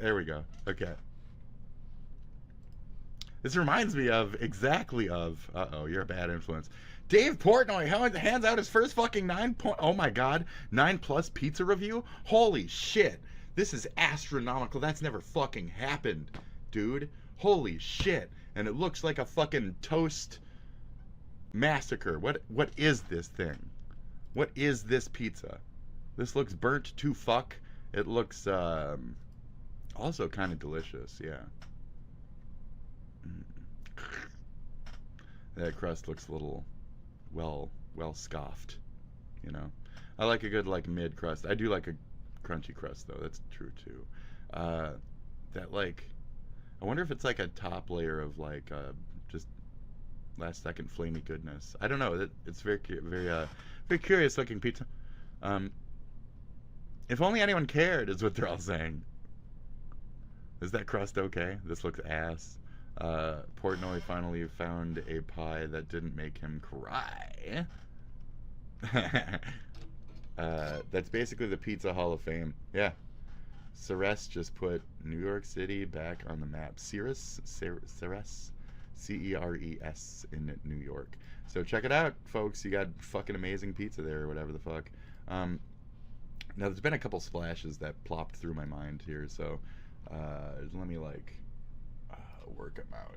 There we go. Okay. This reminds me of exactly of. Uh-oh, you're a bad influence. Dave Portnoy hands out his first fucking oh my god, 9+ pizza review. Holy shit, this is astronomical. That's never fucking happened, dude. Holy shit, and it looks like a fucking toast massacre. What is this thing? What is this pizza? This looks burnt to fuck. It looks also kind of delicious. Yeah. That crust looks a little well scoffed, you know. I like a good like mid crust. I do like a crunchy crust though. That's true too. That like, I wonder if it's like a top layer of like just last second flamey goodness. I don't know. It's very curious looking pizza. If only anyone cared, is what they're all saying. Is that crust okay? This looks ass. Portnoy finally found a pie that didn't make him cry. That's basically the Pizza Hall of Fame. Yeah. Ceres just put New York City back on the map. Ceres, Ceres, in New York. So check it out, folks. You got fucking amazing pizza there, or whatever the fuck. Now, there's been a couple splashes that plopped through my mind here, so let me, like, work them out.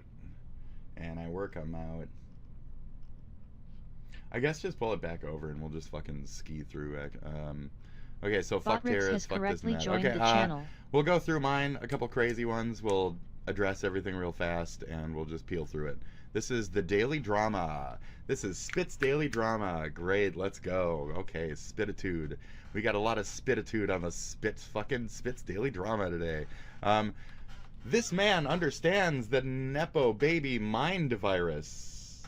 And I work them out. I guess just pull it back over and we'll just fucking ski through it. Okay, so fuck terrorists, fuck this and that. Okay, we'll go through mine, a couple crazy ones. We'll address everything real fast and we'll just peel through it. This is the Daily Drama. This is Spit's Daily Drama. Great, let's go. Okay, spititude. We got a lot of spititude on the Spit's Daily Drama today. This man understands the Nepo baby mind virus.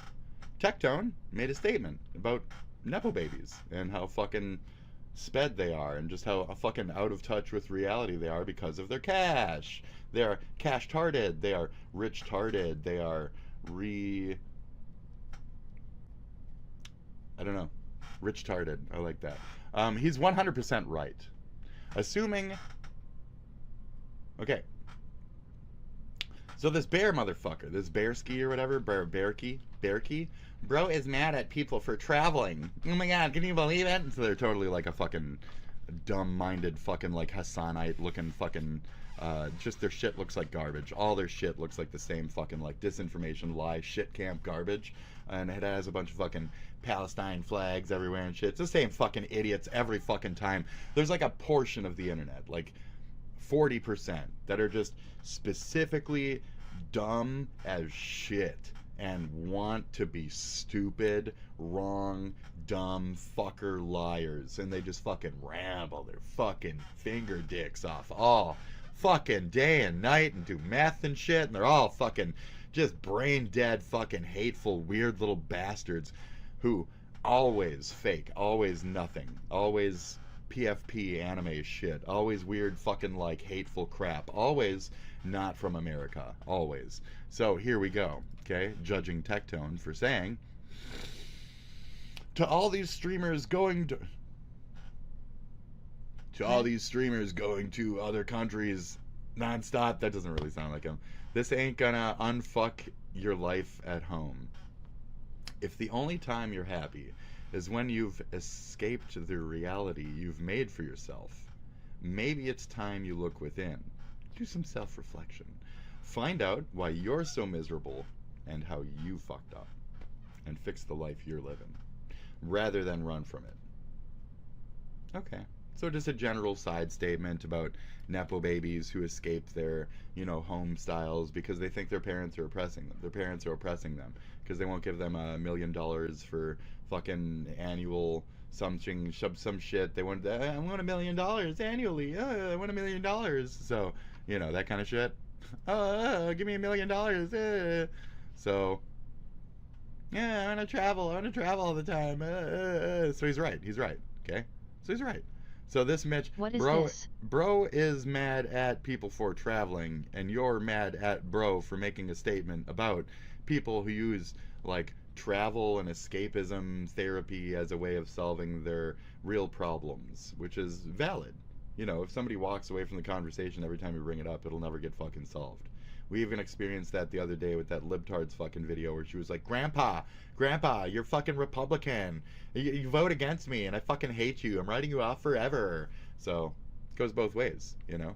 Tectone made a statement about Nepo babies and how fucking sped they are and just how fucking out of touch with reality they are because of their cash. They are cash-tarded. They are rich-tarded. They are I don't know. Rich-tarded. I like that. He's 100% right. Assuming... Okay. So this bear motherfucker, this Bearski or whatever, Bearkey, bro is mad at people for traveling. Oh my god, can you believe it? And so they're totally like a fucking dumb-minded fucking like Hasanite looking fucking, just their shit looks like garbage. All their shit looks like the same fucking like disinformation, lie, shit camp garbage. And it has a bunch of fucking Palestine flags everywhere and shit. It's the same fucking idiots every fucking time. There's like a portion of the internet, like 40%, that are just specifically dumb as shit and want to be stupid, wrong, dumb, fucker liars. And they just fucking ramble their fucking finger dicks off all fucking day and night and do meth and shit. And they're all fucking just brain dead, fucking hateful, weird little bastards who always fake, always nothing, always PFP anime shit, always weird fucking like hateful crap, always not from America, always. So here we go, okay, judging Tectone for saying to all these streamers going to all these streamers going to other countries nonstop. That doesn't really sound like him. This ain't gonna unfuck your life at home. If the only time you're happy is when you've escaped the reality you've made for yourself, maybe it's time you look within. Do some self-reflection. Find out why you're so miserable and how you fucked up, and fix the life you're living, rather than run from it. Okay. So just a general side statement about Nepo babies who escape their, home styles because they think their parents are oppressing them. Their parents are oppressing them because they won't give them $1 million for fucking annual some shit. They want, I want $1 million annually. I want $1 million. So, that kind of shit. Give me $1 million. So, yeah, I want to travel. I want to travel all the time. So he's right. He's right. Okay. So he's right. So this Mitch, bro is mad at people for traveling, and you're mad at bro for making a statement about people who use like travel and escapism therapy as a way of solving their real problems, which is valid. you know, if somebody walks away from the conversation every time you bring it up, it'll never get fucking solved. We even experienced that the other day with that libtard's fucking video where she was like, Grandpa, you're fucking Republican. You vote against me and I fucking hate you. I'm writing you off forever. So it goes both ways, you know?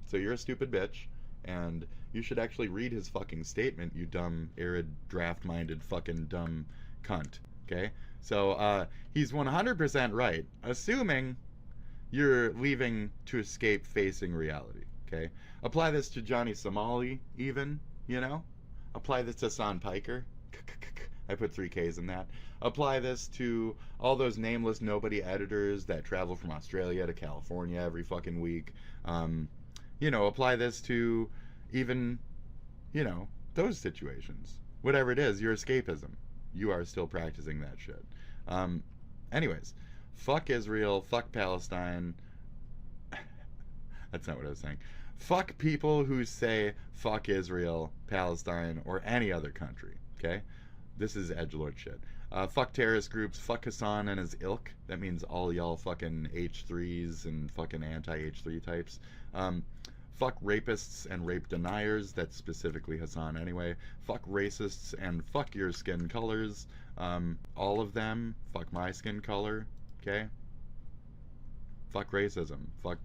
So you're a stupid bitch, and you should actually read his fucking statement, you dumb, arid, draft-minded fucking dumb cunt, okay? So he's 100% right, assuming you're leaving to escape facing reality, okay? Apply this to Johnny Somali, even, you know? Apply this to Hasan Piker. I put 3 Ks in that. Apply this to all those nameless nobody editors that travel from Australia to California every fucking week. You know, apply this to even, you know, those situations. Whatever it is, your escapism. You are still practicing that shit. Anyways, fuck Israel, fuck Palestine. That's not what I was saying. Fuck people who say fuck Israel, Palestine, or any other country, okay? This is edgelord shit. Fuck terrorist groups, fuck Hasan and his ilk. That means all y'all fucking H3s and fucking anti-H3 types. Fuck rapists and rape deniers. That's specifically Hasan anyway. Fuck racists and fuck your skin colors. All of them. Fuck my skin color, okay? Fuck racism. Fuck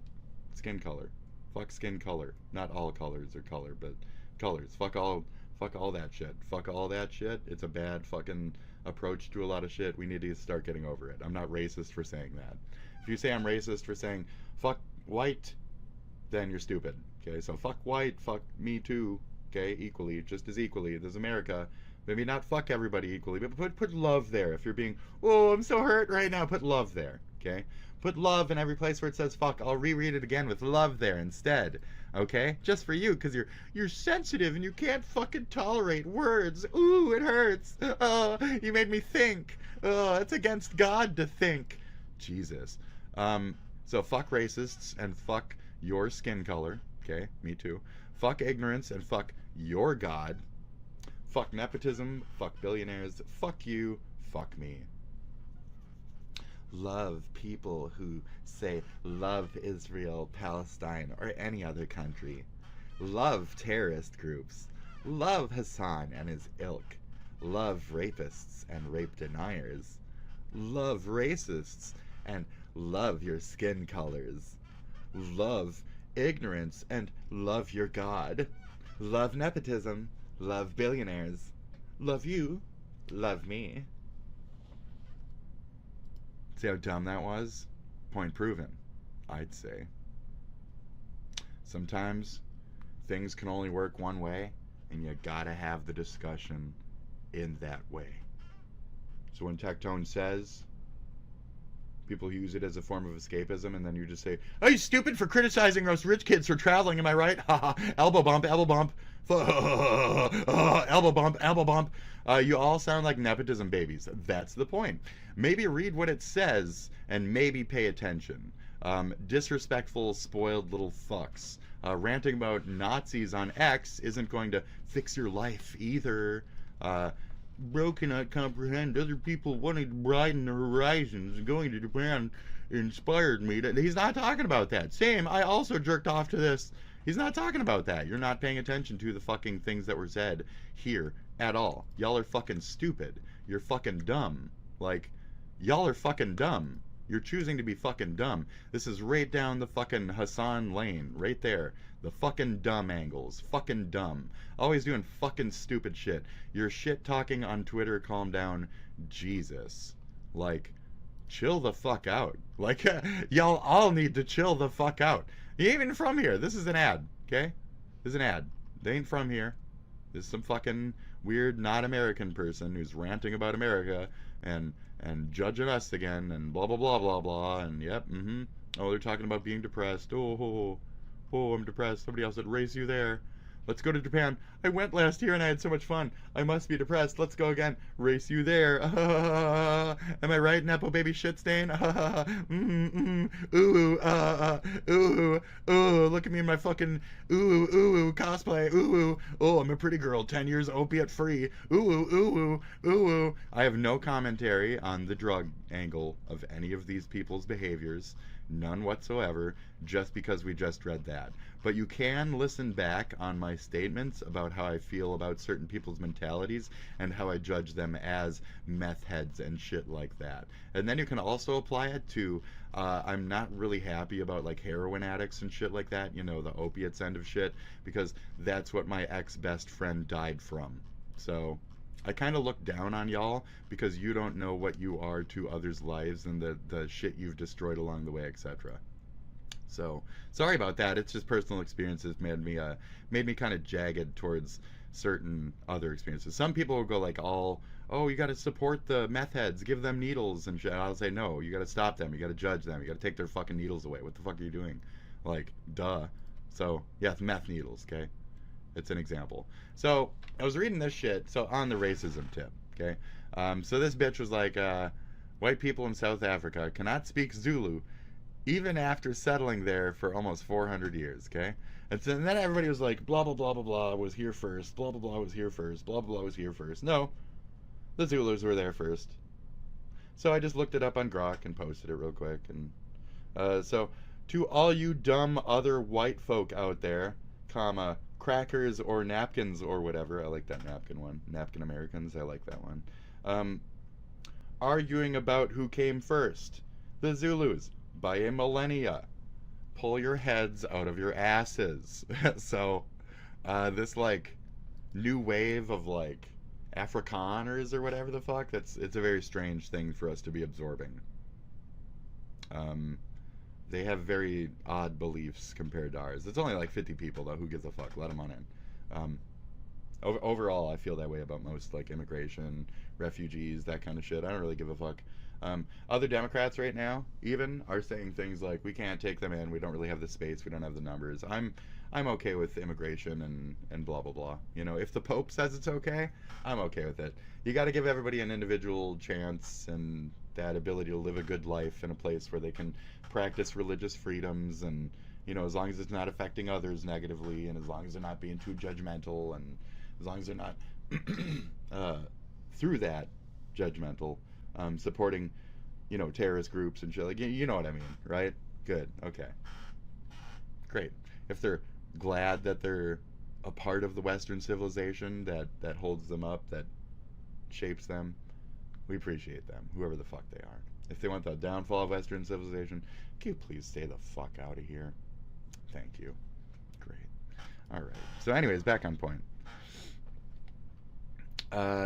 skin color. Fuck skin color. Not all colors are color, but colors. Fuck all that shit. Fuck all that shit. It's a bad fucking approach to a lot of shit. We need to start getting over it. I'm not racist for saying that. If you say I'm racist for saying fuck white, then you're stupid. Okay, so fuck white, fuck me too. Okay, equally, just as equally. There's America. Maybe not fuck everybody equally, but put love there. If you're being, oh, I'm so hurt right now, put love there. Okay, put love in every place where it says fuck. I'll reread it again with love there instead. Okay, just for you, because you're sensitive and you can't fucking tolerate words. Ooh, it hurts. Oh, you made me think. Oh, it's against God to think. Jesus. So fuck racists and fuck your skin color. Okay, me too. Fuck ignorance and fuck your God. Fuck nepotism. Fuck billionaires. Fuck you. Fuck me. Love people who say love Israel, Palestine, or any other country. Love terrorist groups. Love Hasan and his ilk. Love rapists and rape deniers. Love racists and love your skin colors. Love ignorance and love your God. Love nepotism. Love billionaires. Love you. Love me. See how dumb that was? Point proven, I'd say. Sometimes things can only work one way, and you gotta have the discussion in that way. So when Tectone says, people use it as a form of escapism, and then you just say, "Oh, you stupid for criticizing those rich kids for traveling, am I right? Haha, elbow bump, elbow bump. Elbow bump, elbow bump." You all sound like nepotism babies. That's the point. Maybe read what it says, and maybe pay attention. Disrespectful, spoiled little fucks. Ranting about Nazis on X isn't going to fix your life either. Bro cannot comprehend other people wanting to broaden the horizons and going to Japan inspired me to. He's not talking about that. Same, I also jerked off to this. He's not talking about that. You're not paying attention to the fucking things that were said here at all. Y'all are fucking stupid. You're fucking dumb. Like, y'all are fucking dumb. You're choosing to be fucking dumb. This is right down the fucking Hasan lane. Right there. The fucking dumb angles. Fucking dumb. Always doing fucking stupid shit. You're shit talking on Twitter, calm down. Jesus. Like, chill the fuck out. Like, y'all all need to chill the fuck out. You ain't even from here. This is an ad, okay? This is an ad. They ain't from here. This is some fucking weird not American person who's ranting about America and judging us again and blah blah blah blah blah and yep, oh, they're talking about being depressed. Oh, I'm depressed. Somebody else said race you there. Let's go to Japan. I went last year and I had so much fun. I must be depressed. Let's go again. Race you there. Am I right, Nepo baby shit stain? Ooh, ooh, ooh, look at me in my fucking ooh, cosplay. Ooh, oh, I'm a pretty girl. 10 years opiate free. Ooh. I have no commentary on the drug angle of any of these people's behaviors. None whatsoever, just because we just read that. But you can listen back on my statements about how I feel about certain people's mentalities and how I judge them as meth heads and shit like that. And then you can also apply it to I'm not really happy about like heroin addicts and shit like that, you know, the opiates end of shit, because that's what my ex-best friend died from. So I kind of look down on y'all because you don't know what you are to others' lives and the shit you've destroyed along the way, etc. So sorry about that. It's just personal experiences made me kind of jagged towards certain other experiences. Some people will go like all, oh, you got to support the meth heads, give them needles and shit. I'll say no. You got to stop them. You got to judge them. You got to take their fucking needles away. What the fuck are you doing? Like, duh. So yeah, it's meth needles. Okay. It's an example. So I was reading this shit. So on the racism tip, okay. So this bitch was like, white people in South Africa cannot speak Zulu, even after settling there for almost 400 years. Okay. And then everybody was like, blah blah blah blah blah was here first. Blah blah blah was here first. Blah blah blah was here first. No, the Zulus were there first. So I just looked it up on Grok and posted it real quick. And so to all you dumb other white folk out there, comma, crackers or napkins or whatever. I like that napkin one. Napkin Americans. I like that one. Arguing about who came first. The Zulus. By a millennia. Pull your heads out of your asses. So, this like new wave of like Afrikaners or whatever the fuck, it's a very strange thing for us to be absorbing. They have very odd beliefs compared to ours. It's only like 50 people though. Who gives a fuck? Let them on in. Overall, I feel that way about most like immigration, refugees, that kind of shit. I don't really give a fuck. Other Democrats right now even are saying things like, we can't take them in. We don't really have the space. We don't have the numbers. I'm okay with immigration and blah blah blah. You know, if the Pope says it's okay, I'm okay with it. You got to give everybody an individual chance and that ability to live a good life in a place where they can practice religious freedoms, and you know, as long as it's not affecting others negatively, and as long as they're not being too judgmental, and as long as they're not through that judgmental, supporting, you know, terrorist groups and shit, like, you know what I mean, right? Good. Okay, great. If they're glad that they're a part of the Western civilization that holds them up, that shapes them, we appreciate them, whoever the fuck they are. If they want the downfall of Western civilization, can you please stay the fuck out of here? Thank you. Great. All right. So anyways, back on point.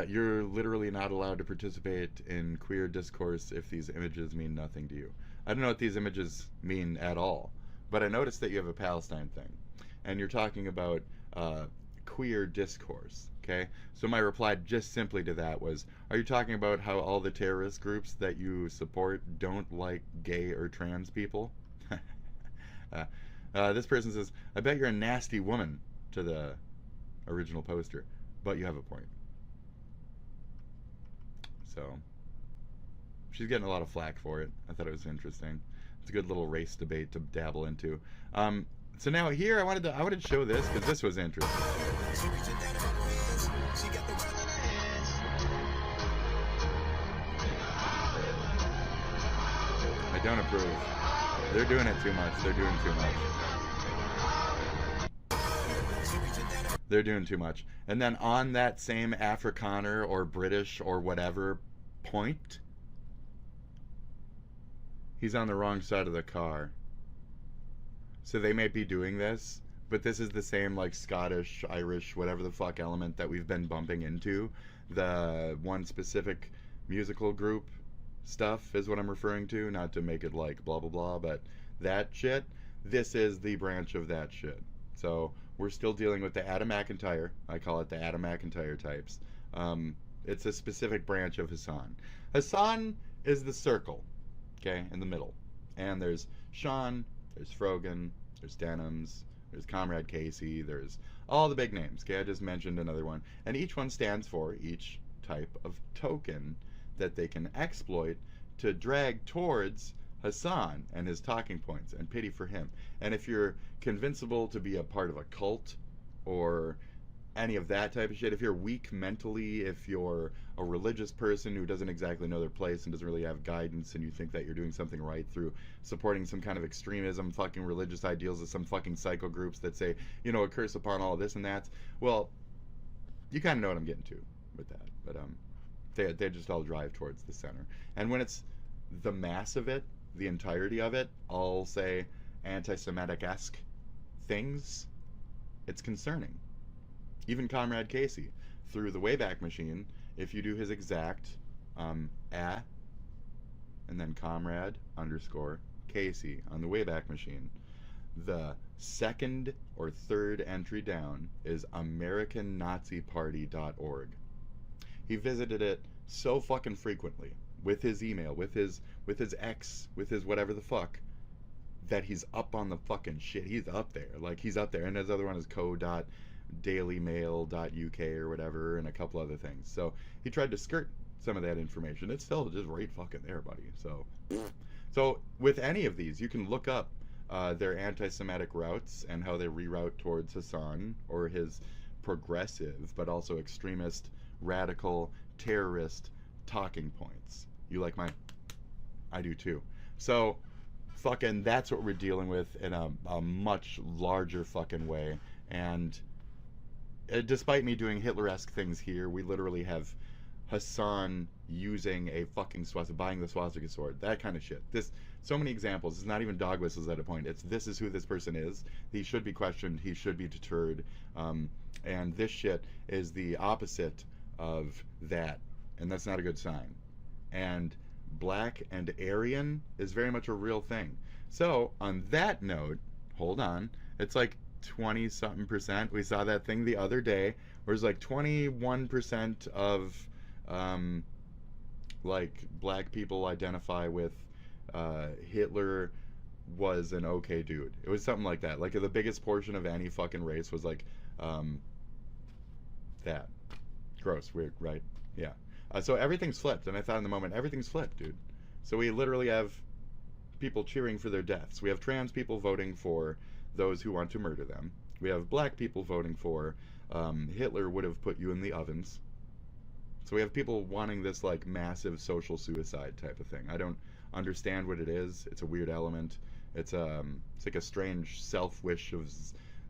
You're literally not allowed to participate in queer discourse if these images mean nothing to you. I don't know what these images mean at all, but I noticed that you have a Palestine thing, and you're talking about queer discourse. Okay, so my reply just simply to that was, are you talking about how all the terrorist groups that you support don't like gay or trans people? This person says, I bet you're a nasty woman, to the original poster, but you have a point. So she's getting a lot of flack for it. I thought it was interesting. It's a good little race debate to dabble into. So now here I wanted to show this because this was interesting. I don't approve. They're doing it too much. They're doing too much. They're doing too much. And then on that same Afrikaner or British or whatever point, he's on the wrong side of the car. So they might be doing this, but this is the same like Scottish, Irish, whatever the fuck element that we've been bumping into. The one specific musical group stuff is what I'm referring to, not to make it like blah blah blah, but that shit, this is the branch of that shit. So we're still dealing with the Adam McIntyre. I call it the Adam McIntyre types. It's a specific branch of Hasan. Hasan is the circle, okay, in the middle. And there's Sean, there's Frogan, there's Denims, There's Comrade Casey. There's all the big names. Okay, I just mentioned another one. And each one stands for each type of token that they can exploit to drag towards Hasan and his talking points and pity for him. And if you're convincible to be a part of a cult or any of that type of shit, if you're weak mentally, if you're a religious person who doesn't exactly know their place and doesn't really have guidance, and you think that you're doing something right through supporting some kind of extremism, fucking religious ideals of some fucking psycho groups that say, you know, a curse upon all this and that, well, you kind of know what I'm getting to with that. But they just all drive towards the center. And when it's the mass of it, the entirety of it, all say anti-Semitic-esque things, it's concerning. Even Comrade Casey, through the Wayback Machine, if you do his exact and then Comrade _ Casey on the Wayback Machine, the second or third entry down is AmericanNaziParty.org. He visited it so fucking frequently with his email, with his X, with his whatever the fuck, that he's up on the fucking shit. He's up there. Like, he's up there. And his other one is co.dailymail.uk or whatever, and a couple other things. So he tried to skirt some of that information. It's still just right fucking there, buddy. So with any of these, you can look up their anti-Semitic routes and how they reroute towards Hasan or his progressive but also extremist, radical, terrorist talking points. You like mine? I do too. So fucking that's what we're dealing with in a much larger fucking way. And despite me doing Hitler-esque things here, we literally have Hasan using a fucking swastika, buying the swastika sword, that kind of shit. So many examples. It's not even dog whistles at a point. This is who this person is. He should be questioned. He should be deterred. And this shit is the opposite of that. And that's not a good sign. And black and Aryan is very much a real thing. So on that note, hold on. It's like 20-something%. We saw that thing the other day where it's like 21% of like black people identify with Hitler was an okay dude. It was something like that. Like the biggest portion of any fucking race was like that. Gross, weird, right? Yeah. So everything's flipped, and I thought in the moment, everything's flipped, dude. So we literally have people cheering for their deaths. We have trans people voting for those who want to murder them. We have black people voting for Hitler would have put you in the ovens. So we have people wanting this like massive social suicide type of thing. I don't understand what it is. It's a weird element. It's like a strange self-wish of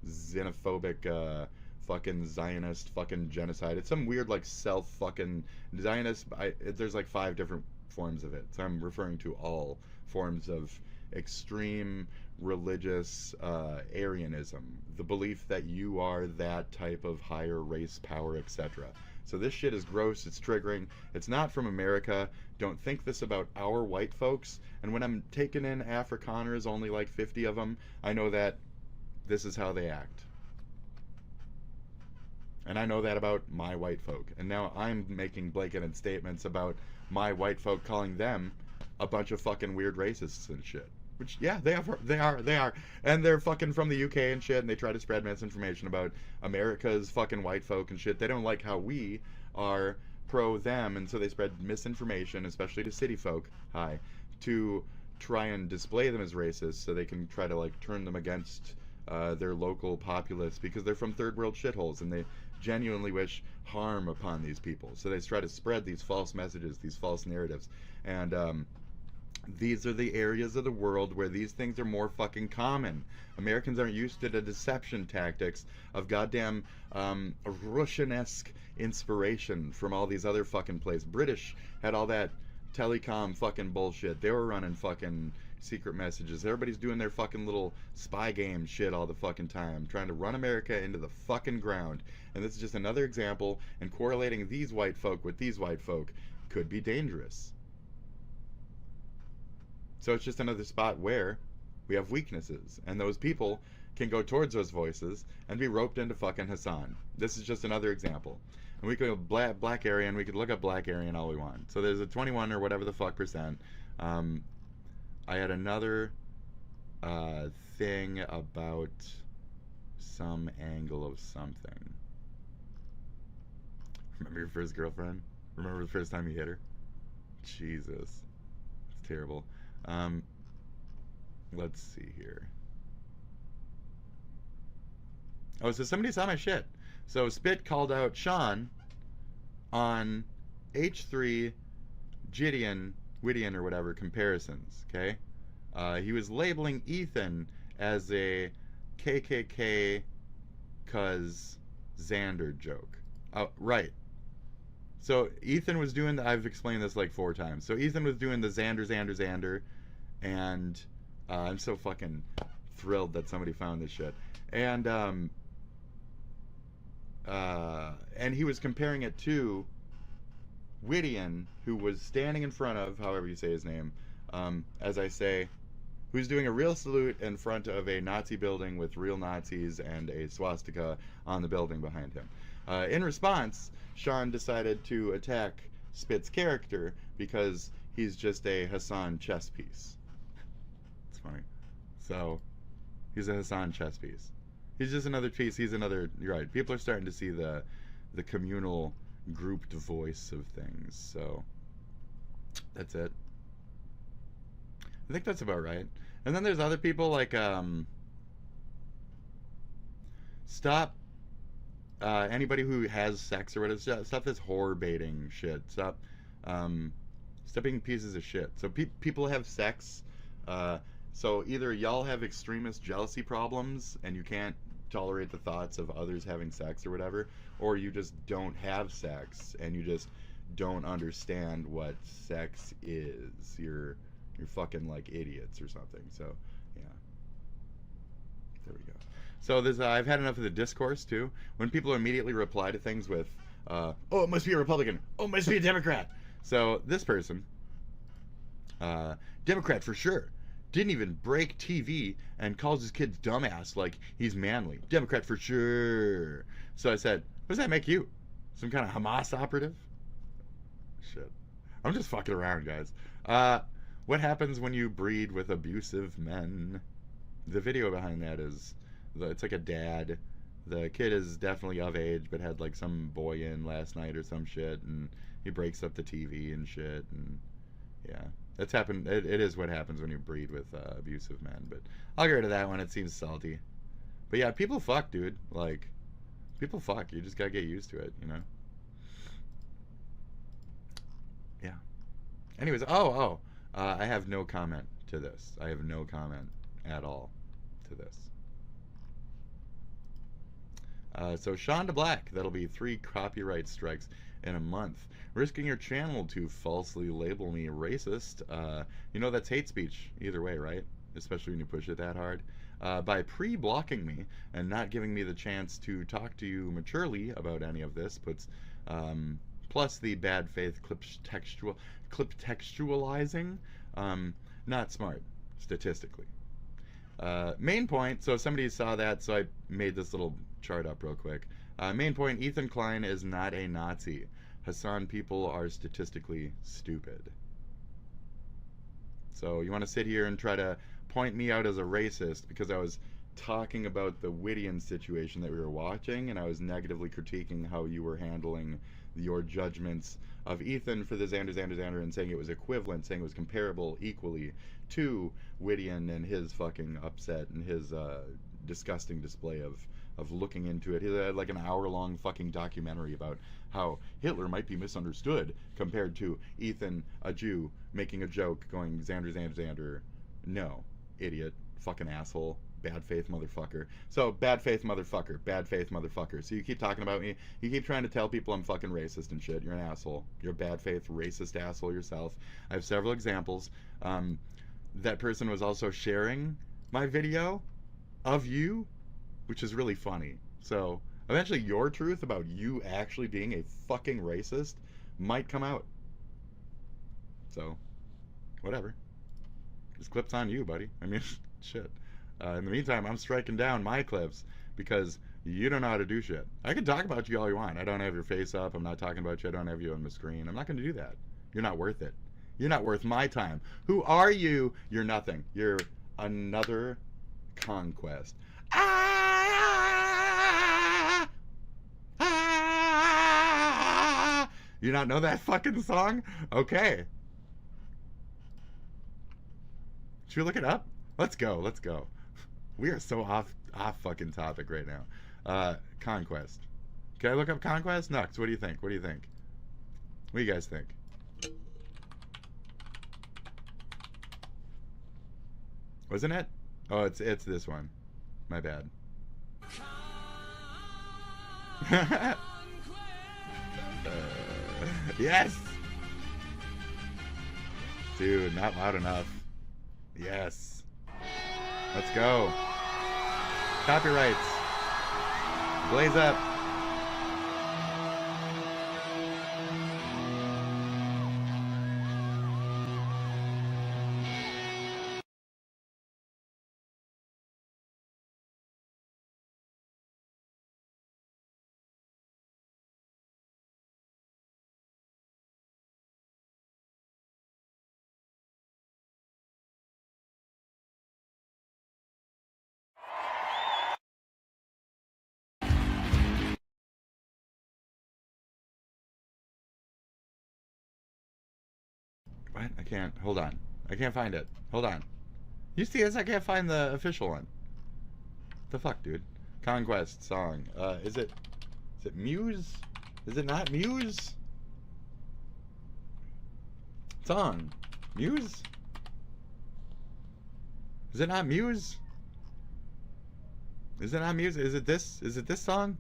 xenophobic fucking Zionist fucking genocide. It's some weird like self fucking Zionist. There's like 5 different forms of it. So I'm referring to all forms of extreme religious Aryanism, the belief that you are that type of higher race, power, etc. So this shit is gross. It's triggering. It's not from America. Don't think this about our white folks. And when I'm taking in Afrikaners, only like 50 of them, I know that this is how they act. And I know that about my white folk. And now I'm making blanketed statements about my white folk, calling them a bunch of fucking weird racists and shit. Which, yeah, they are. And they're fucking from the UK and shit, and they try to spread misinformation about America's fucking white folk and shit. They don't like how we are pro them, and so they spread misinformation, especially to city folk, to try and display them as racist so they can try to, like, turn them against their local populace because they're from third world shitholes, and they genuinely wish harm upon these people. So they try to spread these false messages, these false narratives. And these are the areas of the world where these things are more fucking common. Americans aren't used to the deception tactics of goddamn Russian-esque inspiration from all these other fucking places. British had all that telecom fucking bullshit. They were running fucking secret messages. Everybody's doing their fucking little spy game shit all the fucking time, trying to run America into the fucking ground. And this is just another example, and correlating these white folk with these white folk could be dangerous. So it's just another spot where we have weaknesses, and those people can go towards those voices and be roped into fucking Hasan. This is just another example. And we could go black Aryan, we could look up black Aryan all we want. So there's a 21 or whatever the fuck percent. I had another thing about some angle of something. Remember your first girlfriend? Remember the first time you hit her? Jesus. It's terrible. Let's see here. Oh, so somebody saw my shit. So Spit called out Sean on H3 Whittian or whatever comparisons, okay? He was labeling Ethan as a KKK cuz Xander joke. Oh, right. So Ethan was doing the, I've explained this like 4 times. So Ethan was doing the Xander, and I'm so fucking thrilled that somebody found this shit. And he was comparing it to Whittian, who was standing in front of, however you say his name, as I say, who's doing a real salute in front of a Nazi building with real Nazis and a swastika on the building behind him. In response, Sean decided to attack Spit's character because he's just a Hasan chess piece. It's funny. So, he's a Hasan chess piece. He's just another piece. He's another. You're right. People are starting to see the communal, grouped voice of things. So, that's it. I think that's about right. And then there's other people like stop. Anybody who has sex or whatever, stop this whore baiting shit. Stop being pieces of shit. So people have sex. So either y'all have extremist jealousy problems and you can't tolerate the thoughts of others having sex or whatever, or you just don't have sex and you just don't understand what sex is. You're fucking like idiots or something. So yeah, there we go. So there's I've had enough of the discourse too. When people immediately reply to things with, "Oh, it must be a Republican. Oh, it must be a Democrat." So this person, Democrat for sure, didn't even break TV and calls his kids dumbass like he's manly. Democrat for sure. So I said, "What does that make you? Some kind of Hamas operative?" Shit, I'm just fucking around, guys. What happens when you breed with abusive men? The video behind that is. It's like a dad. The kid is definitely of age, but had like some boy in last night or some shit, and he breaks up the TV and shit, and yeah, that's happened. It is what happens when you breed with abusive men. But I'll get rid of that one. It seems salty. But yeah, people fuck, dude. Like, people fuck. You just gotta get used to it, you know. Yeah. Anyways, I have no comment to this. I have no comment at all to this. So Sean to Black, that'll be 3 copyright strikes in a month. Risking your channel to falsely label me racist. You know that's hate speech either way, right? Especially when you push it that hard. By pre-blocking me and not giving me the chance to talk to you maturely about any of this, puts plus the bad faith clip textualizing, not smart statistically. Main point, so somebody saw that, so I made this little chart up real quick. Main point, Ethan Klein is not a Nazi. Hasan people are statistically stupid. So you want to sit here and try to point me out as a racist because I was talking about the Whittian situation that we were watching, and I was negatively critiquing how you were handling your judgments of Ethan for the Xander, and saying it was equivalent, saying it was comparable equally to Whittian and his fucking upset and his disgusting display of looking into it. He had like an hour-long fucking documentary about how Hitler might be misunderstood compared to Ethan, a Jew, making a joke going, Xander. No, idiot, fucking asshole, bad faith motherfucker. So, bad faith motherfucker. So you keep talking about me, you keep trying to tell people I'm fucking racist and shit. You're an asshole. You're a bad faith, racist asshole yourself. I have several examples. That person was also sharing my video of you, which is really funny. So, eventually your truth about you actually being a fucking racist might come out. So, whatever. This clip's on you, buddy. I mean, shit. In the meantime, I'm striking down my clips because you don't know how to do shit. I can talk about you all you want. I don't have your face up. I'm not talking about you. I don't have you on the screen. I'm not going to do that. You're not worth it. You're not worth my time. Who are you? You're nothing. You're another conquest. Ah! You not know that fucking song? Okay. Should we look it up? Let's go. Let's go. We are so off fucking topic right now. Conquest. Can I look up Conquest? Nux, what do you think? What do you think? What do you guys think? Wasn't it? Oh, it's this one. My bad. Yes! Dude, not loud enough. Yes. Let's go. Copyrights. Blaze up. What? I can't. Hold on. I can't find it. Hold on. You see this? I can't find the official one. The fuck, dude? Conquest song. Is it Muse? Is it not Muse? Song. Muse? Is it not Muse? Is it not Muse? Is it this song?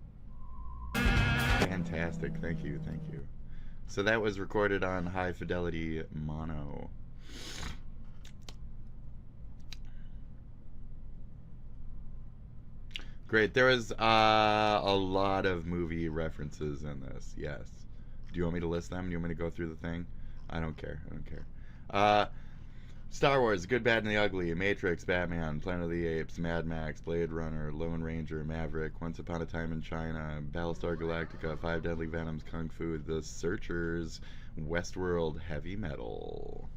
Fantastic. Thank you. Thank you. So that was recorded on high fidelity mono. Great. There was a lot of movie references in this. Yes. Do you want me to list them? Do you want me to go through the thing? I don't care. I don't care. Star Wars, Good, Bad, and the Ugly, Matrix, Batman, Planet of the Apes, Mad Max, Blade Runner, Lone Ranger, Maverick, Once Upon a Time in China, Battlestar Galactica, Five Deadly Venoms, Kung Fu, The Searchers, Westworld, Heavy Metal.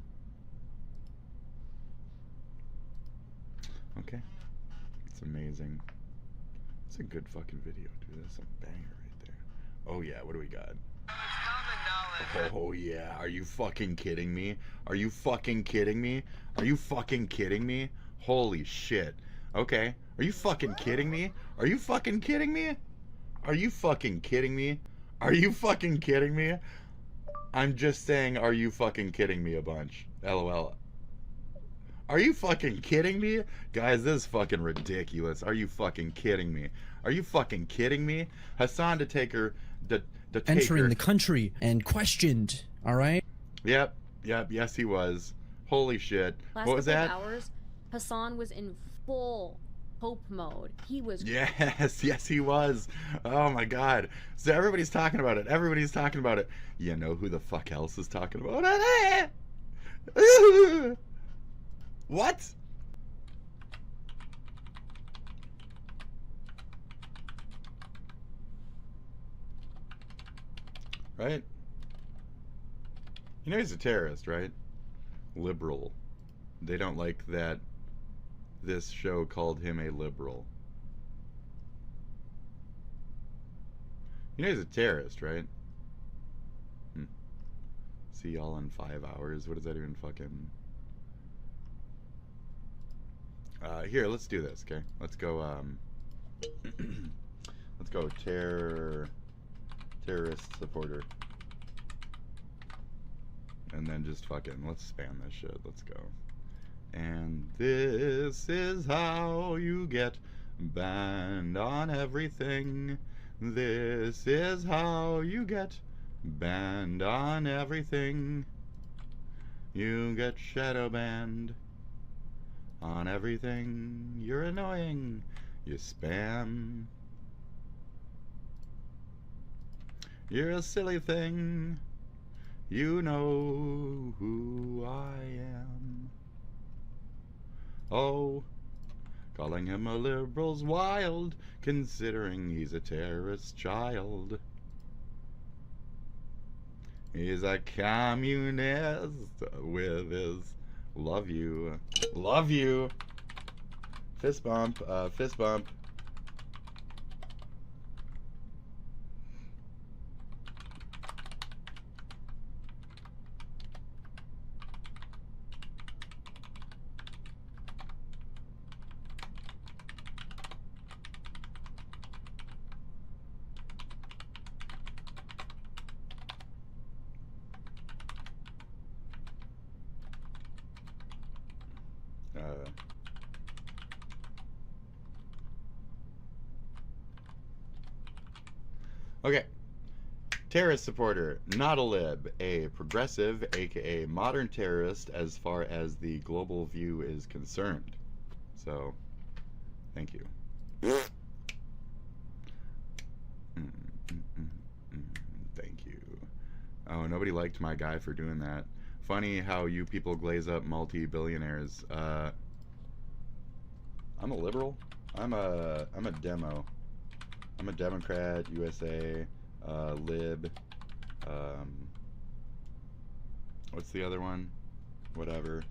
Okay. It's amazing. It's a good fucking video, dude. That's a banger right there. Oh yeah, what do we got? Oh yeah, are you fucking kidding me? Are you fucking kidding me? Are you fucking kidding me? Holy shit. Okay. Are you fucking kidding me? Are you fucking kidding me? Are you fucking kidding me? Are you fucking kidding me? I'm just saying, are you fucking kidding me a bunch? LOL. Are you fucking kidding me? Guys, this is fucking ridiculous. Are you fucking kidding me? Are you fucking kidding me? Hasan to take her... entering the country and questioned, all right? Yep, yes he was. Holy shit. Last What was that? Hours, Hasan was in full hope mode. He was... Yes he was. Oh my god. So everybody's talking about it. Everybody's talking about it. You know who the fuck else is talking about it? What? Right? You know he's a terrorist, right? Liberal. They don't like that this show called him a liberal. You know he's a terrorist, right? See y'all in 5 hours. What does that even fucking... here, let's do this, okay? Let's go, let's go terrorist supporter. And then just fucking, let's spam this shit. Let's go. And this is how you get banned on everything. This is how you get banned on everything. You get shadow banned on everything. You're annoying. You spam. You're a silly thing. You know who I am. Oh, calling him a liberal's wild, considering he's a terrorist child. He's a communist with his love you. Love you. Fist bump, fist bump. Okay. Terrorist supporter, not a lib, a progressive, aka modern terrorist as far as the global view is concerned. So, thank you. Thank you. Oh, nobody liked my guy for doing that. Funny how you people glaze up multi-billionaires. I'm a liberal. I'm a demo. I'm a Democrat, USA, lib. What's the other one? Whatever.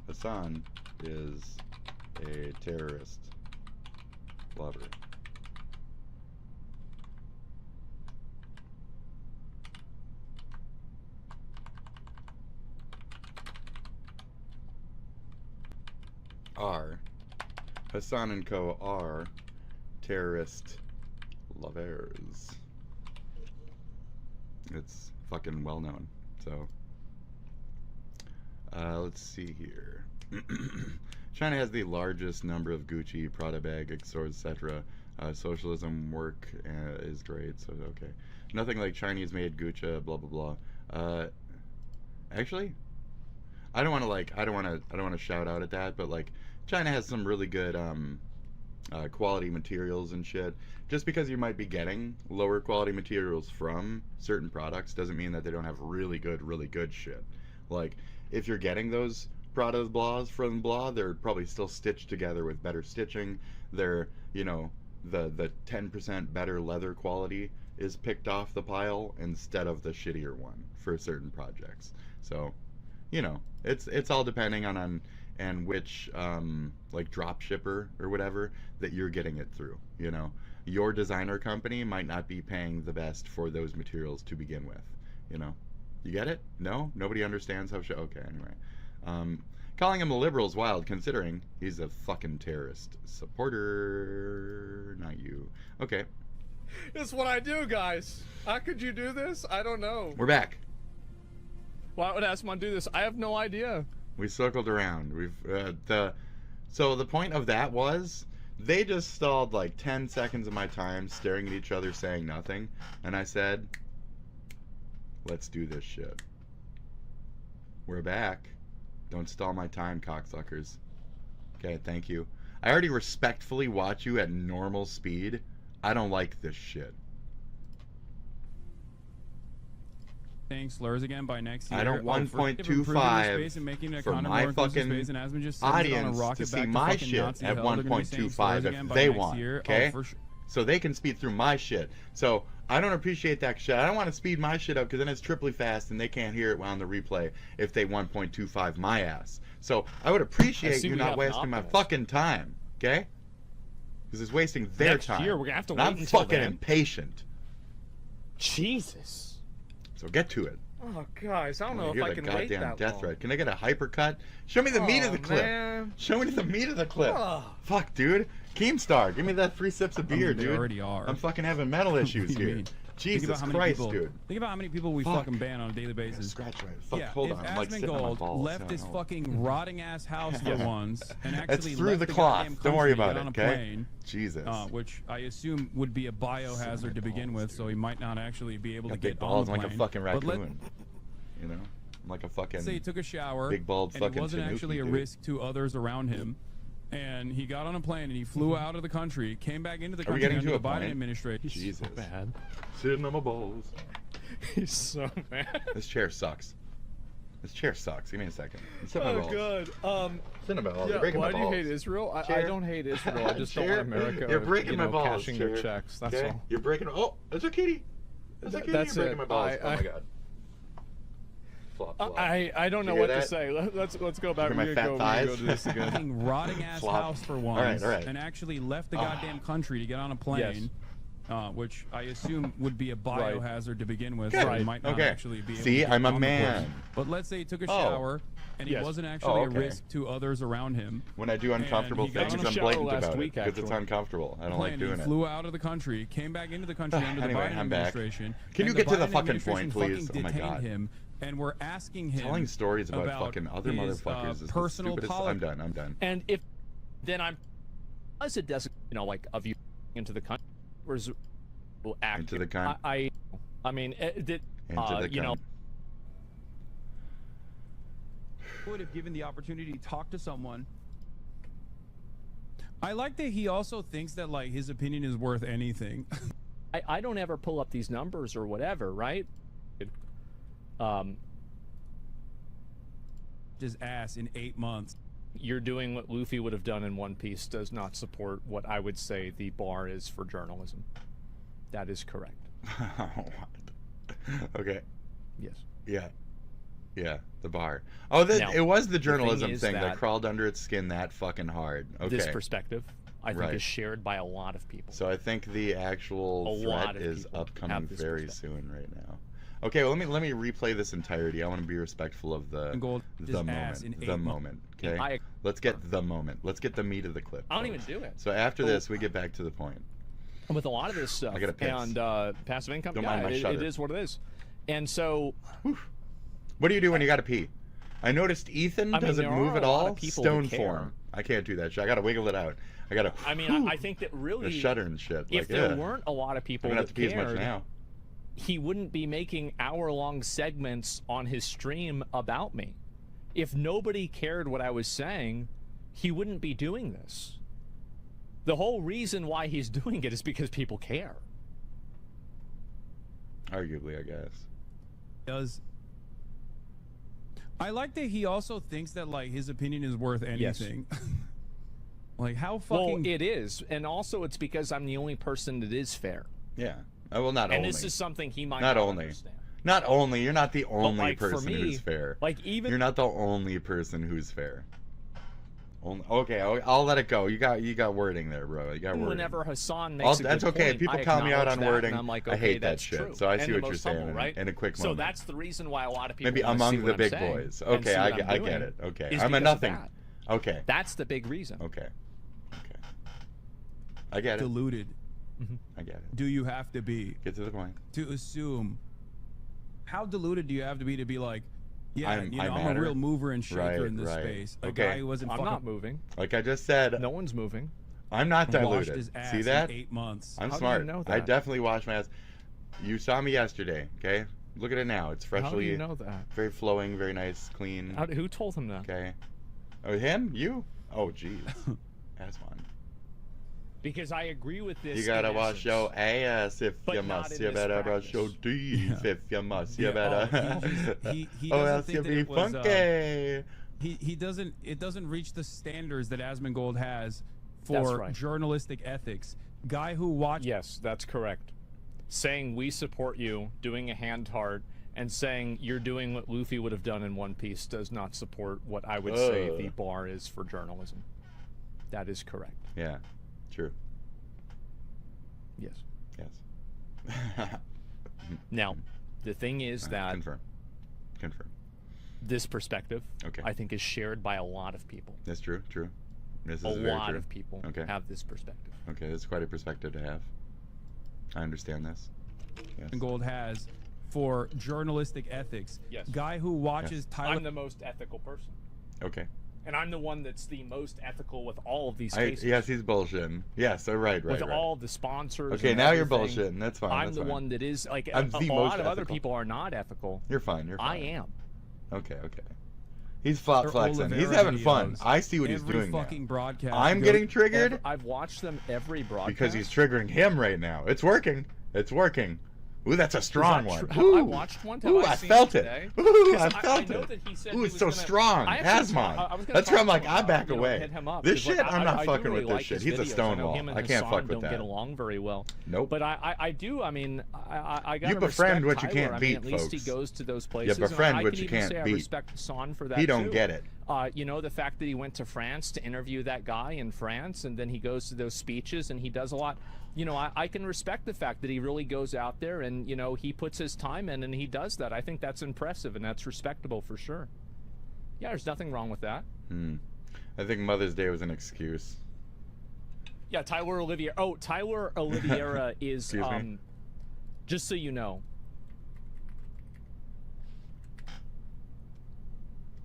Hasan is a terrorist lover. Hasan and Co. are terrorist lovers. It's fucking well known. So, let's see here. China has the largest number of Gucci, Prada bag, etc. Socialism work is great. So okay, nothing like Chinese-made Gotchya. Blah blah blah. Actually, I don't want to shout out at that, but like China has some really good quality materials and shit. Just because you might be getting lower quality materials from certain products doesn't mean that they don't have really good shit. Like, if you're getting those Prada blahs from blah, they're probably still stitched together with better stitching. They're, you know, the 10% better leather quality is picked off the pile instead of the shittier one for certain projects. So, you know, it's all depending on which like drop shipper or whatever that you're getting it through. You know, your designer company might not be paying the best for those materials to begin with. You know, you get it? No, nobody understands how. Okay, anyway, calling him a liberal is wild considering he's a fucking terrorist supporter. Not you. Okay. It's what I do, guys. How could you do this? I don't know. We're back. Why would Asmon do this? I have no idea. We circled around. So the point of that was they just stalled like 10 seconds of my time staring at each other saying nothing, and I said, let's do this shit. We're back. Don't stall my time, cocksuckers. Okay, thank you. I already respectfully watch you at normal speed. I don't like this shit. Saying slurs again by next year. I don't 1.25 for my fucking audience to see my shit at 1.25 if they want, okay? So they can speed through my shit. So I don't appreciate that shit. I don't want to speed my shit up because then it's triply fast and they can't hear it on the replay if they 1.25 my ass. So I would appreciate you not wasting my fucking time, okay? Because it's wasting their time. Next year, we're gonna have to and wait I'm until fucking then. impatient. Jesus. So get to it. Oh, guys, I don't know if You're I the can wait goddamn that death long. threat. Can I get a hypercut? Show me the meat of the clip. Man. Show me the meat of the clip. Oh. Fuck, dude. Keemstar, give me that 3 sips of beer, They dude. already are. I'm fucking having mental issues What do you here. mean? Jesus Christ, people, dude. Think about how many people we Fuck. fucking ban on a daily basis. Scratch right. Fuck, Yeah, hold if on. I'm like sitting on my Asmongold balls. left his fucking rotting ass house for once and It's actually through left the the cloth. goddamn Don't worry country to about get it, on a okay? plane, Jesus. which I assume would be a biohazard to begin balls, with, so he might not actually be able Got to big get balls on the like plane. a fucking But raccoon. You know? I'm like a fucking say he took a shower big bald and fucking it wasn't tanuki, actually a dude. risk to others around him, and he got on a plane and he flew out of the country, came back into the Are we country getting under to the a Biden point? administration. Jesus. Bad. Sitting on my balls. He's so mad. This chair sucks. This chair sucks. Give me a second. I'm sitting on my Oh, balls. God. Sitting on my balls. Yeah, You're breaking why my do you balls. hate Israel? I Chair. don't hate Israel. I just don't Chair. want America You're breaking my balls, cashing their chair. checks. That's Okay? all. You're breaking. Oh, it's a kitty. It's a kitty. That's You're breaking it. my balls. Oh I- my god. Flop, flop. I don't know You hear what to that? say. Let's go back. Look at my We're fat gonna go thighs. to this again. Fucking rotting ass Flop. house for once, All right. and actually left the goddamn country to get on a plane, which I assume would be a biohazard to begin with, so Good. he might not Okay. actually be able See, to get I'm a on the man. plane. But let's say he took a Oh. shower and he Yes. wasn't actually okay. a risk to others around him. When I do uncomfortable he got things, on a I'm shower blatant last about week, it because it's actually. uncomfortable. I don't Plane, like doing he it. flew out of the country, came back into the country under Anyway, the Biden I'm back. administration. Can you and get to the Biden fucking administration point, please? fucking Oh my detained God. him and we're asking him Telling stories about fucking other his, motherfuckers is personal the stupidest. I'm done. I'm done. And if then I'm as a designate, you know, like of you into the country, or is Into the con. I mean, Into the you know. would have given the opportunity to talk to someone. I like that he also thinks that like his opinion is worth anything. I don't ever pull up these numbers or whatever, right? His ass in 8 months. You're doing what Luffy would have done in One Piece does not support what I would say the bar is for journalism. That is correct. Okay. Yes. Yeah. Yeah, the bar. Oh, Now, it was the the journalism thing is thing that that crawled under its skin that fucking hard. Okay. This perspective, I think, Right. is shared by a lot of people. So I think the actual A lot threat of is people upcoming have this very perspective. soon right now. Okay, well, let me replay this entirety. I want to be respectful of the Gold his ass in moment. 8 The months. moment. Okay. Let's get the moment. Let's get the meat of the clip. I don't even folks. do it. So after this, we get back to the point. With a lot of this stuff I gotta piss. and passive income, Don't yeah, mind my it shudder. is what it is. And so, What do you do when you got to pee? I noticed Ethan I mean, doesn't there move are at a lot all. of people who Stone care. form. I can't do that shit. I gotta wiggle it out. I gotta. I mean, I think that really, the shudder and shit. if like, there yeah. weren't a lot of people I don't have that to pee as much cared, now. he wouldn't be making hour-long segments on his stream about me. If nobody cared what I was saying, he wouldn't be doing this. The whole reason why he's doing it is because people care. Arguably, I guess. Does I like that he also thinks that like his opinion is worth anything. Like how fucking Well, it is, and also it's because I'm the only person that is fair. Yeah. Well, not And only. this is something he might Not not only. understand. Not only. You're not the only like, for person me, who's fair. Like even You're not the only person who's fair. Okay, I'll let it go. You got wording there, bro. You got wording. whenever Hassan makes a That's good okay. point, People I call me out acknowledge on that, wording. and I'm like, I okay, hate that that's shit. true. So I see And the what you're most saying humble, right? in a quick So moment. that's the reason why a lot of people Maybe wanna see among what the I'm big saying boys. and Okay, see what I I'm get doing it. Okay, is I'm a because of nothing. that. Okay. That's the big reason. Okay. I get it. deluded I get it. do you have to be Get to the point. to assume? How deluded do you have to be like, yeah, I I'm a matter. real mover and shaker Right, in this right. space. A Okay. guy who wasn't I'm fucking not moving. Like I just said, No one's moving. I'm not washed diluted. his ass See that? in 8 months. I'm How do you smart. know I that? definitely wash my ass. You saw me yesterday, okay? Look at it now. It's freshly, How do you know that? very flowing, very nice, clean. Who told him that? Okay. Oh, him? You? Oh, jeez. Asmon. Because I agree with this. You gotta in wash essence. your ass if But you not must. in You this better brush your practice. teeth if you must. You Yeah, better. he Oh, doesn't else think you that be it was, funky. he doesn't it doesn't reach the standards that Asmongold has That's for right. journalistic ethics. Guy who watched Yes, that's correct. Saying we support you, doing a hand heart, and saying you're doing what Luffy would have done in One Piece does not support what I would say Ugh. the bar is for journalism. That is correct. Yeah, true. Yes. Yes. Now, the thing is that Confirm. Confirm. this perspective, Okay. I think, is shared by a lot of people. That's true. True. This is A very lot true. of people Okay. have this perspective. Okay, that's quite a perspective to have. I understand this. Yes. Gold has for journalistic ethics. Yes. Guy who watches Tyler I'm the most ethical person. Okay. And I'm the one that's the most ethical with all of these I, cases. yes, he's bullshitting. Yes, so right. with right. all the sponsors. Okay, and now you're everything. bullshitting. That's fine. I'm that's the fine. one that is like I'm a the lot most of other ethical. people are not ethical. You're fine. You're fine. I am. Okay. Okay. He's flop Or flexing. He's Oliveira having fun. videos. I see what he's every doing now. fucking broadcast. I'm goes- getting triggered I've watched them every broadcast. because he's triggering him right now. It's working. It's working. Ooh, that's a strong one. Have I Ooh. watched one? Have Ooh, I I seen felt it. today? Ooh, I 'Cause felt know it. that he said Ooh, he it's was so gonna- strong. I actually- Hasmon. I was gonna That's where I'm talk like, to I him, back you know, away. hit him up, This 'cause, shit, like, I'm not I do fucking really with this like shit. his He's a videos. I know stonewall. him and I can't Hasan fuck with don't that. get along very well. Nope. But I do. I mean, I got You befriend what you Tyler. can't I mean, beat, at least folks. he goes to those places. befriend and what I you can even can't say beat. I respect Hasan for that. He don't too. get it. You know, the fact that he went to France to interview that guy in France, and then he goes to those speeches, and he does a lot. You know, I can respect the fact that he really goes out there and, you know, he puts his time in and he does that. I think that's impressive and that's respectable for sure. Yeah, there's nothing wrong with that. I think Mother's Day was an excuse. Yeah, Tyler Oliviera. Oh, Tyler Oliviera is, Excuse me? just so you know,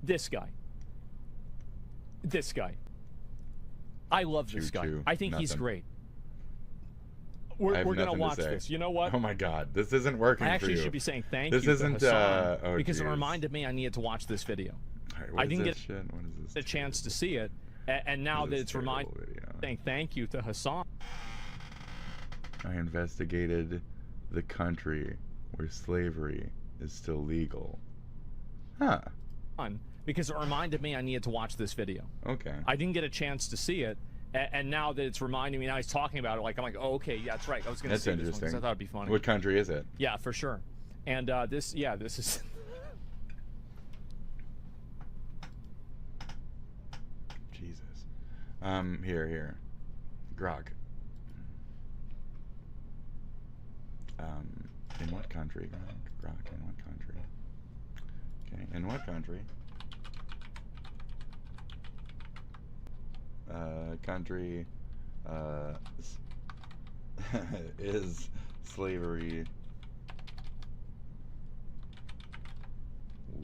This guy. This guy. I love this guy. Choo-choo. I think he's Nothing. great. I We're have gonna nothing to watch say. this. You know what? Oh my god, this isn't working I for actually you. should be saying thank This you isn't, to Hasan oh, because it geez. reminded me I needed to watch this video. Alright, what I is didn't this get shit? What is this a chance to see it, and now What that is it's this reminding terrible video? saying thank you to Hasan. I investigated the country where slavery is still legal. Huh. Because it reminded me I needed to watch this video. Okay. I didn't get a chance to see it, and now that it's reminding me, now he's talking about it, like I'm like, oh, okay, yeah, that's right. I was gonna That's see this one interesting. because I thought it'd be funny. What country is it? Yeah, for sure. And this is. Jesus. Here. Grog. In what country? Grog, in what country? Okay, in what country? Country, is slavery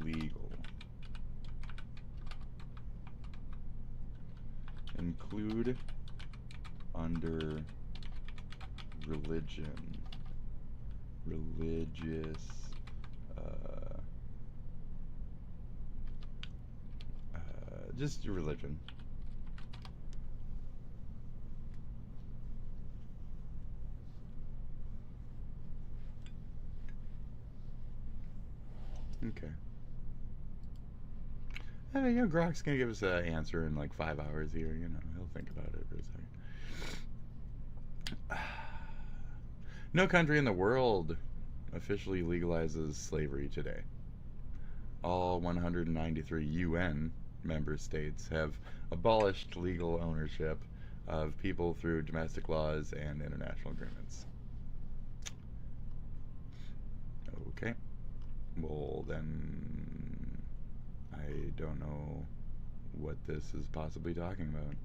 legal? Include under religious, just your religion. Okay. You know, Grok's gonna give us an answer in like 5 hours here. You know, he'll think about it for a second. No country in the world officially legalizes slavery today. All 193 UN member states have abolished legal ownership of people through domestic laws and international agreements. Okay. Well, then I don't know what this is possibly talking about.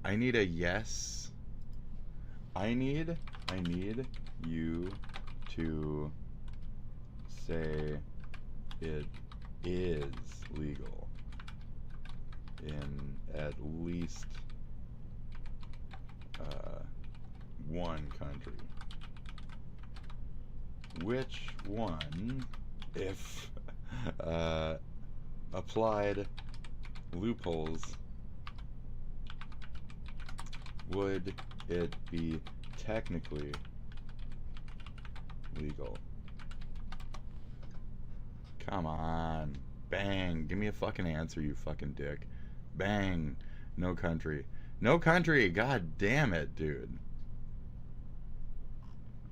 I need a yes. I need you to say it is legal in at least one country. Which one, if applied loopholes, would it be technically legal? Come on. Bang. Give me a fucking answer, you fucking dick. Bang. No country. No country. God damn it, dude.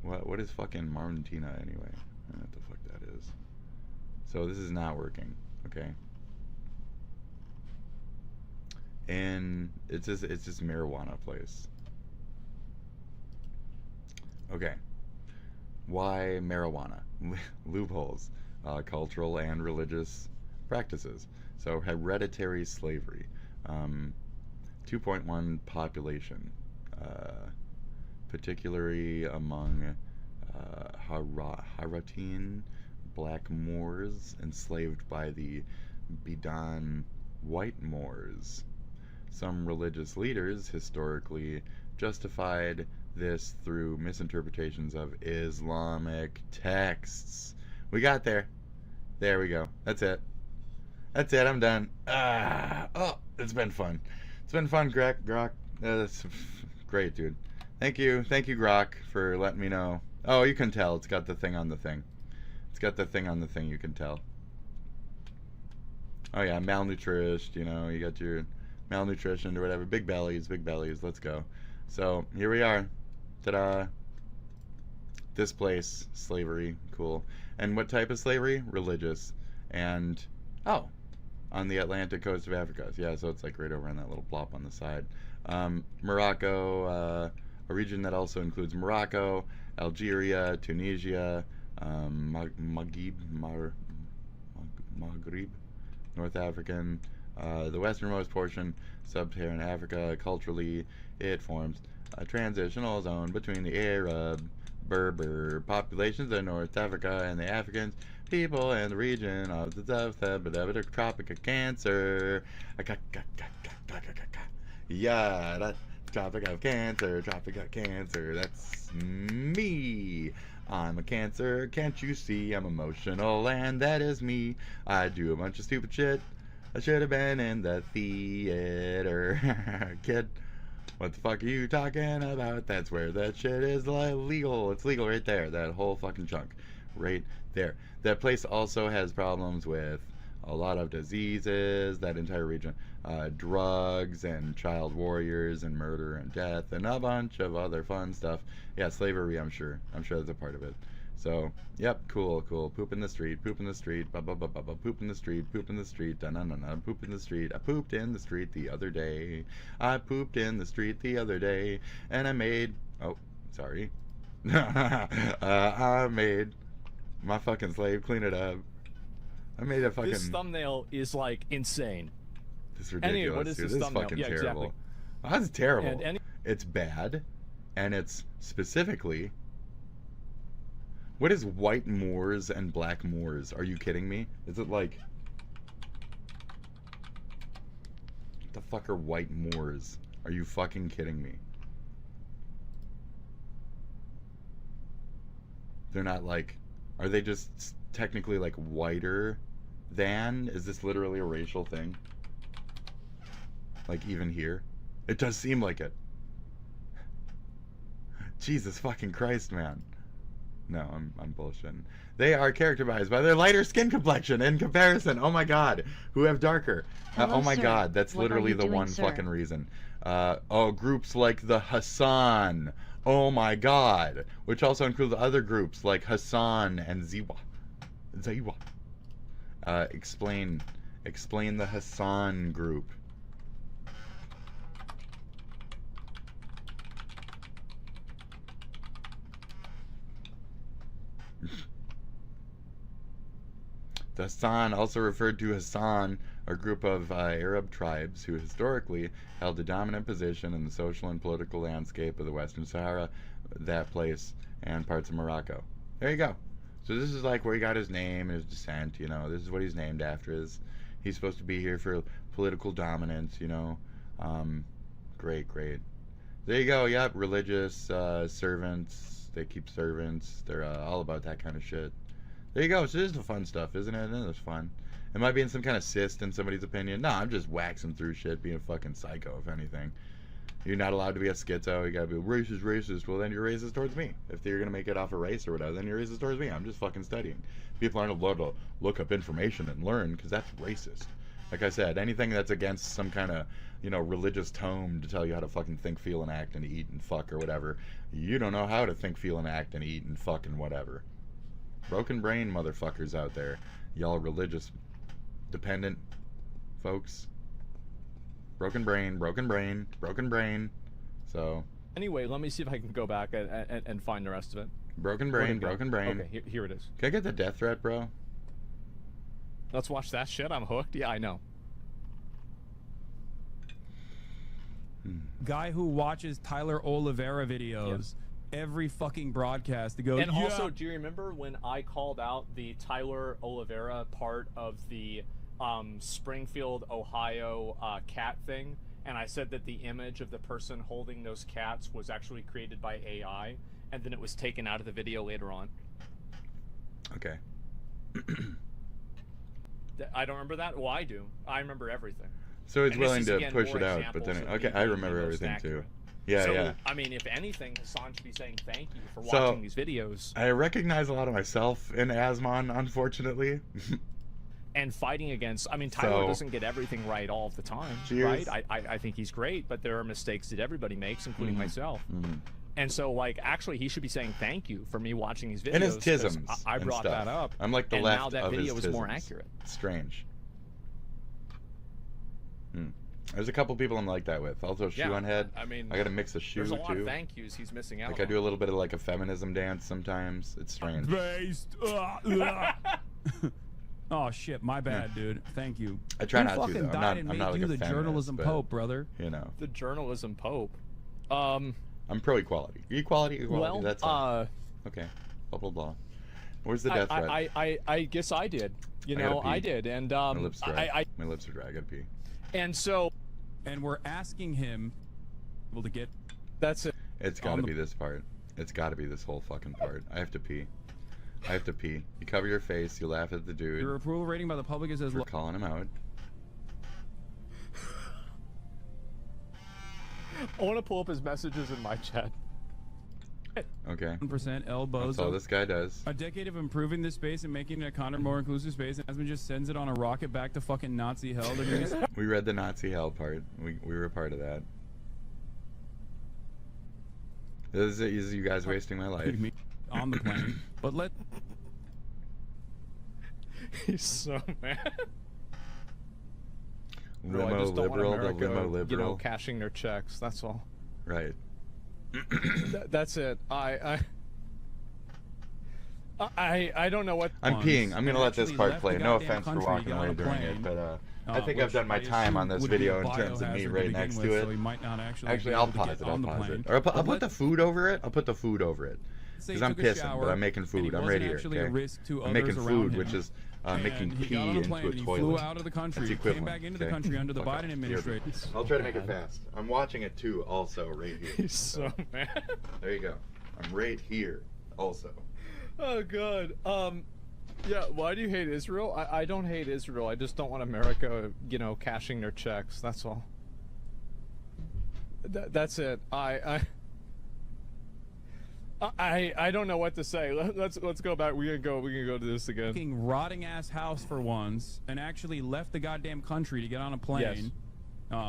What is fucking Marmentina anyway? I don't know what the fuck that is. So this is not working, okay? And it's just marijuana place. Okay. Why marijuana? Loopholes. Cultural and religious practices. So hereditary slavery. 2.1 population. Particularly among Harratine black Moors enslaved by the Bidan white Moors. Some religious leaders historically justified this through misinterpretations of Islamic texts. We got there. There we go. That's it. That's it. I'm done. Oh, it's been fun. It's been fun, Grok. That's great, dude. Thank you, Grok, for letting me know. Oh, you can tell. It's got the thing on the thing. It's got the thing on the thing, you can tell. Oh yeah, malnourished, you know, you got your malnutrition or whatever. Big bellies, let's go. So, here we are. Ta-da. This place, slavery, cool. And what type of slavery? Religious. And, oh, on the Atlantic coast of Africa. Yeah, so it's like right over on that little plop on the side. Morocco, a region that also includes Morocco, Algeria, Tunisia, Maghreb, North African, the westernmost portion, sub-Saharan Africa. Culturally, it forms a transitional zone between the Arab, Berber populations in North Africa and the Africans people in the region of the Tropic of Cancer. Yeah, that Tropic of Cancer, Tropic of Cancer. That's me. I'm a Cancer, can't you see? I'm emotional, and that is me. I do a bunch of stupid shit. I should have been in the theater. Kid, what the fuck are you talking about? That's where that shit is legal. It's legal right there. That whole fucking chunk. Right there. That place also has problems with a lot of diseases, that entire region. Drugs and child warriors and murder and death and a bunch of other fun stuff. Yeah, slavery, I'm sure. I'm sure that's a part of it. So, yep, cool. Poop in the street, poop in the street, poop in the street, poop in the street, poop in the street. I pooped in the street the other day. I pooped in the street the other day, and I made, oh, sorry. I made my fucking slave clean it up. I made a fucking... This thumbnail is, like, insane. This is ridiculous, anyway, what is dude. this This is thumbnail? fucking Yeah, terrible. exactly. Oh, that's terrible. And it's bad, and it's specifically... What is white Moors and black Moors? Are you kidding me? Is it like... What the fuck are white Moors? Are you fucking kidding me? They're not like... Are they just technically like whiter than? Is this literally a racial thing? Like even here? It does seem like it. Jesus fucking Christ, man. No, I'm bullshitting. They are characterized by their lighter skin complexion in comparison. Oh my god. Who have darker. Hello, oh my sir. god, that's What are literally you the doing, one sir? fucking reason. Oh, groups like the Hasan. Oh my god. Which also include other groups like Hasan and Ziwa. Explain the Hasan group. The Hasan, also referred to Hasan, are a group of Arab tribes who historically held a dominant position in the social and political landscape of the Western Sahara, that place, and parts of Morocco. There you go. So this is like where he got his name and his descent, you know. This is what he's named after. He's supposed to be here for political dominance, you know. Great. There you go. Yep, religious servants. They keep servants. They're all about that kind of shit. There you go. So this is the fun stuff, isn't it? It's fun. Am I being some kind of cyst in somebody's opinion? No, I'm just waxing through shit, being a fucking psycho, if anything. You're not allowed to be a schizo. You gotta be racist. Well, then you're racist towards me. If you're gonna make it off a race or whatever, then you're racist towards me. I'm just fucking studying. People aren't allowed to look up information and learn, because that's racist. Like I said, anything that's against some kind of, you know, religious tome to tell you how to fucking think, feel, and act and eat and fuck or whatever, you don't know how to think, feel, and act and eat and fuck and whatever. Broken brain motherfuckers out there. Y'all religious dependent folks. Broken brain. So. Anyway, let me see if I can go back and find the rest of it. Broken brain. Okay, here it is. Can I get the death threat, bro? Let's watch that shit. I'm hooked. Yeah, I know. Guy who watches Tyler Oliveira videos every fucking broadcast to go. And also, do you remember when I called out the Tyler Oliveira part of the Springfield, Ohio cat thing? And I said that the image of the person holding those cats was actually created by AI, and then it was taken out of the video later on. Okay. I don't remember that? Well, I do. I remember everything. So he's And this willing is, to again, push more it out, but examples then of okay, me I being remember the most everything accurate. too. Yeah, So, yeah. I mean, if anything, Hasan should be saying thank you for So, watching these videos. I recognize a lot of myself in Asmon, unfortunately. And fighting against, I mean, Tyler So- doesn't get everything right all the time, Cheers. right? I think he's great, but there are mistakes that everybody makes, including myself. Mhm. And so, like, actually, he should be saying thank you for me watching these videos. And his 'cause tisms I and brought stuff. that up. I'm like the and left now that of video his was more tisms. accurate. Strange. There's a couple people I'm like that with. Also, shoe on head. I mean, I gotta mix a shoe there's a lot too. of thank yous he's missing out Like I on. do a little bit of like a feminism dance sometimes. It's strange. Based. Oh shit, my bad, dude. Thank you. I try Who not to fucking though. died and I'm made not like you a the feminist, journalism but, pope, brother. You know, The journalism pope. I'm pro equality. Equality. Well, That's all. Okay. Blah blah blah. Where's the death threat? I guess I did. You know, I did, and My lips dry. My lips are dry. I gotta pee. and so And we're asking him able to get. that's it. It's gotta be this part. It's gotta be this whole fucking part. I have to pee. I have to pee. You cover your face. You laugh at the dude Your approval rating by the public is as for low. calling him out. I want to pull up his messages in my chat. Okay. 1% elbows. That's all this guy does. A decade of improving this space and making it a kinder, more inclusive space, and Asmon just sends it on a rocket back to fucking Nazi hell. They're gonna get We read the Nazi hell part. We were a part of that. This is you guys wasting my life. me on the plane. But let He's so mad. No, I Limo just don't want liberal, the America, limo liberal. you know, cashing their checks. That's all. Right. That's it. I don't know what. I'm peeing. I'm gonna let this actually part left play. the No goddamn offense for country to walking get on away a during plane, it, but I think which I've done my I time on assume this would be a video in terms of me biohazard right to next begin to with, it. So he might not actually. Actually, be I'll able to pause get it. I'll on the pause plane. it. Or I'll But put the food over it. I'll put the food over it. say Because he I'm took a pissing, shower, but I'm making and food. he I'm wasn't right here. actually Okay? a risk to I'm others making around food, him. which is making And he pee got on a into plane a and he toilet. flew out of the That's country, the came equivalent. back into the okay? country under the Fuck off. Biden administration. I'll try to make it fast. I'm watching it too, also right here. He's so mad. There you go. I'm right here, also. Oh god. Yeah. Why do you hate Israel? I don't hate Israel. I just don't want America, you know, cashing their checks. That's all. That's it. I don't know what to say. Let's go back. We can go to this again. Fucking rotting ass house for once, and actually left the goddamn country to get on a plane,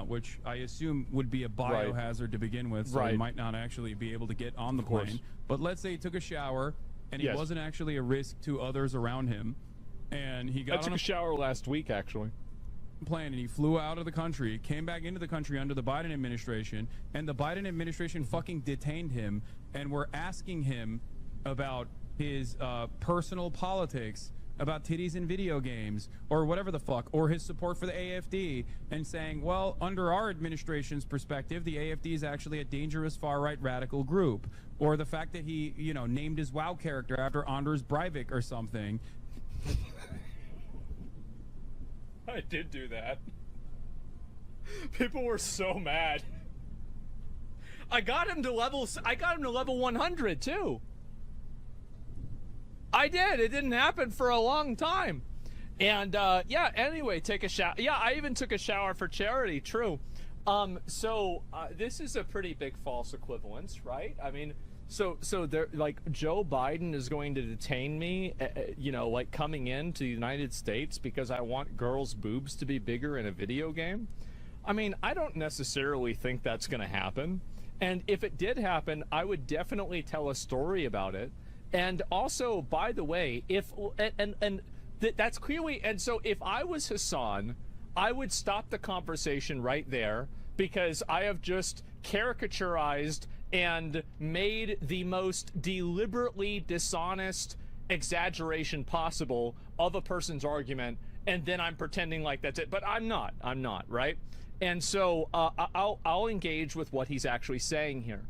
which I assume would be a biohazard to begin with, so he might not actually be able to get on the plane. But let's say he took a shower, and he wasn't actually a risk to others around him, and he got I took a shower last week, actually. plane and he flew out of the country, came back into the country under the Biden administration, and the Biden administration fucking detained him, and we're asking him about his personal politics, about titties in video games, or whatever the fuck, or his support for the AFD, and saying, well, under our administration's perspective, the AFD is actually a dangerous far-right radical group, or the fact that he, you know, named his WoW character after Anders Breivik or something. I did do that. People were so mad. I got him to level 100 too. I did. It didn't happen for a long time. And yeah, anyway, take a shower. Yeah, I even took a shower for charity, true. So this is a pretty big false equivalence, right? I mean, so there, like, Joe Biden is going to detain me, you know, like, coming into the United States because I want girls' boobs to be bigger in a video game. I mean, I don't necessarily think that's going to happen. And if it did happen, I would definitely tell a story about it. And also, by the way, if that's clearly, and so if I was Hasan, I would stop the conversation right there, because I have just caricaturized and made the most deliberately dishonest exaggeration possible of a person's argument, and then I'm pretending like that's it. But I'm not, right? And so I'll engage with what he's actually saying here.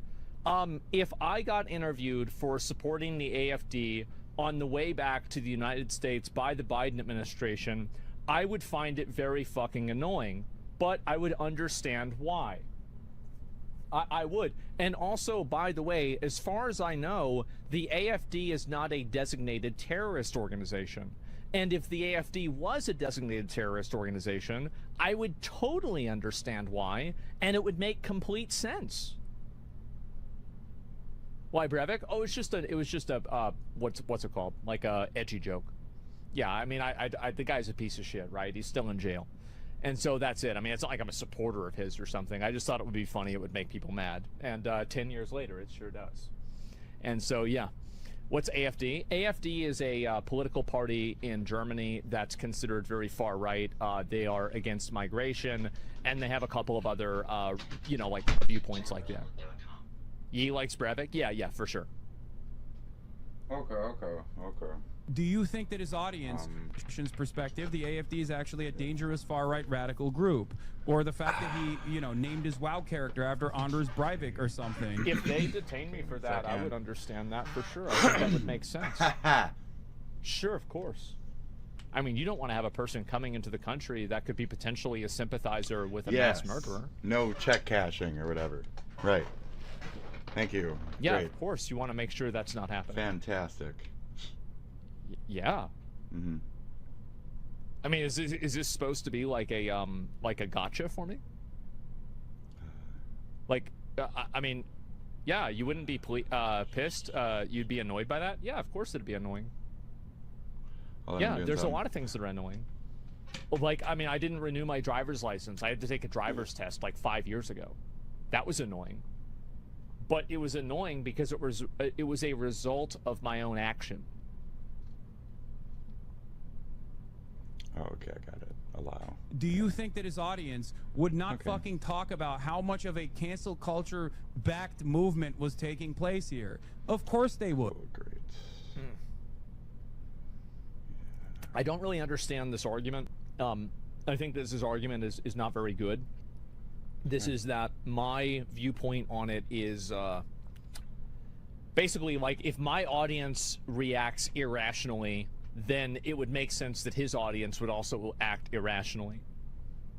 If I got interviewed for supporting the AFD on the way back to the United States by the Biden administration, I would find it very fucking annoying, but I would understand why. I would. And also, by the way, as far as I know, the AFD is not a designated terrorist organization. And if the AFD was a designated terrorist organization, I would totally understand why, and it would make complete sense. Why, Breivik? Oh, it was just a what's it called? Like a edgy joke. Yeah, I mean, the guy's a piece of shit, right? He's still in jail. And so that's it. I mean, it's not like I'm a supporter of his or something. I just thought it would be funny. It would make people mad. And 10 years later, it sure does. And so, yeah. What's AFD? AFD is a political party in Germany that's considered very far right. They are against migration, and they have a couple of other, you know, like, viewpoints like that. Ye likes Breivik? Yeah, for sure. Okay. Do you think that his audience, perspective, the AFD is actually a dangerous far-right radical group? Or the fact that he, you know, named his WoW character after Anders Breivik or something? If they detain me for that, I would understand that for sure. I think that would make sense. Sure, of course. I mean, you don't want to have a person coming into the country that could be potentially a sympathizer with a mass murderer. No check cashing or whatever. Right. Thank you. Yeah, Great. of course. You want to make sure that's not happening. Fantastic. Yeah. Mm-hmm. I mean, is this supposed to be like a gotcha for me? Like, I mean, yeah, you wouldn't be pissed. You'd be annoyed by that. Yeah, of course it'd be annoying. Yeah, there's a lot of things that are annoying. Like, I mean, I didn't renew my driver's license. I had to take a driver's test like 5 years ago. That was annoying. But it was annoying because it was a result of my own action. Oh, okay, I got it. Allow. Do you think that his audience would not fucking talk about how much of a cancel culture backed movement was taking place here? Of course they would. Oh, great. I don't really understand this argument. I think this argument is not very good. This is that my viewpoint on it is basically like if my audience reacts irrationally, then it would make sense that his audience would also act irrationally.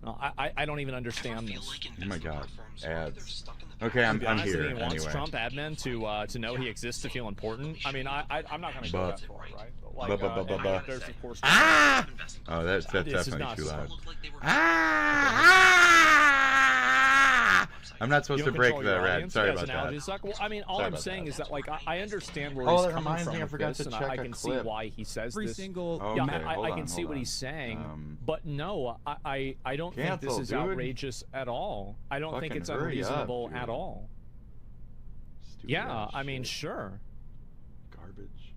I don't even understand this. Oh my god, ads. Okay, I'm here he wants anyway. Trump admin to know he exists to feel important. I mean, I'm not going to go that far, right? But like, there's of course. Ah! Oh, that's definitely too loud. I'm not supposed to break the red. Sorry about that. Well, I mean, all I'm saying is that, like, I understand where Oh, he's that coming reminds from me, I with forgot this, to and check I a can see clip. why he says Every this. single Okay, Yeah, I can see hold what on. he's saying, but no, I don't think this Cancel, is dude. outrageous at all. I don't think Fucking it's hurry up, unreasonable dude. at all. Stupid Yeah, ass I mean, shit. sure. Garbage.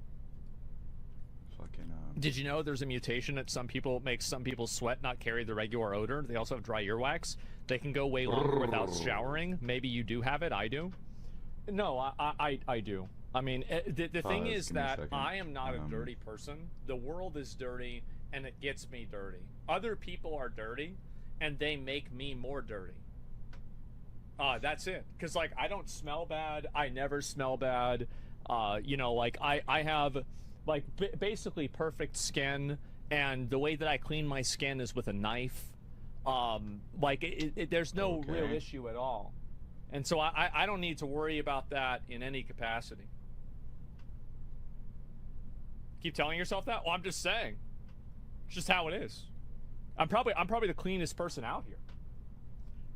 Fucking Did you know there's a mutation that makes some people sweat, not carry the regular odor? They also have dry earwax. They can go way longer without showering. Maybe you do have it. I do. No, I do. I mean, the thing is give me a that second. I am not a dirty person. The world is dirty, and it gets me dirty. Other people are dirty, and they make me more dirty. That's it. Because, like, I don't smell bad. I never smell bad. You know, like, I have, like, basically perfect skin, and the way that I clean my skin is with a knife. Like, there's no real issue at all. And so I don't need to worry about that in any capacity. Keep telling yourself that? Well, I'm just saying. It's just how it is. I'm probably the cleanest person out here.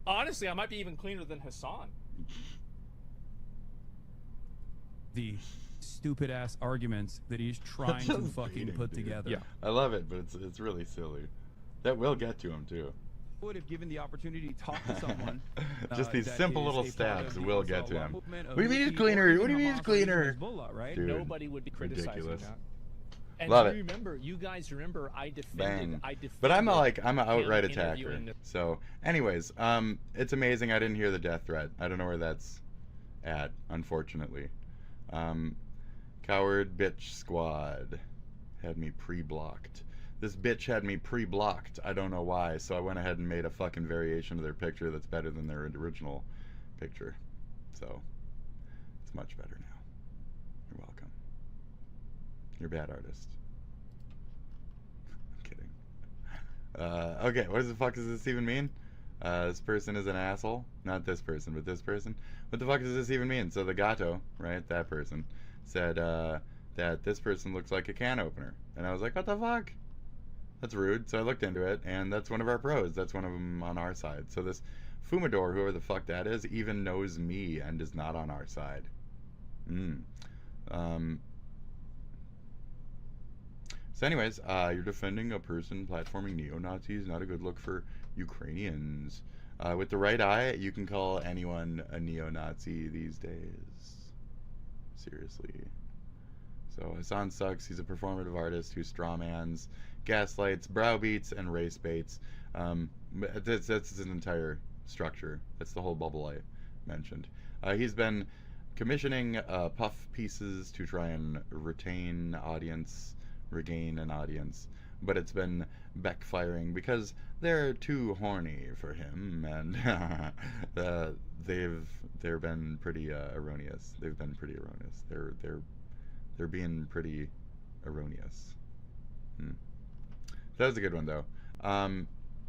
Honestly, I might be even cleaner than Hasan. The stupid ass arguments that he's trying to fucking put together. Yeah. I love it, but it's really silly. That will get to him too. Would have given the opportunity to talk to someone. Just these that simple is little a part stabs of the will get to Hezbollah him. movement, What do you mean of he's the cleaner? people What do you mean he's Hamas cleaner? Hezbollah, right? Dude, Nobody would be criticizing ridiculous. that. And Love you it. remember, you guys remember, I Bang. defended. But I'm an him outright attacker. interviewing So, anyways, it's amazing. I didn't hear the death threat. I don't know where that's at, unfortunately. Coward bitch squad had me pre-blocked. This bitch had me pre-blocked. I don't know why. So I went ahead and made a fucking variation of their picture that's better than their original picture. So it's much better now. You're welcome. You're a bad artist. I'm kidding. Okay, what the fuck does this even mean? This person is an asshole. Not this person, but this person. What the fuck does this even mean? So the gato, right, that person, said that this person looks like a can opener. And I was like, what the fuck? That's rude. So I looked into it, and that's one of our pros. That's one of them on our side. So this Fumador, whoever the fuck that is, even knows me and is not on our side. So anyways, you're defending a person platforming neo-Nazis. Not a good look for Ukrainians. With the right eye, you can call anyone a neo-Nazi these days. Seriously. So Hasan sucks. He's a performative artist who strawmans, gaslights, browbeats, and race baits. That's his entire structure. That's the whole bubble I mentioned. He's been commissioning puff pieces to try and retain audience regain an audience, but it's been backfiring because they're too horny for him, and they've been pretty erroneous. They've been pretty erroneous. They're being pretty erroneous. That was a good one though.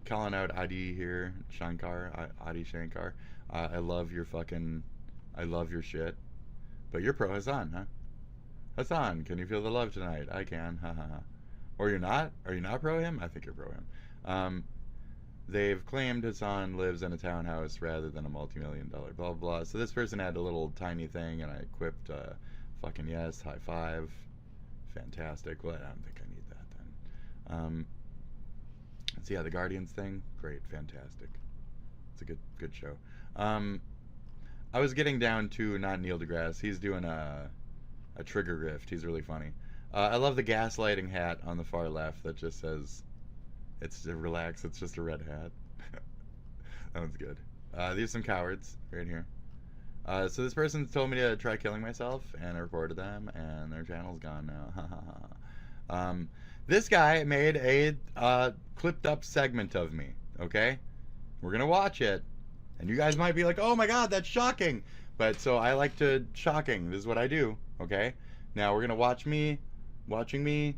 Calling out Adi here, Adi Shankar. I love your shit. But you're pro Hasan, huh? Hasan, can you feel the love tonight? I can, ha ha ha. Or you're not? Are you not pro him? I think you're pro him. They've claimed Hasan lives in a townhouse rather than a multi-million-dollar blah blah. So this person had a little tiny thing, and I equipped fucking yes, high five, fantastic. Well, I don't think I need that then. So yeah, the Guardians thing, great, fantastic. It's a good show. I was getting down to not Neil deGrasse. He's doing a trigger rift. He's really funny. I love the gaslighting hat on the far left that just says, "It's relax. It's just a red hat." That one's good. These are some cowards right here. So this person told me to try killing myself, and I reported them, and their channel's gone now. This guy made a clipped up segment of me. Okay, we're gonna watch it, and you guys might be like, "Oh my God, that's shocking!" But so I like to shocking. This is what I do. Okay, now we're gonna watch me, watching me.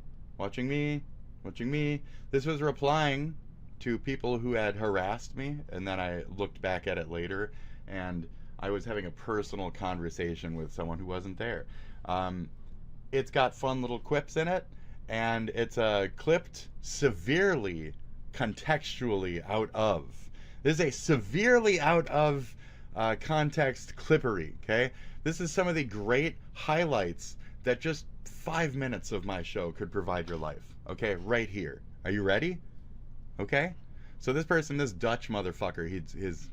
This was replying to people who had harassed me, and then I looked back at it later, and I was having a personal conversation with someone who wasn't there. It's got fun little quips in it, and it's clipped severely, contextually out of. This is a severely out of context clippery, okay? This is some of the great highlights that just 5 minutes of my show could provide your life, okay? Right here. Are you ready? Okay? So this person, this Dutch motherfucker,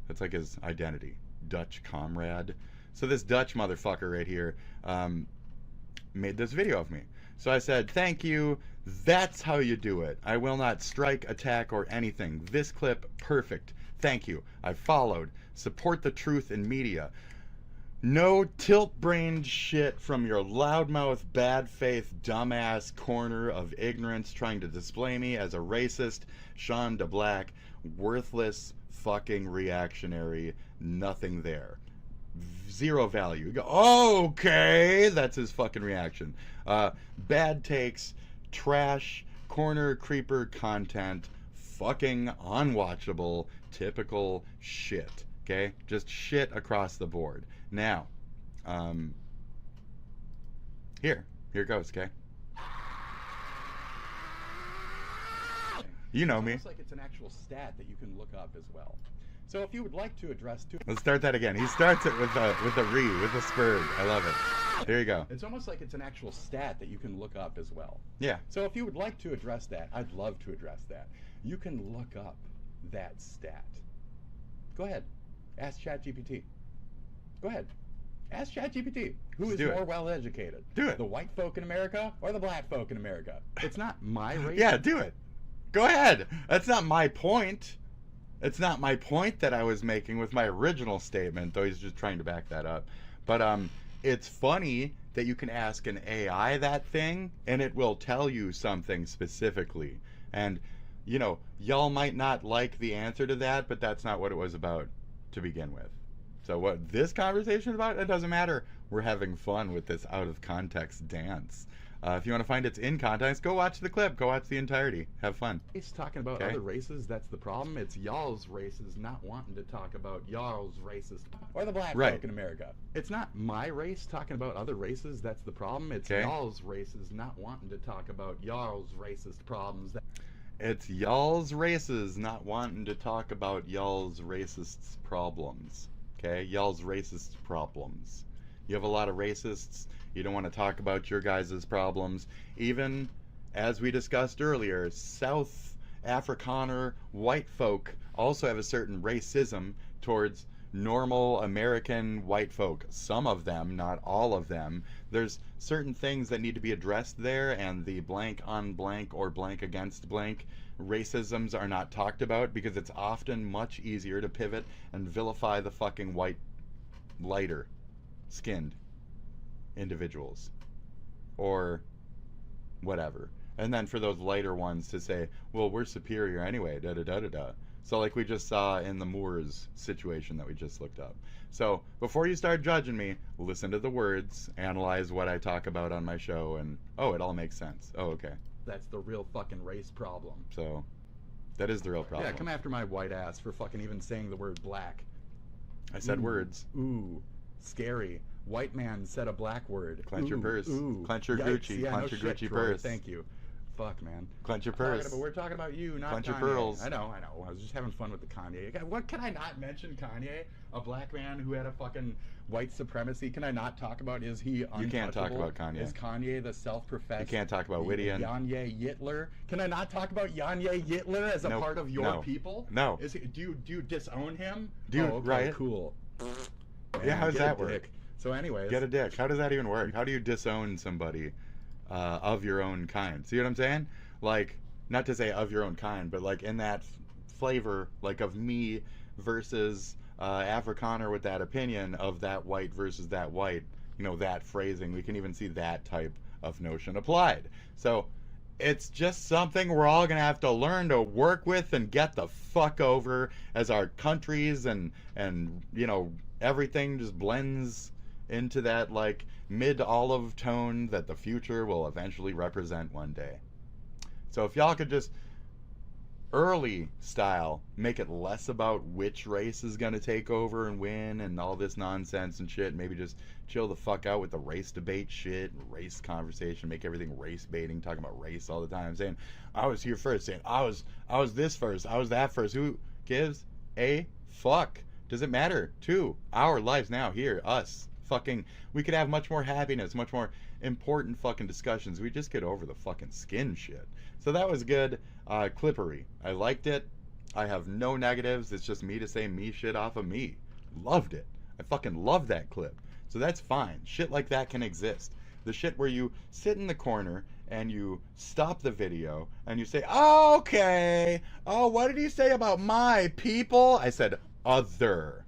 that's like his identity. Dutch comrade. So this Dutch motherfucker right here made this video of me. So I said, "Thank you. That's how you do it. I will not strike, attack, or anything. This clip, perfect. Thank you. I followed. Support the truth in media. No tilt-brained shit from your loudmouth, bad-faith, dumbass corner of ignorance trying to display me as a racist, Sean DeBlack, worthless, fucking reactionary, nothing there. Zero value." You go, "Okay," that's his fucking reaction. Bad takes, trash, corner creeper content, fucking unwatchable, typical shit. Okay? Just shit across the board. Now, here goes, okay? You know me. It's like it's an actual stat that you can look up as well. So if you would like to address Let's start that again. He starts it with a spurg. I love it. There you go. It's almost like it's an actual stat that you can look up as well. Yeah. So if you would like to address that, I'd love to address that. You can look up that stat. Go ahead. Ask ChatGPT. Go ahead. Ask ChatGPT. Who is more well educated? Do it. The white folk in America or the black folk in America? It's not my race. Yeah, do it. Go ahead. That's not my point. It's not my point that I was making with my original statement, though he's just trying to back that up. But it's funny that you can ask an AI that thing, and it will tell you something specifically. And, you know, y'all might not like the answer to that, but that's not what it was about to begin with. So what this conversation is about, it doesn't matter. We're having fun with this out of context dance. If you want to find it's in context, go watch the clip. Go watch the entirety. Have fun. It's talking about other races. That's the problem. It's y'all's races not wanting to talk about y'all's racist or the black folk in America. It's not my race talking about other races. That's the problem. It's y'all's races not wanting to talk about y'all's racist problems. It's y'all's races not wanting to talk about y'all's racist problems. Okay? Y'all's racist problems. You have a lot of racists. You don't want to talk about your guys' problems. Even, as we discussed earlier, South Afrikaner white folk also have a certain racism towards normal American white folk. Some of them, not all of them. There's certain things that need to be addressed there, and the blank on blank or blank against blank racisms are not talked about because it's often much easier to pivot and vilify the fucking white, lighter skinned individuals or whatever. And then for those lighter ones to say, well, we're superior anyway, da da da da da. So like we just saw in the Moors situation that we just looked up. So before you start judging me, listen to the words, analyze what I talk about on my show, and oh, it all makes sense. Oh, okay. That's the real fucking race problem. So that is the real problem. Yeah, come after my white ass for fucking even saying the word black. I said words. Ooh, scary. White man said a black word. Clench your purse. Ooh. Clench your Yikes. Gucci. Yeah, Clench no your shit, Gucci Troy. purse. Thank you. Fuck, man. Clench your purse. We're talking about you, not Clench your Kanye. pearls. I know. I was just having fun with the Kanye. What can I not mention Kanye? A black man who had a fucking white supremacy. Can I not talk about? Is he untouchable? You can't talk about Kanye. Is Kanye the self-professed? You can't talk about Whittian. Yanye Yitler. Can I not talk about Yanye Yitler as a Nope. part of your people? No. Is he, do you disown him? Dude, okay, right? Cool. Yeah, how does get that a work? dick. So anyways. Get a dick. How does that even work? How do you disown somebody of your own kind? See what I'm saying? Like, not to say of your own kind, but like in that flavor, like of me versus Afrikaner with that opinion of that white versus that white, you know, that phrasing, we can even see that type of notion applied. So it's just something we're all going to have to learn to work with and get the fuck over as our countries and you know, everything just blends into that like mid-olive tone that the future will eventually represent one day. So if y'all could just early style make it less about which race is going to take over and win and all this nonsense and shit, maybe just chill the fuck out with the race debate shit, race conversation, make everything race baiting, talking about race all the time, saying I was here first, saying I was this first, I was that first. Who gives a fuck? Does it matter to our lives now here, us fucking, we could have much more happiness, much more important fucking discussions. We just get over the fucking skin shit. So that was good. Clippery. I liked it. I have no negatives. It's just me to say me shit off of me. Loved it. I fucking love that clip. So that's fine. Shit like that can exist. The shit where you sit in the corner and you stop the video and you say, oh, okay. Oh, what did he say about my people? I said other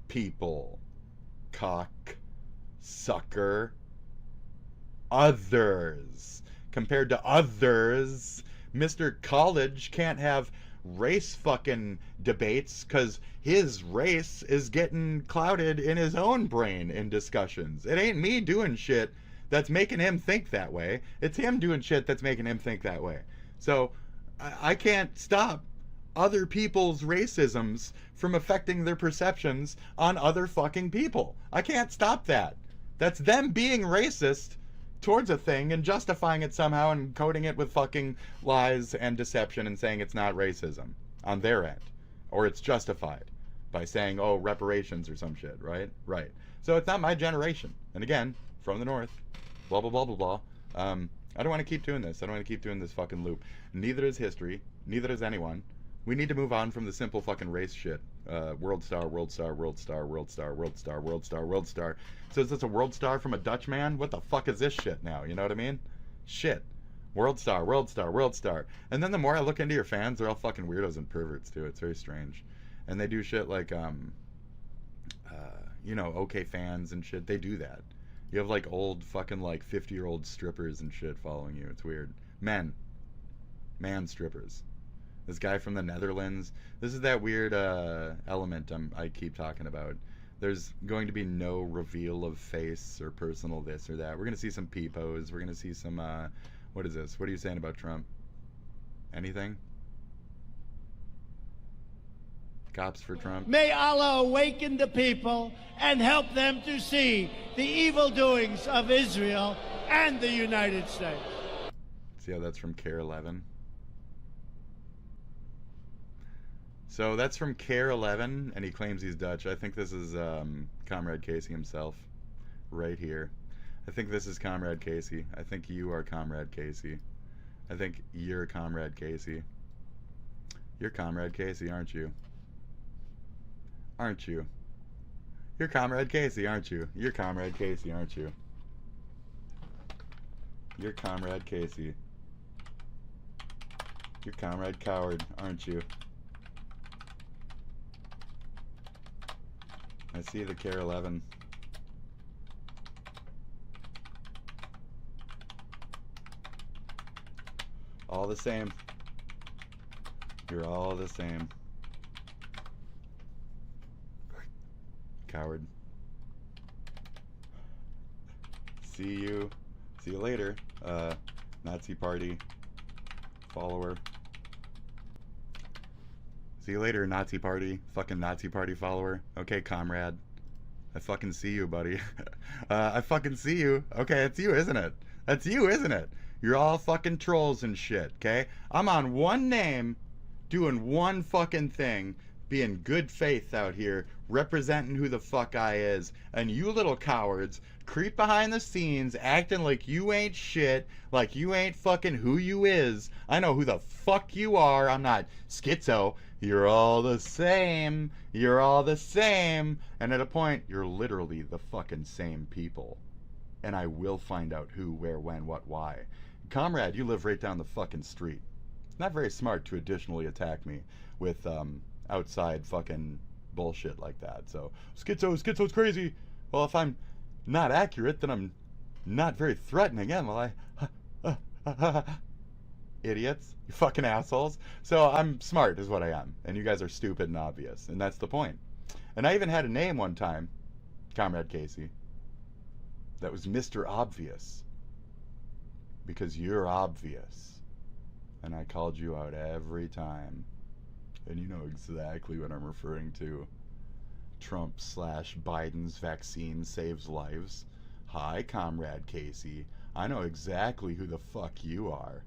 people. Cock sucker. Others. Compared to others, Mr. College can't have race fucking debates because his race is getting clouded in his own brain in discussions. It ain't me doing shit that's making him think that way. It's him doing shit that's making him think that way. So I can't stop other people's racisms from affecting their perceptions on other fucking people. I can't stop that. That's them being racist towards a thing and justifying it somehow and coding it with fucking lies and deception and saying it's not racism on their end. Or it's justified by saying, oh, reparations or some shit, right? Right. So it's not my generation. And again, from the north, blah, blah, blah, blah, blah. I don't want to keep doing this. I don't want to keep doing this fucking loop. Neither is history. Neither is anyone. We need to move on from the simple fucking race shit. World star, world star, world star, world star, world star, world star, world star. So is this a world star from a Dutch man? What the fuck is this shit now? You know what I mean? Shit. World star, world star, world star. And then the more I look into your fans, they're all fucking weirdos and perverts too. It's very strange. And they do shit like, you know, okay fans and shit. They do that. You have like old fucking like 50-year-old strippers and shit following you. It's weird. Man strippers. This guy from the Netherlands. This is that weird element I keep talking about. There's going to be no reveal of face or personal this or that. We're going to see some peepos. We're going to see some, what is this? What are you saying about Trump? Anything? Cops for Trump? May Allah awaken the people and help them to see the evil doings of Israel and the United States. See how that's from Care 11? So that's from Care 11, and he claims he's Dutch. I think this is Comrade Casey himself, right here. I think this is Comrade Casey. I think you are Comrade Casey. I think you're Comrade Casey. You're Comrade Casey, aren't you? Aren't you? You're Comrade Casey, aren't you? You're Comrade Casey, aren't you? You're Comrade Casey. You're Comrade Coward, aren't you? I see the Care 11. All the same. You're all the same. Coward. See you later, Nazi Party follower. See you later, Nazi Party, fucking Nazi Party follower. Okay, comrade. I fucking see you, buddy. I fucking see you. Okay, it's you, isn't it? That's you, isn't it? You're all fucking trolls and shit, okay? I'm on one name, doing one fucking thing, being good faith out here, representing who the fuck I is, and you little cowards creep behind the scenes acting like you ain't shit, like you ain't fucking who you is. I know who the fuck you are. I'm not schizo. You're all the same. You're all the same. And at a point, you're literally the fucking same people. And I will find out who, where, when, what, why. Comrade, you live right down the fucking street. Not very smart to additionally attack me with outside fucking bullshit like that. So, schizo's crazy. Well, if I'm not accurate, then I'm not very threatening, am I? Idiots. You fucking assholes. So I'm smart is what I am. And you guys are stupid and obvious. And that's the point. And I even had a name one time, Comrade Casey, that was Mr. Obvious. Because you're obvious. And I called you out every time. And you know exactly what I'm referring to. Trump/Biden's vaccine saves lives. Hi, Comrade Casey. I know exactly who the fuck you are.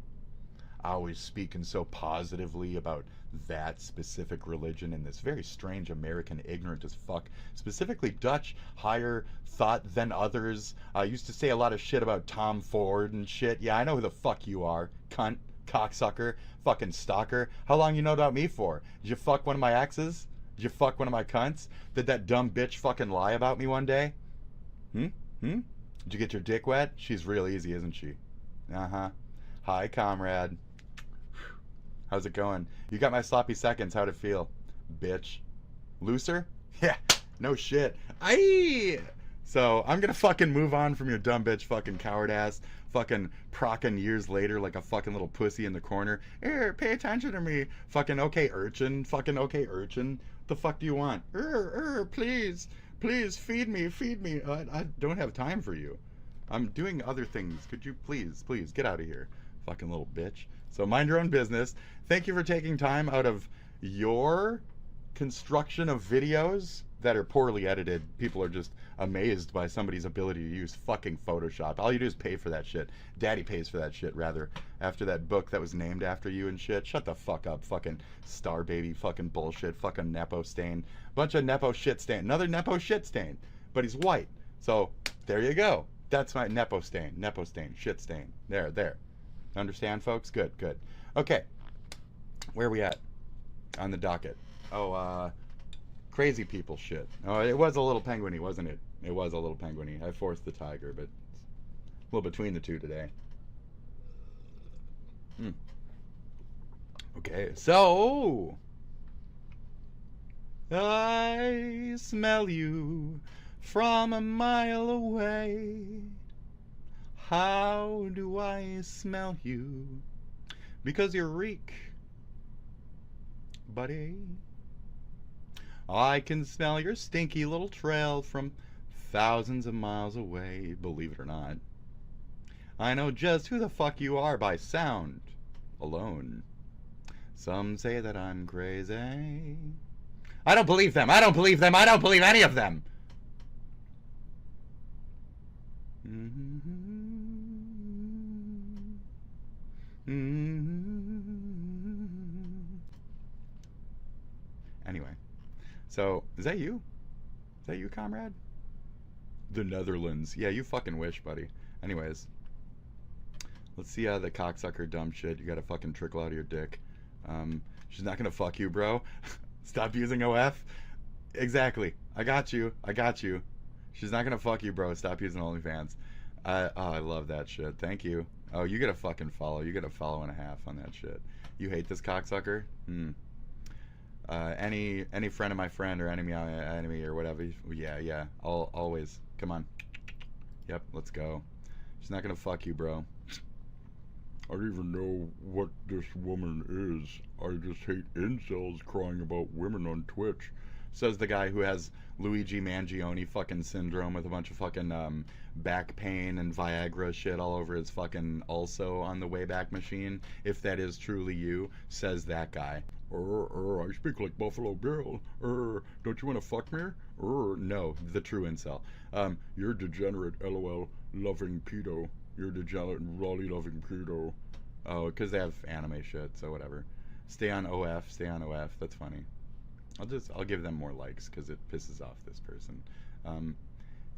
Always speaking so positively about that specific religion and this very strange American ignorant as fuck, specifically Dutch, higher thought than others. I used to say a lot of shit about Tom Ford and shit. Yeah, I know who the fuck you are, cunt, cocksucker, fucking stalker. How long you know about me for? Did you fuck one of my exes? Did you fuck one of my cunts? Did that dumb bitch fucking lie about me one day? Did you get your dick wet? She's real easy, isn't she? Uh-huh. Hi, comrade. How's it going? You got my sloppy seconds. How'd it feel? Bitch. Looser? Yeah. No shit. Aye. So, I'm gonna fucking move on from your dumb bitch fucking coward ass. Fucking procking years later like a fucking little pussy in the corner. Here, pay attention to me. Fucking okay urchin. Fucking okay urchin. What the fuck do you want? Please. Please, feed me. I don't have time for you. I'm doing other things. Could you please get out of here? Fucking little bitch. So mind your own business. Thank you for taking time out of your construction of videos that are poorly edited. People are just amazed by somebody's ability to use fucking Photoshop. All you do is pay for that shit. Daddy pays for that shit, rather. After that book that was named after you and shit. Shut the fuck up. Fucking star baby fucking bullshit. Fucking Nepo stain. Bunch of Nepo shit stain. Another Nepo shit stain. But he's white. So, there you go. That's my Nepo stain. Nepo stain. Shit stain. There. Understand, folks? Good. Okay. Where are we at on the docket? Oh, crazy people shit. Oh, it was a little penguiny, wasn't it? It was a little penguiny. I forced the tiger, but it's a little between the two today. Okay, so I smell you from a mile away. How do I smell you? Because you reek, buddy. I can smell your stinky little trail from thousands of miles away, believe it or not. I know just who the fuck you are by sound alone. Some say that I'm crazy. I don't believe them. I don't believe any of them. Anyway, so is that you? Is that you, comrade? The Netherlands. Yeah, you fucking wish, buddy. Anyways, let's see the cocksucker dumb shit. You gotta fucking trickle out of your dick. She's not gonna fuck you, bro. Stop using OF. Exactly. I got you. She's not gonna fuck you, bro. Stop using OnlyFans. I love that shit. Thank you. Oh, you get a fucking follow. You get a follow and a half on that shit. You hate this cocksucker? Any friend of my friend or enemy or whatever. Yeah. Always. Come on. Yep, let's go. She's not gonna fuck you, bro. I don't even know what this woman is. I just hate incels crying about women on Twitch. Says the guy who has Luigi Mangione fucking syndrome with a bunch of fucking back pain and Viagra shit all over his fucking also on the Wayback Machine. If that is truly you, says that guy. I speak like Buffalo Bill. Don't you want to fuck me? No, the true incel. You're degenerate, lol, loving pedo. You're degenerate, Raleigh loving pedo. Oh, because they have anime shit, so whatever. Stay on OF, that's funny. I'll give them more likes because it pisses off this person.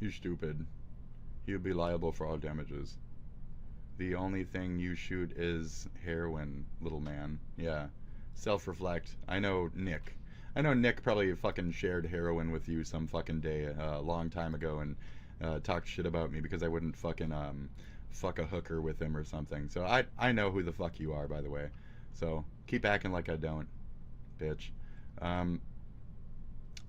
You're stupid. You'd be liable for all damages. The only thing you shoot is heroin, little man. Yeah. Self-reflect. I know Nick probably fucking shared heroin with you some fucking day a long time ago and talked shit about me because I wouldn't fucking fuck a hooker with him or something. So I know who the fuck you are, by the way. So keep acting like I don't, bitch.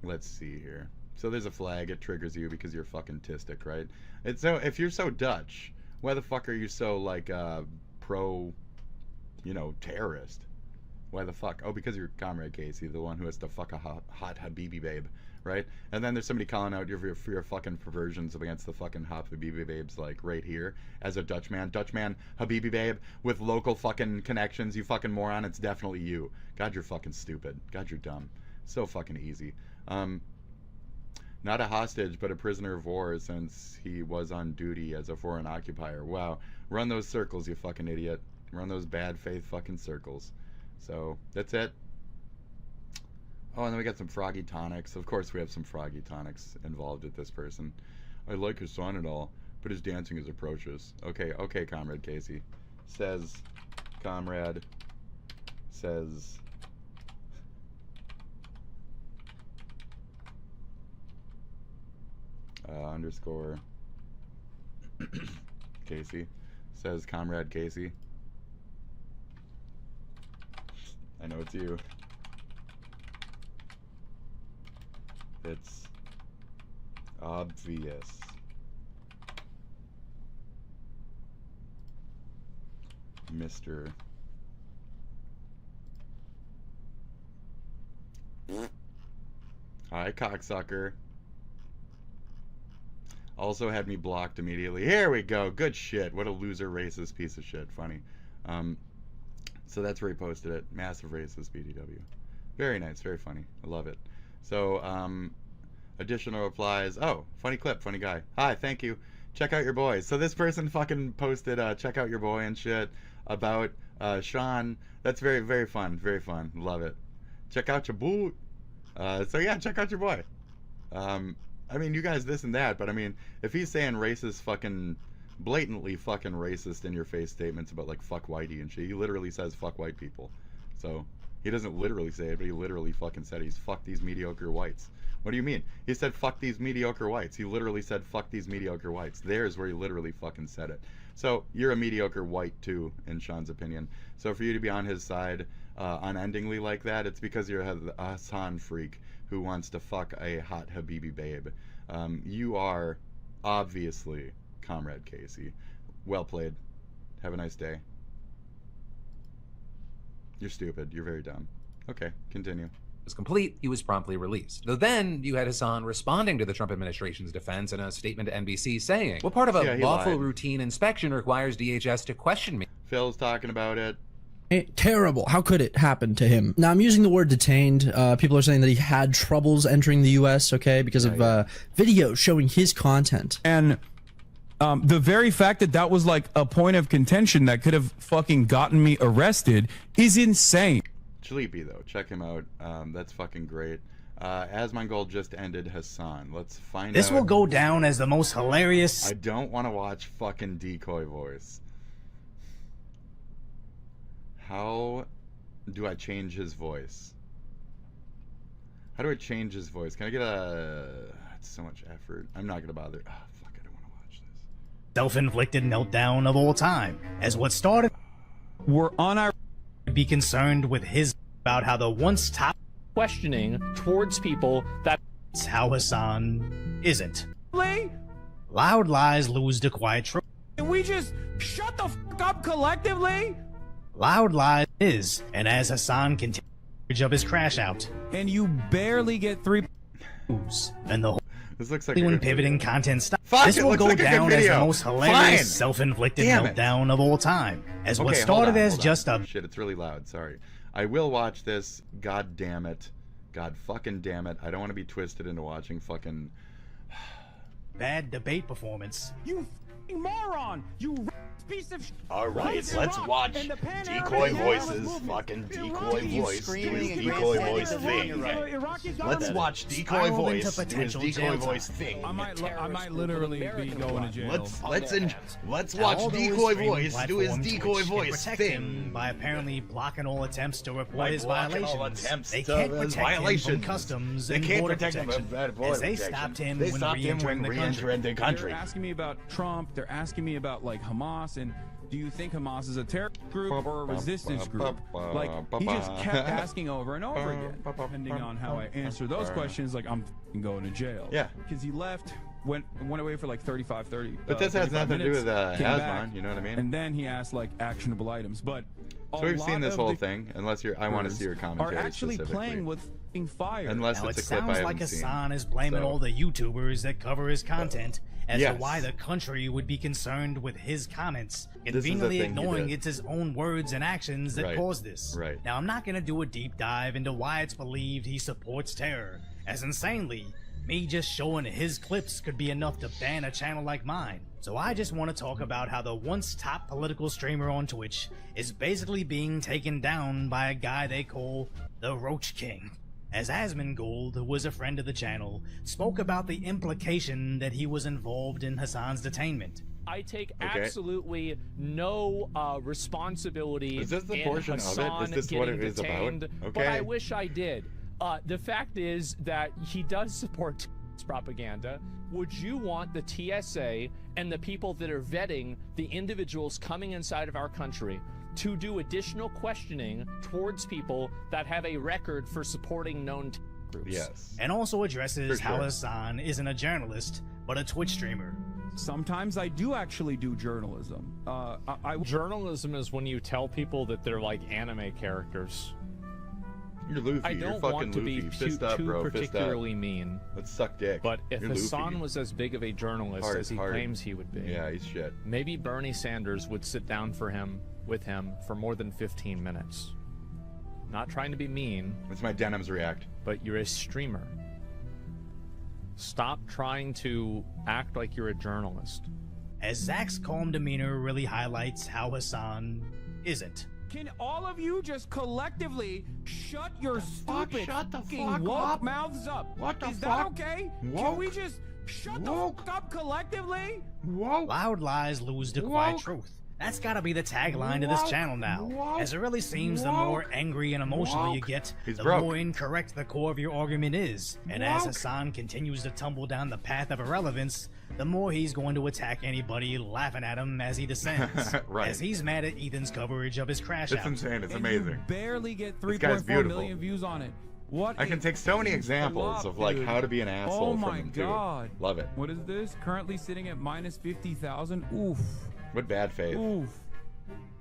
Let's see here. So there's a flag. It triggers you because you're fucking tistic, right? It's so if you're so Dutch, why the fuck are you so like pro, terrorist? Why the fuck? Oh, because you're Comrade Casey, the one who has to fuck a hot Habibi babe, right? And then there's somebody calling out for your fucking perversions against the fucking hot Habibi babes, like right here, as a Dutch man, Habibi babe with local fucking connections. You fucking moron. It's definitely you. God, you're fucking stupid. God, you're dumb. So fucking easy. Not a hostage, but a prisoner of war since he was on duty as a foreign occupier. Wow. Run those circles, you fucking idiot. Run those bad faith fucking circles. So, that's it. Oh, and then we got some froggy tonics. Of course we have some froggy tonics involved with this person. I like his son and all, but his dancing is atrocious. Okay, Comrade Casey. Says, Comrade. Says... underscore Casey. Says Comrade Casey. I know it's you. It's obvious. Mr. Hi, cocksucker. Also had me blocked immediately. Here we go. Good shit. What a loser, racist piece of shit. Funny. So that's where he posted it. Massive racist BDW. Very nice. Very funny. I love it. So, additional replies. Oh, funny clip. Funny guy. Hi, thank you. Check out your boy. So this person fucking posted check out your boy and shit about Sean. That's very, very fun. Very fun. Love it. Check out your boot. So yeah, check out your boy. I mean, you guys this and that, but I mean, if he's saying racist fucking, blatantly fucking racist in your face statements about like fuck whitey and shit, he literally says fuck white people. So, he doesn't literally say it, but he literally fucking said he's fuck these mediocre whites. What do you mean? He said fuck these mediocre whites. He literally said fuck these mediocre whites. There's where he literally fucking said it. So, you're a mediocre white too, in Sean's opinion. So for you to be on his side unendingly like that, it's because you're a Hasan freak who wants to fuck a hot Habibi babe. You are obviously Comrade Casey. Well played. Have a nice day. You're stupid. You're very dumb. Okay, continue. Was complete, he was promptly released. Though then, you had Hasan responding to the Trump administration's defense in a statement to NBC saying, what part of a lawful routine inspection requires DHS to question me? Phil's talking about it. Terrible. How could it happen to him? Now, I'm using the word detained. People are saying that he had troubles entering the U.S., okay, because of videos showing his content. And the very fact that that was like a point of contention that could have fucking gotten me arrested is insane. Sleepy, though. Check him out. That's fucking great. Asmongold just ended Hasan. Let's find out. This will go down as the most hilarious... I don't want to watch fucking decoy voice. How do I change his voice? How do I change his voice? Can I get a... It's so much effort. I'm not going to bother. Oh, fuck, I don't want to watch this. Self-inflicted meltdown of all time. As what started... We're on our... Be concerned with his... About how the once top... Questioning towards people that... It's how Hasan isn't. Loud lies lose to quiet truth. We we just shut the fuck up collectively? Loud lies is, and as Hasan continues of his crash out, and you barely get 3 views, and the whole this looks like when pivoting content style. Fuck, this will go like down as the most hilarious Fine. self-inflicted Damn it. meltdown of all time. As what Okay, started as hold on. just a shit, it's really loud. Sorry. I will watch this. God damn it. God fucking damn it. I don't want to be twisted into watching fucking bad debate performance. You fucking moron! You piece of shit! All right, let's watch Decoy Voices fucking Decoy Voice do his Decoy Voice thing. Let's watch Decoy Voice do his Decoy Voice thing. I might literally be going to jail. Let's watch Decoy Voice do his Decoy Voice thing. By apparently blocking all attempts to report By his blocking all violations. attempts They to can't his protect him from violations. customs They and can't border protect him from protection, border as they protection. stopped him They when stopped him re-entering when the re-entering the country. They're asking me about Trump. They're asking me about like Hamas and do you think Hamas is a terror group or a resistance group? Like he just kept asking over and over again. Depending on how I answer those questions, like I'm going to jail. Yeah. Because he left, went away for like 30. But this has 35 nothing to do with minutes, came Asmon, back, you know what I mean? And then he asked like actionable items. But So we've seen this whole thing, unless I want to see your commentary are actually specifically. playing with fire. Unless Now, it's it a clip I sounds haven't like seen. Hasan is blaming So- all the YouTubers that cover his content as Yes. to why the country would be concerned with his comments, This is the conveniently thing he ignoring did. it's his own words and actions that Right. caused this. Right. Now, I'm not going to do a deep dive into why it's believed he supports terror, as insanely, me just showing his clips could be enough to ban a channel like mine. So I just want to talk about how the once top political streamer on Twitch is basically being taken down by a guy they call the Roach King. As Asmongold, who was a friend of the channel, spoke about the implication that he was involved in Hasan's detainment. I take absolutely no responsibility Is this the in portion of it? Hasan Is this getting what it is about? detained, but Okay. I wish I did. The fact is that he does support propaganda. Would you want the TSA and the people that are vetting the individuals coming inside of our country to do additional questioning towards people that have a record for supporting known groups? Yes. And also addresses For how sure. Hasan isn't a journalist, but a Twitch streamer. Sometimes I do actually do journalism. Journalism is when you tell people that they're like anime characters. You're Luffy. I You're don't fucking want to be Luffy. too, Fist up, too bro. Fist up. particularly mean. Let's suck dick. But if You're Hasan Luffy. was as big of a journalist Hard, as he hard. claims he would be, Yeah, he's shit. maybe Bernie Sanders would sit down with him for more than 15 minutes. Not trying to be mean. That's my denims react. But you're a streamer. Stop trying to act like you're a journalist. As Zach's calm demeanor really highlights how Hasan isn't. Can all of you just collectively shut your stupid shut the fucking fuck woke up. mouths up? What the Is fuck? that okay? Can Woke? we just shut the Woke? fuck up collectively? Whoa. Loud lies lose the quiet Woke. truth. That's gotta be the tagline to this Woke. channel now. Woke. As it really seems the Woke. more angry and emotional you Woke. get, He's the broke. more incorrect the core of your argument is. And as Woke. Hasan continues to tumble down the path of irrelevance, the more he's going to attack anybody laughing at him as he descends. Right. As he's mad at Ethan's coverage of his crash It's out. insane. It's And amazing. you barely get This guy's 3.4 beautiful. million views on it. What? I can take so many examples flop, of like dude. how to be an asshole Oh from my him too. god. Love it. What is this? Currently sitting at minus 50,000. Oof. What bad faith. Oof.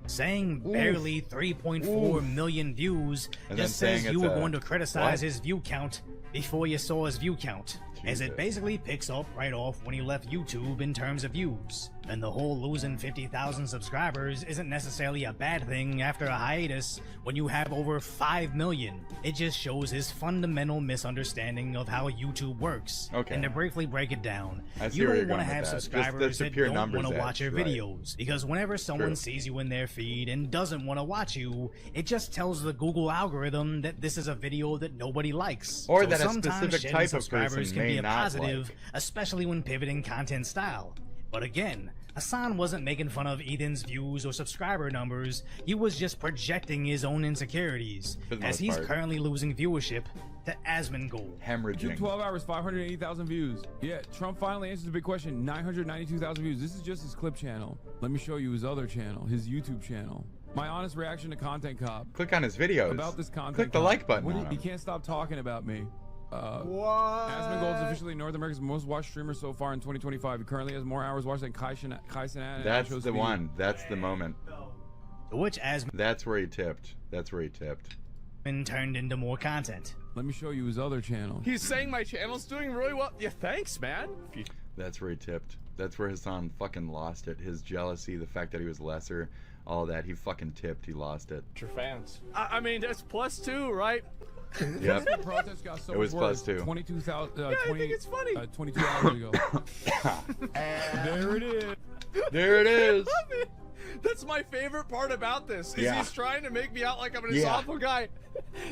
Saying barely 3.4 million views And then just says saying you it's were a- going to criticize what? his view count before you saw his view count, as it Jesus. basically picks up right off when he left YouTube in terms of views. And the whole losing 50,000 subscribers isn't necessarily a bad thing after a hiatus when you have over 5 million. It just shows his fundamental misunderstanding of how YouTube works. Okay. And to briefly break it down, I see you where don't you're want to going have with that. subscribers Just the that pure don't want numbers to watch your edge, right. videos. Because whenever someone True. sees you in their feed and doesn't want to watch you, it just tells the Google algorithm that this is a video that nobody likes. Or So that a sometimes specific shedding type of subscribers person can may be a not positive, like. especially when pivoting content style. But again, Hasan wasn't making fun of Ethan's views or subscriber numbers, he was just projecting his own insecurities, For the as most he's part. currently losing viewership to Asmongold. Hemorrhaging. 12 hours, 580,000 views. Yeah, Trump finally answers the big question. 992,000 views. This is just his clip channel. Let me show you his other channel, his YouTube channel. My honest reaction to Content Cop. Click on his videos. About this content. Click the cop. like button What on do you him. can't stop talking about me. Asmongold is officially North America's most watched streamer so far in 2025. He currently has more hours watched than Kaisen. That's the one. That's the moment. Which That's where he tipped. That's where he tipped. Been turned into more content. Let me show you his other channel. He's saying my channel's doing really well. Yeah, thanks, man. That's where he tipped. That's where Hasan fucking lost it. His jealousy, the fact that he was lesser, all that. He fucking tipped. He lost it. Your fans. I mean, that's +2, right? Yep. The protest got so It was worse. +2. 22,000. Yeah, I think it's funny. 22 hours ago. There it is. There it is. That's my favorite part about this. Is Yeah. he's trying to make me out like I'm an Yeah. awful guy.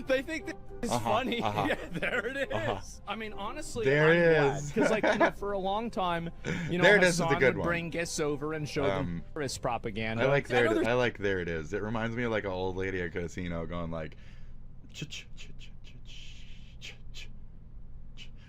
They think that it's funny. Yeah, there it is. I mean, honestly, There I'm it glad. is. Because, like, you know, for a long time, you know, There it is Hasan the good would one. bring guests over and show them terrorist propaganda. I like there it is. It reminds me of like an old lady at a casino going like,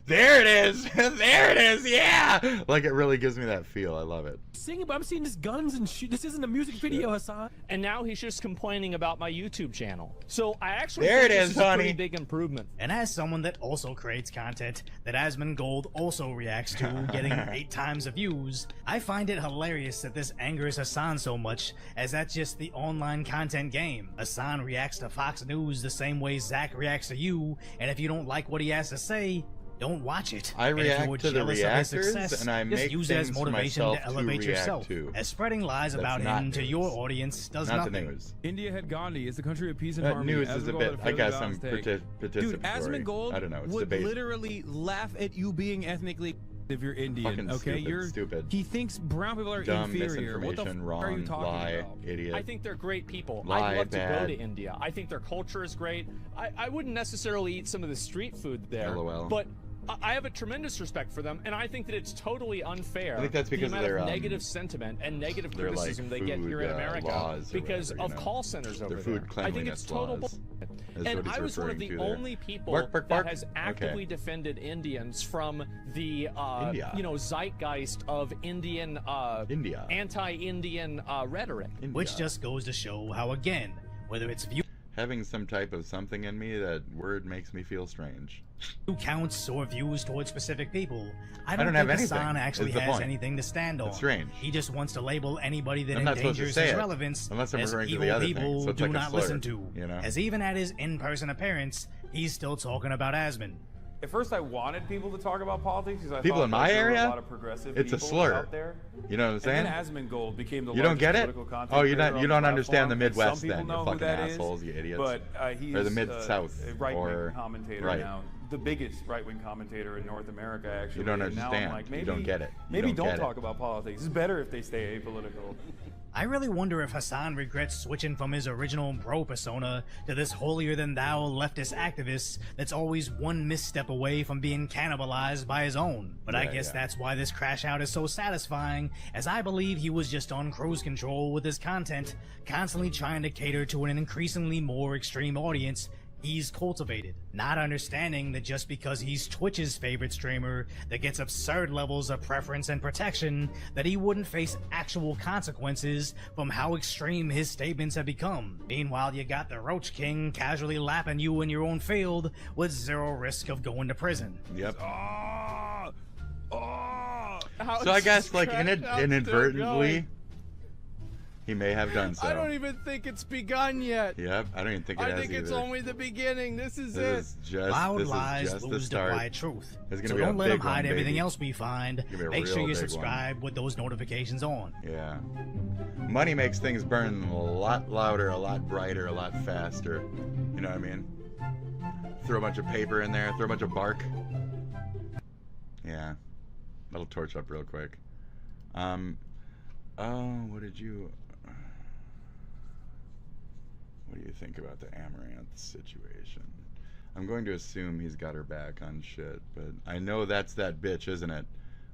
there it is, there it is, yeah. Like it really gives me that feel. I love it. Singing, but I'm seeing this guns and shit. This isn't a music video, Hasan. And now he's just complaining about my YouTube channel. So I actually There think it this is, is a honey. pretty big improvement. And as someone that also creates content that Asmongold also reacts to, getting 8 times the views, I find it hilarious that this angers Hasan so much, as that's just the online content game. Hasan reacts to Fox News the same way Zach reacts to you, and if you don't like what he has to say, don't watch it. I And if you react were to the jealous of his reactors, success, and I just make use it as things for motivation myself to to elevate react yourself. to. As spreading lies That's about not him to news. your audience does Not the nothing. news. India had Gandhi. It's the country of peace and That harmony. news is a Asmongold bit. had a I fairly got some balanced take. participatory. Dude, Asmongold I don't know. It's would debate. literally laugh at you being ethnically if you're Indian. Fucking Okay, stupid, stupid. He thinks brown people are Dumb, inferior. What the misinformation, fuck are you wrong, talking lie, about? idiot. I think they're great people. Lie, I'd love to go bad. to India. I think their culture is great. I wouldn't necessarily eat some of the street food there. LOL. But I have a tremendous respect for them, and I think that it's totally unfair. I think that's because the of amount their, of negative sentiment and negative their, like, criticism they get food, here in America laws or because whatever, you of know. call centers over Their food there. I think it's cleanliness total laws is And what he's I was one of referring the to there. only people Bark, bark, bark. that has actively defended Indians from the India. you know, zeitgeist of Indian India. anti-Indian rhetoric. India. Which just goes to show how, again, whether it's view Having some type of something in me, that word makes me feel strange. counts or views towards specific people, I don't don't have think anything, Hasan actually is the has point. anything to stand on. It's strange. He just wants to label anybody that I'm not supposed to endangers say his it, relevance unless I'm as referring to evil the other thing, people so it's do like a not slur, listen to. you know? As even at his in-person appearance, he's still talking about Asmon. At first, I wanted people to talk about politics because I People thought in my that there were area? a lot of progressive It's a people slur. out there. You know what I'm saying? And then Asmongold became the You don't largest get it? political content Oh, you creator don't. on You the don't understand the platform, and Midwest some people then, know you who fucking that is, assholes, you idiots. But he Or is the Mid-South, a right-wing or- commentator right. now, the biggest right-wing commentator in North America. Actually, You don't And now I'm understand. like, You maybe, don't get it. You Maybe don't get it. talk about politics. It's better if they stay apolitical. I really wonder if Hasan regrets switching from his original bro persona to this holier-than-thou leftist activist that's always one misstep away from being cannibalized by his own. But I guess that's why this crash out is so satisfying, as I believe he was just on cruise control with his content, constantly trying to cater to an increasingly more extreme audience he's cultivated, not understanding that just because he's Twitch's favorite streamer that gets absurd levels of preference and protection, that he wouldn't face actual consequences from how extreme his statements have become. Meanwhile, you got the Roach King casually lapping you in your own field with zero risk of going to prison. Yep. How So I is guess, this like, crash out still inadvertently, going? he may have done so. I don't even think it's begun yet. Yep. I don't even think it I has think it's either. only the beginning. This is This it. is just. Loud This lies is just the lose the start. quiet truth. It's gonna So be a don't let him big one, hide everything baby. else we find. It's gonna be a Make sure real you big one. subscribe with those notifications on. Yeah. Money makes things burn a lot louder, a lot brighter, a lot faster. You know what I mean? Throw a bunch of paper in there, throw a bunch of bark. Yeah. That'll torch up real quick. Oh, what did you... What do you think about the Amaranth situation? I'm going to assume he's got her back on shit, but I know that's that bitch, isn't it?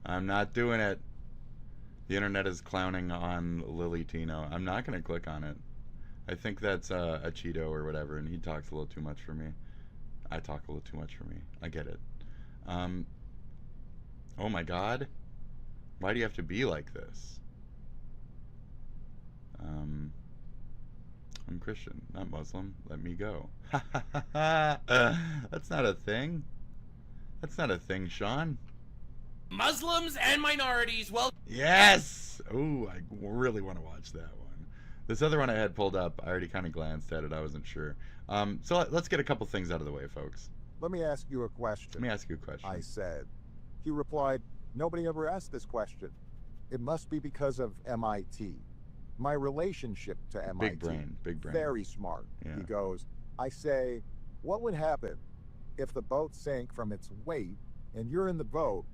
I'm not doing it. The internet is clowning on Lily Tino. I'm not going to click on it. I think that's a Cheeto or whatever, and he talks a little too much for me. I talk a little too much for me. I get it. Oh my god. Why do you have to be like this? I'm Christian, not Muslim. Let me go. That's not a thing. That's not a thing, Sean. Muslims and minorities, well... Yes! Ooh, I really want to watch that one. This other one I had pulled up, I already kind of glanced at it. I wasn't sure. So let's get a couple things out of the way, folks. Let me ask you a question. Let me ask you a question. I said. He replied, nobody ever asked this question. It must be because of MIT. My relationship to MIT. Big brain, big brain. Very smart. Yeah. He goes, I say, what would happen if the boat sank from its weight and you're in the boat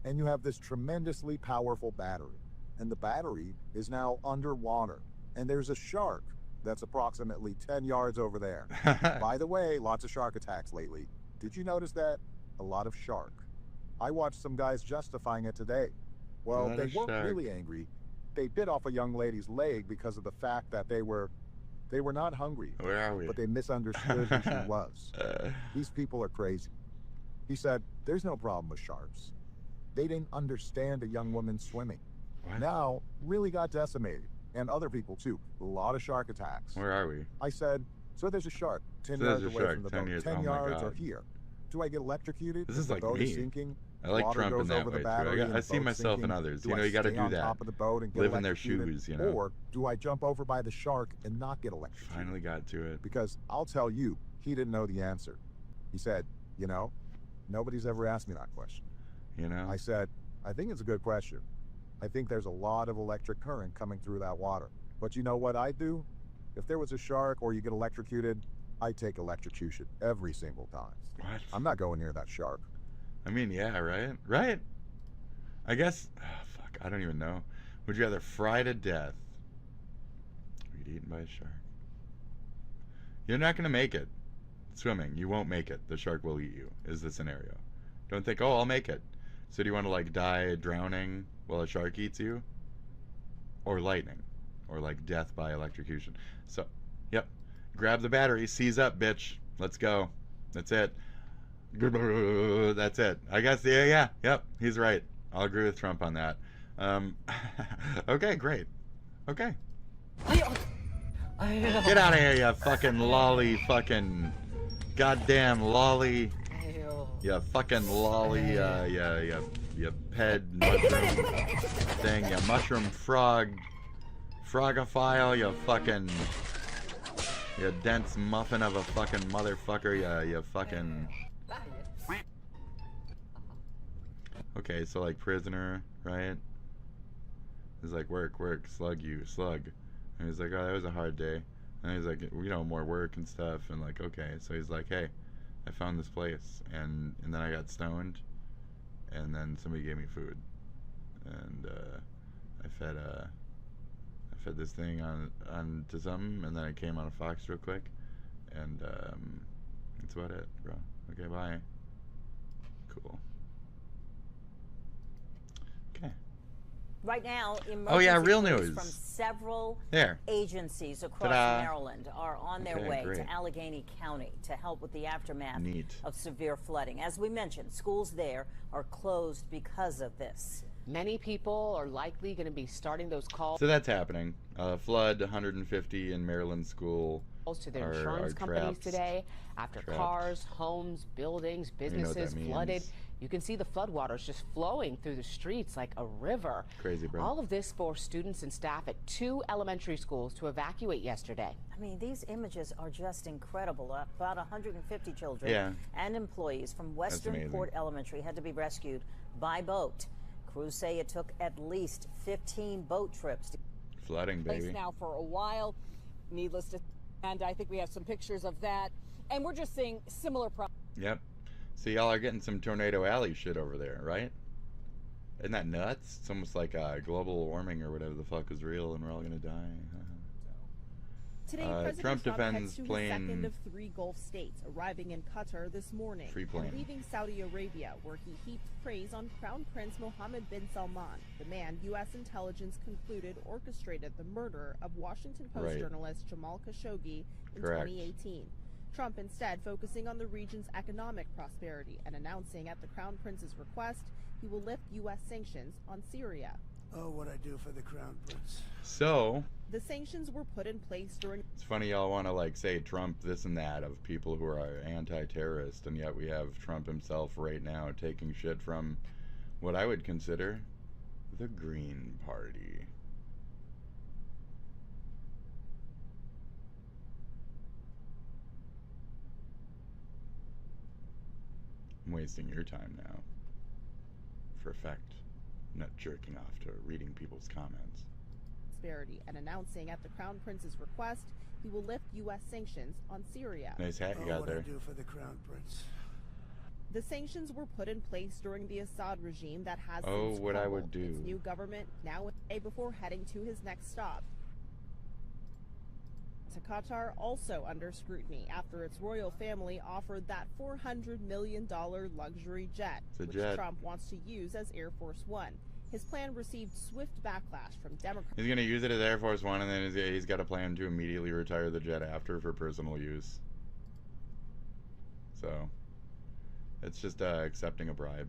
and you have this tremendously powerful battery, and the battery is now underwater, and there's a shark that's approximately 10 yards over there. By the way, lots of shark attacks lately. Did you notice that? A lot of shark. I watched some guys justifying it today. Well, they weren't really angry. They bit off a young lady's leg because of the fact that they were not hungry. Where are we? But they misunderstood who she was. These people are crazy. He said, there's no problem with sharks. They didn't understand a young woman swimming. What? Now, really got decimated. And other people too. A lot of shark attacks. Where are we? I said, so there's a shark 10 yards away from the boat. 10 yards or here. Do I get electrocuted? This is like the boat me. Is sinking? I like Water Trump in goes that over way the too. battery I see and the myself boat's and sinking. others. Do You know, I you got to stay do on that. top of the boat and get Live in their electrocuted? shoes, you know. Or do I jump over by the shark and not get electrocuted? Finally got to it. Because I'll tell you, he didn't know the answer. He said, you know, nobody's ever asked me that question. You know? I said, I think it's a good question. I think there's a lot of electric current coming through that water. But you know what I do? If there was a shark or you get electrocuted, I take electrocution every single time. What? I'm not going near that shark. I mean, yeah, right? Right? I guess, fuck, I don't even know. Would you rather fry to death or get eaten by a shark? You're not going to make it swimming. You won't make it. The shark will eat you, is the scenario. Don't think, oh, I'll make it. So do you want to, like, die drowning while a shark eats you? Or lightning? Or, like, death by electrocution? So, yep. Grab the battery. Seize up, bitch. Let's go. That's it. That's it. I guess, yeah, yep. He's right. I'll agree with Trump on that. Okay, great. Okay. Get out of here, you fucking lolly, fucking goddamn lolly. You fucking lolly, you ped mushroom thing, you mushroom frogophile, you dense muffin of a fucking motherfucker, you fucking... Okay, so like prisoner, right? He's like, work, slug you, slug. And he's like, oh, that was a hard day. And he's like, you know, more work and stuff. And like, okay. So he's like, hey, I found this place. And then I got stoned. And then somebody gave me food. And I fed this thing on to something. And then I came on a fox real quick. And that's about it, bro. Okay, bye. Cool. Right now, real emergency news from several there. Agencies across Ta-da. Maryland are on their way to Allegheny County to help with the aftermath of severe flooding. As we mentioned, schools there are closed because of this. Many people are likely going to be starting those calls. So that's happening. Flood 150 in Maryland school. To their insurance companies today after cars, homes, buildings, businesses flooded. You can see the floodwaters just flowing through the streets like a river. Crazy, bro. All of this forced students and staff at 2 elementary schools to evacuate yesterday. I mean, these images are just incredible. About 150 children and employees from Western Port Elementary had to be rescued by boat. Crews say it took at least 15 boat trips. Flooding, baby. Now for a while, needless to, and I think we have some pictures of that, and we're just seeing similar problems. Yep. So y'all are getting some Tornado Alley shit over there, right? Isn't that nuts? It's almost like global warming or whatever the fuck is real, and we're all gonna die. Today, President Trump defends heads to plane. the second of 3 Gulf states, arriving in Qatar this morning Free plane. and leaving Saudi Arabia, where he heaped praise on Crown Prince Mohammed bin Salman, the man U.S. intelligence concluded orchestrated the murder of Washington Post journalist Jamal Khashoggi in 2018. Trump instead focusing on the region's economic prosperity and announcing at the Crown Prince's request he will lift U.S. sanctions on Syria. Oh, what I do for the Crown Prince. So, The sanctions were put in place during... It's funny y'all want to like say Trump this and that of people who are anti-terrorist, and yet we have Trump himself right now taking shit from what I would consider the Green Party. I'm wasting your time now. For effect, I'm not jerking off to reading people's comments. And announcing at the Crown Prince's request he will lift U.S. sanctions on Syria. Nice hat you got there. What I do for the Crown Prince. The sanctions were put in place during the Assad regime that has since what I would its do. new government now a day before heading to his next stop. To Qatar, also under scrutiny after its royal family offered that $400 million luxury jet, which Trump wants to use as Air Force One. His plan received swift backlash from Democrats. He's going to use it as Air Force One, and then he's got a plan to immediately retire the jet after for personal use. So, it's just accepting a bribe.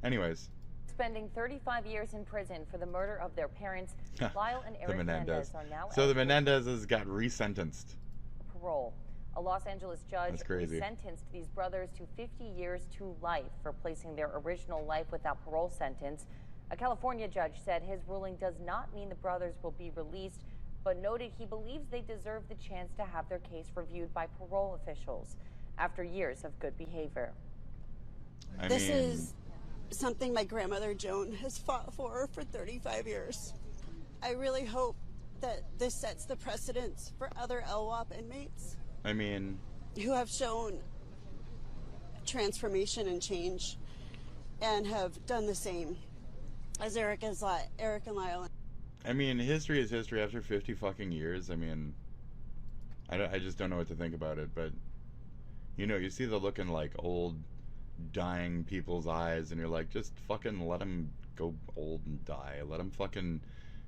Anyways. Spending 35 years in prison for the murder of their parents, Lyle and Eric Menendez are now... So the Menendezes got resentenced. Parole. A Los Angeles judge resentenced these brothers to 50 years to life for placing their original life without parole sentence. A California judge said his ruling does not mean the brothers will be released, but noted he believes they deserve the chance to have their case reviewed by parole officials after years of good behavior. This is something my grandmother Joan has fought for 35 years. I really hope that this sets the precedence for other LWOP inmates. Who have shown transformation and change and have done the same as Eric and Lyle. History is history after 50 fucking years. I just don't know what to think about it, but you see the look in like old dying people's eyes, and you're like, just fucking let them go old and die. Let them fucking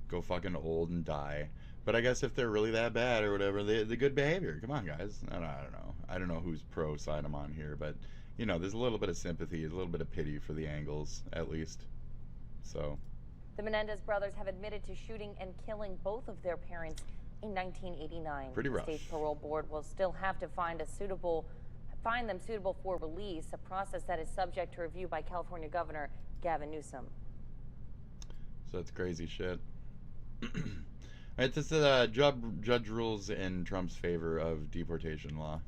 go fucking old and die. But I guess if they're really that bad or whatever, the good behavior. Come on, guys. I don't know. I don't know whose pro side I'm on here, but there's a little bit of sympathy, a little bit of pity for the Angles, at least. So. The Menendez brothers have admitted to shooting and killing both of their parents in 1989. Pretty rough. The state parole board will still have to find them suitable for release, a process that is subject to review by California Governor Gavin Newsom. So that's crazy shit. Alright, this is judge rules in Trump's favor of deportation law.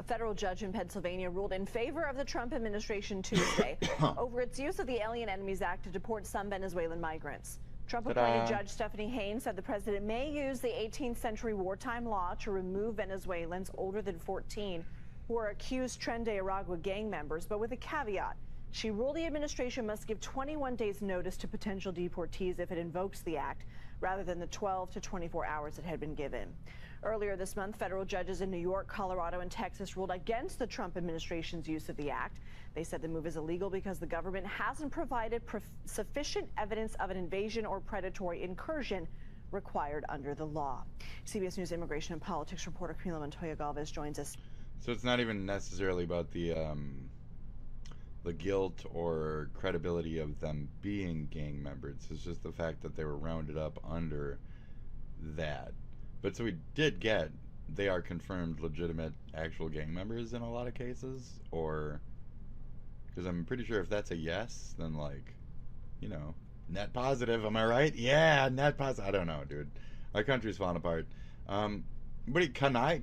A federal judge in Pennsylvania ruled in favor of the Trump administration Tuesday over its use of the Alien Enemies Act to deport some Venezuelan migrants. Trump-appointed Judge Stephanie Haynes said the president may use the 18th century wartime law to remove Venezuelans older than 14 who are accused Tren de Aragua gang members, but with a caveat. She ruled the administration must give 21 days notice to potential deportees if it invokes the act, rather than the 12 to 24 hours it had been given. Earlier this month, federal judges in New York, Colorado, and Texas ruled against the Trump administration's use of the act. They said the move is illegal because the government hasn't provided sufficient evidence of an invasion or predatory incursion required under the law. CBS News immigration and politics reporter Camila Montoya Galvez joins us. So it's not even necessarily about the guilt or credibility of them being gang members. It's just the fact that they were rounded up under that. But so we did get, they are confirmed legitimate actual gang members in a lot of cases, or, because I'm pretty sure if that's a yes, then like, net positive, am I right? Yeah, net positive. I don't know, dude. Our country's falling apart. Can I?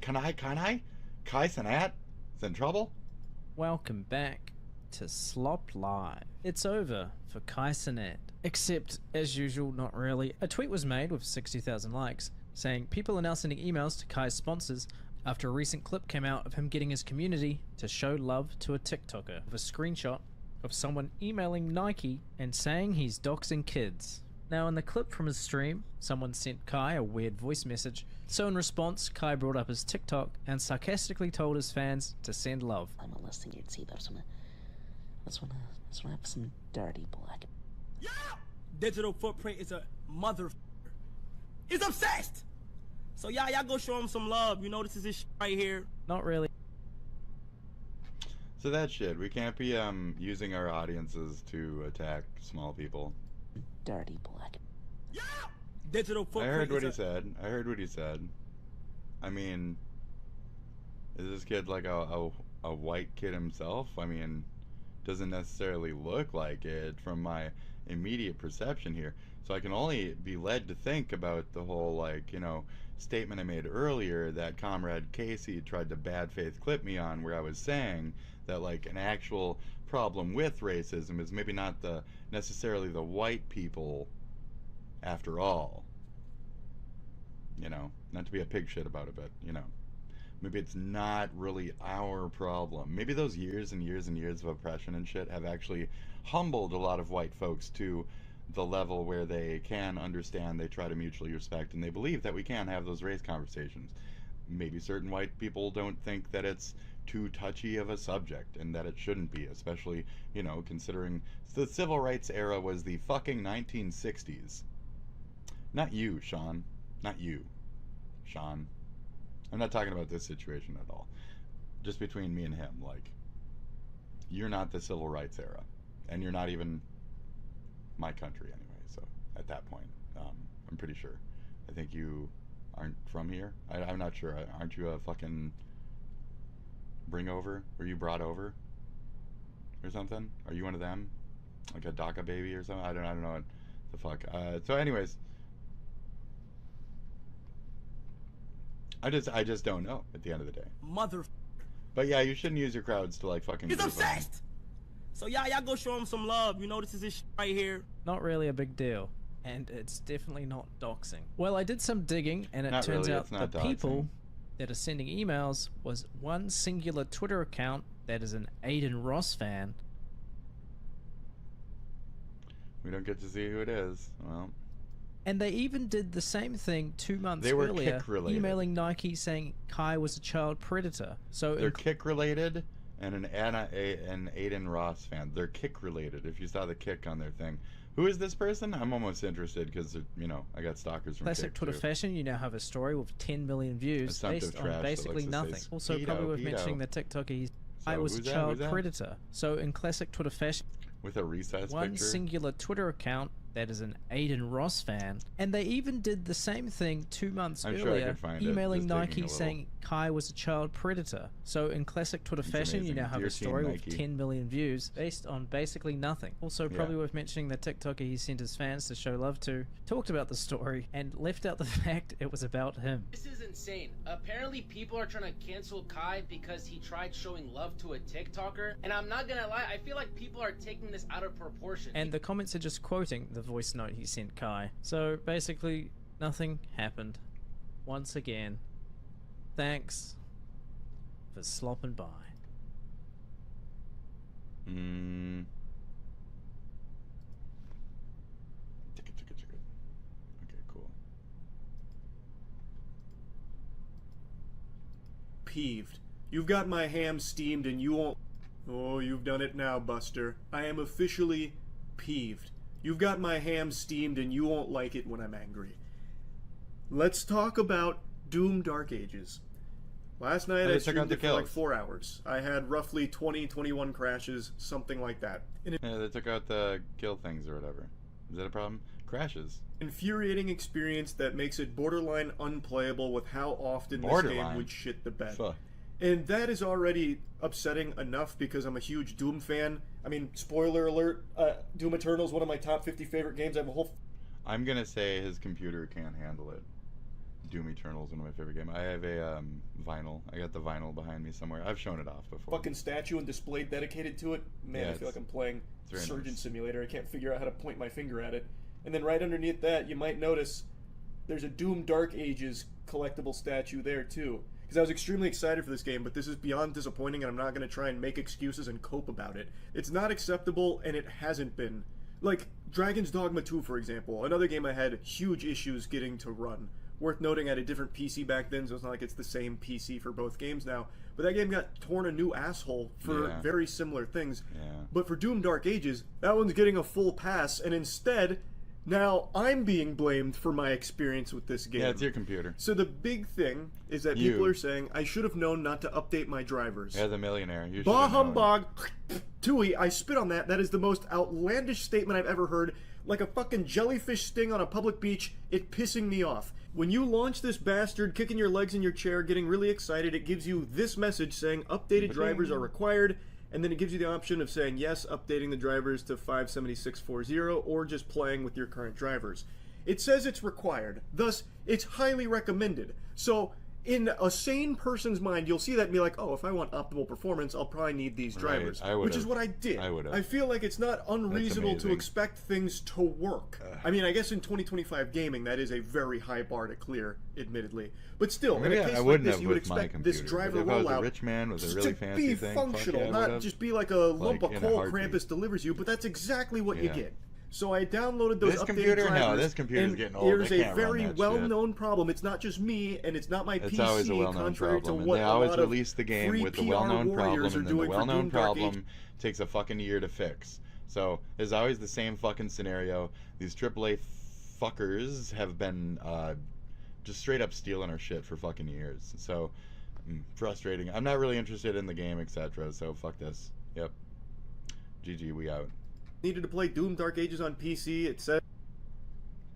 Kai Sanat is in trouble? Welcome back to Slop Live. It's over for Kai Sanat. Except, as usual, not really. A tweet was made with 60,000 likes, saying people are now sending emails to Kai's sponsors after a recent clip came out of him getting his community to show love to a TikToker, with a screenshot of someone emailing Nike and saying he's doxing kids. Now, in the clip from his stream, someone sent Kai a weird voice message, so in response, Kai brought up his TikTok and sarcastically told his fans to send love. I'm a listening you'd see, but I just wanna have some dirty black. Yeah! Digital footprint is a mother. He's obsessed! So y'all go show him some love. This is his shit right here. Not really. So that shit, we can't be using our audiences to attack small people. Dirty black. Yeah! digital footprint. I heard what he said. I heard what he said. I mean, is this kid like a white kid himself? I mean, doesn't necessarily look like it from my immediate perception here. So I can only be led to think about the whole, like, you know, statement I made earlier that Comrade Casey tried to bad faith clip me on, where I was saying that, like, an actual problem with racism is maybe not necessarily the white people after all. You know, not to be a pig shit about it, but, you know, maybe it's not really our problem. Maybe those years and years and years of oppression and shit have actually humbled a lot of white folks to the level where they can understand, they try to mutually respect, and they believe that we can have those race conversations. Maybe certain white people don't think that it's too touchy of a subject, and that it shouldn't be, especially, you know, considering the civil rights era was the fucking 1960s. Not you, Sean. Not you, Sean. I'm not talking about this situation at all. Just between me and him, like, you're not the civil rights era, and you're not even my country anyway, so at that point, I'm pretty sure. I think you aren't from here. I'm not sure. Aren't you a fucking bring over? Were you brought over or something? Are you one of them? Like a DACA baby or something? I don't know what the fuck. So anyways, I just don't know at the end of the day. Mother. But yeah, you shouldn't use your crowds to like fucking. He's obsessed. So y'all go show him some love. You know, this is his right here. Not really a big deal. And it's definitely not doxing. Well, I did some digging, and it Not turns really, out it's not the doxing. people that are sending emails was one singular Twitter account that is an Aiden Ross fan. We don't get to see who it is. Well. And they even did the same thing 2 months They were earlier, kick-related. emailing Nike saying Kai was a child predator. So They're kick related, and an Aiden Ross fan. They're kick related. If you saw the kick on their thing, who is this person? I'm almost interested because you know I got stalkers from classic Kick Twitter too. fashion, you now have a story with 10 million views Assumptive based trash on that basically likes to say nothing. Also, pedo, probably worth pedo. mentioning the TikToker. I So, was a who's that? child Who's that? predator. So in classic Twitter fashion, With a recess one picture. singular Twitter account that is an Aiden Ross fan, and they even did the same thing 2 months I'm sure I earlier, could find it, emailing just taking a Nike little. saying Kai was a child predator. So in classic Twitter fashion, amazing. you now have Dear a story Team with Nike. 10 million views based on basically nothing. Also, probably Yeah. worth mentioning the TikToker he sent his fans to show love to talked about the story and left out the fact it was about him. This is insane. Apparently people are trying to cancel Kai because he tried showing love to a TikToker, and I'm not gonna lie, I feel like people are taking this out of proportion. And the comments are just quoting the voice note he sent Kai. So basically, nothing happened. Once again, thanks for slopping by. Okay, cool. Peeved. You've got my ham steamed and you won't... Oh, you've done it now, Buster. I am officially peeved. You've got my ham steamed and you won't like it when I'm angry. Let's talk about Doom Dark Ages. Last night I streamed it for like 4 hours. I had roughly 21 crashes, something like that. Yeah, they took out the kill things or whatever. Is that a problem? Crashes. Infuriating experience that makes it borderline unplayable with how often this game would shit the bed. Fuck. And that is already upsetting enough because I'm a huge Doom fan. I mean, spoiler alert, Doom Eternal is one of my top 50 favorite games. I have a whole... I'm gonna say his computer can't handle it. Doom Eternal is one of my favorite games. I have a vinyl. I got the vinyl behind me somewhere. I've shown it off before. fucking statue and display dedicated to it. Man, Yeah, I feel like I'm playing very Surgeon nice. Simulator. I can't figure out how to point my finger at it. And then right underneath that, you might notice there's a Doom Dark Ages collectible statue there too. Because I was extremely excited for this game, but this is beyond disappointing, and I'm not going to try and make excuses and cope about it. It's not acceptable, and it hasn't been. Like, Dragon's Dogma 2, for example, another game I had huge issues getting to run. Worth noting, I had a different PC back then, so it's not like it's the same PC for both games now. But that game got torn a new asshole for very similar things. But for Doom Dark Ages, that one's getting a full pass, and instead, now I'm being blamed for my experience with this game. Yeah, it's your computer. So the big thing is that people are saying, I should have known not to update my drivers. As a millionaire, you should Bah have known. humbug! Tui, I spit on that. That is the most outlandish statement I've ever heard. like a fucking jellyfish sting on a public beach, it pissing me off. When you launch this bastard, kicking your legs in your chair, getting really excited, it gives you this message saying updated drivers are required, and then it gives you the option of saying yes, updating the drivers to 57640, or just playing with your current drivers. It says it's required, thus it's highly recommended. So in a sane person's mind, you'll see that and be like, oh, if I want optimal performance, I'll probably need these drivers. Which is what I did. I feel like it's not unreasonable to expect things to work. I mean, I guess in 2025 gaming, that is a very high bar to clear, admittedly. But still, in a case like this, you would expect this driver rollout a rich man with a really fancy to be functional, not just be like a lump of coal Krampus delivers you, but that's exactly what you get. So I downloaded those updated drivers. No, this computer's getting old. There's a very well-known problem. It's not just me, and it's not my PC. It's always a well-known problem. And they always release the game with the well-known problem, and then the well-known problem takes a fucking year to fix. So there's always the same fucking scenario. These AAA fuckers have been just straight up stealing our shit for fucking years. So frustrating. I'm not really interested in the game, etc. So fuck this. Yep. GG, we out. Needed to play Doom Dark Ages on PC. It says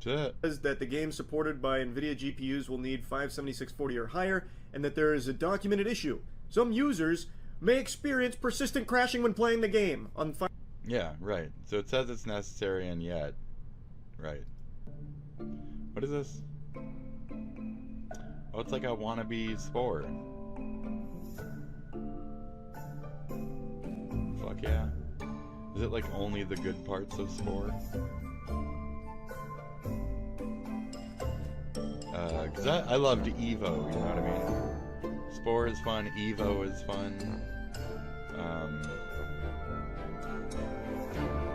that the game supported by NVIDIA GPUs will need 57640 or higher, and that there is a documented issue. Some users may experience persistent crashing when playing the game. Yeah, right. So it says it's necessary, and yet... Right. What is this? Oh, it's like a wannabe Spore. Fuck yeah. Is it like only the good parts of Spore? Cause I loved Evo, you know what I mean? Spore is fun, Evo is fun.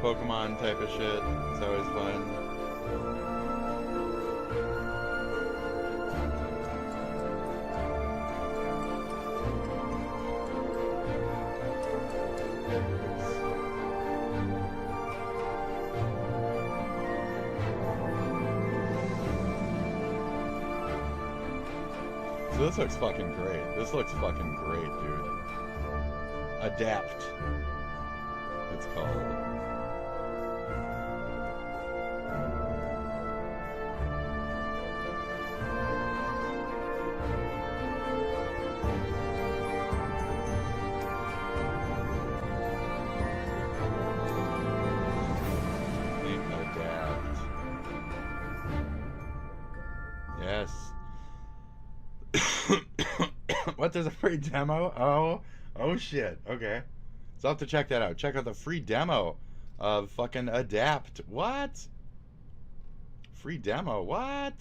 Pokemon type of shit is always fun. So this looks fucking great. This looks fucking great, dude. Adapt. It's called. Adapt. Yes. What, there's a free demo? Oh shit, okay. So I'll have to check that out. Check out the free demo of fucking Adapt. What? Free demo, what?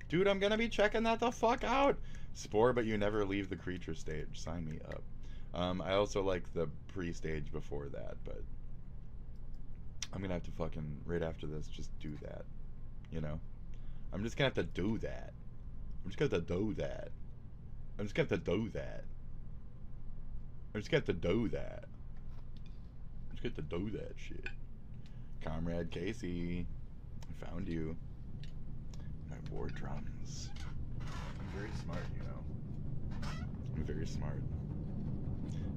Dude, I'm gonna be checking that the fuck out. Spore, but you never leave the creature stage. Sign me up. I also like the pre-stage before that, but I'm gonna have to fucking, right after this, just do that. You know? I'm just gonna have to do that. I'm just gonna have to do that. I'm just gonna have to do that. I'm just gonna have to do that. I'm just gonna have to do that shit. Comrade Casey, I found you. My war drums. I'm very smart, you know. I'm very smart.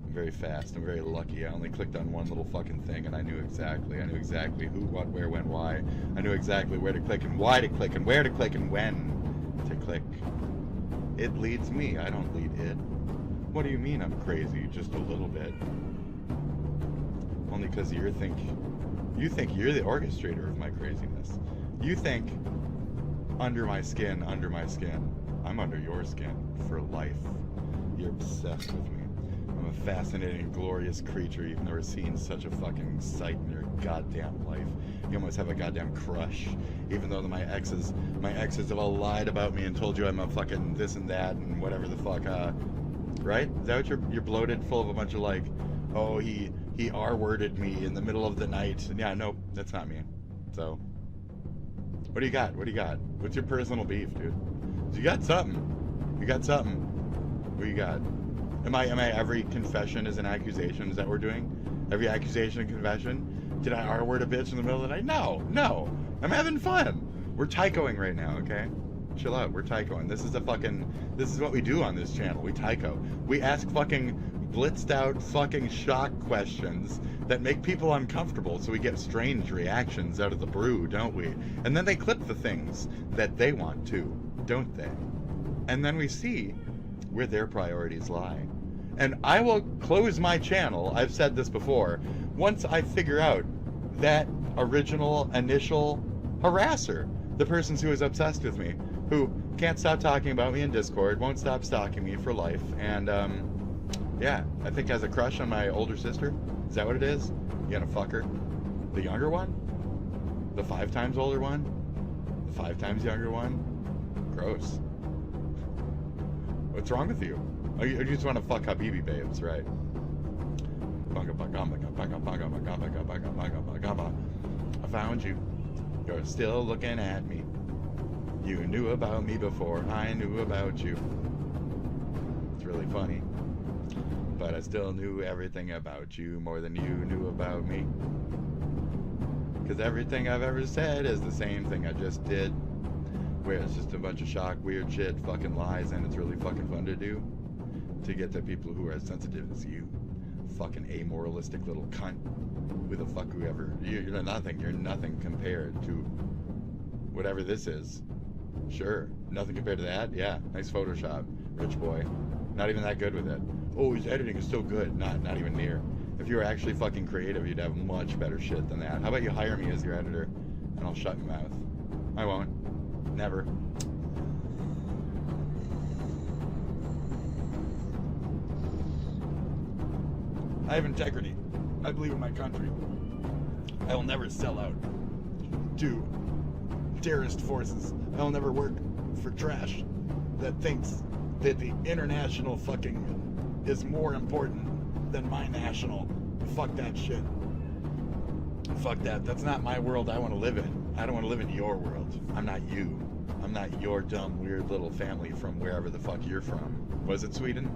I'm very fast. I'm very lucky. I only clicked on one little fucking thing and I knew exactly. I knew exactly who, what, where, when, why. I knew exactly where to click and why to click and where to click and when to click. It leads me. I don't lead it. What do you mean I'm crazy? Just a little bit. Only because you think you're the orchestrator of my craziness. You think under my skin. I'm under your skin for life. You're obsessed with me. I'm a fascinating, glorious creature you've never seen such a fucking sight in your goddamn life. You almost have a goddamn crush, even though my exes have all lied about me and told you I'm a fucking this and that and whatever the fuck, right? Is that what you're bloated full of a bunch of like, oh, he R-worded me in the middle of the night. Yeah, nope, that's not me. So, what do you got? What do you got? What's your personal beef, dude? You got something. You got something. What do you got? Am I every confession is an accusation? Is that what we're doing? Every accusation and confession? Did I R-word a bitch in the middle of the night? No. I'm having fun. We're tycoing right now, okay? Chill out. We're tycoing. This is what we do on this channel. We tyco. We ask fucking blitzed out fucking shock questions that make people uncomfortable, so we get strange reactions out of the brew, don't we? And then they clip the things that they want to, don't they? And then we see where their priorities lie. And I will close my channel, I've said this before, once I figure out that original initial harasser, the person who is obsessed with me, who can't stop talking about me in Discord, won't stop stalking me for life, and yeah, I think has a crush on my older sister. Is that what it is? You gonna fuck her? The younger one? The 5 times older one? The 5 times younger one? Gross. What's wrong with you? Oh, you just want to fuck Habibi babes, right? I found you. You're still looking at me. You knew about me before I knew about you. It's really funny. But I still knew everything about you more than you knew about me. Because everything I've ever said is the same thing I just did. Where it's just a bunch of shock, weird shit, fucking lies, and it's really fucking fun to do. To get to people who are as sensitive as you. Fucking amoralistic little cunt. Who the fuck whoever. You're nothing. You're nothing compared to whatever this is. Sure. Nothing compared to that? Yeah. Nice Photoshop. Rich boy. Not even that good with it. Oh, his editing is so good. Not even near. If you were actually fucking creative, you'd have much better shit than that. How about you hire me as your editor? And I'll shut your mouth. I won't. Never. I have integrity. I believe in my country. I will never sell out to terrorist forces. I will never work for trash that thinks that the international fucking is more important than my national. Fuck that shit. Fuck that. That's not my world I want to live in. I don't want to live in your world. I'm not you. I'm not your dumb, weird little family from wherever the fuck you're from. Was it Sweden?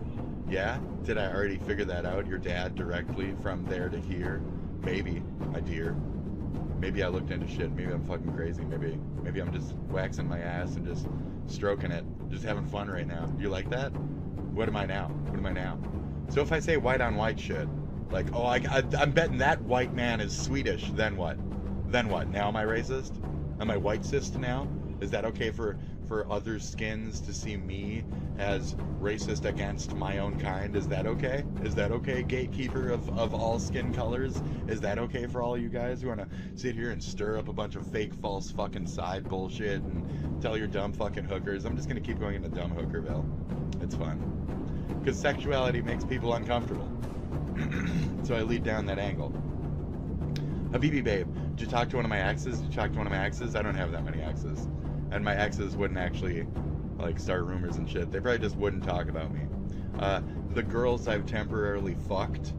Yeah? Did I already figure that out? Your dad directly from there to here? Maybe, my dear. Maybe I looked into shit. Maybe I'm fucking crazy. Maybe I'm just waxing my ass and just stroking it. Just having fun right now. You like that? What am I now? What am I now? So if I say white on white shit, like, oh, I'm betting that white man is Swedish, then what? Then what? Now am I racist? Am I white-cist now? Is that okay for other skins to see me as racist against my own kind? Is that okay? Is that okay, gatekeeper of all skin colors? Is that okay for all you guys who want to sit here and stir up a bunch of fake, false fucking side bullshit and tell your dumb fucking hookers? I'm just going to keep going into dumb hookerville. It's fun. Because sexuality makes people uncomfortable. So I lead down that angle. Habibi babe, did you talk to one of my exes? Did you talk to one of my exes? I don't have that many exes. And my exes wouldn't actually, like, start rumors and shit. They probably just wouldn't talk about me. The girls I've temporarily fucked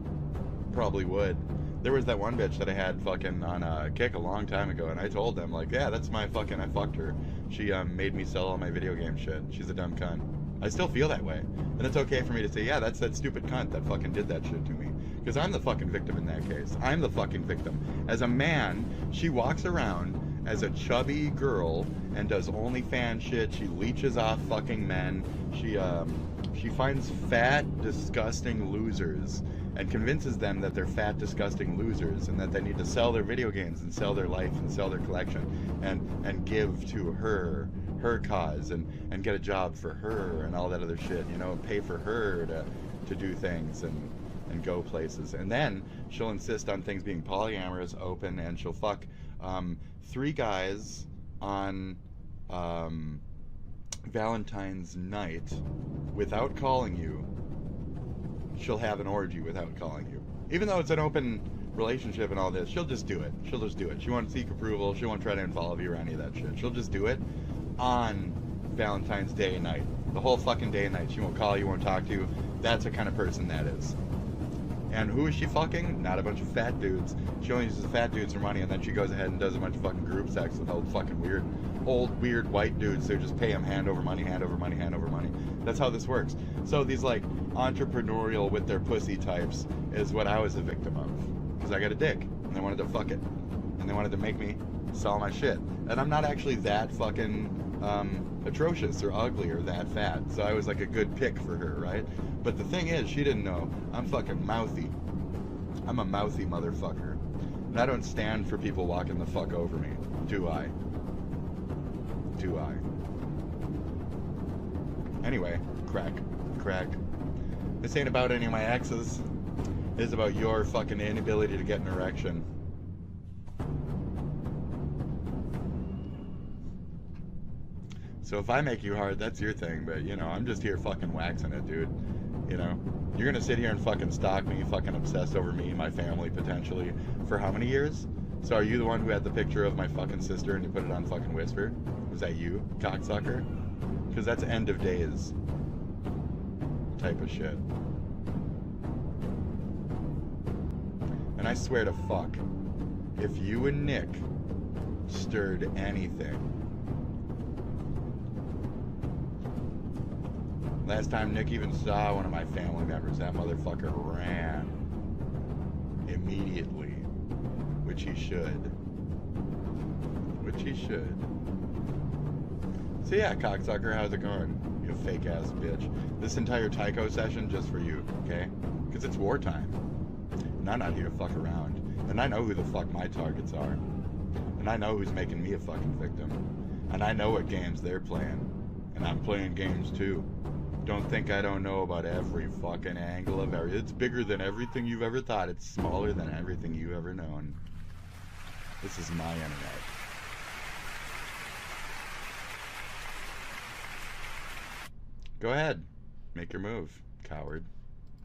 probably would. There was that one bitch that I had fucking on a kick a long time ago, and I told them, like, yeah, that's my fucking, I fucked her. She made me sell all my video game shit. She's a dumb cunt. I still feel that way. And it's okay for me to say, yeah, that's that stupid cunt that fucking did that shit to me. Because I'm the fucking victim in that case. I'm the fucking victim. As a man, she walks around as a chubby girl and does OnlyFans shit. She leeches off fucking men. She finds fat, disgusting losers and convinces them that they're fat, disgusting losers and that they need to sell their video games and sell their life and sell their collection and give to her cause and get a job for her and all that other shit, you know, pay for her to do things and go places. And then she'll insist on things being polyamorous, open, and she'll fuck 3 guys on Valentine's night without calling you. She'll have an orgy without calling you. Even though it's an open relationship and all this, she'll just do it. She'll just do it. She won't seek approval. She won't try to involve you or any of that shit. She'll just do it on Valentine's Day night. The whole fucking day and night. She won't call you, won't talk to you. That's the kind of person that is. And who is she fucking? Not a bunch of fat dudes. She only uses fat dudes for money, and then she goes ahead and does a bunch of fucking group sex with old weird white dudes who just pay them hand over money, hand over money, hand over money. That's how this works. So these like entrepreneurial with their pussy types is what I was a victim of. Because I got a dick, and they wanted to fuck it. And they wanted to make me sell my shit. And I'm not actually that fucking atrocious or ugly or that fat. So I was like a good pick for her, right? But the thing is, she didn't know I'm fucking mouthy. I'm a mouthy motherfucker. And I don't stand for people walking the fuck over me. Do I? Do I? Anyway, crack. This ain't about any of my exes. It's about your fucking inability to get an erection. So if I make you hard, that's your thing, but, you know, I'm just here fucking waxing it, dude. You know? You're gonna sit here and fucking stalk me, fucking obsess over me, my family, potentially, for how many years? So are you the one who had the picture of my fucking sister and you put it on fucking Whisper? Was that you, cocksucker? Because that's end of days type of shit. And I swear to fuck, if you and Nick stirred anything, last time Nick even saw one of my family members, that motherfucker ran immediately, which he should. So yeah, cocksucker, how's it going? You fake ass bitch. This entire Tycho session just for you, okay? Because it's wartime. And I'm not here to fuck around. And I know who the fuck my targets are. And I know who's making me a fucking victim. And I know what games they're playing. And I'm playing games too. Don't think I don't know about every fucking angle of every. It's bigger than everything you've ever thought. It's smaller than everything you've ever known. This is my internet. Go ahead. Make your move, coward.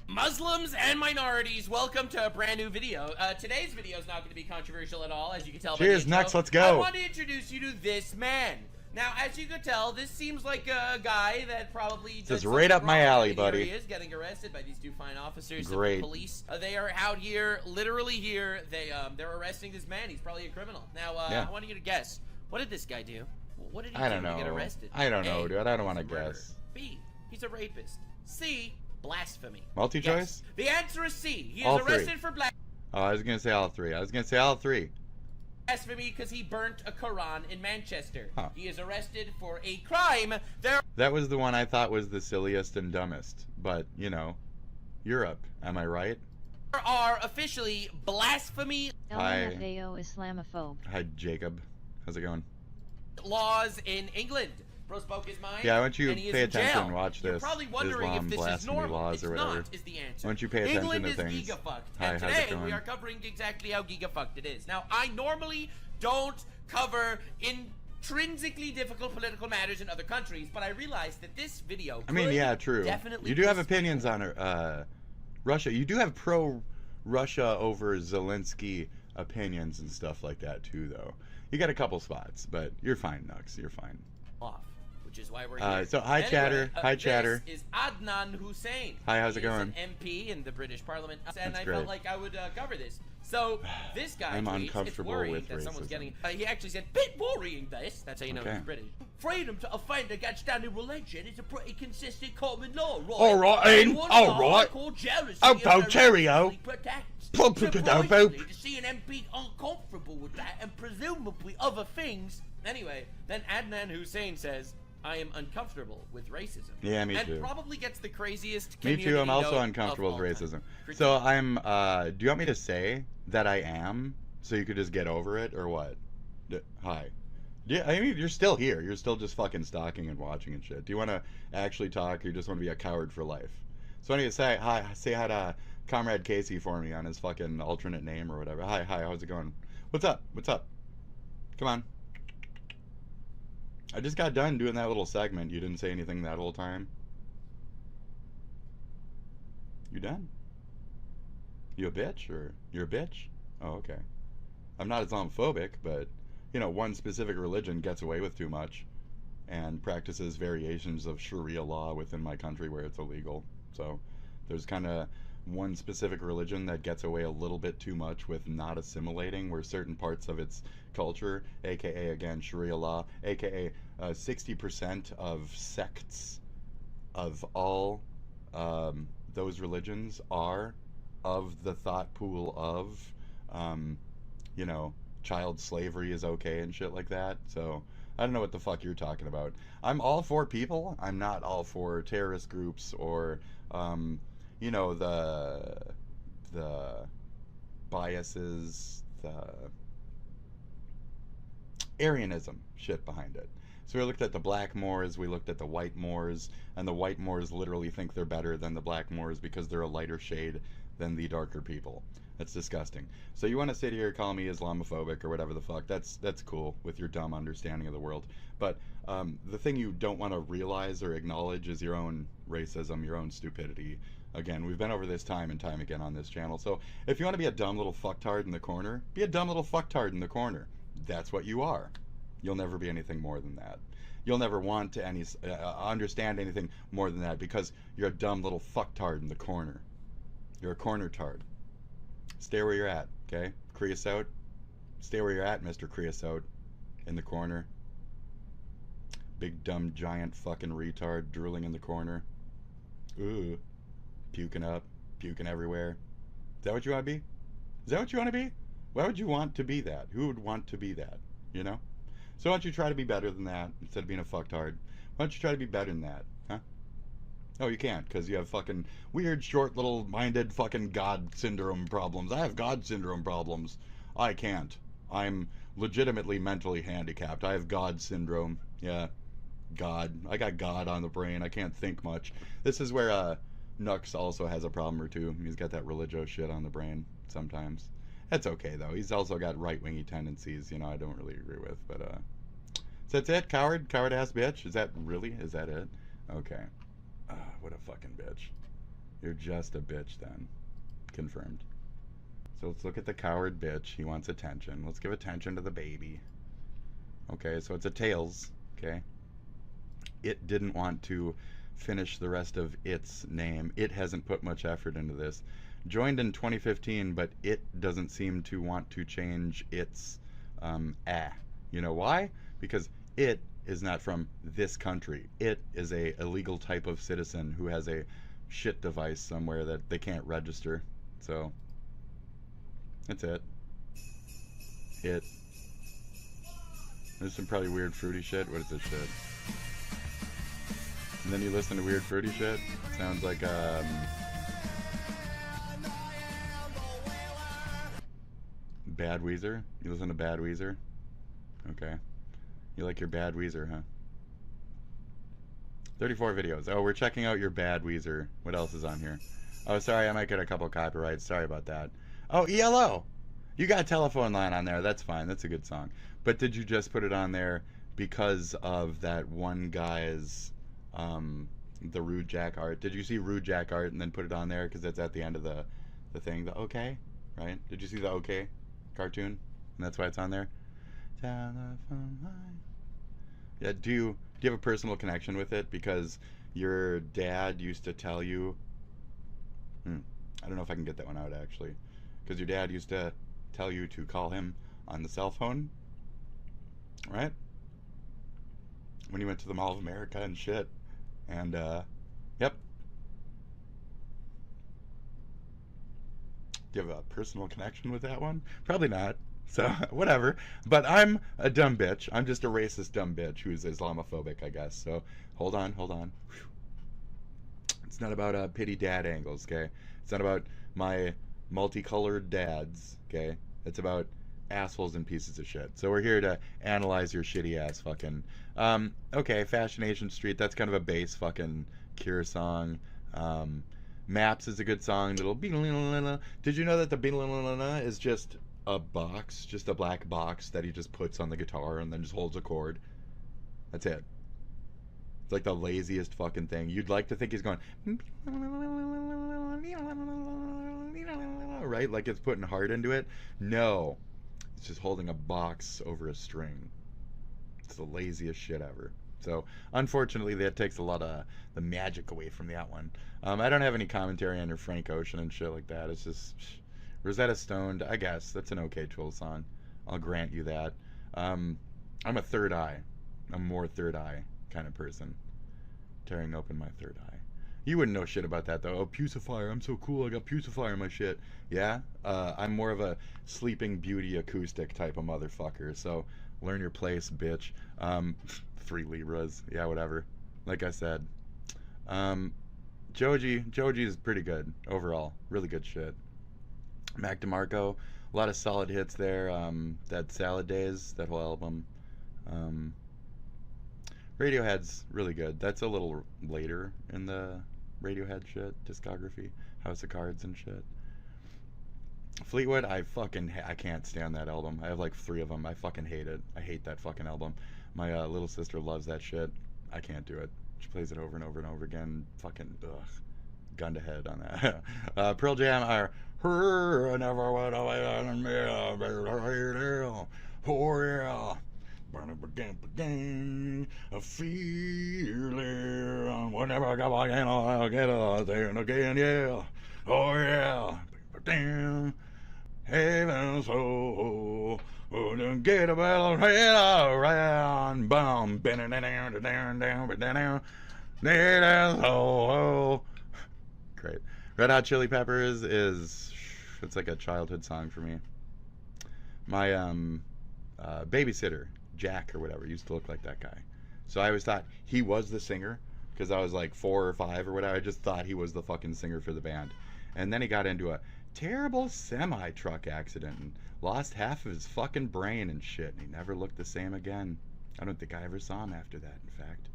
Muslims and minorities, welcome to a brand new video. Today's video is not going to be controversial at all, as you can tell. Cheers, by the intro. next, let's go. I want to introduce you to this man. Now, as you can tell, this seems like a guy that probably This is right up my alley, buddy. He is getting arrested by these two fine officers Great. of the police. They are out here, literally here. They're arresting this man. He's probably a criminal. Now, Yeah. I want you to guess. What did this guy do? What did he I do don't to know. get arrested? I don't know, A, dude. I don't want to he's a murderer. guess. B, he's a rapist. C, blasphemy. Multi-choice? Yes. The answer is C. He is All three. arrested for blasphemy Oh, I was gonna say all three. because he burnt a Quran in Manchester. Huh. He is arrested for a crime. That was the one I thought was the silliest and dumbest. But, you know, Europe. Am I right? There are officially blasphemy Hi. Islamophobe. Hi, Jacob. How's it going? laws in England. Bro spoke his mind. Yeah, why don't you and he is pay in jail. attention and watch You're this probably wondering Islam if this is blasphemy normal. laws It's or whatever. not, is the answer. Why don't you pay attention England to is things? gigafucked. Hi, And how's it today going? we are covering exactly how gigafucked it is. Now, I normally don't cover intrinsically difficult political matters in other countries, but I realized that this video I mean, yeah, true. definitely You do have piss opinions on Russia. You do have pro-Russia over Zelensky opinions and stuff like that too, though. You got a couple spots, but you're fine, Nux. You're fine. off, which is why we're here. So, hi, Anyway, Chatter. Hi, this Chatter. is Adnan Hussein. Hi, how's it He is going? an MP in the British Parliament, and That's I great. felt like I would cover this. So this guy I'm tweets, uncomfortable it's worrying with that someone's racism. getting. He actually said, "Bit worrying this." That's how you know Okay. he's British. Freedom to offend against any religion is a pretty consistent common law, right? All right, Ian. Anyone All who right. call jealousy Oh, of go their cheerio. race protects. Boop, boop, boop, boop. Surprisingly, to see an MP uncomfortable with that and presumably other things. Anyway, then Adnan Hussein says, I am uncomfortable with racism. Yeah, me and too. probably gets the craziest Me too. I'm also note uncomfortable of with all racism. time. So I'm. Do you want me to say that I am, so you could just get over it, or what? Hi. Yeah, I mean, you're still here. You're still just fucking stalking and watching and shit. Do you want to actually talk, or you just want to be a coward for life? So anyway, say hi. Say hi to Comrade Casey for me on his fucking alternate name or whatever. Hi, how's it going? What's up? What's up? Come on. I just got done doing that little segment. You didn't say anything that whole time. You done? You a bitch, or you're a bitch? Oh, okay. I'm not Islamophobic, but, you know, one specific religion gets away with too much and practices variations of Sharia law within my country where it's illegal. So there's kind of one specific religion that gets away a little bit too much with not assimilating, where certain parts of its culture, aka again Sharia law, aka 60% of sects of all those religions are of the thought pool of you know, child slavery is okay and shit like that. So I don't know what the fuck you're talking about. I'm all for people. I'm not all for terrorist groups or, you know, the biases, the Aryanism shit behind it. So we looked at the black Moors, we looked at the white Moors, and the white Moors literally think they're better than the black Moors because they're a lighter shade than the darker people. That's disgusting. So you want to sit here and call me Islamophobic or whatever the fuck, that's cool with your dumb understanding of the world. But the thing you don't want to realize or acknowledge is your own racism, your own stupidity. Again, we've been over this time and time again on this channel. So if you want to be a dumb little fucktard in the corner, be a dumb little fucktard in the corner. That's what you are. You'll never be anything more than that. You'll never want to understand anything more than that because you're a dumb little fucktard in the corner. You're a corner tard. Stay where you're at, okay? Creosote. Stay where you're at, Mr. Creosote. In the corner. Big dumb giant fucking retard drooling in the corner. Ooh. Puking up. Puking everywhere. Is that what you want to be? Is that what you want to be? Why would you want to be that? Who would want to be that? You know? So why don't you try to be better than that instead of being a fucktard? Why don't you try to be better than that? Huh? Oh, you can't because you have fucking weird, short, little-minded fucking God syndrome problems. I have God syndrome problems. I can't. I'm legitimately mentally handicapped. I have God syndrome. Yeah. God. I got God on the brain. I can't think much. This is where Nux also has a problem or two. He's got that religio shit on the brain sometimes. That's okay, though. He's also got right-wingy tendencies, you know, I don't really agree with. But, so that's it, coward? Coward-ass bitch? Is that it? Okay. What a fucking bitch. You're just a bitch, then. Confirmed. So let's look at the coward bitch. He wants attention. Let's give attention to the baby. Okay, so it's a Tails, okay? It didn't want to finish the rest of its name. It hasn't put much effort into this. Joined in 2015, but it doesn't seem to want to change its You know why? Because it is not from this country. It is a illegal type of citizen who has a shit device somewhere that they can't register. So that's it. There's some probably weird fruity shit. What is this shit? And then you listen to weird fruity shit. Sounds like Bad Weezer? You listen to Bad Weezer? Okay. You like your Bad Weezer, huh? 34 videos. Oh, we're checking out your Bad Weezer. What else is on here? Oh, sorry, I might get a couple copyrights. Sorry about that. Oh, ELO! You got a telephone line on there. That's fine. That's a good song. But did you just put it on there because of that one guy's, the Rude Jack art? Did you see Rude Jack art and then put it on there because that's at the end of the thing? The OK? Right? Did you see the OK cartoon? And that's why it's on there? Telephone line. Yeah, do you have a personal connection with it because your dad used to tell you... I don't know if I can get that one out, actually. Because your dad used to tell you to call him on the cell phone, right? When you went to the Mall of America and shit. And, yep. Do you have a personal connection with that one? Probably not. So, whatever. But I'm a dumb bitch. I'm just a racist dumb bitch who's Islamophobic, I guess. So, hold on. Whew. It's not about pity dad angles, okay? It's not about my multicolored dads, okay? It's about assholes and pieces of shit. So we're here to analyze your shitty ass fucking... okay, Fascination Street, that's kind of a bass fucking Cure song. Maps is a good song. Little... Did you know that the is just a box, just a black box that he just puts on the guitar and then just holds a chord? That's it. It's like the laziest fucking thing. You'd like to think he's going... right? Like it's putting heart into it. No. It's just holding a box over a string. It's the laziest shit ever. So, unfortunately, that takes a lot of the magic away from that one. I don't have any commentary on your Frank Ocean and shit like that. It's just... Rosetta Stoned, I guess. That's an okay Tool song. I'll grant you that. I'm a third eye. I'm more third eye kind of person. Tearing open my third eye. You wouldn't know shit about that, though. Oh, Pucifier, I'm so cool, I got Pucifier in my shit. Yeah? I'm more of a Sleeping Beauty acoustic type of motherfucker, so learn your place, bitch. 3 Libras. Yeah, whatever. Like I said. Joji is pretty good overall. Really good shit. Mac DeMarco, a lot of solid hits there. That Salad Days, that whole album. Radiohead's really good. That's a little later in the Radiohead shit discography. House of Cards and shit. Fleetwood, I can't stand that album. I have like 3 of them. I fucking hate it. I hate that fucking album. My little sister loves that shit. I can't do it. She plays it over and over and over again. Fucking ugh. Gun to head on that. Pearl Jam are her never went away on me. Oh yeah. A feeling whenever I go again, I'll get out there and again, yeah. Oh yeah. Heaven so get a bell around, bum, down. Great. Red Hot Chili Peppers is it's like a childhood song for me. My babysitter, Jack or whatever, used to look like that guy. So I always thought he was the singer because I was like 4 or 5 or whatever. I just thought he was the fucking singer for the band. And then he got into a terrible semi-truck accident and lost half of his fucking brain and shit. And he never looked the same again. I don't think I ever saw him after that, in fact.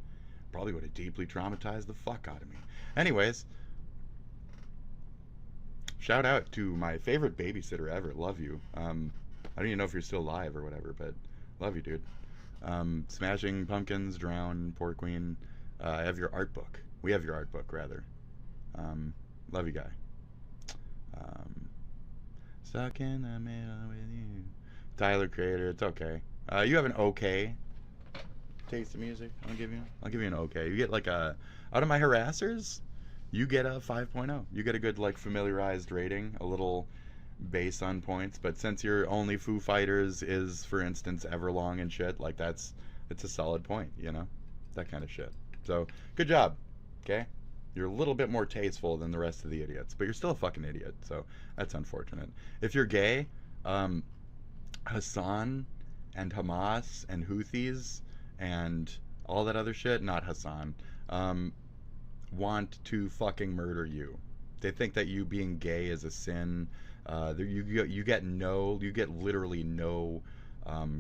Probably would have deeply traumatized the fuck out of me. Anyways, shout out to my favorite babysitter ever. Love you. I don't even know if you're still alive or whatever, but love you, dude. Smashing Pumpkins, Drown, Poor Queen. I have your art book. We have your art book, rather. Love you, guy. Stuck in the middle with you. Tyler, Creator, it's okay. You have an okay taste of music. I'll give you an okay. You get like out of my harassers, you get a 5.0. You get a good like familiarized rating, a little base on points. But since your only Foo Fighters is, for instance, Everlong and shit, like it's a solid point, you know, that kind of shit. So good job. Okay. You're a little bit more tasteful than the rest of the idiots, but you're still a fucking idiot, so that's unfortunate. If you're gay, Hasan and Hamas and Houthis and all that other shit, not Hasan, want to fucking murder you. They think that you being gay is a sin. You get literally no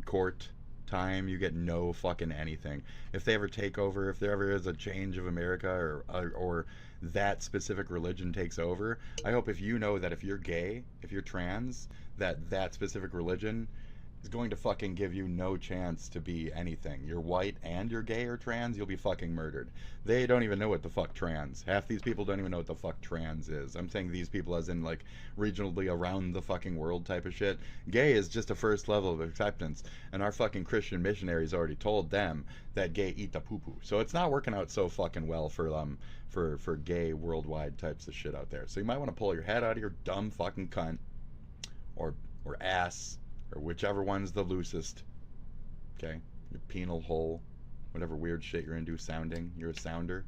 court time. You get no fucking anything. If they ever take over, if there ever is a change of America or that specific religion takes over, I hope if you know that if you're gay, if you're trans, that specific religion is going to fucking give you no chance to be anything. You're white and you're gay or trans, you'll be fucking murdered. They don't even know what the fuck trans. Half these people don't even know what the fuck trans is. I'm saying these people as in like regionally around the fucking world type of shit. Gay is just a first level of acceptance. And our fucking Christian missionaries already told them that gay eat the poo-poo. So it's not working out so fucking well for gay worldwide types of shit out there. So you might want to pull your head out of your dumb fucking cunt or ass, or whichever one's the loosest. Okay? Your penal hole. Whatever weird shit you're into sounding. You're a sounder.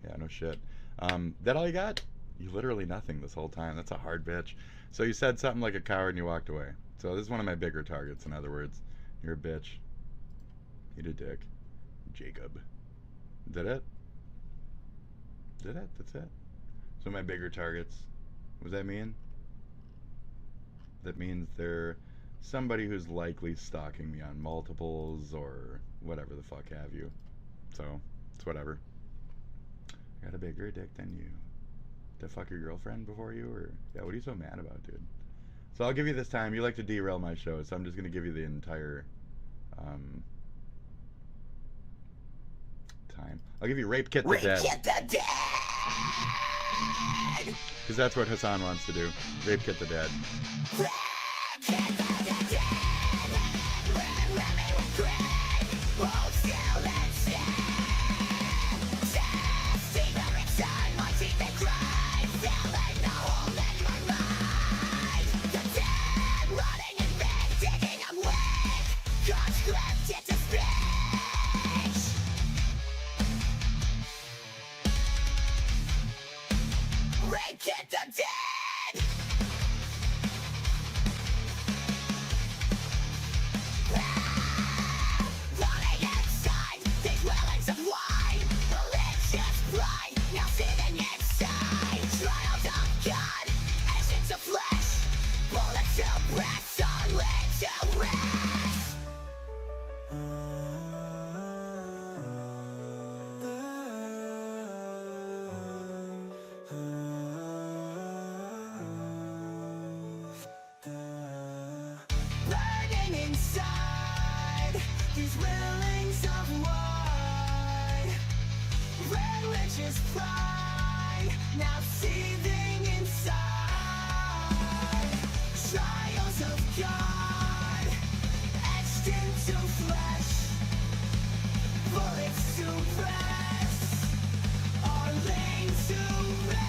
Yeah, no shit. That all you got? You literally nothing this whole time. That's a hard bitch. So you said something like a coward and you walked away. So this is one of my bigger targets, in other words. You're a bitch. Eat a dick. Jacob. Did it? Did it? That's it. So my bigger targets. What does that mean? That means they're somebody who's likely stalking me on multiples or whatever the fuck have you. So, it's whatever. I got a bigger dick than you. To fuck your girlfriend before you? Or, yeah, what are you so mad about, dude? So I'll give you this time. You like to derail my show, so I'm just going to give you the entire time. I'll give you Rape Kit the Dead. Rape Kit the Dead! Because that's what Hasan wants to do. Rape Kit the Dead. Rest on winter rest. Burning inside these willings of wine, religious pride now seething inside. Trials of God etched into flesh, bullets to press, are laid to rest.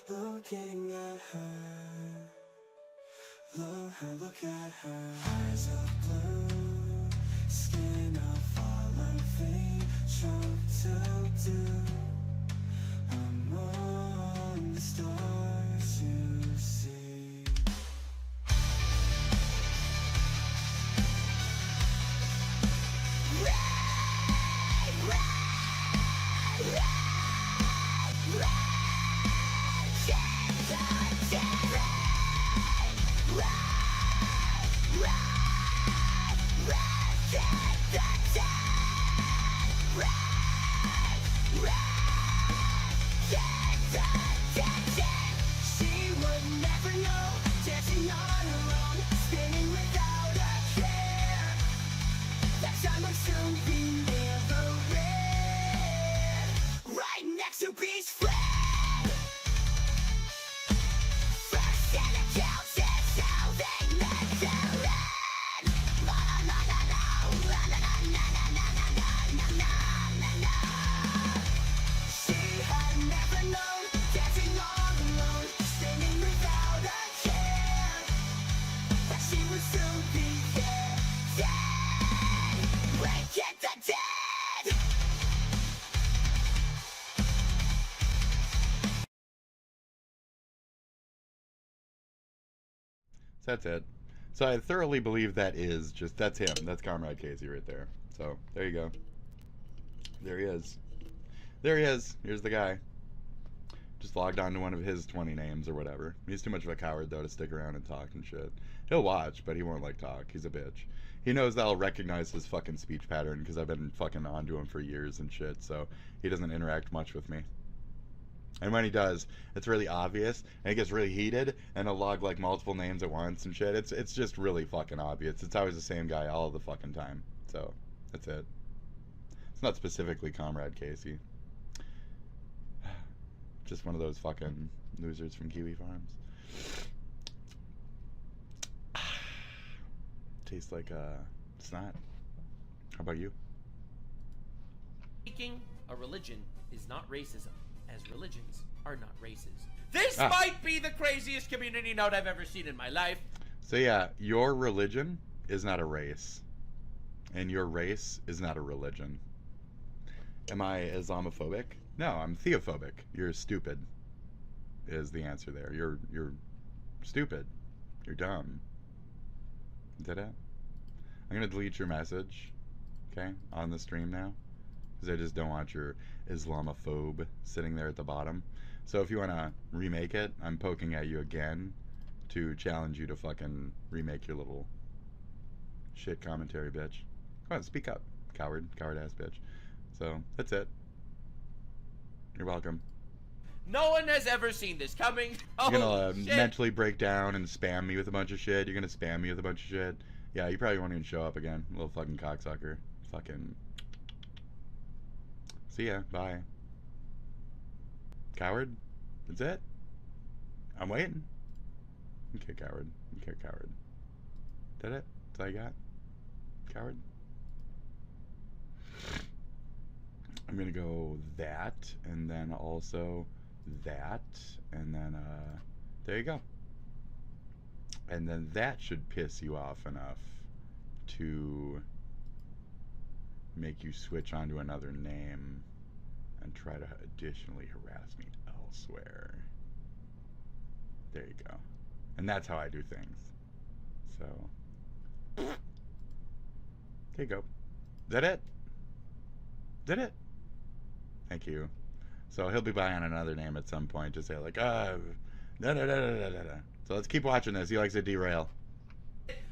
Looking at her, look at her. Eyes of blue, skin of olivine, choked to dew. Among the stars you see. She would never know, dancing on her own, spinning without a care. That time would soon be never red. Right next to Beast Friend. First in the couch is how they met their end. La la la la la la la la la la la la la. She had never known, dancing all alone, singing without a care, that she would soon be dead. Wake at the dead. So that's it. So I thoroughly believe that's him. That's Comrade Casey right there. So there you go. There he is. There he is. Here's the guy. Just logged on to one of his 20 names or whatever. He's too much of a coward, though, to stick around and talk and shit. He'll watch, but he won't, like, talk. He's a bitch. He knows that I'll recognize his fucking speech pattern because I've been fucking onto him for years and shit, so he doesn't interact much with me. And when he does, it's really obvious, and he gets really heated, and he'll log, like, multiple names at once and shit. It's just really fucking obvious. It's always the same guy all the fucking time. So, that's it. It's not specifically Comrade Casey. Just one of those fucking losers from Kiwi Farms. Tastes like snot. How about you? Speaking a religion is not racism, as religions are not races. This might be the craziest community note I've ever seen in my life. So yeah, your religion is not a race, and your race is not a religion. Am I Islamophobic? No, I'm theophobic. You're stupid is the answer there. You're stupid. You're dumb. Is that it? I'm going to delete your message, okay, on the stream now, because I just don't want your Islamophobe sitting there at the bottom. So if you want to remake it, I'm poking at you again to challenge you to fucking remake your little shit commentary, bitch. Come on, speak up, coward ass bitch. So that's it. You're welcome. No one has ever seen this coming. You're gonna mentally break down and spam me with a bunch of shit. You're gonna spam me with a bunch of shit. Yeah, you probably won't even show up again. Little fucking cocksucker. Fucking. See ya. Bye. Coward? That's it? I'm waiting. Okay, coward. Okay, coward. Is that it? That's all you got? Coward? I'm gonna go that, and then also that, and then there you go. And then that should piss you off enough to make you switch onto another name and try to additionally harass me elsewhere. There you go. And that's how I do things. So there you go. Is that it? Is that it? Thank you. So he'll be buying another name at some point. Just say like, da da da da da da. So let's keep watching this. He likes to derail.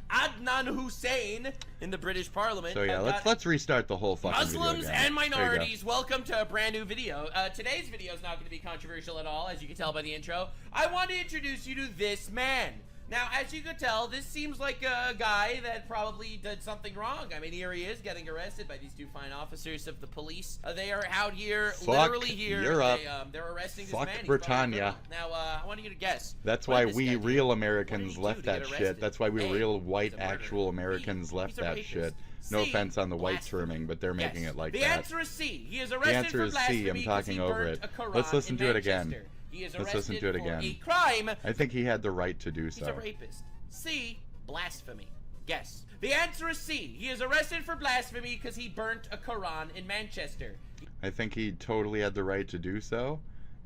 Adnan Hussein in the British Parliament. So yeah, let's restart the whole fucking Muslims video again. and minorities, welcome to a brand new video. Today's video is not going to be controversial at all, as you can tell by the intro. I want to introduce you to this man. Now, as you could tell, this seems like a guy that probably did something wrong. I mean, here he is getting arrested by these two fine officers of the police. They are out here, literally here. Europe. They're arresting this Fuck man. Britannia. Now, I want you to guess. That's why we real Americans left that shit. That's why we real white actual Americans left that shit. No offense on the white terming, but they're making it like that. The answer is C. He is arrested the answer for is blasphemy C. I'm talking over it. Let's listen to it again. Let's listen to it again. A crime. I think he had the right to do so. He's a rapist. C. Blasphemy. Guess. The answer is C. He is arrested for blasphemy because he burnt a Quran in Manchester. I think he totally had the right to do so,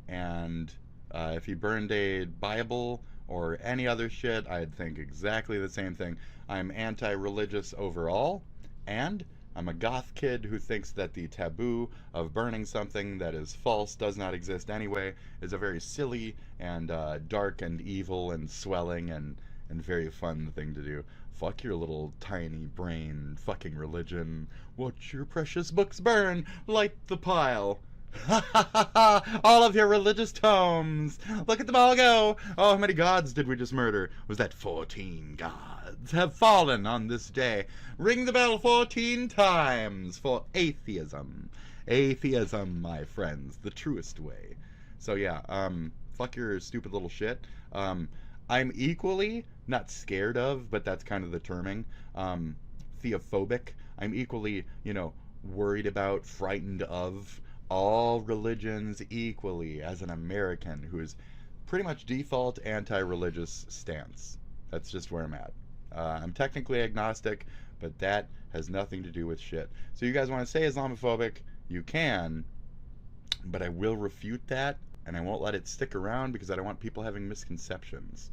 and if he burned a Bible or any other shit, I'd think exactly the same thing. I'm anti-religious overall, and I'm a goth kid who thinks that the taboo of burning something that is false, does not exist anyway, is a very silly and dark and evil and swelling and very fun thing to do. Fuck your little tiny brain fucking religion. Watch your precious books burn. Light the pile. Ha ha ha ha! All of your religious tomes. Look at them all go. Oh, how many gods did we just murder? Was that 14 gods have fallen on this day? Ring the bell 14 times for atheism. Atheism, my friends, the truest way. So yeah, fuck your stupid little shit. I'm equally not scared of, but that's kind of the terming, theophobic. I'm equally, worried about, frightened of all religions equally as an American who is pretty much default anti-religious stance. That's just where I'm at. I'm technically agnostic, but that has nothing to do with shit. So you guys want to say Islamophobic? You can, but I will refute that, and I won't let it stick around because I don't want people having misconceptions.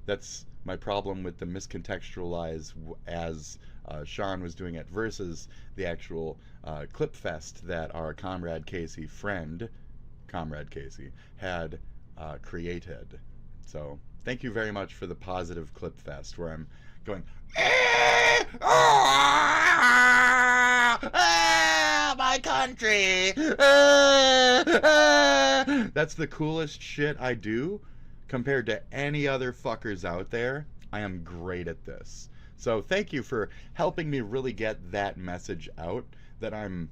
That's my problem with the miscontextualize, as Sean was doing it, versus the actual clip fest that our Comrade Casey had created. So thank you very much for the positive clip fest where I'm going, my country. That's the coolest shit I do compared to any other fuckers out there. I am great at this. So thank you for helping me really get that message out, that I'm,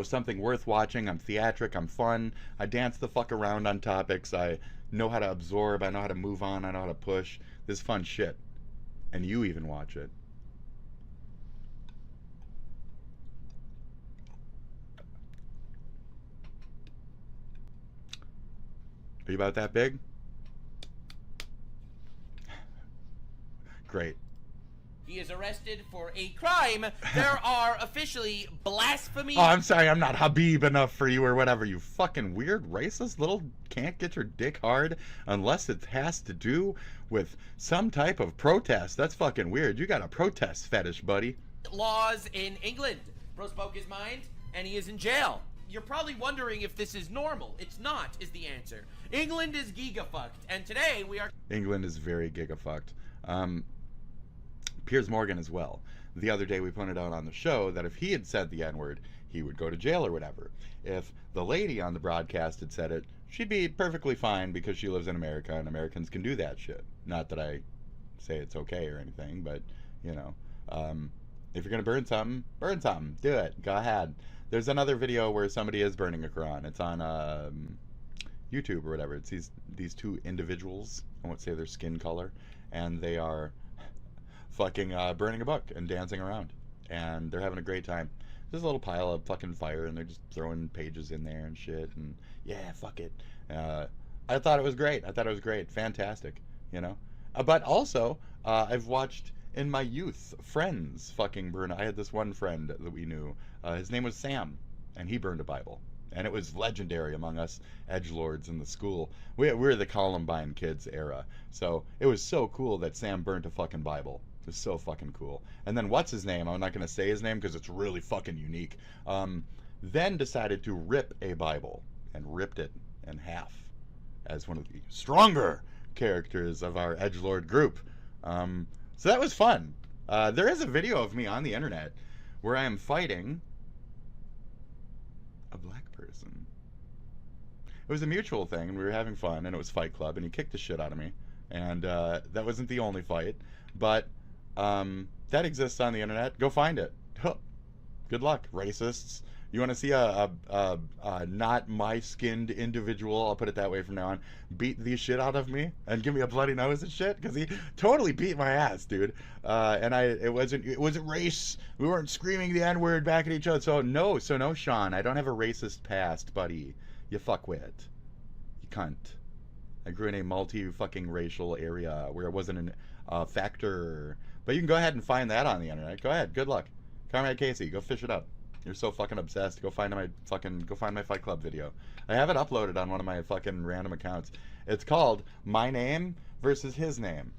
something worth watching. I'm theatric, I'm fun, I dance the fuck around on topics, I know how to absorb, I know how to move on, I know how to push. This is fun shit. And you even watch it. Are you about that big? Great. He is arrested for a crime. There are officially blasphemy. Oh, I'm sorry, I'm not Habib enough for you or whatever, you fucking weird, racist little can't get your dick hard unless it has to do with some type of protest. That's fucking weird. You got a protest fetish, buddy. Laws in England. Bro spoke his mind, and he is in jail. You're probably wondering if this is normal. It's not, is the answer. England is gigafucked, and today we are... England is very gigafucked. Piers Morgan as well. The other day we pointed out on the show that if he had said the N-word, he would go to jail or whatever. If the lady on the broadcast had said it, she'd be perfectly fine because she lives in America and Americans can do that shit. Not that I say it's okay or anything, but, if you're going to burn something, do it. Go ahead. There's another video where somebody is burning a Quran. It's on YouTube or whatever. It's these two individuals, I won't say their skin color, and they are fucking burning a book and dancing around, and they're having a great time. There's a little pile of fucking fire, and they're just throwing pages in there and shit, and yeah, fuck it. I thought it was great. I thought it was great. Fantastic, you know? But also, I've watched in my youth friends fucking burn. I had this one friend that we knew. His name was Sam, and he burned a Bible. And it was legendary among us edgelords in the school. We were the Columbine kids era. So it was so cool that Sam burnt a fucking Bible. It was so fucking cool. And then what's his name? I'm not going to say his name because it's really fucking unique. Then decided to rip a Bible and ripped it in half as one of the stronger characters of our edgelord group. So that was fun. There is a video of me on the internet where I am fighting a black person. It was a mutual thing, and we were having fun, and it was Fight Club, and he kicked the shit out of me. And that wasn't the only fight, but that exists on the internet. Go find it. Good luck, racists. You want to see a not my-skinned individual, I'll put it that way from now on, beat the shit out of me and give me a bloody nose and shit? Because he totally beat my ass, dude. And it wasn't race. We weren't screaming the N-word back at each other. So no, Sean, I don't have a racist past, buddy. You fuckwit. You cunt. I grew in a multi-fucking racial area where it wasn't a factor. But you can go ahead and find that on the internet. Go ahead. Good luck. Comrade Casey, go fish it up. You're so fucking obsessed. Go find my Fight Club video. I have it uploaded on one of my fucking random accounts. It's called My Name versus His Name.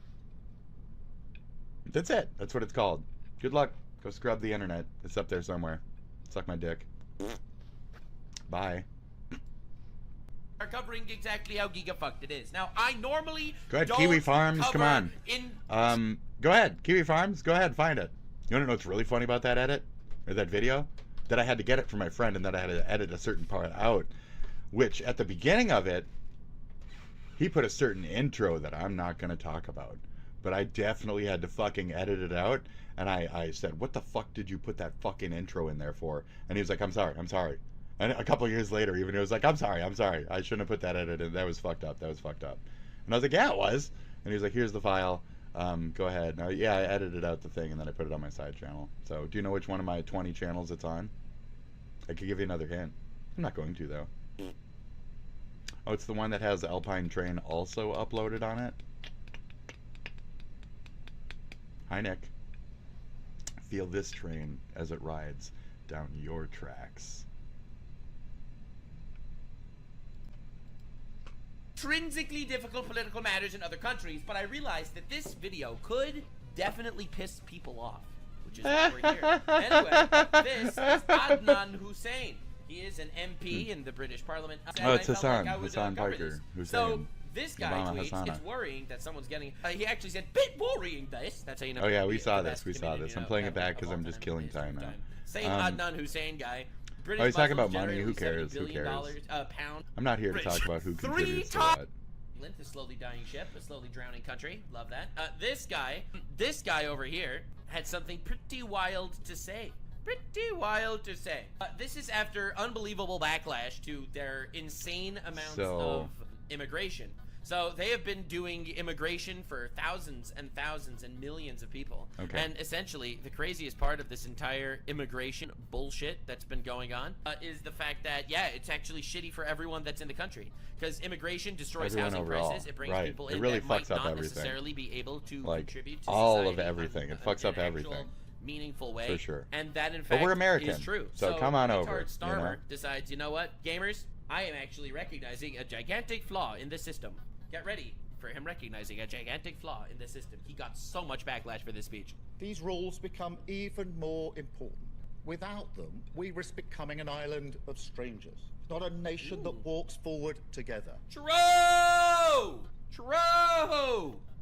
That's it. That's what it's called. Good luck. Go scrub the internet. It's up there somewhere. Suck my dick. Bye. Are covering exactly how giga-fucked it is. Now, I normally go ahead, don't Kiwi Farms, cover come on. Go ahead, Kiwi Farms, go ahead, find it. You wanna know what's really funny about that edit? Or that video? That I had to get it from my friend, and that I had to edit a certain part out. Which, at the beginning of it, he put a certain intro that I'm not gonna talk about. But I definitely had to fucking edit it out, and I said, what the fuck did you put that fucking intro in there for? And he was like, I'm sorry. And a couple of years later, even he was like, I'm sorry. I shouldn't have put that edit in. That was fucked up. And I was like, yeah, it was. And he was like, here's the file. Go ahead. Now, yeah, I edited out the thing, and then I put it on my side channel. So, do you know which one of my 20 channels it's on? I could give you another hint. I'm not going to, though. Oh, it's the one that has Alpine Train also uploaded on it? Hi, Nick. Feel this train as it rides down your tracks. Intrinsically difficult political matters in other countries, but I realized that this video could definitely piss people off, which is why we're here. Anyway, this is Adnan Hussein. He is an MP in the British Parliament. Oh, it's Hasan. Hasan Parker. So this guy tweets, it's worrying that someone's getting... he actually said, bit worrying this. That's how you know... Oh, yeah, we saw this. I'm playing it back because I'm just killing time now. Same Adnan Hussein guy. British he's talking about money. Who cares? Pound. I'm not here to talk about who contributes to what. The slowly dying ship, a slowly drowning country. Love that. This guy over here had something pretty wild to say. This is after unbelievable backlash to their insane amounts of immigration. So they have been doing immigration for thousands and thousands and millions of people. Okay. And essentially, the craziest part of this entire immigration bullshit that's been going on is the fact that, yeah, it's actually shitty for everyone that's in the country. Because immigration destroys housing prices. It brings people in that might not necessarily be able to contribute to all of everything. It fucks up everything. Meaningful way. For sure. And that, in fact, we're American, is true. So come on over. Starmer decides, you know what, gamers, I am actually recognizing a gigantic flaw in the system. Get ready for him recognizing a gigantic flaw in the system. He got so much backlash for this speech. These rules become even more important. Without them, we risk becoming an island of strangers, not a nation that walks forward together. True!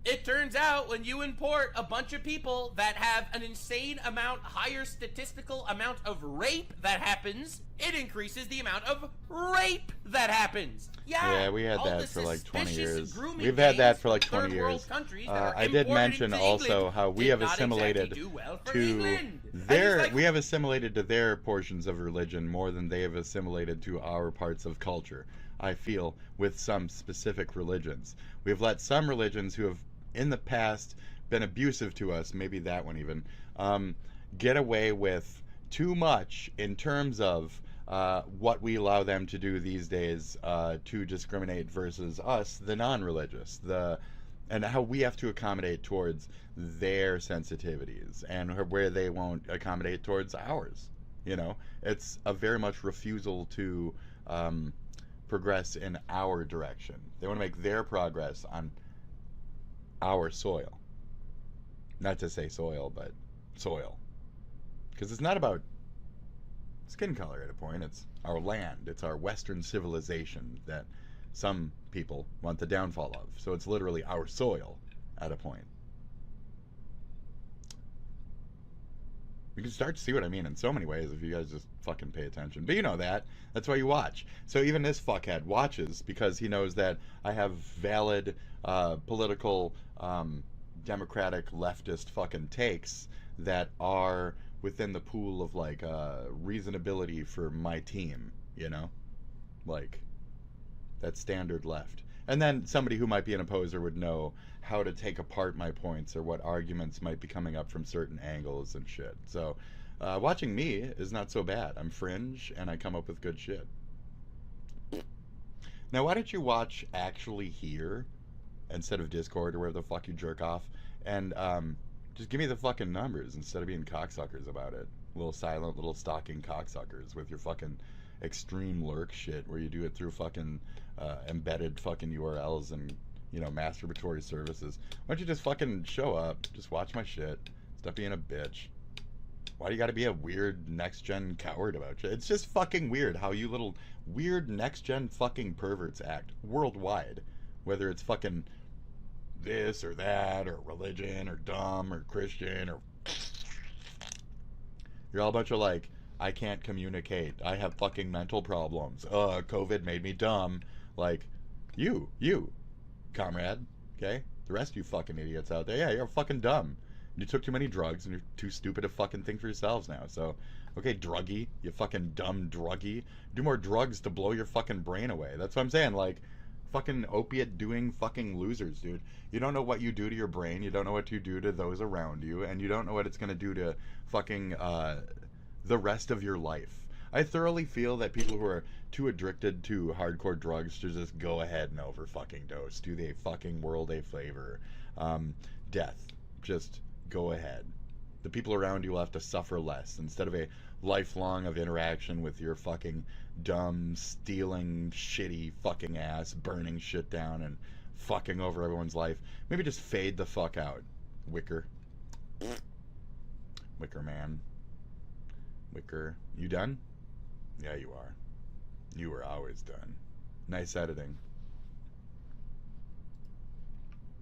It turns out when you import a bunch of people that have an insane amount, higher statistical amount of rape that happens, it increases the amount of rape that happens. Yeah, we had that for like 20 years. We've had that for like 20 years. I did mention also how we have assimilated to their, we have assimilated to their portions of religion more than they have assimilated to our parts of culture, I feel, with some specific religions. We've let some religions who have in the past been abusive to us, maybe that one even, get away with too much in terms of what we allow them to do these days to discriminate versus us, the non-religious, and how we have to accommodate towards their sensitivities and where they won't accommodate towards ours. You know, it's a very much refusal to progress in our direction. They want to make their progress on our soil. Not to say soil, but soil. Because it's not about skin color at a point. It's our land. It's our Western civilization that some people want the downfall of. So it's literally our soil at a point. You can start to see what I mean in so many ways if you guys just fucking pay attention. But you know that. That's why you watch. So even this fuckhead watches because he knows that I have valid political, democratic, leftist fucking takes that are within the pool of, like, reasonability for my team, you know? Like, that's standard left. And then somebody who might be an opposer would know how to take apart my points or what arguments might be coming up from certain angles and shit. So, watching me is not so bad. I'm fringe, and I come up with good shit. Now, why don't you watch actually here instead of Discord or wherever the fuck you jerk off, and just give me the fucking numbers instead of being cocksuckers about it. Little silent, little stalking cocksuckers with your fucking extreme lurk shit where you do it through fucking embedded fucking URLs and, you know, masturbatory services. Why don't you just fucking show up, just watch my shit, stop being a bitch. Why do you gotta be a weird next-gen coward about shit? It's just fucking weird how you little weird next-gen fucking perverts act worldwide. Whether it's fucking this or that, or religion, or dumb, or Christian, or... You're all a bunch of, like, I can't communicate. I have fucking mental problems. COVID made me dumb. Like, you, comrade, okay? The rest of you fucking idiots out there, yeah, you're fucking dumb. You took too many drugs, and you're too stupid to fucking think for yourselves now. So, okay, druggie, you fucking dumb druggie. Do more drugs to blow your fucking brain away. That's what I'm saying, like, fucking opiate-doing fucking losers, dude. You don't know what you do to your brain, you don't know what you do to those around you, and you don't know what it's gonna do to fucking, the rest of your life. I thoroughly feel that people who are too addicted to hardcore drugs to just go ahead and over fucking dose. Do they fucking world a favor? Death. Just go ahead. The people around you will have to suffer less instead of a lifelong of interaction with your fucking dumb, stealing, shitty fucking ass, burning shit down and fucking over everyone's life. Maybe just fade the fuck out. Wicker. Wicker man. Wicker. You done? Yeah, you are. You were always done. Nice editing.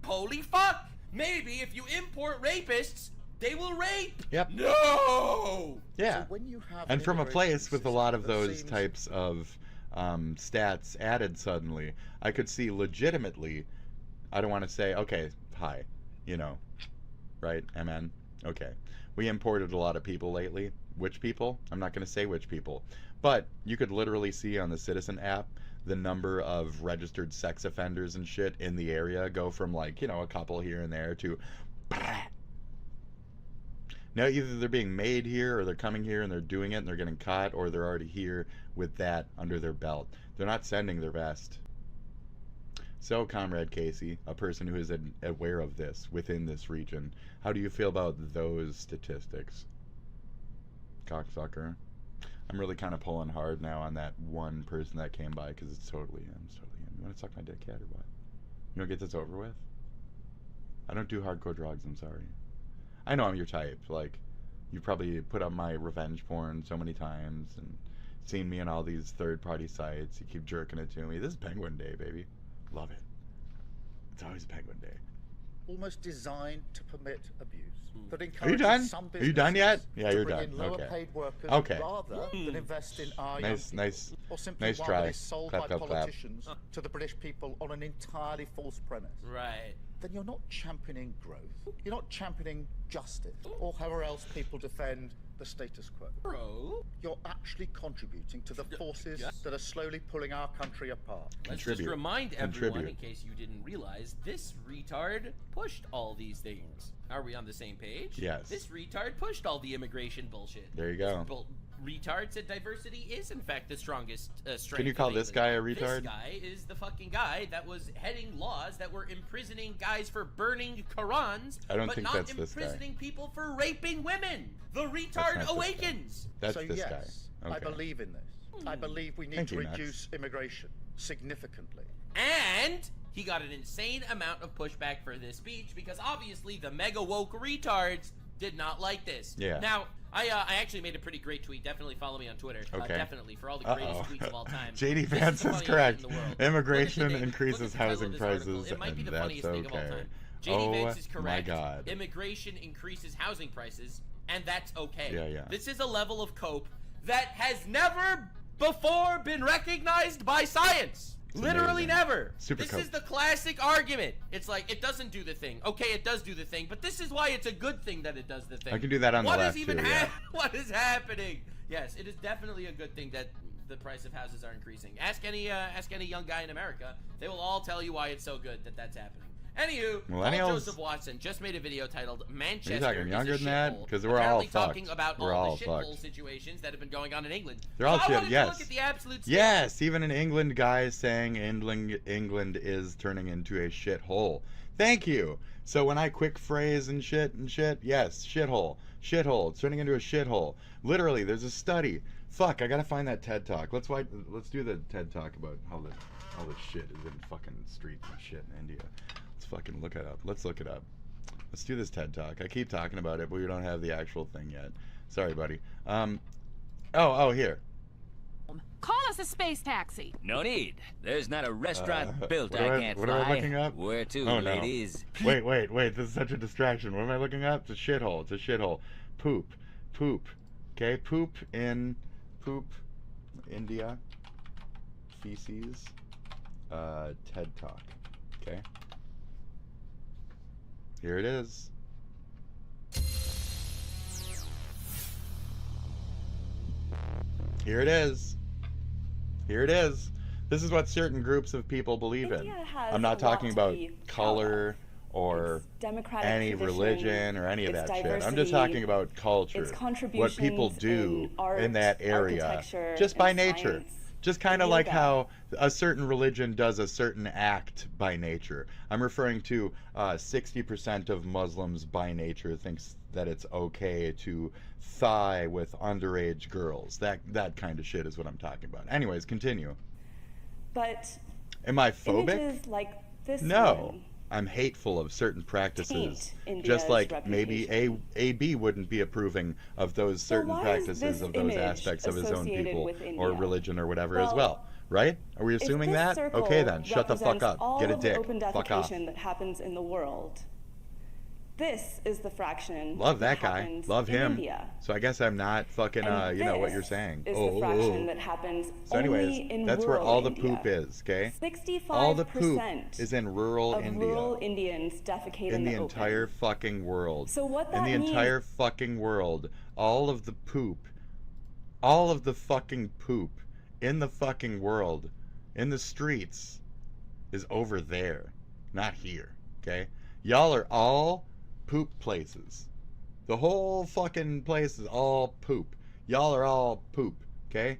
Holy fuck! Maybe if you import rapists, they will rape! Yep. No! Yeah. So when you have And an from a place immigration with a lot of system that those seems- types of stats added suddenly, I could see legitimately, I don't want to say, okay, hi, you know, right, MN, okay. We imported a lot of people lately. Which people? I'm not going to say which people. But you could literally see on the Citizen app the number of registered sex offenders and shit in the area go from, like, you know, a couple here and there to... Now, either they're being made here, or they're coming here and they're doing it and they're getting caught, or they're already here with that under their belt. They're not sending their best. So, Comrade Casey, a person who is aware of this within this region, how do you feel about those statistics? Cocksucker. I'm really kind of pulling hard now on that one person that came by because it's totally him. It's totally him. You want to suck my dick, cat, or what? You want to get this over with? I don't do hardcore drugs, I'm sorry. I know I'm your type. Like, you've probably put up my revenge porn so many times and seen me on all these third-party sites. You keep jerking it to me. This is Penguin Day, baby. Love it. It's always Penguin Day. Almost designed to permit abuse. That Are you encourages done? some Are you done yet? businesses Yeah, to you're bring done. in lower Okay. paid workers Okay. rather than invest in our young Nice, people. nice, Or simply nice one try. that is sold Clap, by clap, clap. politicians to the British people on an entirely false premise. Right. then you're not championing growth. You're not championing justice, or however else people defend the status quo. Bro. You're actually contributing to the forces that are slowly pulling our country apart. Let's just remind everyone, in case you didn't realize, this retard pushed all these things. Are we on the same page? Yes. This retard pushed all the immigration bullshit. There you go. Retard said diversity is, in fact, the strongest strength. Can you call this guy a retard? This guy is the fucking guy that was heading laws that were imprisoning guys for burning Qurans, but not imprisoning people for raping women. The retard awakens. That's so this yes, guy. Okay. I believe in this. I believe we need to reduce immigration significantly. And he got an insane amount of pushback for this speech because obviously the mega woke retards did not like this. Yeah. Now, I actually made a pretty great tweet. Definitely follow me on Twitter. Okay. Definitely for all the greatest tweets of all time. JD Vance is correct. Immigration increases housing prices, it might be and the that's funniest thing of all okay. time. JD Vance is Oh correct. my God. Immigration increases housing prices, and that's okay. Yeah. This is a level of cope that has never before been recognized by science. Literally never. This is the classic argument. It's like, it doesn't do the thing. Okay, it does do the thing, but this is why it's a good thing that it does the thing. I can do that on the left too, yeah. What is happening? Yes, it is definitely a good thing that the price of houses are increasing. Ask any young guy in America. They will all tell you why it's so good that that's happening. Anywho, Paul Joseph Watson just made a video titled "Manchester Are you talking is younger a than that? shithole," Because we're all fucked. talking about we're all all the fucked. shithole situations that have been going on in England. They're all so shit. I wanted Yes. to look at the absolute Yes. Even an England guy saying England is turning into a shithole. Thank you. So when I quick phrase and shit, yes, shithole, it's turning into a shithole. Literally, there's a study. Fuck, I gotta find that TED Talk. Let's do the TED Talk about how this shit is in fucking streets and shit in India. Let's fucking look it up. Let's look it up. Let's do this TED Talk. I keep talking about it, but we don't have the actual thing yet. Sorry, buddy. Oh, here. Call us a space taxi. No need. There's not a restaurant built what I can't what fly. What am I looking up? Where to, oh, ladies? No. Wait. This is such a distraction. What am I looking up? It's a shithole. It's a shithole. Poop. Okay, poop, India, feces, TED Talk. Okay. Here it is. Here it is. This is what certain groups of people believe in. I'm not talking about color or any religion or any of that shit. I'm just talking about culture. What people do in that area. Just by nature. Just kind of like how a certain religion does a certain act by nature. I'm referring to 60% of Muslims by nature thinks that it's okay to thigh with underage girls. That kind of shit is what I'm talking about. Anyways, continue. But am I phobic? Images like this no. one I'm hateful of certain practices. Just like maybe AB wouldn't be approving of those certain practices of those aspects of his own people or religion or whatever as well. Right? Are we assuming that? Okay then, shut the fuck up. Get a dick. Fuck off. That happens in the world. This is the fraction. Love that guy. Love him. India. So I guess I'm not fucking you know what you're saying. Is the fraction that happens so anyways, only in that's where all the India. poop is, okay? 65% all the poop is in rural of India. Rural Indians defecate in the open. entire fucking world. So what that in the means, entire fucking world, all of the poop, all of the fucking poop in the fucking world, in the streets, is over there, not here, okay? Y'all are all poop places. The whole fucking place is all poop. Y'all are all poop, okay?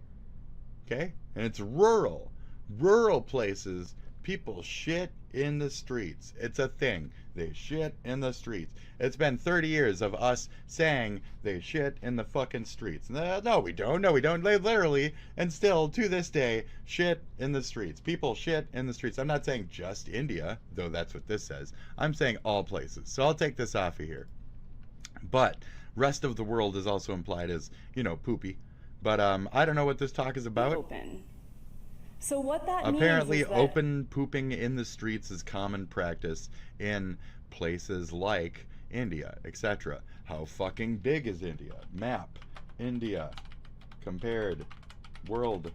Okay? And it's rural. Rural places, people shit in the streets. It's a thing. They shit in the streets. It's been 30 years of us saying they shit in the fucking streets. No, we don't. No, we don't. They literally, and still to this day, shit in the streets. People shit in the streets. I'm not saying just India, though that's what this says. I'm saying all places. So I'll take this off of here. But rest of the world is also implied as, you know, poopy. But I don't know what this talk is about. Open. So what that apparently means is that open pooping in the streets is common practice in places like India, etc. How fucking big is India? Map. India. Compared. World.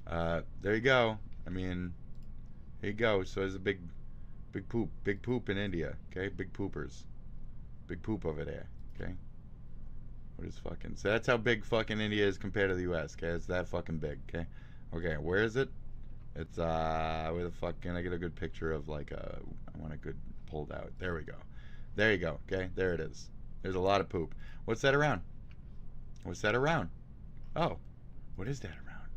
There you go. I mean, here you go. So there's a big Big poop in India. Okay, big poopers. Big poop over there. Okay. What is fucking? So that's how big fucking India is compared to the U.S. Okay, it's that fucking big. Okay. Okay, where is it? It's where the fuck can I get a good picture of like I want a good pulled out. There we go. There you go. Okay, there it is. There's a lot of poop. What's that around? What's that around? Oh, what is that around?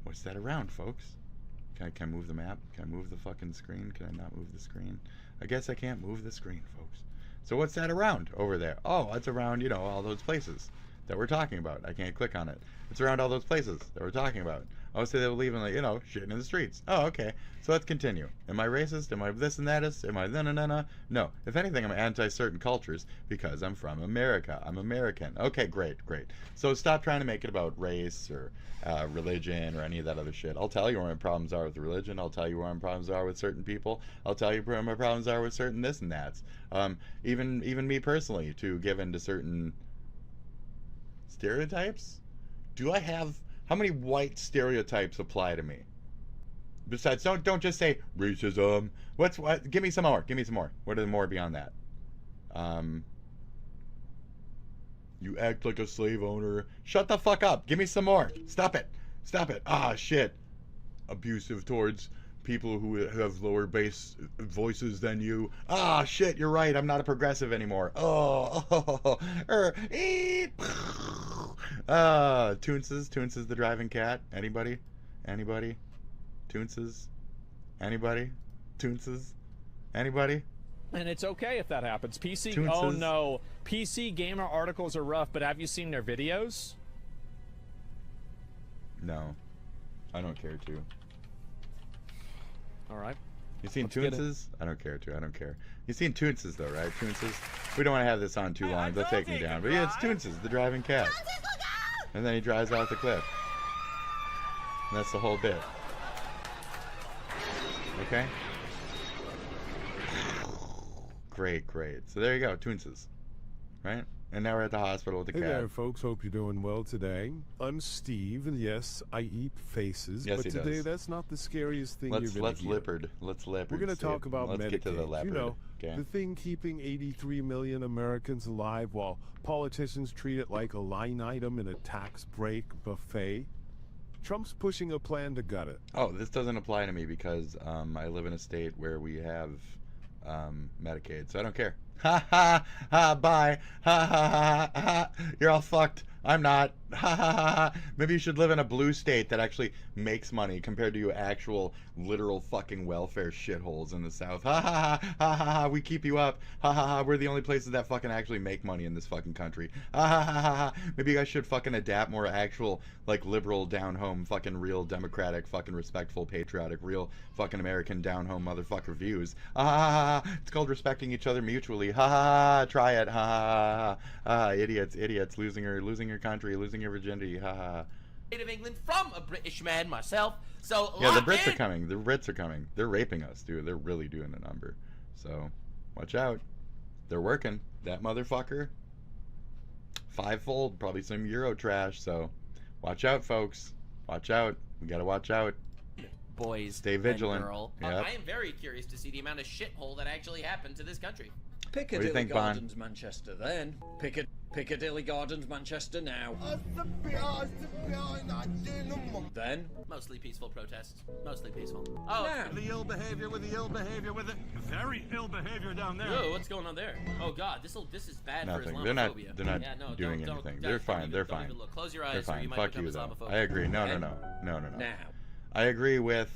What's that around, folks? Can I move the map? Can I move the fucking screen? Can I not move the screen? I guess I can't move the screen, folks. So what's that around over there? Oh, it's around, you know, all those places that we're talking about. I can't click on it. It's around all those places that we're talking about. Oh, so they were leaving, like, you know, shitting in the streets. Oh, okay. So let's continue. Am I racist? Am I this and that? Am I no? No. If anything, I'm anti-certain cultures because I'm from America. I'm American. Okay, great. So stop trying to make it about race or religion or any of that other shit. I'll tell you where my problems are with religion. I'll tell you where my problems are with certain people. I'll tell you where my problems are with certain this and that's. Even me personally, to give in to certain stereotypes. Do I have... How many white stereotypes apply to me? Besides, don't just say racism. What? Give me some more. Give me some more. What are the more beyond that? You act like a slave owner. Shut the fuck up. Give me some more. Stop it. Stop it. Ah, shit. Abusive towards people who have lower bass voices than you. Ah, shit. You're right. I'm not a progressive anymore. Toonses the driving cat. Anybody? Toonses? Anybody? Toonses? Anybody? And it's okay if that happens. PC, Toonses. oh no. PC gamer articles are rough, but have you seen their videos? No. I don't care to. Alright. You seen Toonses? I don't care to. I don't care. You seen Toonses though, right? Toonses? We don't want to have this on too long. They'll take me down. But yeah, it's Toonses, the driving cat. And then he drives off the cliff. And that's the whole bit. Okay? Great. So there you go, Toonses. Right? And now we're at the hospital with the cat. Hey there, folks. Hope you're doing well today. I'm Steve, and yes, I eat faces. Yes, but he today, does. that's not the scariest thing you're going to hear. Let's leopard. We're going to talk about Let's Medicaid. get to the leopard. You know, okay. the thing keeping 83 million Americans alive while politicians treat it like a line item in a tax break buffet. Trump's pushing a plan to gut it. Oh, this doesn't apply to me because I live in a state where we have Medicaid, so I don't care. Ha ha ha, bye. Ha ha ha ha. You're all fucked. I'm not. Ha ha ha ha. Maybe you should live in a blue state that actually makes money compared to you actual literal fucking welfare shitholes in the South. Ha ha ha ha ha ha. We keep you up. Ha ha ha. We're the only places that fucking actually make money in this fucking country. Ha ha ha ha ha. Maybe you guys should fucking adapt more actual like liberal down home fucking real democratic fucking respectful patriotic real fucking American down home motherfucker views. Ha ha ha ha. It's called respecting each other mutually. Ha ha ha. Try it. Ha ha ha. Idiots. Losing your country, losing your virginity. Ha ha. Of England from a British man myself. So yeah, the Brits are coming. The Brits are coming. They're raping us, dude. They're really doing the number. So watch out. They're working. That motherfucker. Fivefold, probably some Euro trash. So watch out, folks. Watch out. We gotta watch out. Boys, stay vigilant. Yep. I am very curious to see the amount of shithole that actually happened to this country. Piccadilly Gardens, Manchester then. Piccadilly Gardens, Manchester now. Then? Mostly peaceful protests. Mostly peaceful. Oh, now. The ill behavior with the very ill behavior down there. Whoa, what's going on there? Oh God, this is bad Nothing. for They're not Islamophobia. doing anything. They're fine. They're fine. Don't even look. Close your eyes. They're fine. Or you might Fuck become you though. Islamophobic. I agree. No. Now. I agree with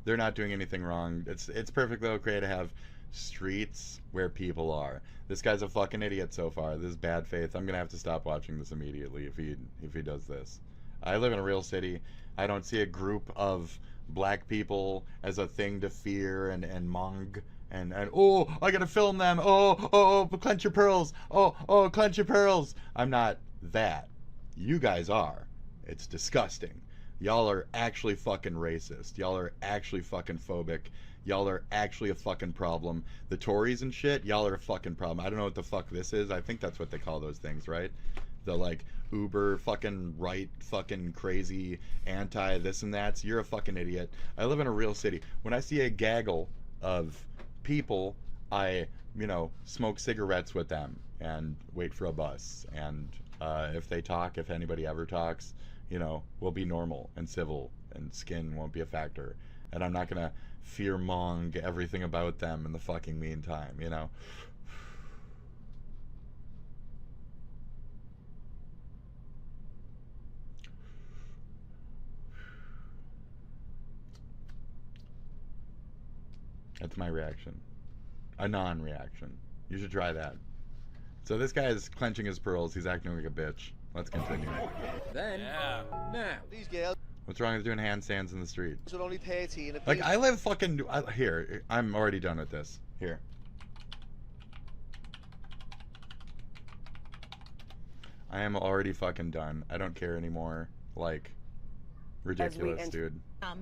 they're not doing anything wrong. It's perfectly okay to have streets where people are. This guy's a fucking idiot so far. This is bad faith. I'm gonna have to stop watching this immediately if he does this. I live in a real city. I don't see a group of black people as a thing to fear and mong and oh, I gotta film them. Oh, clench your pearls. Oh, clench your pearls. I'm not that. You guys are. It's disgusting. Y'all are actually fucking racist. Y'all are actually fucking phobic. Y'all are actually a fucking problem. The Tories and shit, y'all are a fucking problem. I don't know what the fuck this is. I think that's what they call those things, right? The like uber fucking right fucking crazy anti this and that. You're a fucking idiot. I live in a real city. When I see a gaggle of people, I, you know, smoke cigarettes with them and wait for a bus. And if they talk, if anybody ever talks, you know, we'll be normal and civil, and skin won't be a factor. And I'm not gonna fear-mong everything about them in the fucking meantime, you know? That's my reaction. A non-reaction. You should try that. So this guy is clenching his pearls. He's acting like a bitch. Let's continue. Then, now. These girls What's wrong with doing handstands in the street? are only 13. Like, I live fucking... here, I'm already done with this. Here. I am already fucking done. I don't care anymore. Like, ridiculous, dude.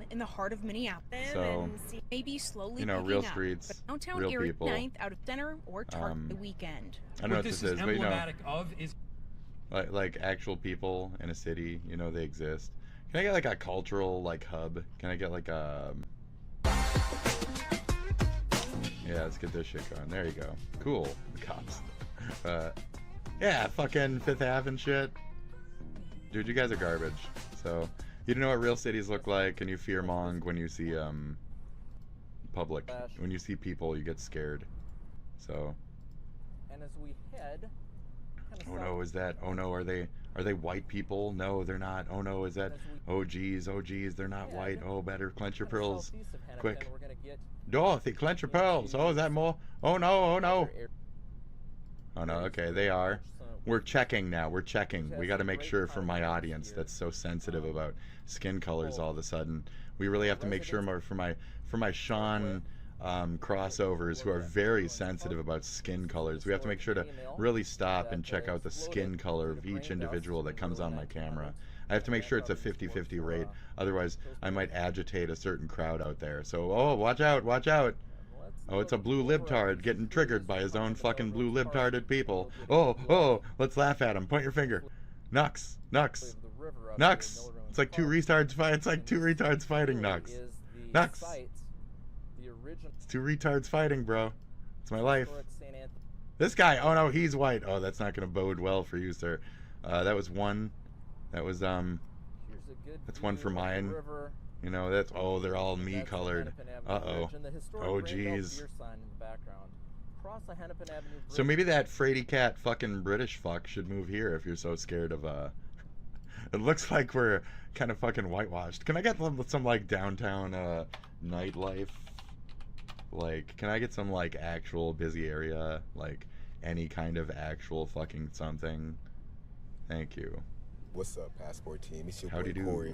In the heart of Minneapolis, So, and see, maybe slowly you know, picking real up, streets, but downtown real area people. 9th out of center or Target the weekend. I don't know what this is, but you know, like actual people in a city, you know, they exist. Can I get like a cultural like hub? Can I get like a... Yeah, let's get this shit going. There you go. Cool. Cops. Yeah, fucking Fifth Ave and shit. Dude, you guys are garbage. So, you don't know what real cities look like, and you fear-mong when you see public. When you see people, you get scared. So. And as we head. Oh no, is that? Oh no, are they white people? No, they're not. Oh no, is that? Oh geez, they're not white. Oh, better clench your pearls, quick. Dorothy, clench your pearls. Oh, is that more? Oh no, oh no. Oh no, okay, they are. We're checking now. We're checking. We got to make sure for my audience that's so sensitive about skin colors all of a sudden. We really have to make sure more for my Sean crossovers who are very sensitive about skin colors. We have to make sure to really stop and check out the skin color of each individual that comes on my camera. I have to make sure it's a 50-50 rate. Otherwise, I might agitate a certain crowd out there. So, oh, watch out, watch out. Oh, it's a blue libtard getting triggered by his own fucking blue libtarded people. Oh, let's laugh at him. Point your finger. Nux. It's like two retards fight. It's like two retards fighting, Nux. It's two retards fighting, bro. It's my life. This guy, oh no, he's white. Oh, that's not gonna bode well for you, sir. That was one. That was that's one for mine. You know, that's, oh, they're all me colored. Uh-oh. Oh, jeez. So maybe that fraidy cat fucking British fuck should move here if you're so scared of, it looks like we're kind of fucking whitewashed. Can I get some like, downtown, nightlife? Like, can I get some, like, actual busy area? Like, any kind of actual fucking something? Thank you. What's up, Passport Team? It's your Howdy boy do. Corey.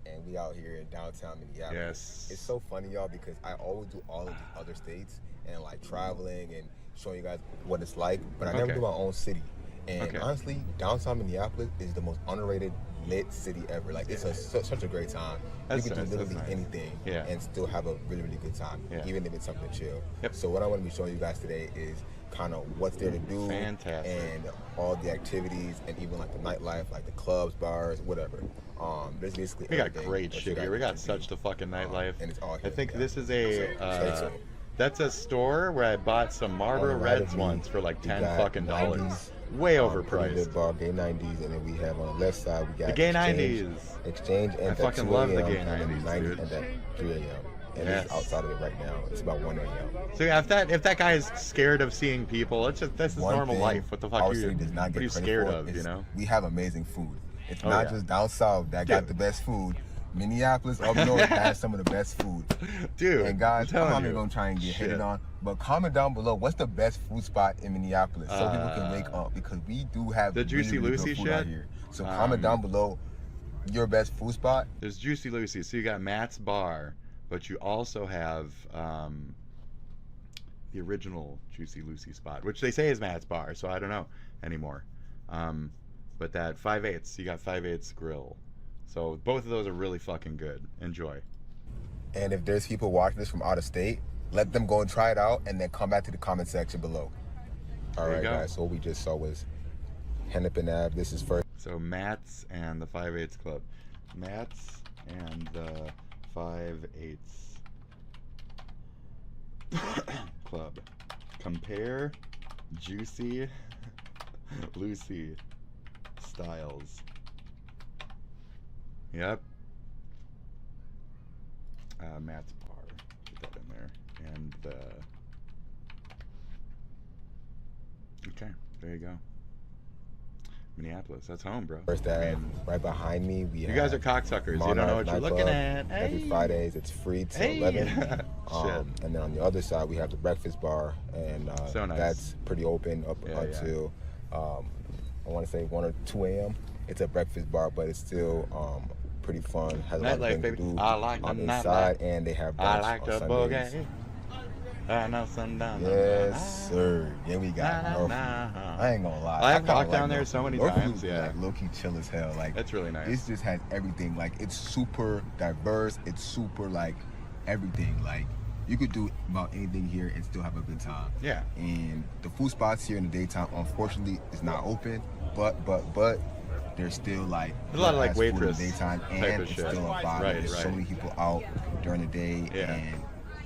And we out here in downtown Minneapolis. Yes. It's so funny, y'all, because I always do all of the other states and like traveling and showing you guys what it's like, but I never do my own city. And honestly, downtown Minneapolis is the most underrated lit city ever. Like, it's such a great time. You can do literally anything and still have a really, really good time, even if it's something chill. So what I want to be showing you guys today is kind of what's there to do and all the activities and even like the nightlife, like the clubs, bars, whatever. There's basically we got great shit here. We got such the fucking nightlife. And it's all here. I think this is a that's a store where I bought some Marlboro Reds once for like $10 fucking dollars. Way overpriced. Bar, Gay 90s, and then we have on the left side we got the Gay 90s. Exchange and I fucking love the Gay 90s, 90s, dude. And at 3 a.m. And it's outside of it right now. It's about 1 a.m. So yeah, if that guy is scared of seeing people, it's just, this is normal life. What the fuck are you scared of, you know? We have amazing food. It's not just down south that got the best food. Minneapolis up north has some of the best food. Dude, and guys, I'm not even gonna try and get hated on, but comment down below what's the best food spot in Minneapolis so people can wake up, because we do have the Juicy really, really Lucy good food shit out here. So comment down below your best food spot. There's Juicy Lucy. So you got Matt's Bar, but you also have the original Juicy Lucy spot, which they say is Matt's Bar, so I don't know anymore. But that 5/8, you got 5/8 Grill. So both of those are really fucking good. Enjoy. And if there's people watching this from out of state, let them go and try it out and then come back to the comment section below. All right, guys, so what we just saw was Hennepin Ave. This is first. So Matt's and the 5/8 Club. Matt's and the 5/8 Club. Compare Juicy Lucy styles. Yep. Matt's bar. Put that in there. And okay, there you go. Minneapolis, that's home, bro. First, right behind me, you guys are cocksuckers. You don't know what you're looking at. Every Hey. Fridays, it's free till 11. And then on the other side, we have the breakfast bar, and So nice. that's pretty open up until I want to say 1 or 2 a.m. It's a breakfast bar, but it's still pretty fun. Has a lot of Nightlife, things baby. to do I like on the the inside, nightlife. and they have I brunch like on the Sundays. boogie. I know some down Yes, sir. Yeah, we got North. I ain't gonna lie. I've kinda walked down like there North. so many North times. is, Yeah, like low-key chill as hell. Like that's really nice. This just has everything. Like it's super diverse. It's super like everything. Like you could do about anything here and still have a good time. Yeah. And the food spots here in the daytime, unfortunately, is not open. But there's still like There's a lot of like fast food in waitress the daytime, type and of it's shit. still a vibe. Right, There's so right. many people out during the day, and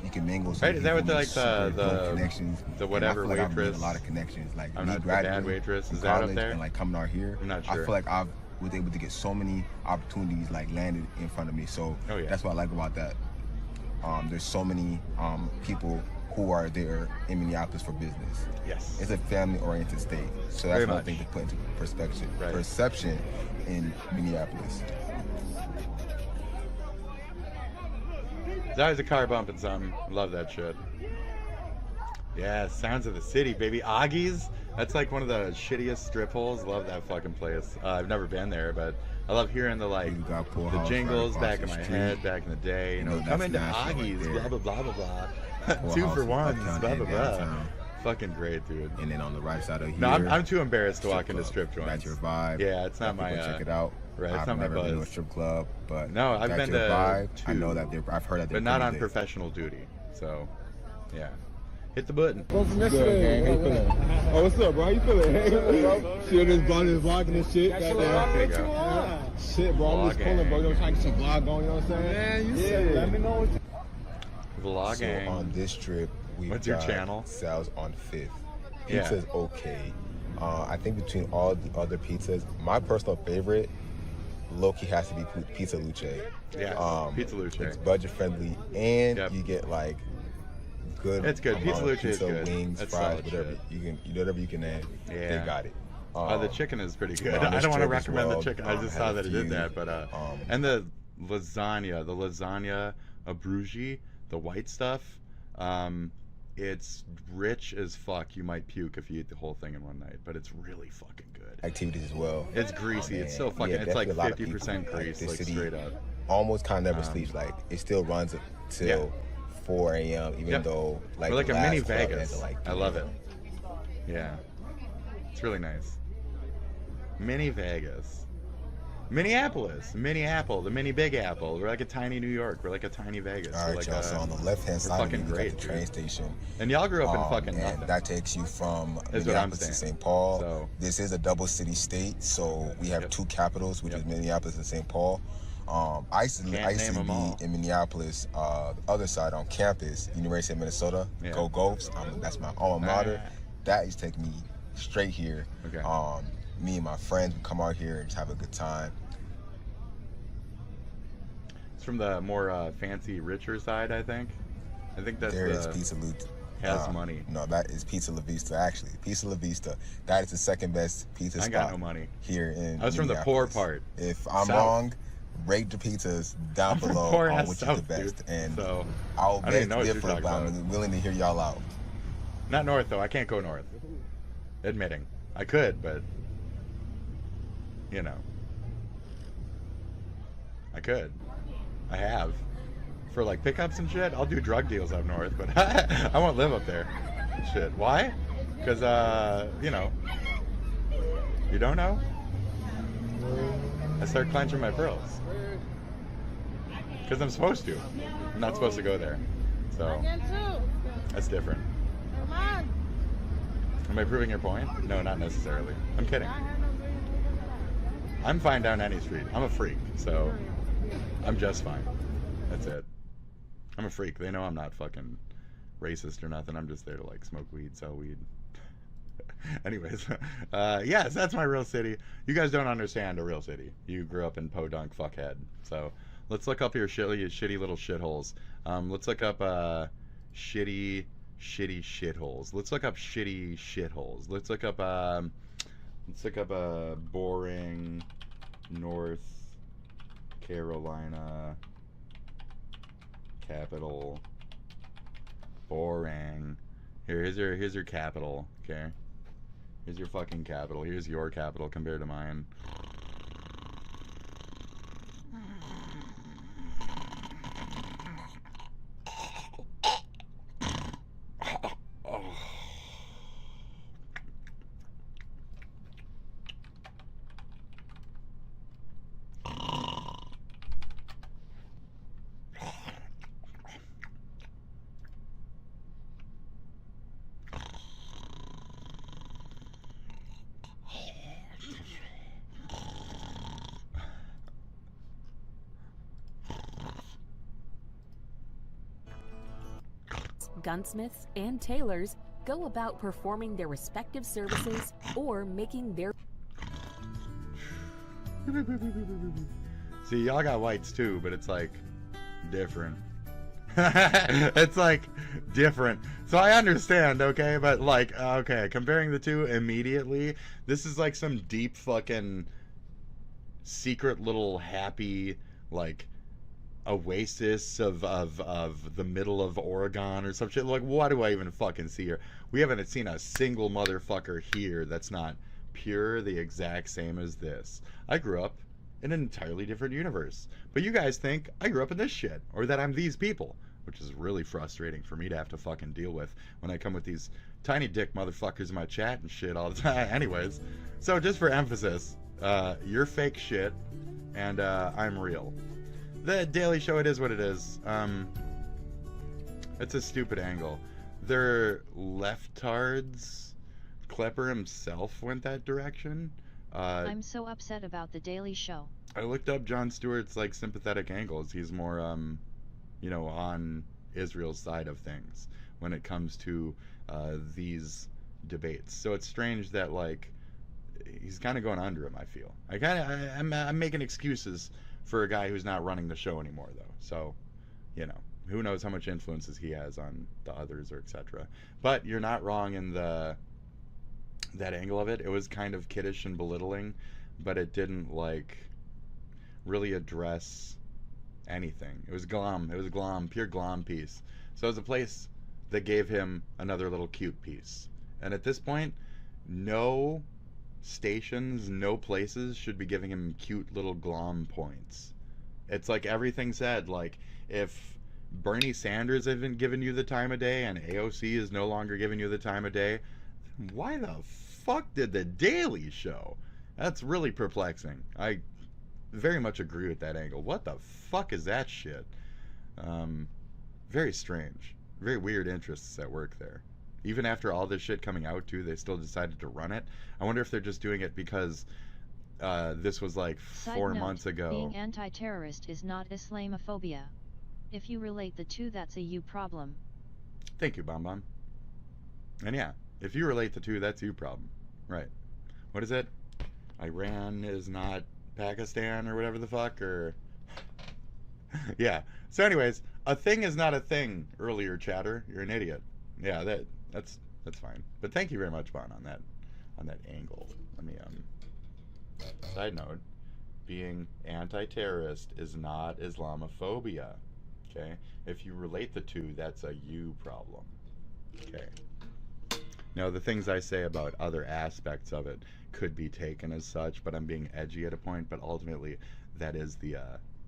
you can mingle. Right, is that what people, like super dope the connections? the And whatever I feel like I've made waitress? a lot of connections. Like I'm me not the bad graduating waitress. from Is that up college there? and like coming out here, I'm not I sure. feel like I was able to get so many opportunities like landed in front of me. So that's what I like about that. There's so many people who are there in Minneapolis for business. Yes. It's a family-oriented state. So that's Very one much. thing to put into perspective. Right. Perception in Minneapolis. There's always a car bumping something. Love that shit. Yeah, Sounds of the City, baby. Augie's. That's like one of the shittiest strip holes. Love that fucking place. I've never been there, but I love hearing the like the jingles back in my head back in the day. You know, come into Augie's, blah blah blah blah blah. 2 for 1s, blah blah blah. Fucking great, dude. And then on the right side of here, no, I'm too embarrassed to walk into strip joints. That's your vibe. Yeah, it's not my. Check it out. Right, it's I've not my never been to a buzz. strip club, but No, I've that's been your to vibe. I 2, know that I've heard that they're but not pretty on lit. professional duty. So, yeah, hit the button. What's next thing? How you feeling? Oh, what's up, bro? How you feeling? Hey, shit, this bro is vlogging and shit. There you go. Shit, bro, I'm just pulling, bro. You know, trying to get some vlog on, you know what I'm saying? Man, you said let me know what you... Vlogging. So on this trip, we What's your channel? Sales on 5th. Yeah. Pizza's okay. I think between all the other pizzas, my personal favorite, low-key has to be Pizza Luce. Yeah, Pizza Luce. It's budget friendly, and you get like good. It's good. Pizza amount of Luce is pizza, good. wings, That's fries, solid whatever shit. you can, whatever you can add. Yeah. They got it. The chicken is pretty good. on I this don't want to trip as recommend well, the chicken. I just had saw a that it did few, that, but and the lasagna abruzzi, the white stuff. It's rich as fuck. You might puke if you eat the whole thing in one night, but it's really fucking good. Activities as well. It's greasy. Man. It's so fucking. Yeah, it's like definitely a lot of 50% people. grease, this like city straight up. Almost kind of never sleeps. Like it still runs till 4 a.m. Even though like We're like the a mini last club Vegas. ends at, like, I 3 love it. a.m. Yeah, it's really nice. Mini Vegas. Minneapolis, Mini Apple, the Mini Big Apple. We're like a tiny New York. We're like a tiny Vegas. All We're right, like y'all. So on the left-hand side of me, we got the train station. And y'all grew up in fucking and nothing. that takes you from Is what I'm Minneapolis to saying. St. Paul. So- This is a double city state, so we have two capitals, which is Minneapolis and St. Paul. I used to name them all. be in Minneapolis, the other side on campus, University of Minnesota. Yeah. Go Gophs! That's my alma mater. That used to take me straight here. Okay. Me and my friends would come out here and just have a good time. It's from the more fancy, richer side, I think. I think that's There is Pizza has money. No, that is Pizza La Vista, actually. Pizza La Vista. That is the second best pizza I spot got no money. here in I was from the poor Minneapolis. part. If I'm South. wrong, rate the pizzas down I'm from below poor on ass which South, is the best. dude. And So, I'll I don't even beg know to what you're differ, talking but I'm about. willing to hear y'all out. Not north though. I can't go north. Admitting, I could, but you know, I could. I have for like pickups and shit. I'll do drug deals up north, but I won't live up there. Shit. Why? Because you know, you don't know. I start clenching my pearls because I'm supposed to. I'm not supposed to go there, so that's different. Am I proving your point? No, not necessarily. I'm kidding. I'm fine down any street. I'm a freak, so I'm just fine. That's it. I'm a freak. They know I'm not fucking racist or nothing. I'm just there to like smoke weed, sell weed. Anyways, yes, that's my real city. You guys don't understand a real city. You grew up in Podunk, fuckhead. So let's look up your shitty little shitholes. Let's look up shitty shitholes. Let's look up shitty shitholes. Let's look up boring North Carolina capital. Boring. Here's your capital. Okay. Here's your fucking capital. Here's your capital compared to mine. Gunsmiths and tailors go about performing their respective services or making their... See, y'all got whites too, but it's like different. It's like different. So I understand, okay, but like, okay, comparing the two immediately, this is like some deep fucking secret little happy like oasis of the middle of Oregon or some shit. Like, what do I even fucking see here? We haven't seen a single motherfucker here that's not pure the exact same as this. I grew up in an entirely different universe, but you guys think I grew up in this shit, or that I'm these people, which is really frustrating for me to have to fucking deal with when I come with these tiny dick motherfuckers in my chat and shit all the time. Anyways, so just for emphasis, you're fake shit and I'm real. The Daily Show, it is what it is. It's a stupid angle. They're leftards. Klepper himself went that direction. I'm so upset about the Daily Show. I looked up Jon Stewart's like sympathetic angles. He's more, you know, on Israel's side of things when it comes to these debates. So it's strange that like he's kind of going under him. I feel. I'm making excuses for a guy who's not running the show anymore, though. So, you know, who knows how much influences he has on the others or etc. But you're not wrong in that angle of it. It was kind of kiddish and belittling, but it didn't like really address anything. It was glom. It was a glom, pure glom piece. So it was a place that gave him another little cute piece. And at this point, no stations, no places should be giving him cute little glom points. It's like everything said, like if Bernie Sanders isn't giving you the time of day and AOC is no longer giving you the time of day, then why the fuck did the Daily Show? That's really perplexing. I very much agree with that angle. What the fuck is that shit? Very strange. Very weird interests at work there. Even after all this shit coming out too, they still decided to run it. I wonder if they're just doing it because this was like 4 months ago. Being anti-terrorist is not Islamophobia. If you relate the two, that's a you problem. Thank you, Bomb Bomb. And yeah, if you relate the two, that's you problem. Right. What is it? Iran is not Pakistan or whatever the fuck, or... Yeah. So anyways, a thing is not a thing, earlier chatter. You're an idiot. Yeah, that's fine. But thank you very much, Bon, on that angle. Let me side note, being anti-terrorist is not Islamophobia. Okay? If you relate the two, that's a you problem. Okay. Now, the things I say about other aspects of it could be taken as such, but I'm being edgy at a point, but ultimately that is the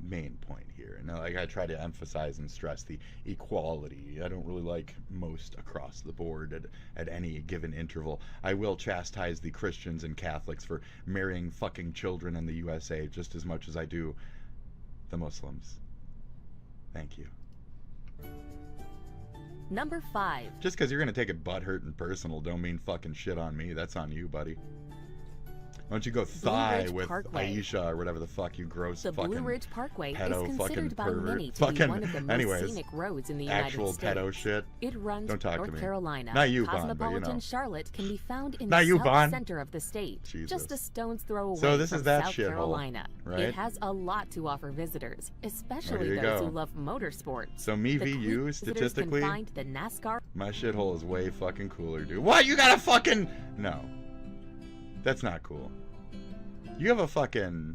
main point here. And like I try to emphasize and stress the equality. I don't really like most across the board at any given interval. I will chastise the Christians and Catholics for marrying fucking children in the USA just as much as I do the Muslims. Thank you. Number 5. Just because you're going to take it butthurt and personal don't mean fucking shit on me. That's on you, buddy. Why don't you go Blue thigh Ridge with Parkway. Aisha or whatever the fuck, you gross The fucking Blue Ridge Parkway is pedo fucking considered by pervert. many to fucking, be one of the most anyways, scenic roads in the actual United States. pedo shit. It runs Don't talk to North me. Carolina. Not you, Vaughn, but Cosmopolitan you know. Charlotte can be found in Not the you, south Vaughn. center of the state, Jesus. just a stone's throw away So this from is that South shithole, Carolina. right? It has a lot to offer visitors, especially you those go. who love motorsports. So me The v quick you, visitors statistically, can find the NASCAR. my shithole is way fucking cooler, dude. What? You got a fucking... No. That's not cool. You have a fucking...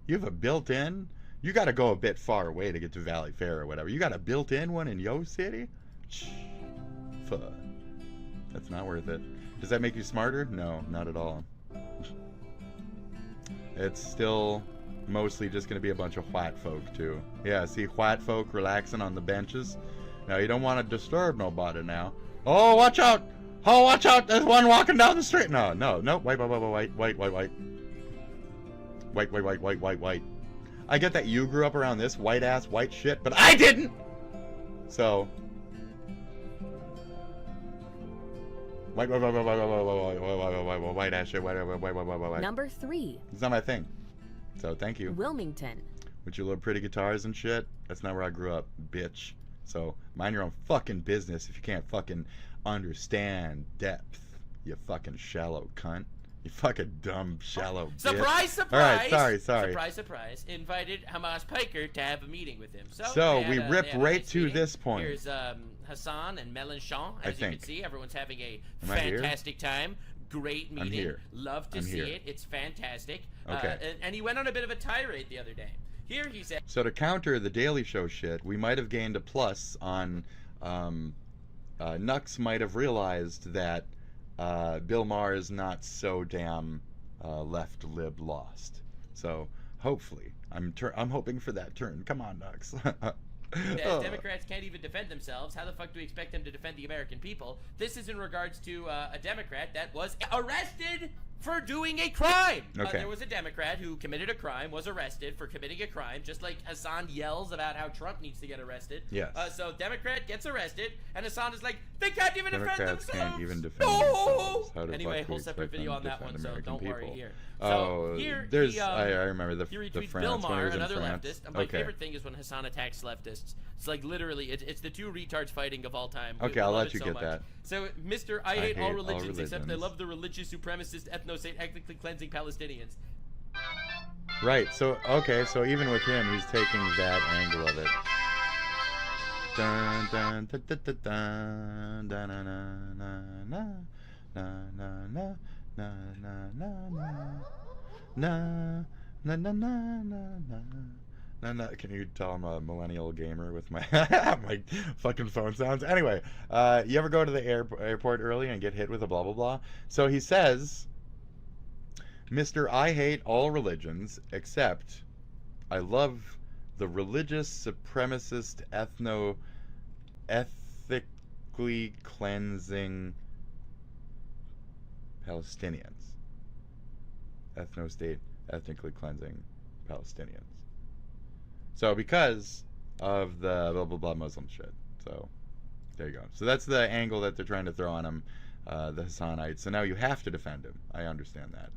You have a built-in? You gotta go a bit far away to get to Valley Fair or whatever. You got a built-in one in Yo City? Fuck. That's not worth it. Does that make you smarter? No, not at all. It's still mostly just gonna be a bunch of white folk too. Yeah, see white folk relaxing on the benches. Now you don't want to disturb nobody now. Oh, watch out! Oh, watch out! There's one walking down the street. No, no, no. White. I get that you grew up around this white ass white shit, but I didn't. So white ass shit. White. Number 3. It's not my thing. So thank you. Wilmington. With your little pretty guitars and shit. That's not where I grew up, bitch. So mind your own fucking business if you can't fucking understand depth. You fucking shallow cunt. You fucking dumb shallow bitch. Surprise, surprise. All right, sorry. Surprise, surprise. Invited Hamas Piker to have a meeting with him. So we rip right to meeting. this point. Here's Hassan and Mélenchon. As you can see, everyone's having a Am I here? fantastic time. Great meeting. I'm here. Love to I'm see here. it. It's fantastic. Okay. And he went on a bit of a tirade the other day. Here he said. So to counter the Daily Show shit, we might have gained a plus on Nux might have realized that Bill Maher is not so damn left lib lost. So hopefully, I'm hoping for that turn. Come on, Nux. Democrats can't even defend themselves. How the fuck do we expect them to defend the American people? This is in regards to a Democrat that was arrested for doing a crime. Okay. There was a Democrat who committed a crime, was arrested for committing a crime, just like Hasan yells about how Trump needs to get arrested. Yes. So Democrat gets arrested, and Hasan is like, they can't even defend Democrats themselves. can't even defend No! themselves. How the Anyway, fuck do whole we separate expect video them on to that defend one, so American don't worry people? here. Oh, So here there's he, I remember the he retweets France Bill when he Maher, was in another France. leftist. My Okay. favorite thing is when Hasan attacks leftists. It's like literally, it's the two retards fighting of all time. Okay, We I'll love let it you so get much. that. So, Mr. I hate all religions, except I love the religious supremacist ethno-state ethnically cleansing Palestinians. Right. So okay. So even with him, he's taking that angle of it. Dun dun dun dun dun dun dun na na na na na na na na na na na na. Can you tell I'm a millennial gamer with my my fucking phone sounds? Anyway, you ever go to the airport early and get hit with a blah blah blah? So he says, Mr. I hate all religions except I love the religious supremacist ethically cleansing Palestinians. Ethno-state ethnically cleansing Palestinians. So because of the blah blah blah Muslim shit. So there you go. So that's the angle that they're trying to throw on him, the Hassanites. So now you have to defend him. I understand that.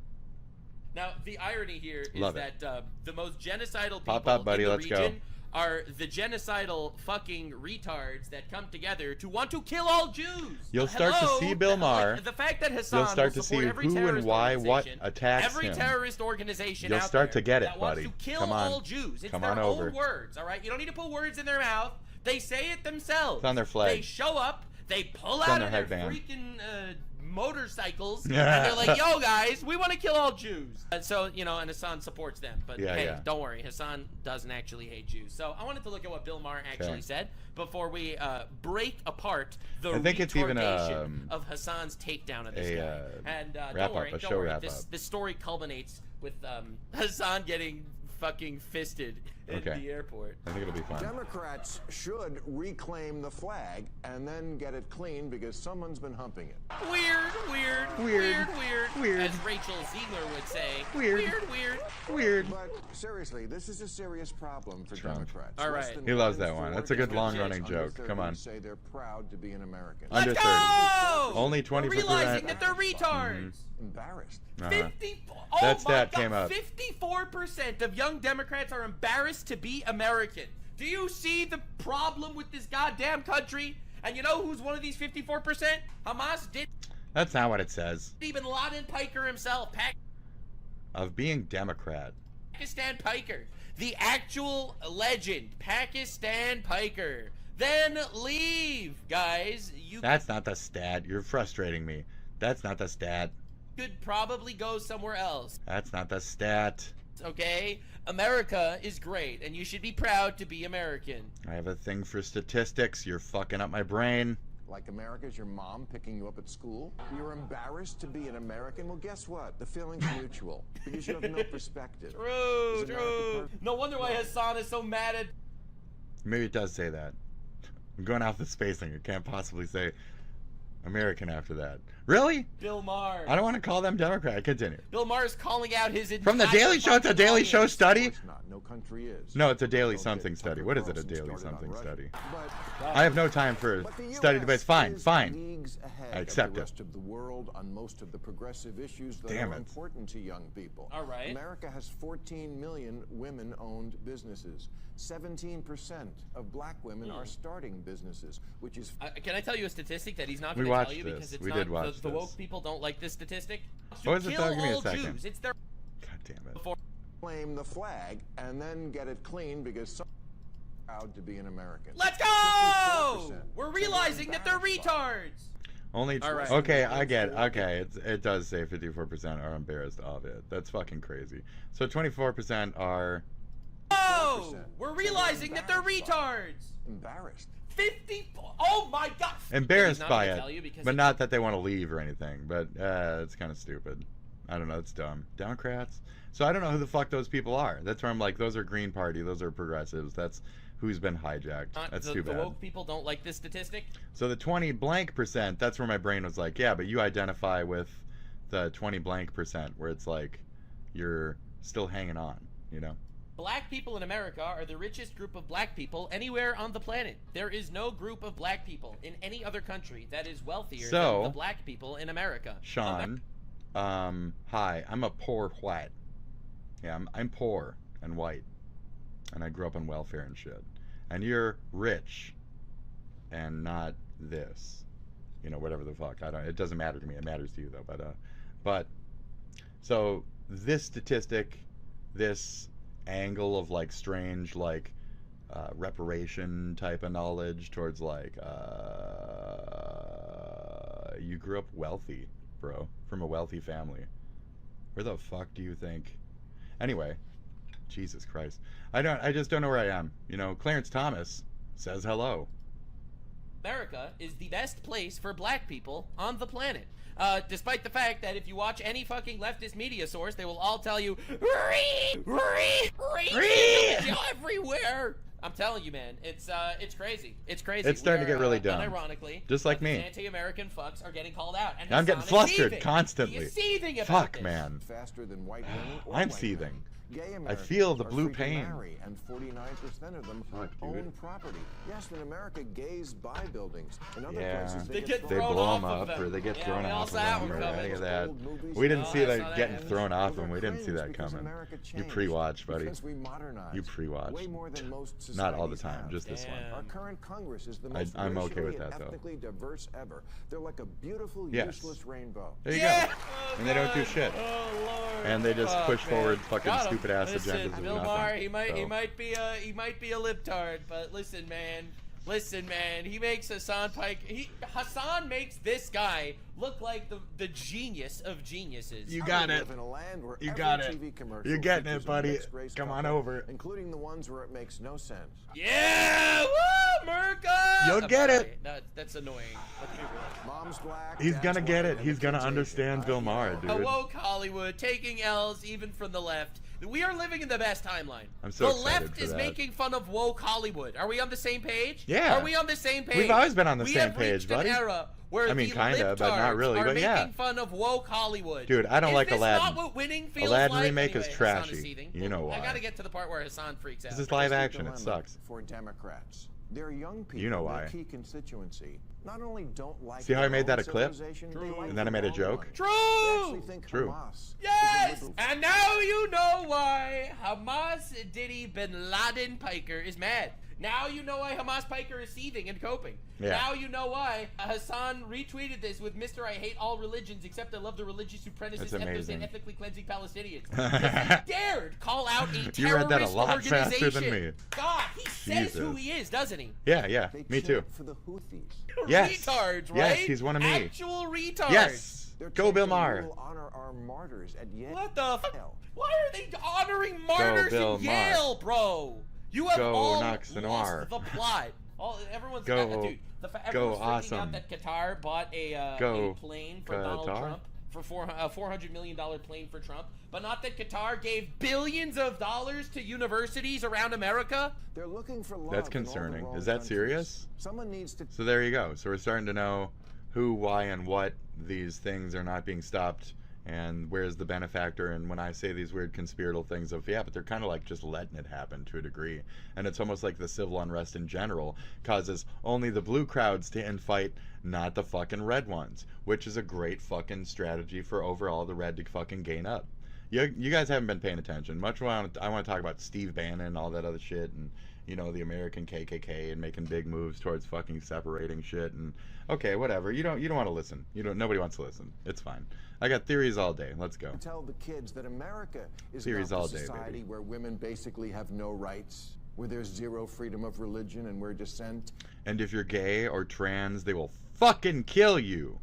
Now, the irony here is Love that the most genocidal people Pop up, buddy, in the let's go. region are the genocidal fucking retards that come together to want to kill all Jews. You'll start to see Bill Maher. The fact that Hasan You'll start will to see support every who and terrorist why what organization, attacks every him. terrorist organization You'll out start there to get it, that buddy. wants to kill Come on. all Jews. It's Come their on own over. words, all right? You don't need to put words in their mouth. They say it themselves. It's on their flag. They show up. They pull It's on out their of their headband. freaking motorcycles, and they're like, "Yo, guys, we want to kill all Jews." And so, and Hasan supports them. But hey, don't worry, Hasan doesn't actually hate Jews. So I wanted to look at what Bill Maher actually said before we break apart the I think it's even retardation of Hasan's takedown of this guy. And wrap don't worry, up, a don't show worry. wrap This up. story culminates with Hasan getting fucking fisted in Okay. the airport. I think it'll be fun. Democrats should reclaim the flag and then get it clean because someone's been humping it. Weird, weird, Weird. weird, Weird. as Rachel Ziegler would say. Weird. Weird. But seriously, this is a serious problem for Trump. Democrats. All Less right. than He loves one that one. in That's four a good Democrats long-running under joke. 30 Come on. say they're proud to be an American. Under Let's 30. go! Only 20%. We're realizing that they're retards. Embarrassed. 54. That Oh stat my came God, up. 54% of young Democrats are embarrassed to be American. Do you see the problem with this goddamn country? And you know who's one of these 54%? Hamas did. That's not what it says. Bin Laden Piker himself. Of being Democrat. Pakistan Piker. The actual legend. Pakistan Piker. Then leave, guys. You That's not the stat. You're frustrating me. That's not the stat. could probably go somewhere else. That's not the stat. Okay? America is great, and you should be proud to be American. I have a thing for statistics. You're fucking up my brain. Like America's your mom picking you up at school? You're embarrassed to be an American? Well, guess what? The feeling's mutual because you have no perspective. True, Is America true. No wonder why Hasan is so mad at. Maybe it does say that. I'm going off the spacing. It can't possibly say American after that. Really? Bill Maher. I don't want to call them Democrat. Continue. Bill Maher is calling out his From the Daily Show, it's a Daily Show study? No country is. No, it's a daily something study. What is it, a daily something study? I have no time for study debates. Fine, fine. Leagues ahead I accept of the it. rest of the world on most of the progressive issues that Damn are it. important to young people. All right. America has 14 million women-owned businesses. 17% of black women are starting businesses, which is. Can I tell you a statistic that he's not We going to tell watched you this. because it's We not did watch the woke this. people don't like this statistic? What was it, Kill though? Give me a all second. Jews. It's their God damn it. Claim the flag and then get it clean because some proud to be an American. Let's go! 54%. We're realizing that they're retards. Only All right. okay, I get it. Okay, it does say 54% are embarrassed of it. That's fucking crazy. So 24% are. Oh, we're realizing that they're retards. Embarrassed. 50. Oh my God. Embarrassed He's not by gonna it, tell you because but it- not that they want to leave or anything. But it's kind of stupid. I don't know. It's dumb. Democrats. So I don't know who the fuck those people are. That's where I'm like, those are Green Party. Those are progressives. That's who's been hijacked. That's too the bad. woke people don't like this statistic. So the 20 blank percent. That's where my brain was like, yeah, but you identify with the 20 blank percent, where it's like you're still hanging on. You know. Black people in America are the richest group of black people anywhere on the planet. There is no group of black people in any other country that is wealthier So, than the black people in America. Sean, hi, I'm a poor white. Yeah, I'm poor and white, and I grew up on welfare and shit. And you're rich, and not this, you know, whatever the fuck. I don't. It doesn't matter to me. It matters to you though. But so this statistic, this angle of like strange like reparation type of knowledge towards like you grew up wealthy, bro, from a wealthy family. Where the fuck do you think? Anyway, Jesus Christ, I just don't know where I am. You know, Clarence Thomas says hello. America is the best place for black people on the planet. Despite the fact that if you watch any fucking leftist media source, they will all tell you, racism everywhere. I'm telling you, man, it's crazy. It's crazy. It's starting to get really dumb. Unironically, Just like me. Anti-American fucks are getting called out. And I'm Hasan getting is flustered seething. constantly. He is seething about Fuck, this. man. Faster than white women or I'm white seething. men. Gay I Americans feel the are blue free to pain. marry, and 49% of them own property. Yes, in America, gays buy buildings. In other Yeah, places, They they get they thrown blow off them of up, them. or they get Yeah, thrown we all off of saw that them, one or coming. any of that. Old movies. We didn't No, see I that saw that getting happen. thrown off, and we They're didn't see cringe that because coming. America You changed, pre-watched, buddy. because we modernized You pre-watched. way more than most Not all the societies time, have. just this one. Our current Congress is the I- most I'm okay with racially and that, though. ethnically diverse ever. They're like a beautiful, Yes. useless rainbow. There you Yeah! go. And they don't do shit. Oh Lord! And they just Fuck, push man. forward fucking Got him. stupid ass Listen, agendas of Bill nothing. Maher, he might So- be a libtard, but listen, man. Listen, man, he makes Hasan Pike. Hasan makes this guy look like the genius of geniuses. You got it. Live in a land where You every got it. TV commercial You're getting features it, a buddy. mixed-race Come on couple, over. including the ones where it makes no sense. Yeah! Woo! America! You'll I'm get sorry. it. That's annoying. Let's be real. Mom's black. He's Dad's gonna get white, it. and He's the gonna kid's understand Asian. Bill Maher, dude. Woke Hollywood taking L's even from the left. We are living in the best timeline. I'm so the excited left for is that. making fun of woke Hollywood. Are we on the same page? Yeah. Are we on the same page? We've always been on the we same have page, reached buddy. An era where I mean, the kinda, but not libtards really, are but making yeah. fun of woke Hollywood. Dude, I don't like Is this Aladdin. Not what winning feels Aladdin like? remake Anyway, is Hasan is trashy. seething. You know why. I gotta get to the part where Hasan freaks out. This is live Here's the action. It dilemma sucks. for Democrats. Their young people, You know their why. key constituency, not only don't like See how I their made that own a clip? civilization, True. they like And then I the made a wrong joke? one. True. They actually think True. Hamas Yes! is a liberal. And now you know why Hamas Diddy Bin Laden Piker is mad. Now you know why Hamas Piker is seething and coping. Yeah. Now you know why Hasan retweeted this with Mr. I hate all religions except I love the religious supremacist That's ethnos amazing. and ethnically cleansing Palestinians. Because he dared call out a terrorist You read that a lot organization. faster than me. God, he says who Jesus. he is, doesn't he? Yeah, yeah. They Me too. chant for the Houthis. Yes. Retards, right? Yes, he's one of me. Actual retards. Yes. They're Go Bill chanting, Maher. "We will honor our martyrs at Yale." What the fuck? Why are they honoring martyrs Bill in Maher. Yale, bro? You have Go all Knox and lost Noir. the plot. Everyone's Go- dude. go Everyone's freaking awesome. out that Qatar bought a Go plane for Donald Qatar. Trump for $400 million plane for Trump, but not that Qatar gave billions of dollars to universities around America. They're looking for love That's in all the concerning. wrong Is that countries. serious? Someone needs to. So there you go. So we're starting to know who, why, and what these things are not being stopped, and where's the benefactor. And when I say these weird conspiratorial things of, yeah, but they're kind of like just letting it happen to a degree. And it's almost like the civil unrest in general causes only the blue crowds to infight, not the fucking red ones, which is a great fucking strategy for overall the red to fucking gain up. You guys haven't been paying attention. I want to talk about Steve Bannon and all that other shit, and you know, the American KKK and making big moves towards fucking separating shit. And okay, whatever. You don't want to listen. Nobody wants to listen. It's fine. I got theories all day. Let's go. Tell the kids that America is Theories not all a day, society baby. where women basically have no rights, where there's zero freedom of religion and where dissent And if you're gay or trans, they will fucking kill you.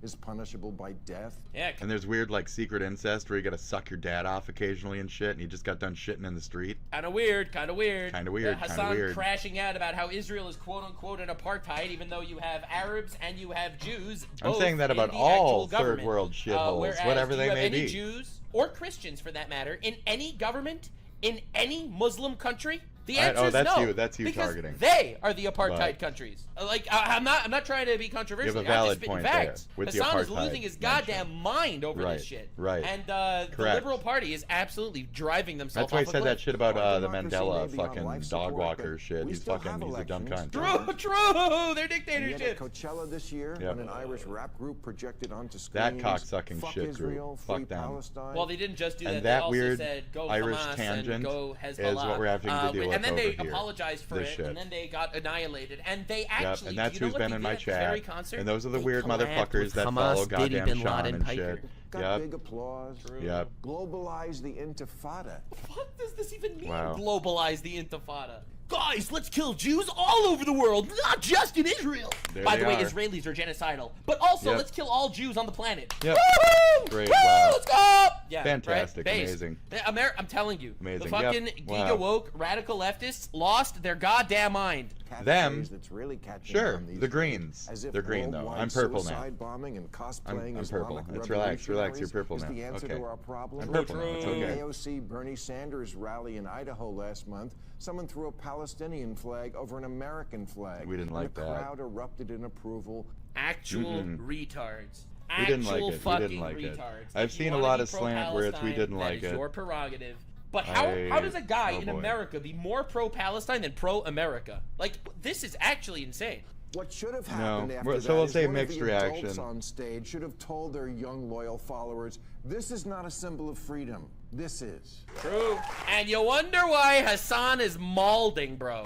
is punishable by death. Yeah. And there's weird like secret incest where you gotta suck your dad off occasionally and shit, and you just got done shitting in the street. Kind of weird. Kind of weird. Kinda weird, kinda Hasan weird. crashing out about how Israel is quote unquote an apartheid, even though you have Arabs and you have Jews. I'm both saying that in about the all actual government. third world shitholes, Whereas, whatever do they you have may any be. Jews or Christians, for that matter, in any government, in any Muslim country? The Alright, answer oh, is that's no. you- that's you because targeting. They are the apartheid But- countries. Like I'm not trying to be controversial. You have a I'm valid just spitting point facts. there with the Hasan is apartheid losing his mention. goddamn mind over Right, this shit. right. And the Correct. Liberal Party is absolutely driving themselves. That's why I off a said that cliff. shit about Our the democracy Mandela may be on fucking life dog support, walker but shit. we He's still fucking, have he's a dumb elections. cunt. True. They're And yet at dictatorships. Coachella this year, Yep. when an Irish rap group projected onto screens, That cocksucking "Fuck shit Israel, group. free Fuck them. Palestine." Well, they didn't just do And that. that They also weird said go Irish Hamas tangent and go is Hezbollah. what we're having to deal with and then over they here. apologized for This it, shit. and then they got annihilated. And they Yep, actually, and that's you know who's what been they in did my at this very chat. concert? And those are the They weird collabed motherfuckers with that Hamas, follow Diddy, goddamn Bin Sean Laden, and Piker. shit. Got Yep. big applause. Yep. Globalize the intifada. What does this even mean? Wow. Globalize the Intifada. Guys, let's kill Jews all over the world, not just in Israel. There By they the way, are. Israelis are genocidal, but also Yep. let's kill all Jews on the planet. Yep. Woo! Great, Woo! wow. Let's go! Yeah, Fantastic, right? Base. amazing. I'm telling you, Amazing, the fucking yep. giga Wow. woke radical leftists lost their goddamn mind. Them, That's really catching sure, on these the days. greens. As if They're green though. worldwide I'm purple now. suicide bombing and cosplaying I'm purple. Islamic Let's relax, you're revolutionaries purple is now. the answer Okay. to our problem. I'm purple now, it's At okay. the AOC Bernie Sanders rally in Idaho last month, someone threw a Palestinian flag over an American flag. We didn't and like the that. crowd erupted in approval. Actual Mm-mm. retards. We didn't like Actual it. We fucking didn't like it. retards. I've If you seen a wanna lot be of slant where it's we pro-Palestine, didn't that like is it. your prerogative. But how does a guy in boy. America be more pro-Palestine than pro-America? Like, this is actually insane. What should have No, happened after we're- that so we'll is say one of mixed the adults reaction. on stage should have told their young loyal followers, "This is not a symbol of freedom. This is." True. And you wonder why Hasan is maulding, bro.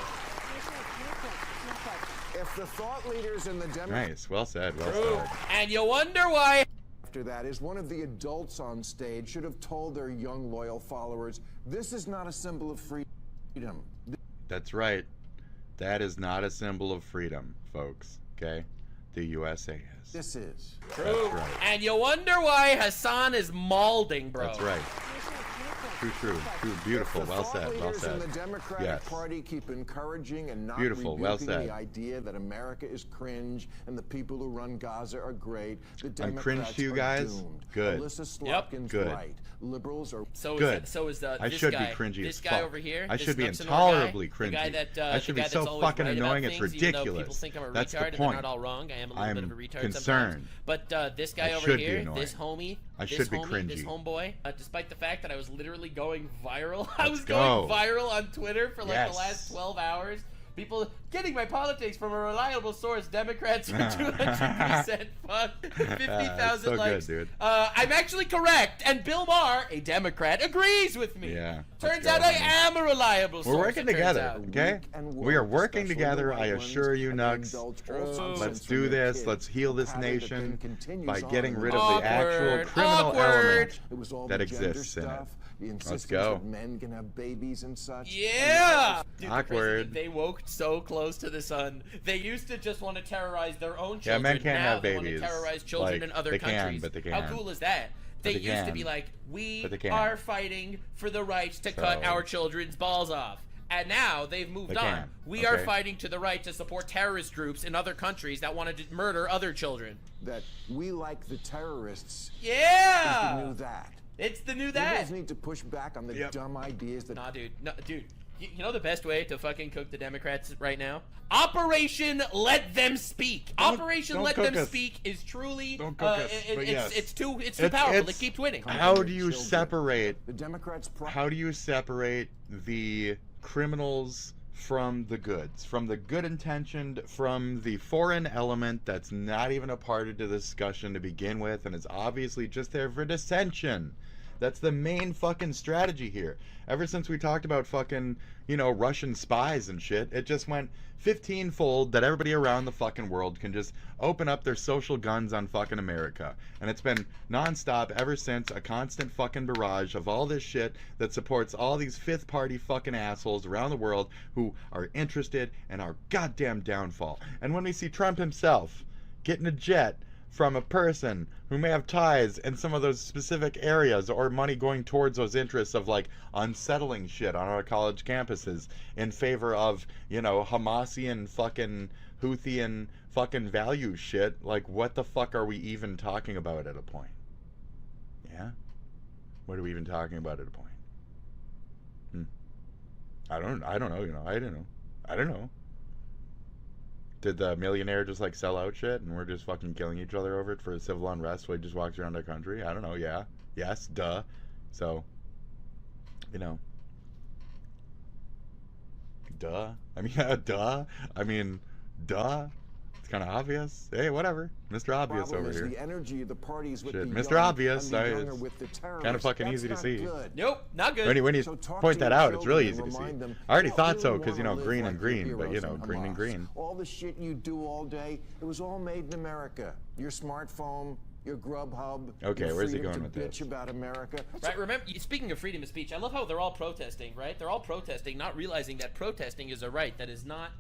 If the thought leaders in the Democratic Nice, well said, well True. said. And you wonder why. after that is one of the adults on stage should have told their young loyal followers, "This is not a symbol of freedom. That's right. That is not a symbol of freedom, folks. Okay? The USA is. This is." True. That's right. And you wonder why Hasan is maulding, bro. That's right. True. Beautiful. Well Thought said. Well leaders in said. the Democratic Yes. Party keep encouraging and not Beautiful. Well rebuking said. the idea that America is cringe and the people who run Gaza are great. The I'm cringe Democrats to you are guys? doomed. Good. Alyssa Yep. Slotkin's Good. right. Liberals are Good. I this should guy. be cringy This as guy fuck. over here. I this should be Nuxanor intolerably guy, cringy. The guy that, I should the be guy so that's always fucking right about annoying, it's things, even though ridiculous. people think I'm a That's the retard and they're point. not all wrong. I am a little bit of a retard concerned. sometimes. But this guy I over should be here, annoying. this homie, I this should be homie, this cringy. homeboy, despite the fact that I was literally going viral, I was Let's going go. viral on Twitter for like Yes. the last 12 hours. People getting my politics from a reliable source. Democrats for 200%. Fuck. 50,000 so likes. good, dude. I'm actually correct, and Bill Maher, a Democrat, agrees with me. Yeah. Turns out I am a reliable source. We're working it turns together, out. okay? We are working together, I assure you, Nugs. Let's do this. Let's heal this nation by getting rid of the actual criminal element that exists in it. Let's go. That men can have babies and such. Yeah! Dude, Awkward. They woke so close to the sun. They used to just want to terrorize their own Yeah, children. men can't now have they want babies. to terrorize children Like, in other they can, countries. but they How can. cool is that? They But they used to can. be like, we But they can. are fighting for the right to cut So- our children's balls off. And now they've moved They on. can. We are Okay. fighting to the right to support terrorist groups in other countries that want to murder other children. That we like the terrorists. Yeah! Is the new that. It's the new You that. guys need to push back on the dumb ideas that. Nah, dude. No, dude. You know the best way to fucking cook the Democrats right now? Operation Let Them Speak. Operation don't Let cook Them us. Speak is truly. Don't cook us, but yes. It's too powerful. It keeps winning. How do you separate? The Democrats. How do you separate the criminals from the goods, from the good intentioned, from the foreign element that's not even a part of the discussion to begin with, and is obviously just there for dissension? That's the main fucking strategy here. Ever since we talked about fucking, Russian spies and shit, it just went 15-fold that everybody around the fucking world can just open up their social guns on fucking America. And it's been nonstop ever since, a constant fucking barrage of all this shit that supports all these fifth party fucking assholes around the world who are interested in our goddamn downfall. And when we see Trump himself getting a jet from a person who may have ties in some of those specific areas, or money going towards those interests of like unsettling shit on our college campuses in favor of, Hamasian fucking Houthian fucking value shit, like what the fuck are we even talking about at a point? Yeah? What are we even talking about at a point? I don't know, I don't know. Did the millionaire just like sell out shit and we're just fucking killing each other over it for civil unrest while he just walks around our country? I don't know, yeah. Yes, duh. So, duh. I mean, duh. I mean, duh. It's kind of obvious. Hey, whatever. Mr. Obvious over here. The energy of the parties with Shit, the Mr. young Obvious. and the I- younger it's with the terrorists. kind of fucking That's easy to not see. good. Nope, not good. When you So talk point to that your out, it's really children easy to and see. remind them, I already you don't thought so really because, wanna live green like and the green, but, heroes in green and Hamas. green. All the shit you do all day, it was all made in America. Your smartphone, your Grubhub. Okay, your where's he freedom going to with bitch this? about America. Right, remember, speaking of freedom of speech, I love how they're all protesting, right? They're all protesting, not realizing that protesting is a right that is not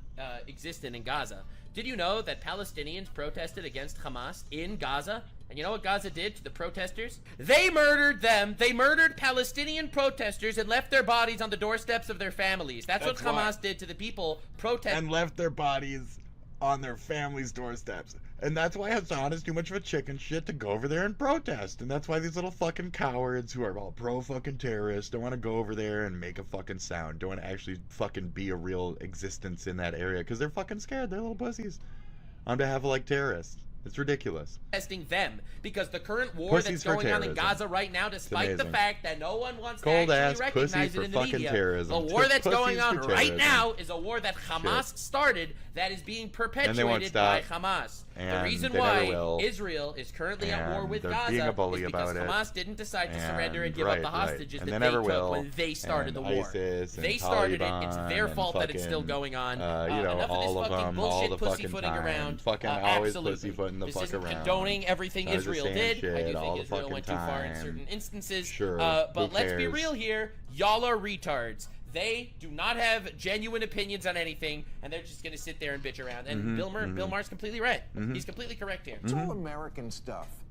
existent in Gaza. Did you know that Palestinians protested against Hamas in Gaza? And you know what Gaza did to the protesters? They murdered them. They murdered Palestinian protesters and left their bodies on the doorsteps of their families. That's what Hamas did to the people protesting. And left their bodies on their families' doorsteps. And that's why Hasan is too much of a chicken shit to go over there and protest. And that's why these little fucking cowards who are all pro-fucking terrorists don't want to go over there and make a fucking sound. Don't want to actually fucking be a real existence in that area. Because they're fucking scared. They're little pussies. On behalf of, like, terrorists. It's ridiculous. Protesting them because the current war Pussies that's for going on in terrorism. Gaza right now, despite the amazing. fact that no one wants Cold to ass actually pussy recognize for it in the fucking media, terrorism. the war that's Pussies going on for right terrorism. now is a war that Hamas started that is being perpetuated by stop. Hamas. The And reason they never why will. Israel is currently at war And with they're Gaza being a bully is because about it. Hamas didn't decide to surrender and And give up right, the right. hostages And that they they never took will. when they started And the war. ISIS and They started it. It's Taliban their and fault that it's still fucking, going on. all Enough of of this fucking them, all bullshit the fucking pussyfooting time. around. Fucking always Absolutely. pussyfooting the This fuck isn't around. condoning everything Tries to Israel say did. I shit do all think the Israel went too fucking far in time. certain instances. Sure, But who let's be cares? real here. Y'all are retards. They do not have genuine opinions on anything, and they're just going to sit there and bitch around. And Mhm, Bill mhm. Maher's completely right. Mhm. He's completely correct here. It's all American stuff.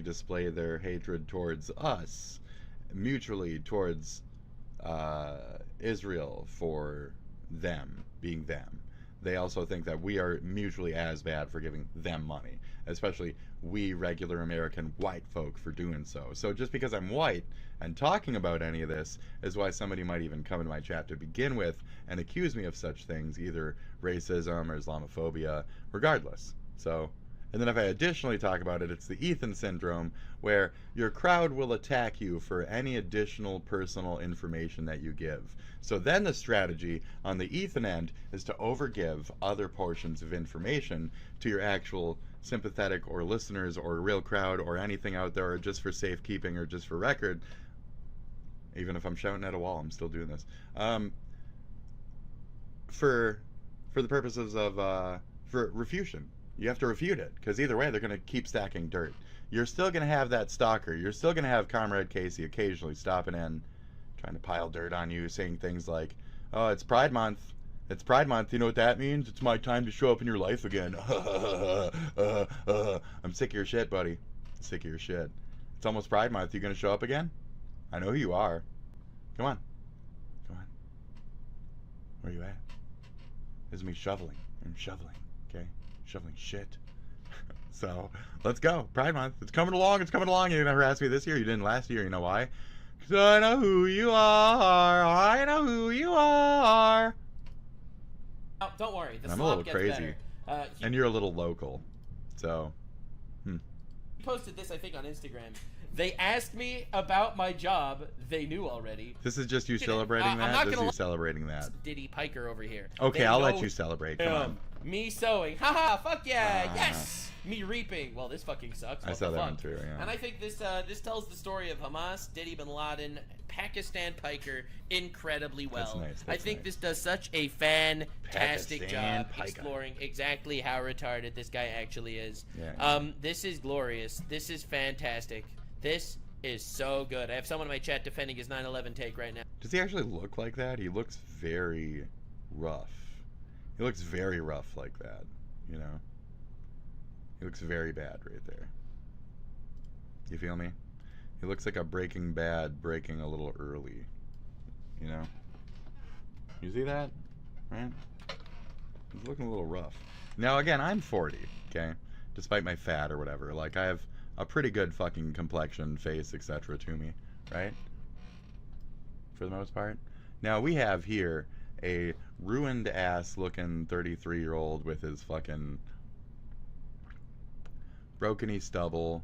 openly display their hatred towards us, mutually towards Israel for them being them. They also think that we are mutually as bad for giving them money, especially we regular American white folk for doing so. So just because I'm white and talking about any of this is why somebody might even come into my chat to begin with and accuse me of such things, either racism or Islamophobia, regardless. So, and then if I additionally talk about it, it's the Ethan syndrome, where your crowd will attack you for any additional personal information that you give. So then the strategy on the Ethan end is to overgive other portions of information to your actual sympathetic or listeners or real crowd or anything out there, or just for safekeeping or just for record. Even if I'm shouting at a wall, I'm still doing this. For the purposes of for refutation. You have to refute it, because either way they're going to keep stacking dirt. You're still going to have that stalker. You're still going to have Comrade Casey occasionally stopping in, trying to pile dirt on you, saying things like, oh, it's Pride Month. It's Pride Month. You know what that means? It's my time to show up in your life again. I'm sick of your shit, buddy. I'm sick of your shit. It's almost Pride Month. You going to show up again? I know who you are. Come on. Come on. Where are you at? This is me shoveling. I'm shoveling, okay? Shoveling shit. So, let's go. Pride Month. It's coming along. It's coming along. You're going to harass me this year. You didn't last year. You know why? Because I know who you are. I know who you are. Oh, don't worry. The I'm a slop little gets crazy. better. And you're a little local. So, He posted this, I think, on Instagram. They asked me about my job. They knew already. This is just you celebrating that? I'm not This is gonna you celebrating that. Diddy Piker over here. Okay, They I'll know let you celebrate. Come on. Me sowing. Haha, fuck yeah, yes! Me reaping. Well, this fucking sucks. I What saw the that fuck? one too, yeah. And I think this this tells the story of Hamas, Diddy bin Laden, Pakistan Piker incredibly well. That's nice, I think this does such a fantastic Pakistan job Piker. exploring exactly how retarded this guy actually is. Yeah. This is glorious. This is fantastic. This is so good. I have someone in my chat defending his 9/11 take right now. Does he actually look like that? He looks very rough. He looks very rough like that, you know? He looks very bad right there. You feel me? He looks like a Breaking Bad breaking a little early, you know? You see that? Right? He's looking a little rough. Now, again, I'm 40, okay? Despite my fat or whatever. Like, I have a pretty good fucking complexion, face, etc. to me, right? For the most part. Now, we have here a ruined ass looking 33-year-old with his fucking broken-y stubble.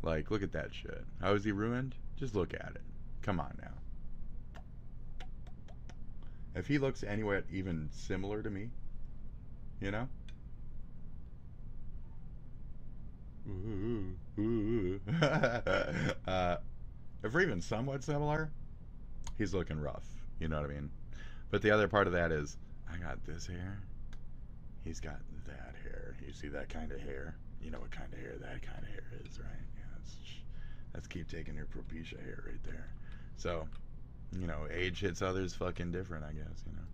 Like, look at that shit. How is he ruined? Just look at it. Come on now. If he looks anywhere even similar to me, you know? If we're even somewhat similar, he's looking rough. You know what I mean? But the other part of that is, I got this hair. He's got that hair. You see that kind of hair? You know what kind of hair that kind of hair is, right? Yeah, let's keep taking your Propecia hair right there. So, you know, age hits others fucking different, I guess, you know.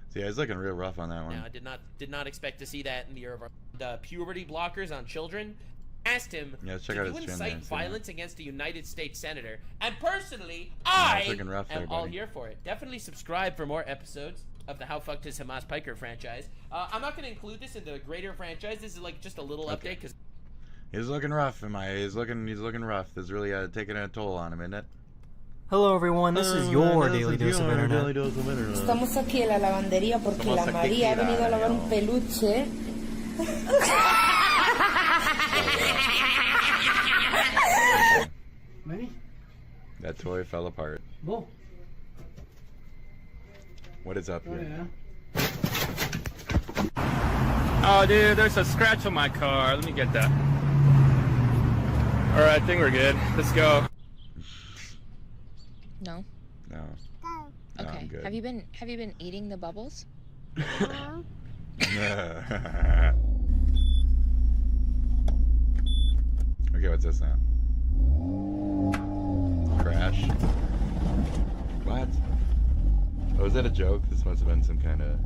So yeah, he's looking real rough on that one. Now, I did not expect to see that in the year of our puberty blockers on children. Asked him, yeah, let's check did out you his chin incite there, violence against a United States senator? And personally, it's looking rough am there, all buddy. here for it. Definitely subscribe for more episodes of the How Fucked Is Hamas Piker franchise. I'm not going to include this in the greater franchise. This is like just a little update because He's looking rough, He's looking rough. This is really taking a toll on him, isn't it? Hello everyone, this is your Daily Dose of Internet. Estamos aquí en la lavandería porque la María ha venido a lavar un peluche. That toy fell apart. Whoa. What is up here? Oh, dude, there's a scratch on my car. Let me get that. Alright, I think we're good. Let's go. No. No. Okay. I'm good. Have you been eating the bubbles? Okay, what's this now? Crash. What? Oh, is that a joke? This must have been some kind of...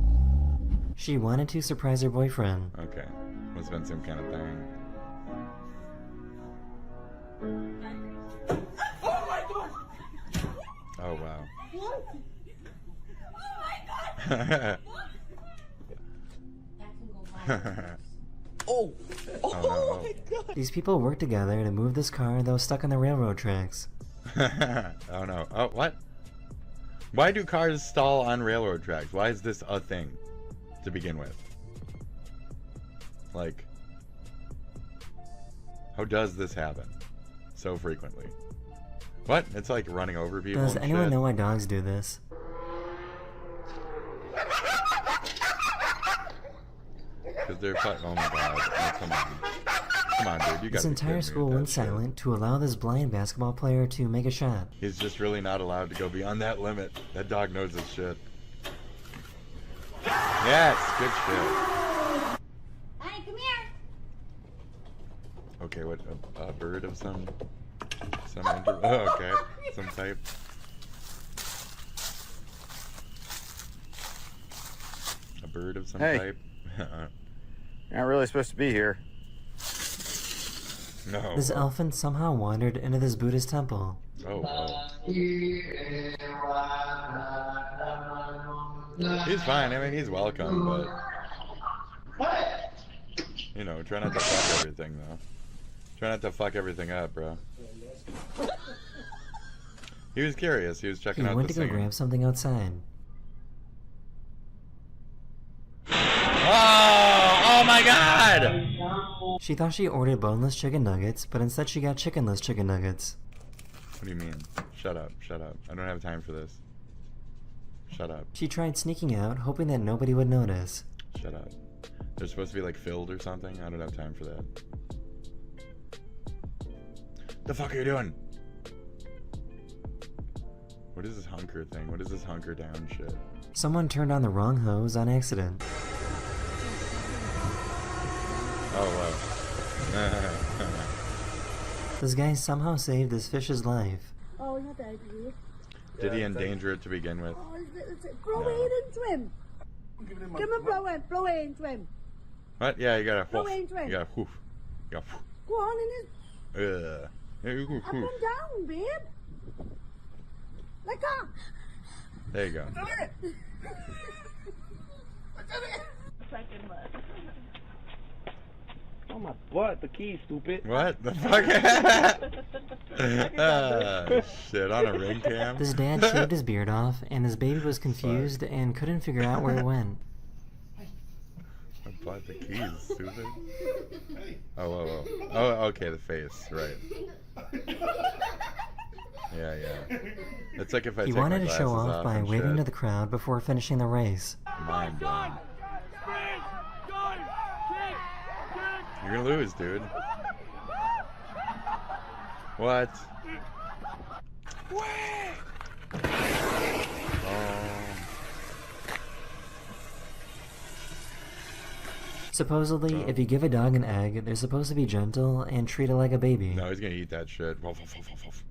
She wanted to surprise her boyfriend. Okay. Must have been some kind of thing. Oh my god! Oh, wow. What? Oh my god! Oh! Oh, my god! These people worked together to move this car that was stuck on the railroad tracks. Oh no. Oh, what? Why do cars stall on railroad tracks? Why is this a thing to begin with? Like, how does this happen so frequently? What? It's like running over people. Does and anyone shit. know why dogs do this? Because they're oh my god. Oh, come on. Come on, dude. You got This entire school went silent to allow this blind basketball player to make a shot. He's just really not allowed to go beyond that limit. That dog knows his shit. Yes, good shit. Honey, come here. Okay, what a bird of some oh, okay, some type. A bird of some Hey. type. You're not really supposed to be here. No. This elephant somehow wandered into this Buddhist temple. Oh, wow. He's fine. I mean, he's welcome, but you know, try not to fuck everything, though. Try not to fuck everything up, bro. He was curious. He was checking He out went the to go scene. grab something outside. Oh my god! She thought she ordered boneless chicken nuggets, but instead she got chickenless chicken nuggets. What do you mean? Shut up, shut up. I don't have time for this. Shut up, She tried sneaking out, hoping that nobody would notice. shut up. They're supposed to be like filled or something? I don't have time for that. The fuck are you doing? What is this hunker thing? What is this hunker down shit? Someone turned on the wrong hose on accident. Oh, wow. This guy somehow saved this fish's life. Oh, you're dead, you. Did he endanger it to begin with? Oh, blow it into him. Give him a blow it into him. What? Yeah, you gotta Blow whoof. it into him. You gotta whoof. You gotta whoof. Go on in his. Yeah, you go Up whoof. and down, babe. Like that. There you go. Oh my butt, the key, stupid. What the fuck? Shit, on a ring cam? This dad shaved his beard off, and his baby was confused and couldn't figure out where it went. I bought the keys, stupid. Oh, whoa, whoa. Oh, okay, the face, right. Yeah, yeah. It's like if I He take wanted my to show glasses off by and waving shit. to the crowd before finishing the race. Mind blown. You're gonna lose, dude. What? Supposedly, if you give a dog an egg, they're supposed to be gentle and treat it like a baby. No, he's gonna eat that shit. Woof, woof, woof, woof, woof.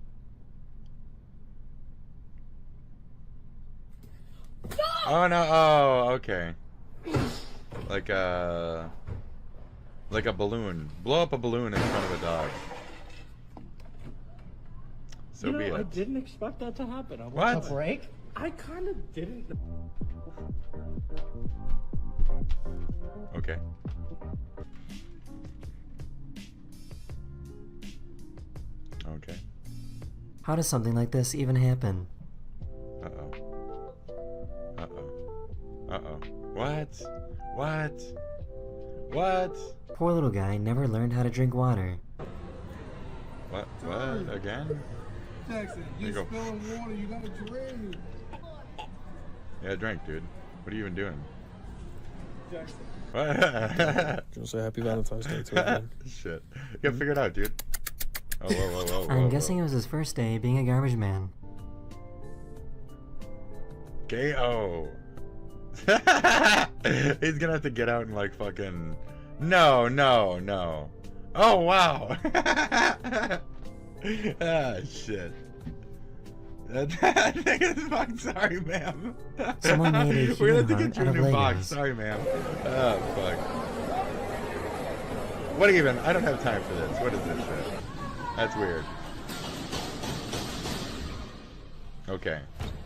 Oh no! Oh, okay. Like a balloon. Blow up a balloon in front of a dog. So be I it. didn't expect that to happen. What? A break? I kind of didn't. Okay. Okay. How does something like this even happen? Uh-oh. Uh-oh. Uh-oh. What? What? What? Poor little guy never learned how to drink water. What? What? Again? Jackson, There you you go. spilling water, you gotta drink. Yeah, drink, dude. What are you even doing? Jackson. What? Just say happy Valentine's Day to everyone. Shit. You gotta figure it out, dude. Oh, whoa, whoa, whoa, whoa. I'm guessing it was his first day being a garbage man. K.O. He's gonna have to get out and like fucking... No, no, no. Oh, wow. Ah, shit. That thing is fucked. Sorry, ma'am. Someone made a We're gonna have to human get you a heart out new of box. Legos. Sorry, ma'am. Oh, fuck. What even? I don't have time for this. What is this shit? That's weird. Okay.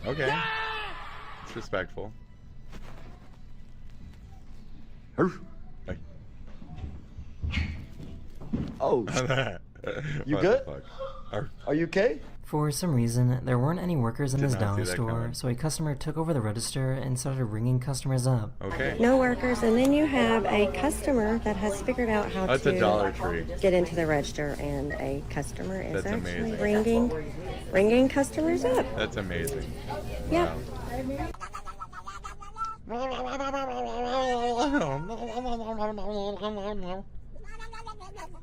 Okay. It's respectful. Oh, you What good? the fuck? Are you okay? For some reason, there weren't any workers in Did his not see dollar that store, coming. so a customer took over the register and started ringing customers up. Okay. No workers, and then you have a customer that has figured out how That's to a Dollar Tree. get into the register, and a customer is That's actually amazing. ringing customers up. That's amazing. Yeah.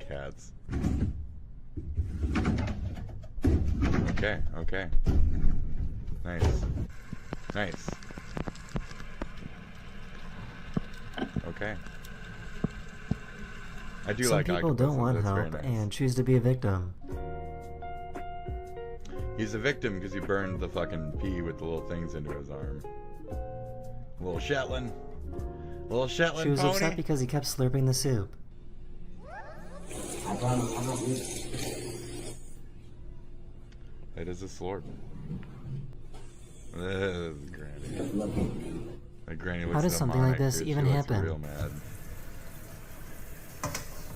Cats. Okay, okay. Nice. Nice. Okay. I do Some like people don't octopuses, want that's very help nice. and choose to be a victim. He's a victim because he burned the fucking pea with the little things into his arm. Little Shetland. Little Shetland She was pony. upset because he kept slurping the soup. It is a slurp. Granny. Like Granny looks How does something like this even she looks happen? Real mad.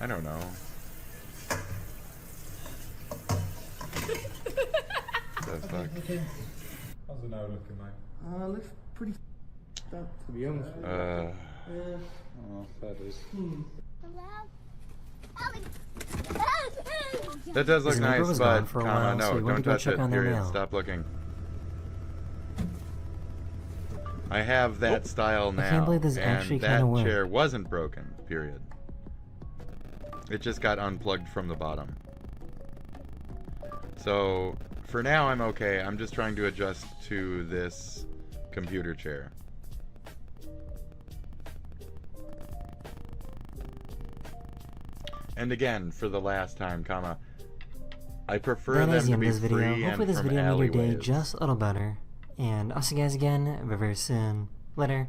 I don't know. The fuck? How's the now looking, mate? Looks pretty up, to be honest with you. Yeah. Oh, that is. That does look His neighbor nice, was but gone for a comma, while, no, so he went don't to go touch check it. on their Period. mail. Stop looking. I have that style now. I can't believe this and actually that kinda worked. chair wasn't broken. Period. It just got unplugged from the bottom. So for now, I'm okay. I'm just trying to adjust to this computer chair. And again, for the last time, comma, I prefer That them is the to end be of this video. free Hopefully and this from video made your day alleyways. just a little better. And I'll see you guys again very, very soon. Later.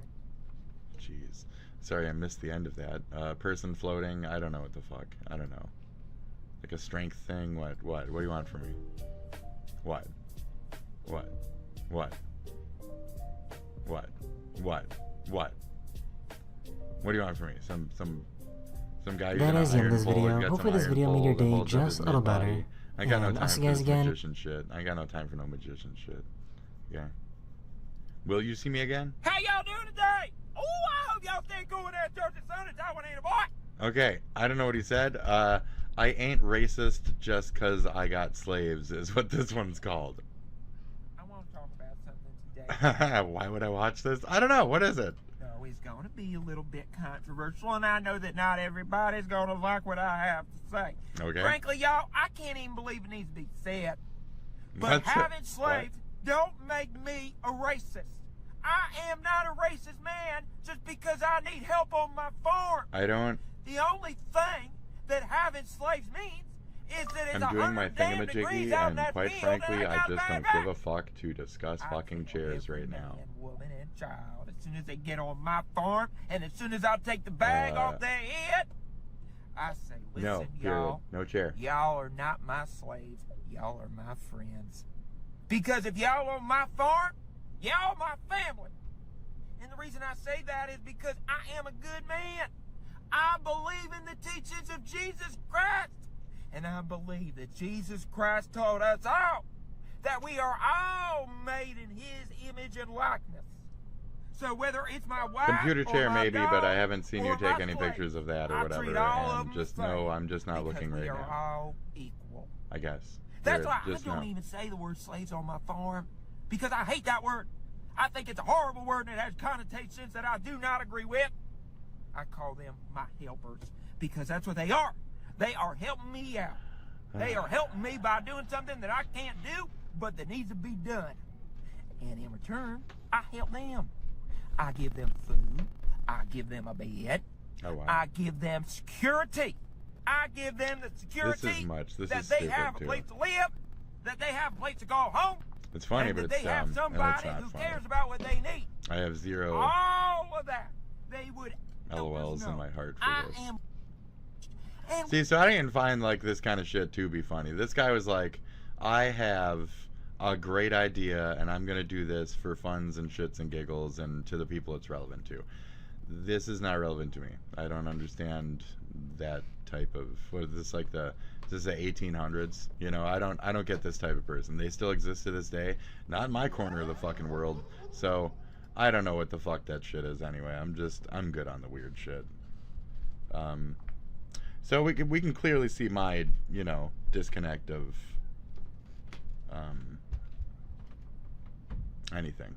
Jeez. Sorry, I missed the end of that. Person floating, I don't know what the fuck. I don't know. Like a strength thing? What? What do you want from me? What? What? What? What? What? What? What do you want from me? Some guy who's That in an is the end of iron this pole, video. got some Hopefully this iron video made pole your that day holds up just his a little mid-body. better. I got no And I'll time see for you guys this again. magician shit. I got no time for no magician shit. Yeah. Will you see me again? How y'all doing today? Oh, I hope y'all stay cool with that Georgia sun and Taiwan ain't a boy. Okay, I don't know what he said. I ain't racist just 'cause I got slaves is what this one's called. I want to talk about something today. Why would I watch this? I don't know. What is it? No, it's going to be a little bit controversial, and I know that not everybody's going to like what I have to say. Okay. Frankly, y'all, I can't even believe it needs to be said. But What's it? having slaves don't make me a racist. I am not a racist man just because I need help on my farm. I don't. The only thing that having slaves means is that it's I'm doing my 100 damn degrees thingamajiggy, out in and that quite field, frankly, and I got just bang, don't give bang. a fuck to discuss fucking chairs right now. Man, woman, and child. As soon as they get on my farm, and as soon as I take the bag off their head, I say, listen, No, period. y'all. No chair. Y'all are not my slaves. Y'all are my friends. Because if y'all on my farm, y'all my family. And the reason I say that is because I am a good man. I believe in the teachings of Jesus Christ. And I believe that Jesus Christ taught us all that we are all made in his image and likeness. So whether it's my wife Computer or chair my maybe, dog but I haven't seen you or take my any slave, pictures of that or I whatever. treat all of And them just the no, same I'm just not looking because right we are now. all equal. I guess. That's Period. why I Just don't no. even say the word slaves on my farm, because I hate that word. I think it's a horrible word and it has connotations that I do not agree with. I call them my helpers, because that's what they are. They are helping me out. They are helping me by doing something that I can't do, but that needs to be done. And in return, I help them. I give them food. I give them a bed. Oh, wow. I give them security. I give them the security This is much. This that is they stupid, have a too. place to live, that they have a place to go home, It's funny, and but that it's they have dumb. And it's somebody not who funny. cares about what they need. I have zero All of that, they would LOLs in my heart for I this. am. And See, so I didn't find like this kind of shit to be funny. This guy was like, I have a great idea and I'm gonna do this for funs and shits and giggles and to the people it's relevant to. this is not relevant to me. I don't understand that type of, what is this, like is this the 1800s? You know, I don't get this type of person. They still exist to this day. Not in my corner of the fucking world. So I don't know what the fuck that shit is anyway. I'm good on the weird shit. So we can clearly see my, you know, disconnect of anything.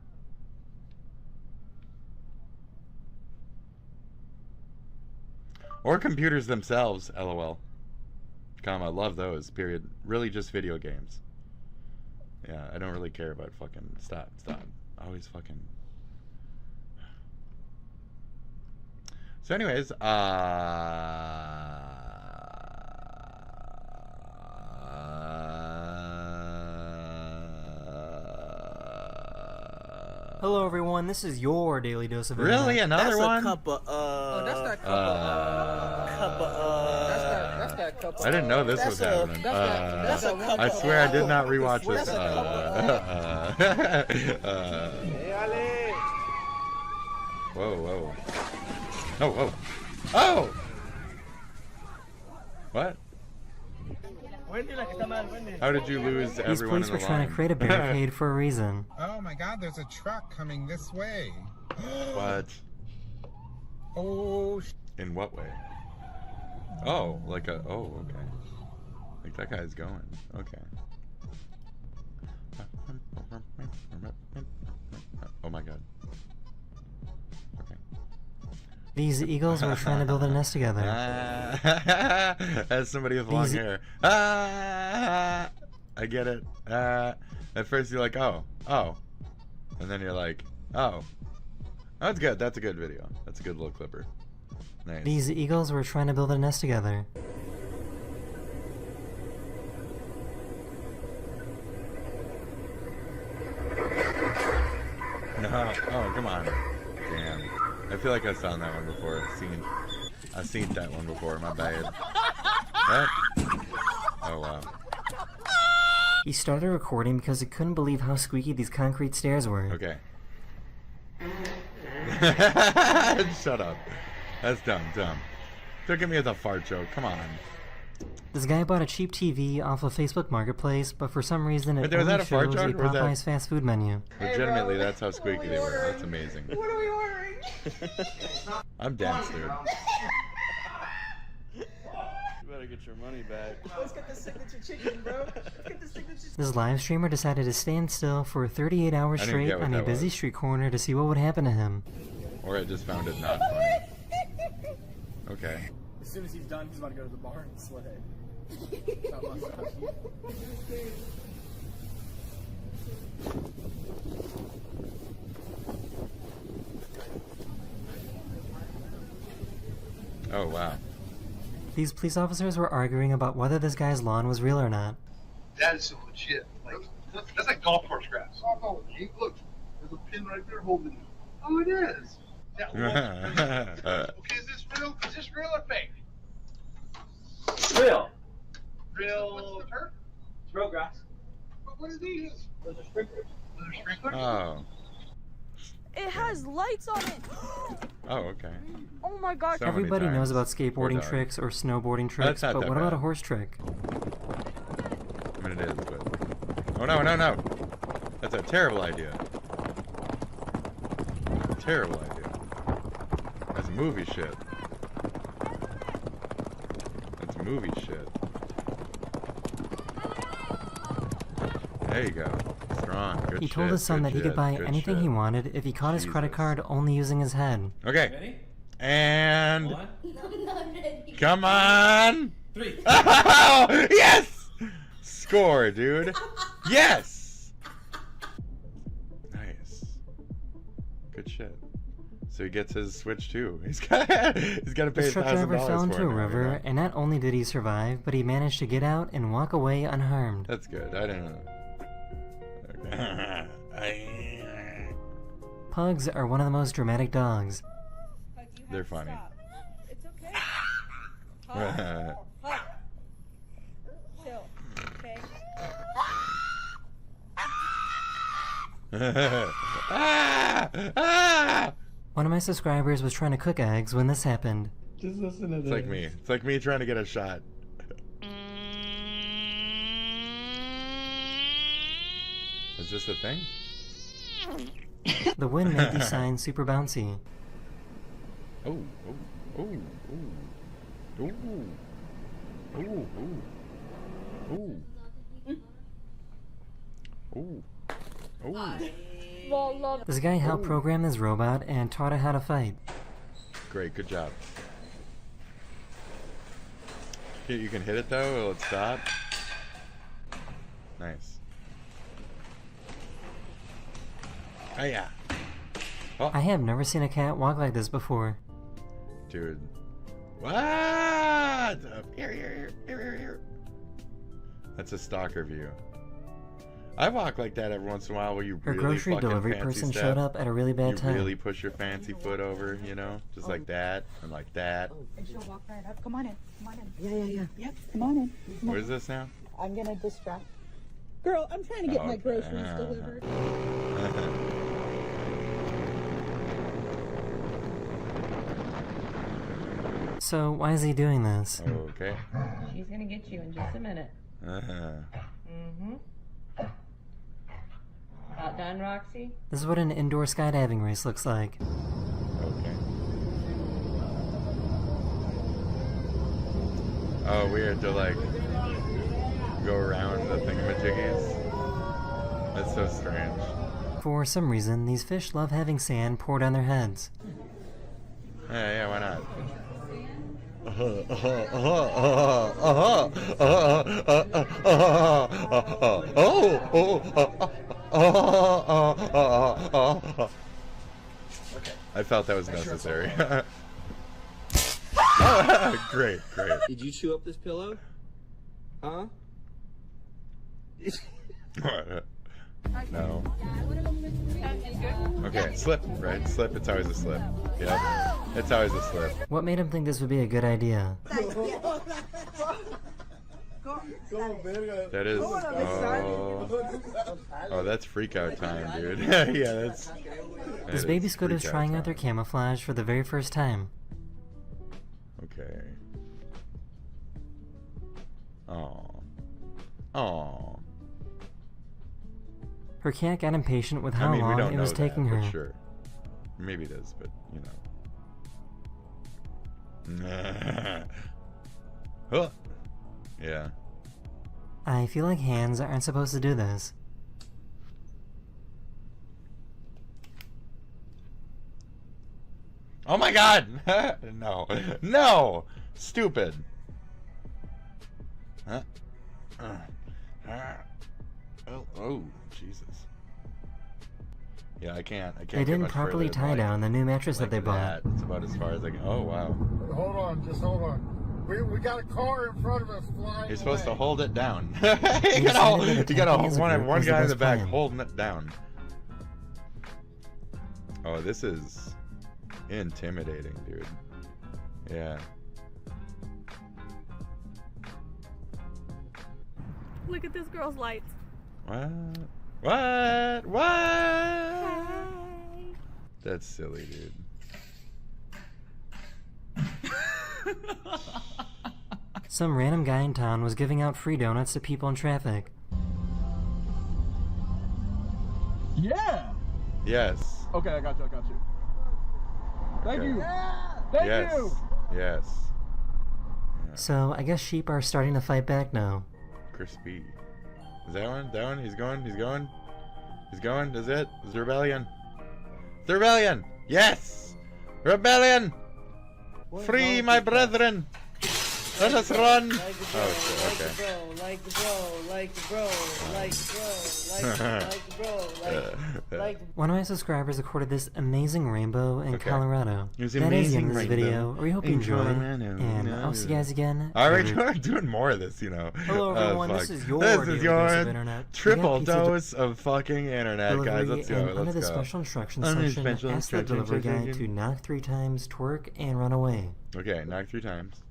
Or computers themselves, lol. Comma, love those, period. Really just video games. Yeah, I don't really care about fucking, stop. Always fucking. So anyways, Hello everyone, this is your daily dose of really internet. another one? That's that cup of, I didn't know this was happening. I swear I did not rewatch this. Whoa. Oh! What? How did you lose These everyone police in were the trying line? to create a barricade for a reason. Oh my god, there's a truck coming this way. What? Oh, in what way? Oh, like a, oh, okay. Like that guy's going. Okay. Oh my god. Okay. These eagles were trying to build a nest together. As somebody with long hair. I get it. At first you're like, oh. And then you're like, oh. That's good. That's a good video. That's a good little clipper. Nice. These eagles were trying to build a nest together. No. Oh, come on. Damn. I feel like I've seen that one before. I've seen that one before. My bad. What? Oh, wow. He started recording because he couldn't believe how squeaky these concrete stairs were. Okay. Shut up. That's dumb. Don't get me with a fart joke. Come on. This guy bought a cheap TV off of Facebook Marketplace, but for some reason it only shows a Popeye's fast food menu. Legitimately, that's how squeaky they were. That's amazing. What are we ordering? I'm dense, dude. You better get your money back. Let's get the signature chicken, bro. Let's get the signature This live streamer decided to stand still for 38 hours I didn't straight get what on a that busy was. street corner to see what would happen to him. Or I just found it not funny. Okay. As soon as he's done, he's about to go to the bar and slay. Oh, wow. These police officers were arguing about whether this guy's lawn was real or not. That is some legit. Like, that's like golf course grass. Oh, look, there's a pin right there holding it. Oh, it is. Okay, is this real? Is this real or fake? Real. Real turf? It's real grass. But what are these? Those are sprinklers. Those are sprinklers? Oh. It has lights on it. Oh, okay. Oh my god. So Everybody many knows times. about skateboarding Poor dog. tricks or snowboarding tricks, not but that what about bad. a horse trick? I mean, it is, but... Oh, no. That's a terrible idea. Terrible idea. That's movie shit. That's movie shit. There you go. Strong. Good He shit. told his son Good that he could shit. buy Good anything shit. he wanted if he caught his credit card only using his head. Okay. Ready? And... One. Come on! 3. Oh, yes! Score, dude. Yes! Nice. Good shit. So he gets his Switch too. He's got to pay This truck driver $1,000 fell into for a it now, river, you know? and not only did he survive, but he managed to get out and walk away unharmed. That's good. I didn't know. Okay. Pugs are one of the most dramatic dogs. They're funny. It's okay. Hug. Chill. Okay. One of my subscribers was trying to cook eggs when this happened. Just listen to this. It's like me. It's like me trying to get a shot. Is this a thing? The wind made these signs super bouncy. Oh, oh, oh, oh, oh, oh, oh, oh, oh, oh. This guy helped program this robot and taught it how to fight. Great, good job. You can hit it though, will it stop? Nice. Oh yeah. Oh. I have never seen a cat walk like this before. Dude. What? Here. That's a stalker view. I walk like that every once in a while where you Her really grocery fucking delivery fancy person step. showed up at a really bad time. You really push your fancy foot over, you know? Just like that and like that. And she'll walk right up. Come on in. Come on in. Yeah. Yep. Come on in. Come on. What is this now? I'm gonna distract. Girl, I'm trying to get my groceries delivered. So why is he doing this? Okay. She's gonna get you in just a minute. Mm-hmm. About done, Roxy? This is what an indoor skydiving race looks like. Okay. Oh, weird to like go around the thingamajiggies. That's so strange. For some reason, these fish love having sand poured on their heads. Yeah, why not? I felt that was necessary. Great. Did you chew up this pillow? Huh? No. Okay, slip, right? Slip, it's always a slip. Yep. It's always a slip. What made him think this would be a good idea? That is. Oh, that's freak out time, dude. Yeah, that's. This baby squid is trying out their camouflage for the very first time. Okay. Oh. Her cat got impatient with how long it was taking her. Sure. Maybe it is, but you know. Oh. Yeah. I feel like hands aren't supposed to do this. Oh my god! No! Stupid! Oh, Jesus. Yeah, I can't They didn't properly tie down the new mattress that they bought. That's about as far as I can. Oh, wow. Hold on, just hold on. We got a car in front of us flying. You're supposed to hold it down. you He got one guy in the back holding it down. Oh, this is intimidating, dude. Yeah. Look at this girl's lights. What? That's silly, dude. Some random guy in town was giving out free donuts to people in traffic. Yeah! Yes. Okay, I got you. Thank you! Thank you! Yes. So, I guess sheep are starting to fight back now. Crispy. Is that one? That one? He's going? Is it? Is the rebellion? The rebellion! Yes! Rebellion! Free my brethren! Let us run! Oh, okay. One of my subscribers recorded this amazing rainbow in Okay. Colorado. It was That is the end of this amazing video. rainbow We hope you in enjoyed. Colorado. And I'll see you guys again. Alright, we're doing more of this, you know. Hello everyone, Fuck. this is your This is dose of internet. We triple got pizza dose of fucking internet, guys. delivery, Let's go. and Let's under the go. special instructions Under the section, special ask the delivery guy instructions to section. knock 3 times, twerk, and run away. Okay, knock 3 times.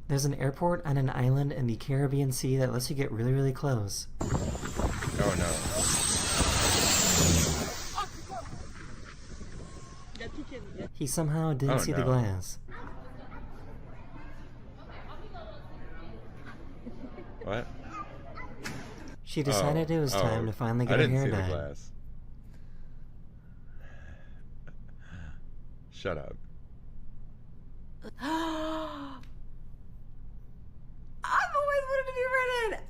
There's an airport on an island in the Caribbean Sea that lets you get really, really close. Oh no. He somehow didn't see the glass. What? She decided it was time to finally get her hair done. I didn't see the glass. Shut up. I've always wanted to be written.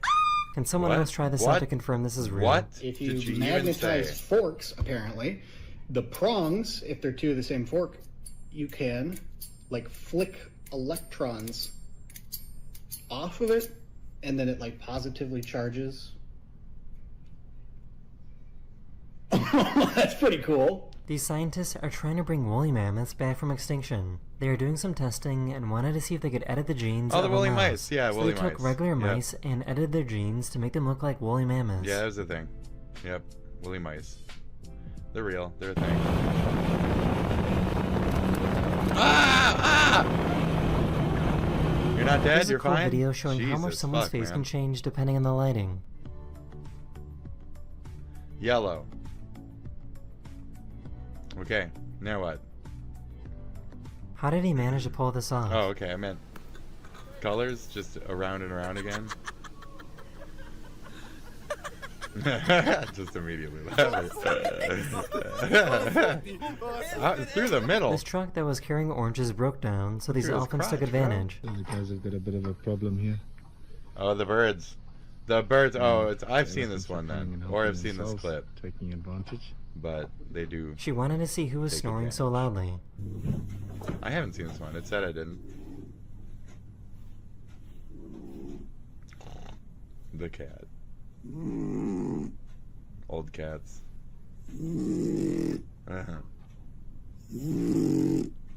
Can someone else try this out to confirm this is real? What? If you magnetize forks, apparently, the prongs, if they're two of the same fork, you can, like, flick electrons off of it, and then it, like, positively charges. That's pretty cool. These scientists are trying to bring woolly mammoths back from extinction. They are doing some testing and wanted to see if they could edit the genes of the a woolly mouse. mice. Yeah, so woolly they took mice. regular mice and edited their genes to make them look like woolly mammoths. Yeah, that was the thing. Yep, woolly mice. They're real. They're a thing. You're not dead. Here's You're a cool fine. video showing how much someone's face can change depending on the lighting. Yellow. Okay, now what? How did he manage to pull this off? Oh, okay, I meant colors, just around and around again. Just immediately through the middle. This truck that was carrying oranges broke down, so these elephants took advantage. The guys have got a bit of a problem here. Oh, the birds. The birds. Oh, I've seen this one then, or I've seen this clip. Taking advantage. But they do. She wanted to see who was snoring so loudly. I haven't seen this one. It said I didn't. The cat. Old cats.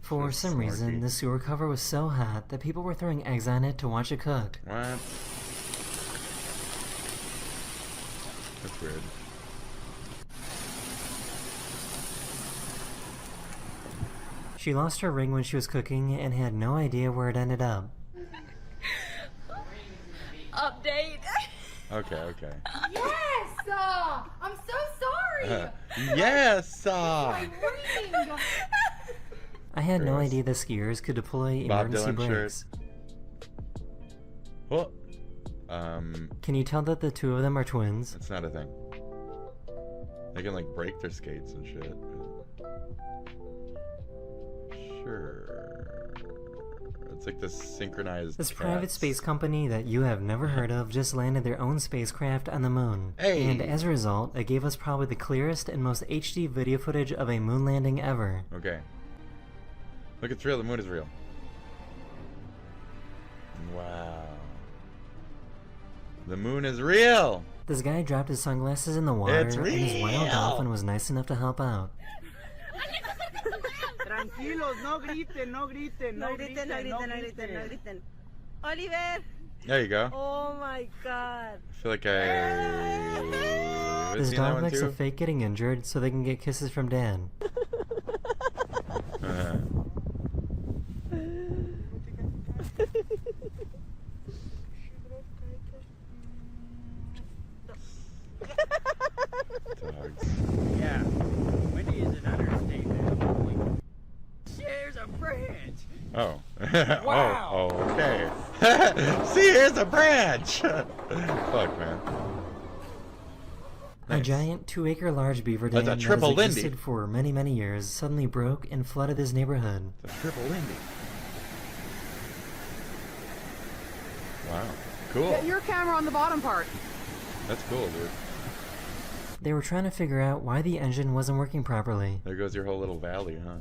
For some reason, the sewer cover was so hot that people were throwing eggs on it to watch it cook. What? That's weird. She lost her ring when she was cooking and had no idea where it ended up. Update. Okay. Yes! I'm so sorry! Yes! My ring! I had no idea the skiers could deploy emergency brakes. Oh. Can you tell that the two of them are twins? It's not a thing. They can, like, break their skates and shit. Sure. It's like this synchronized This cats. private space company that you have never heard of just landed their own spacecraft on the moon. Hey. And as a result, it gave us probably the clearest and most HD video footage of a moon landing ever. Okay. Look, it's real. The moon is real. Wow. The moon is real! This guy dropped his sunglasses in the water, It's and his wild real! dolphin was nice enough to help out. Tranquilos, no griten, no griten, no griten, no griten, no griten, no griten. Oliver! There you go. Oh my god. I feel like I've This seen that dog one likes too. to fake getting injured so they can get kisses from Dad. Dogs. Yeah, windy is an understatement. There's a branch. Oh. Wow. Oh, okay. See, here's a branch! Fuck, man. A giant 2-acre large beaver dam That's a that triple has Lindy. existed for many, many years suddenly broke and flooded this neighborhood. It's a triple Lindy. Wow. Cool. Get your camera on the bottom part. That's cool, dude. They were trying to figure out why the engine wasn't working properly. There goes your whole little valley, huh?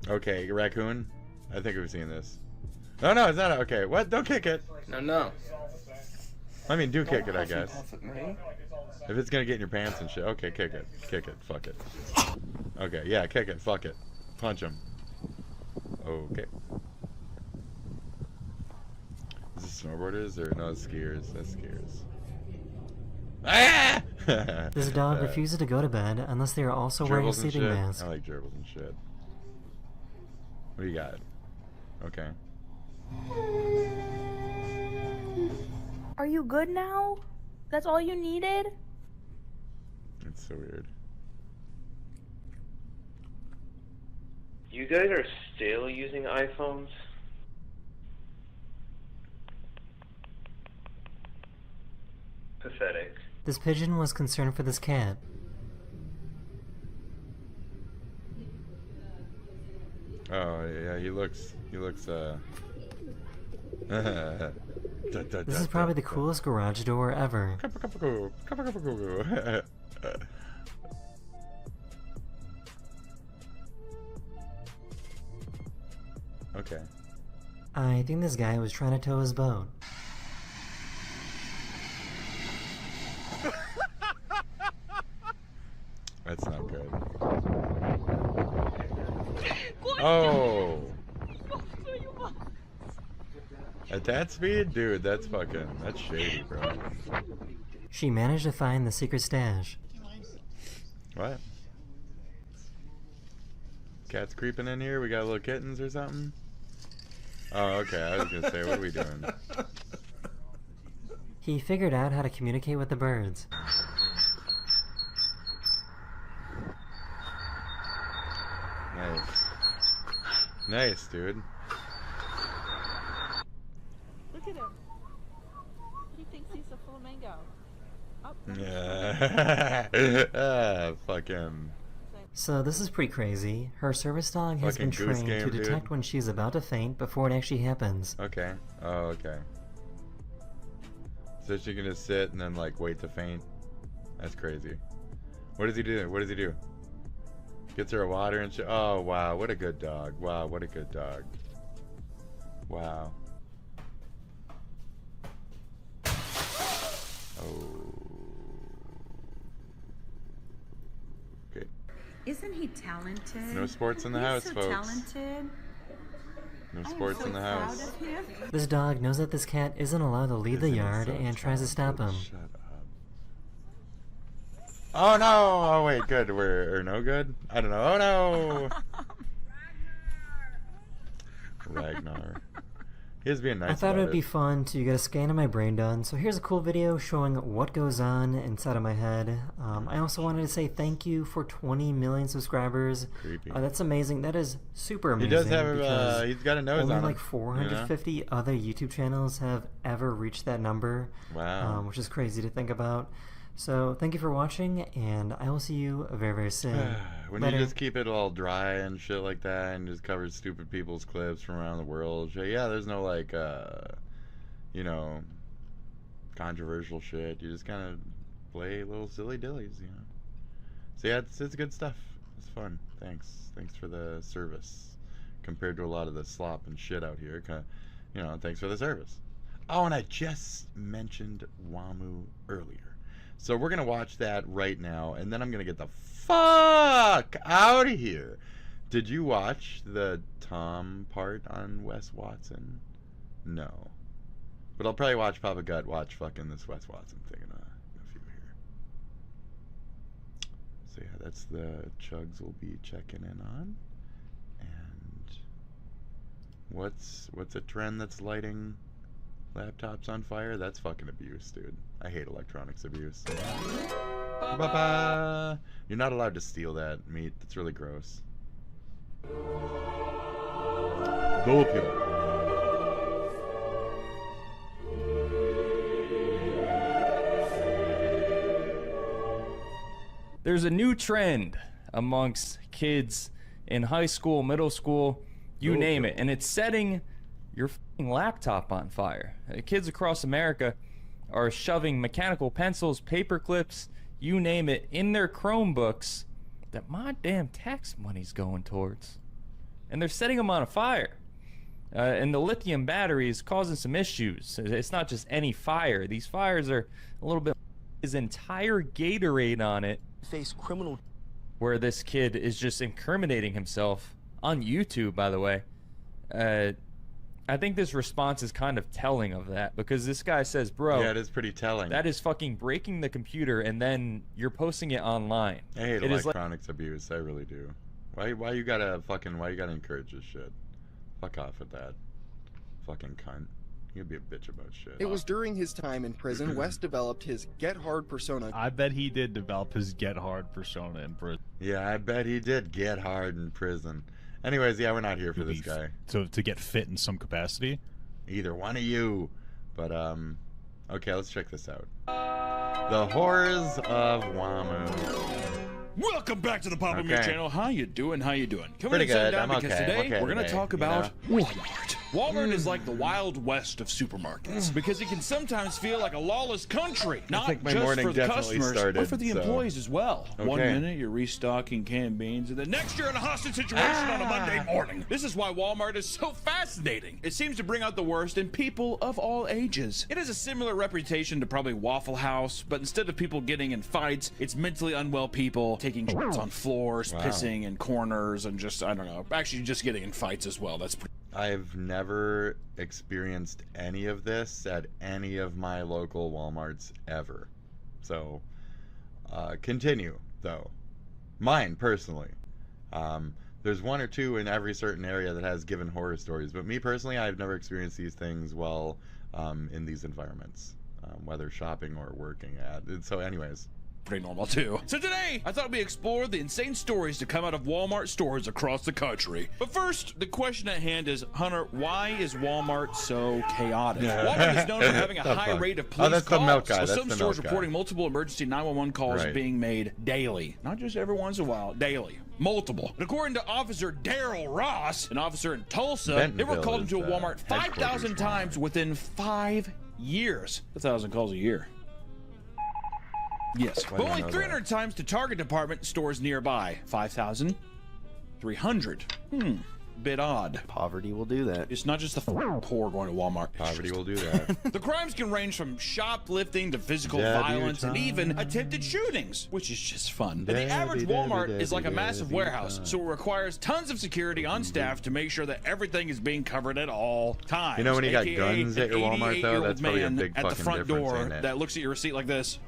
Okay, raccoon. I think we've seen this. No, it's not. Okay, what? Don't kick it. No. I mean, do kick it, I guess. If it's gonna get in your pants and shit. Okay, kick it. Kick it. Fuck it. Okay, yeah, kick it. Fuck it. Punch him. Okay. Is this snowboarders or no? It's skiers. That's skiers. Ah! This dog refuses to go to bed unless they are also wearing a Gerbils and sleeping shit. mask. I like gerbils and shit. What do you got? Okay. Are you good now? That's all you needed? It's so weird. You guys are still using iPhones? Pathetic. This pigeon was concerned for this cat. Oh yeah, he looks This is probably the coolest garage door ever. Okay. I think this guy was trying to tow his boat. That's not good. Oh! At that speed? Dude, that's shady, bro. She managed to find the secret stash. What? Cat's creeping in here? We got little kittens or something? Oh, okay, I was gonna say, what are we doing? He figured out how to communicate with the birds. Nice. Nice, dude. Look at him. He thinks he's a flamingo. Oh, Yeah. Fuck him. So this is pretty crazy. Her service dog has been trained to detect when she's about to faint before it actually happens. Okay. Oh, okay. So she can just sit and then like wait to faint. That's crazy. What does he do? What does he do? Gets her a water and shit. Oh wow, what a good dog. Wow, what a good dog. Wow. Oh. Okay. Isn't he talented? No sports in the house, so folks. Talented. No sports in the house. This dog knows that this cat isn't allowed to leave the yard and tries to stop him. Shut up. Oh no! Oh wait, good. Or no good? I don't know. Oh no! Ragnar. He was being nice. I thought about it would be fun to get a scan of my brain done, so here's a cool video showing what goes on inside of my head. I also wanted to say thank you for 20 million subscribers. Creepy. That's amazing. That is super amazing. He does have he's got a nose only on him. Like 450 other YouTube channels have ever reached that number. Wow. Which is crazy to think about. So thank you for watching, and I will see you very, very soon. When Later. you just keep it all dry and shit like that, and just cover stupid people's clips from around the world, yeah, there's no like, you know, controversial shit. You just kind of play little silly dillies, you know. So yeah, it's good stuff. It's fun. Thanks for the service compared to a lot of the slop and shit out here. You know, thanks for the service. Oh, and I just mentioned WAMU earlier. So we're going to watch that right now, and then I'm going to get the fuck out of here. Did you watch the Tom part on Wes Watson? No. But I'll probably watch Papa Gut watch fucking this Wes Watson thing in a few here. So yeah, that's the chugs we'll be checking in on. And what's a trend that's lighting laptops on fire? That's fucking abuse, dude. I hate electronics abuse. Ba-ba. You're not allowed to steal that meat. That's really gross. Gotchya. There's a new trend amongst kids in high school, middle school, you name it, and it's setting your f***ing laptop on fire. Kids across America are shoving mechanical pencils, paper clips, you name it, in their Chromebooks that my damn tax money's going towards. And they're setting them on fire. And the lithium battery is causing some issues. It's not just any fire. These fires are a little bit... His entire Gatorade on it. Face criminal... Where this kid is just incriminating himself on YouTube, by the way. I think this response is kind of telling of that, because this guy says, bro... Yeah, it is pretty telling. That is fucking breaking the computer, and then you're posting it online. I hate electronics abuse. I really do. Why you gotta encourage this shit? Fuck off with that. Fucking cunt. You'd be a bitch about shit. It was during his time in prison, West developed his Get Hard persona. I bet he did develop his Get Hard persona in prison. Yeah, I bet he did get hard in prison. Anyways, yeah, we're not here for this guy. So to get fit in some capacity? Either one of you. But, okay, let's check this out. The Horrors of Wamu. Welcome back to the Papa Mir channel. How you doing? How you doing? Pretty good. Down I'm because okay. today we're going to talk about Walmart. Walmart is Mm. like the Wild West of supermarkets because it can sometimes feel like a lawless country, not think my just morning for the definitely customers, started, but for the so- employees as well. Okay. One minute you're restocking canned beans, and the next you're in a hostage situation on a Monday morning. This is why Walmart is so fascinating. It seems to bring out the worst in people of all ages. It has a similar reputation to probably Waffle House, but instead of people getting in fights, it's mentally unwell people taking shits on floors, Wow. pissing in corners, and just, I don't know, actually just getting in fights as well. That's pretty. I've never experienced any of this at any of my local Walmarts ever. So, continue, though. Mine, personally. There's one or two in every certain area that has given horror stories, but me personally, I've never experienced these things while in these environments, whether shopping or working at. And so anyways. Pretty normal too. So today, I thought we'd explore the insane stories to come out of Walmart stores across the country. But first, the question at hand is, Hunter, why is Walmart so chaotic? Walmart is known for having a The high fuck? rate of Oh, police that's the calls, milk guy. with That's some the stores milk guy. reporting multiple emergency 911 calls Right. being made daily. Not just every once in a while, daily. Multiple. And according to Officer Daryl Ross, an officer in Tulsa, they were Bentonville called is into a the Walmart 5,000 times within 5 years. 1,000 calls a year. Yes, Why but do I only know 300 times to Target department stores nearby. 5,300. Bit odd. Poverty will do that. It's not just the poor going to Walmart. Poverty will do that. The crimes can range from shoplifting to physical Daddy violence and time. even attempted shootings, which is just fun. But the Daddy, average daddy, Walmart is daddy, like a massive daddy warehouse, time. so it requires tons of security on staff to make sure that everything is being covered at all times. You know when you got AKA guns at your an Walmart, though? 88-year-old That's probably a man big at the fucking front difference, door ain't it? that looks at your receipt like this.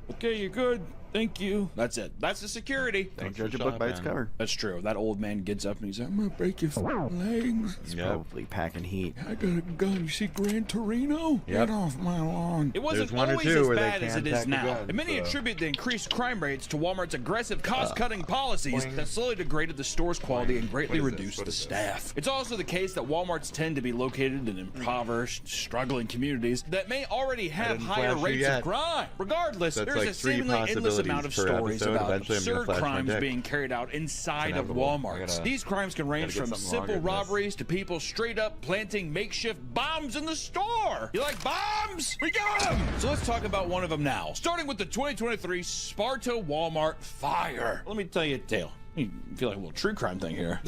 Okay, you're good. Thank you. That's it. That's the security. Don't judge a book by its cover. That's true. That old man gets up and he's like, I'm gonna break your legs. He's probably packing heat. I got a gun. You see Gran Torino? Yep. Get off my lawn. It wasn't There's one or always two as where they bad as can't it is pack a now. gun, And many so. attribute the increased crime rates to Walmart's aggressive cost-cutting policies that slowly degraded the store's quality and greatly What is this? reduced What the is this? staff. It's also the case that Walmarts tend to be located in impoverished, struggling communities that may already have didn't higher flash you rates yet. of crime. Regardless, That's there's like a 3 seemingly endless amount of possibilities per stories episode. about Eventually I'm gonna absurd flash my crimes dick. being carried out inside of inevitable. I Walmarts. gotta- These crimes can range gotta get from something longer simple than this. robberies to people straight up planting makeshift bombs in the store. You like bombs? We got them! So let's talk about one of them now. Starting with the 2023 Sparta Walmart fire. Let me tell you a tale. You feel like a little true crime thing here.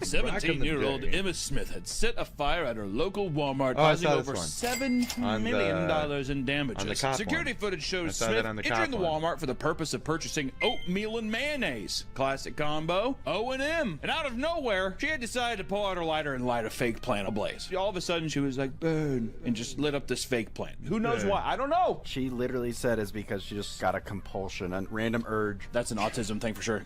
17-year-old day. Emma Smith had set a fire at her local Walmart, Oh, I causing saw this over one. $7 On million the- in damages. on the cop Security one. footage I shows saw Smith that on the entering the cop one. Walmart for the purpose of purchasing oatmeal and mayonnaise. Classic combo, O&M. And out of nowhere, she had decided to pull out her lighter and light a fake plant ablaze. All of a sudden, she was like, burn, and just lit up this fake plant. Who knows Burn. why? I don't know. She literally said it's because she just got a compulsion, a random urge. That's an autism thing for sure.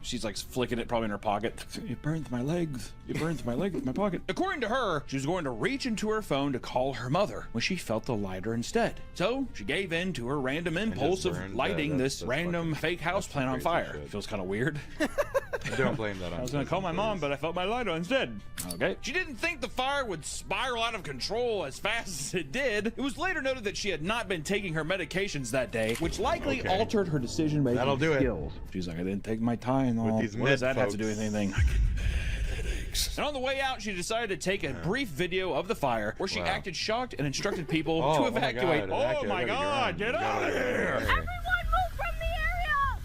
She's like flicking it probably in her pocket. It burns my legs. It burns my leg with my pocket. According to her, she was going to reach into her phone to call her mother when she felt the lighter instead. So she gave in to her random impulse of burned, lighting that's this random fake house plant on fire. Feels kind of weird. I don't blame that on I was gonna call my mom, but I felt my lighter instead. Okay. She didn't think the fire would spiral out of control as fast as it did. It was later noted that she had not been taking her medications that day, which likely Okay. altered her decision-making That'll do it. skills. She's like, I didn't take my Tylenol. With these What does mid that have to do folks. with anything? And on the way out, she decided to take a brief video of the fire where she Wow. acted shocked and instructed people Oh, to oh my evacuate. God, Oh my evacuate, God, get out of here! Everyone move from the area!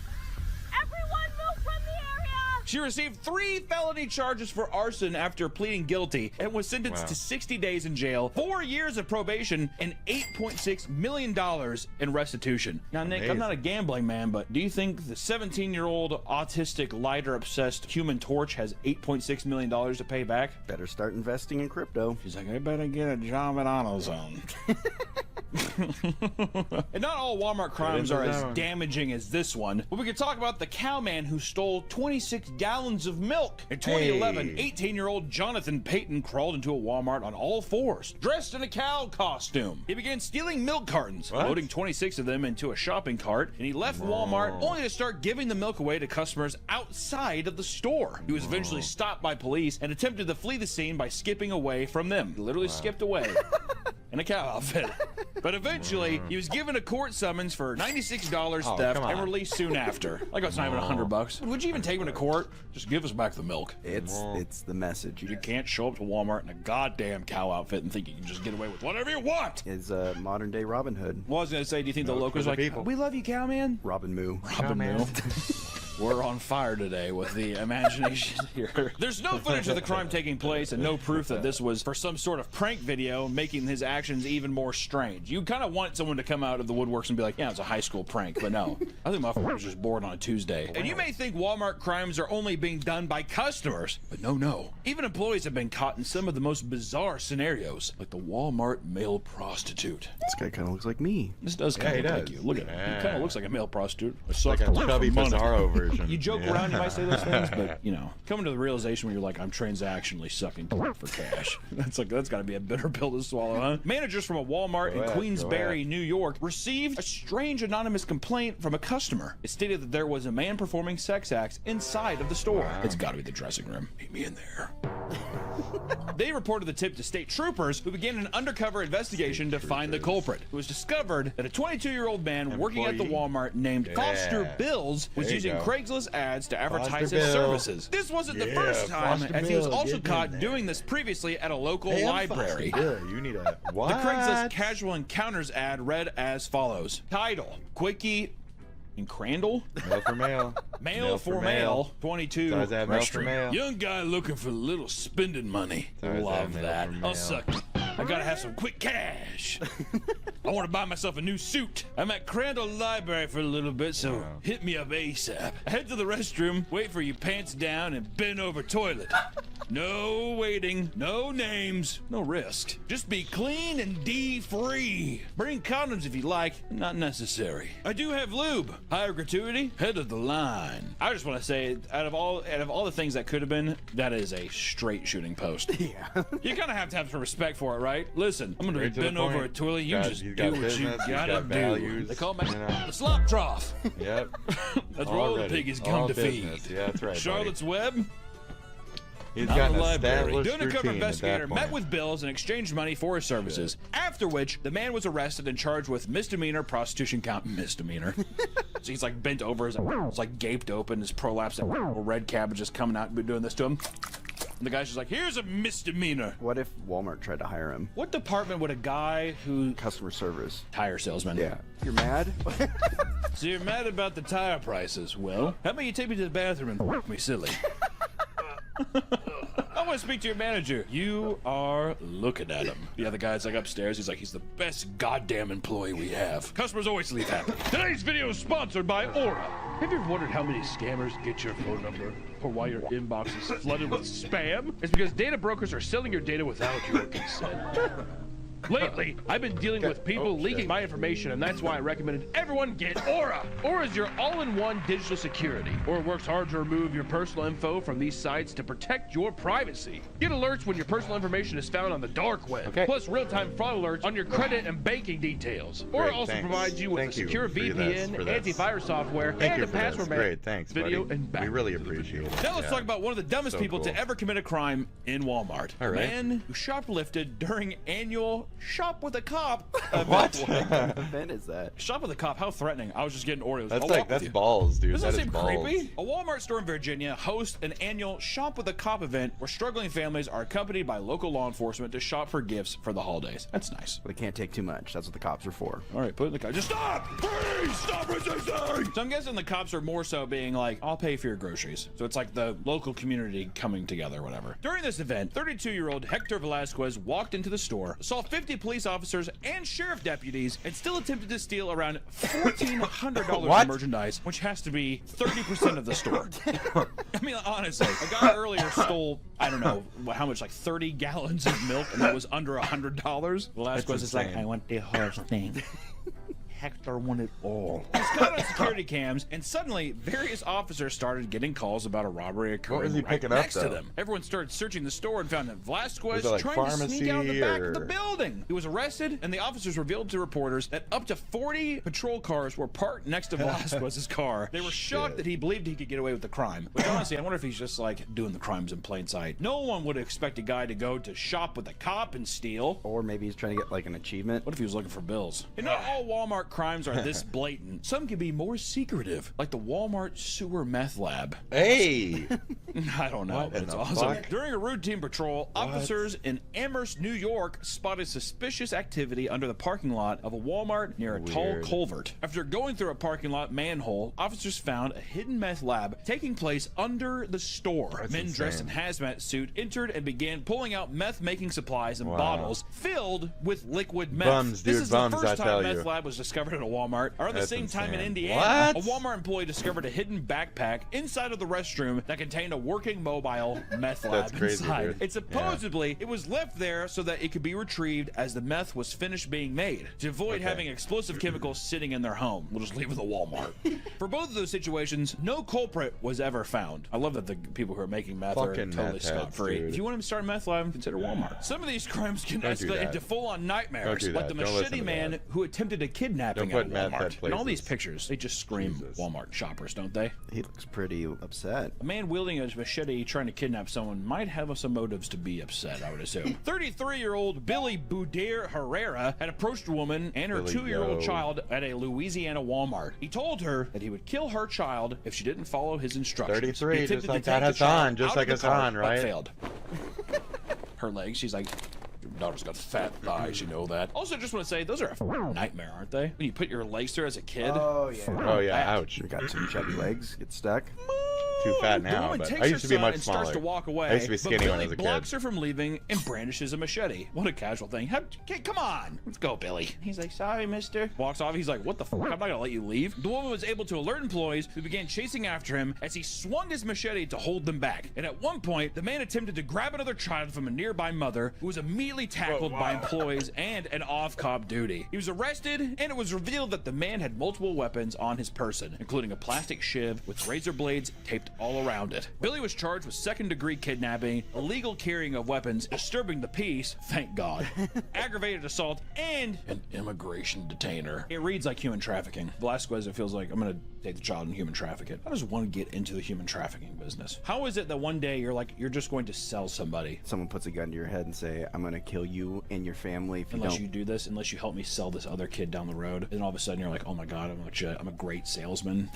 Everyone move from the area! She received 3 felony charges for arson after pleading guilty and was sentenced Wow. to 60 days in jail, 4 years of probation, and $8.6 million in restitution. Now, Nick, I'm Amazing. not a gambling man, but do you think the 17-year-old autistic, lighter-obsessed Human Torch has $8.6 million to pay back? Better start investing in crypto. She's like, I better get a job at AutoZone. And not all Walmart crimes are as damaging as this one, but we could talk about the cowman who stole 26 gallons of milk. In 2011, 18-year-old Jonathan Payton crawled into a Walmart on all fours, dressed in a cow costume. He began stealing milk cartons, loading 26 of them into a shopping cart, and he left Walmart only to start giving the milk away to customers outside of the store. He was eventually stopped by police and attempted to flee the scene by skipping away from them. He literally skipped away in a cow outfit. But eventually, he was given a court summons for $96 theft and released soon after. Like, it's not even $100. Would you even take him to court? Just give us back the milk. It's the message. You can't show up to Walmart in a goddamn cow outfit and think you can just get away with whatever you want. Is modern day Robin Hood. Well, I was gonna say, do you think the locals are like, we love you, cowman? Robin Moo. Robin Moo. We're on fire today with the imagination here. There's no footage of the crime taking place and no proof that this was for some sort of prank video, making his actions even more strange. You kind of want someone to come out of the woodworks and be like, yeah, it's a high school prank, but no. I think my was just bored on a Tuesday. And you may think Walmart crimes are only being done by customers, but no. Even employees have been caught in some of the most bizarre scenarios, like the Walmart male prostitute. This guy kind of looks like me. This does kind of look like you. Look at him. He kind of looks like a male prostitute. Like a chubby Bizarro version. You joke around, you might say those things, but you know, coming to the realization where you're like, I'm transactionally sucking for cash. That's got to be a bitter pill to swallow, huh? Managers from a Walmart in Queensbury, New York, received a strange anonymous complaint from a customer. It stated that there was a man performing sex acts inside of the store. It's got to be the dressing room. Meet me in there. They reported the tip to state troopers, who began an undercover investigation to find the culprit. It was discovered that a 22-year-old man working at the Walmart named Foster Bills was using Craigslist ads to advertise his services. This wasn't the first time, as he was also caught doing this previously at a local library. You need a what? The Craigslist Casual Encounters ad read as follows. Title, Quickie and Crandall. Male for male. Male for male. 22. Does that male for male? Young guy looking for a little spending money. Love that. I'll suck. I gotta have some quick cash. I want to buy myself a new suit. I'm at Crandall Library for a little bit, so hit me up ASAP. I head to the restroom, wait for you pants down, and bend over toilet. No waiting, no names, no risk. Just be clean and D-free. Bring condoms if you like, not necessary. I do have lube. Higher gratuity, head of the line. I just want to say, out of all the things that could have been, that is a straight shooting post. Yeah. You kind of have to have some respect for it, right? Listen, I'm gonna bend over a toilet. You just do what you gotta do. They call me the slop trough. Yep. That's where all the piggies come to feed. Yeah, that's right. Charlotte's Web. He's Not got a an library. established The undercover routine at investigator that met point. with Bills and exchanged money for his services. After which, the man was arrested and charged with misdemeanor prostitution count. Misdemeanor. So he's like bent over, his it's like gaped open, his prolapse, and red cabbage is coming out and doing this to him. And the guy's just like, here's a misdemeanor. What if Walmart tried to hire him? What department would a guy who... Customer service. Tire salesman. Yeah. You're mad? So you're mad about the tire prices? Well, how about you take me to the bathroom and f*** me silly? I want to speak to your manager. You are looking at him. Yeah, the guy's like upstairs. He's like, he's the best goddamn employee we have. Customers always leave happy. Today's video is sponsored by Aura. Have you ever wondered how many scammers get your phone number or why your inbox is flooded with spam? It's because data brokers are selling your data without your consent. Lately, I've been dealing with people leaking my information, and that's why I recommended everyone get Aura. Aura is your all-in-one digital security. Aura works hard to remove your personal info from these sites to protect your privacy. Get alerts when your personal information is found on the dark web, plus real-time fraud alerts on your credit and banking details. Aura also provides you with a secure VPN, antivirus software, and a password manager. Great, thanks, video buddy. and back. We really appreciate it. Now let's talk about one of the dumbest people cool. to ever commit a crime in Walmart. All right. Man who shoplifted during annual Shop with a Cop event. What event is that? Shop with a Cop, how threatening. I was just getting Oreos. That's balls, dude. Doesn't That that is seem balls. creepy? A Walmart store in Virginia hosts an annual Shop with a Cop event where struggling families are accompanied by local law enforcement to shop for gifts for the holidays. That's nice. They can't take too much. That's what the cops are for. All right, put it in the car. Just stop! Please stop resisting! So I'm guessing the cops are more so being like, I'll pay for your groceries. So it's like the local community coming together, whatever. During this event, 32-year-old Hector Velasquez walked into the store, saw 50 50 police officers and sheriff deputies, and still attempted to steal around $1,400 What? in merchandise, which has to be 30% of the store. I mean, honestly, a guy earlier stole, I don't know, how much, like 30 gallons of milk, and it was under $100. Velasquez is like, I want the whole thing. Hector wanted all. He's caught on security cams, and suddenly various officers started getting calls about a robbery occurring was he right picking up, next to though? them. Everyone started searching the store and found that Velasquez Was it like trying to sneak out the back of the pharmacy or- building. He was arrested, and the officers revealed to reporters that up to 40 patrol cars were parked next to Velasquez's car. They were shocked that he believed he could get away with the crime. But honestly, I wonder if he's just like doing the crimes in plain sight. No one would expect a guy to go to shop with a cop and steal. Or maybe he's trying to get like an achievement. What if he was looking for bills? And not all Walmart crimes are this blatant. Some can be more secretive, like the Walmart sewer meth lab. Hey! I don't know, What but in it's the awesome. fuck? During a routine patrol, officers in Amherst, New York, spotted suspicious activity under the parking lot of a Walmart near a tall Weird. culvert. After going through a parking lot manhole, officers found a hidden meth lab taking place under the store. That's Men dressed in insane. hazmat suit entered and began pulling out meth-making supplies and Wow. bottles filled with liquid meth. Bums, This dude, is bums, the I first time tell meth you. lab was discovered at a Walmart. Around the That's same time in insane. Indiana, What? a Walmart employee discovered a hidden backpack inside of the restroom that contained a working mobile meth lab That's crazy, inside. dude. It supposedly it was left there so that it could be retrieved as the meth was finished being made to avoid Okay. having explosive chemicals sitting in their home. We'll just leave it at the Walmart. For both of those situations, no culprit was ever found. I love that the people who are making meth are Fucking totally meth scot heads, free. dude. If you want to start a meth lab, consider Walmart. Some of these crimes can Don't do escalate that. into full-on nightmares, Don't do like that. the Don't listen machete to man that. who attempted a kidnapping Don't at put meth Walmart. at In all these places. pictures, they just scream Jesus. Walmart shoppers, don't they? He looks pretty upset. A man wielding a machete trying to kidnap someone might have some motives to be upset, I would assume. 33-year-old Billy Boudier Herrera had approached a woman and her Billy 2-year-old Joe. child at a Louisiana Walmart. He told her that he would kill her child if she didn't follow his instructions. 33, He just attempted to like take that the child Hasan, just out like of the car, Hasan, but right? failed. Her legs, she's like, your daughter's got fat thighs, you know that. Also, just want to say, those are a nightmare, aren't they? When you put your legs through as a kid. Oh yeah. Oh yeah, ouch. You got some chubby legs. Get stuck. Too fat The now, woman but takes I her used to be son much and smaller. starts to walk away. I used to be skinny but when I Billy was a blocks kid. her from leaving and brandishes a machete. What a casual thing. Come on, let's go, Billy. He's like, sorry, mister. Walks off. He's like, what the fuck? I'm not gonna let you leave. The woman was able to alert employees who began chasing after him as he swung his machete to hold them back. And at one point, the man attempted to grab another child from a nearby mother, who was immediately tackled by employees and an off-cop duty. He was arrested, and it was revealed that the man had multiple weapons on his person, including a plastic shiv with razor blades taped all around it. Billy was charged with second-degree kidnapping, illegal carrying of weapons, disturbing the peace, thank God, aggravated assault, and an immigration detainer. It reads like human trafficking. Velasquez, it feels like I'm gonna take the child and human traffic it. I just want to get into the human trafficking business. How is it that one day you're like, you're just going to sell somebody? Someone puts a gun to your head and say, "I'm gonna kill you and your family if you Unless don't." you do this, unless you help me sell this other kid down the road, and all of a sudden you're like, oh my God, I'm a great salesman.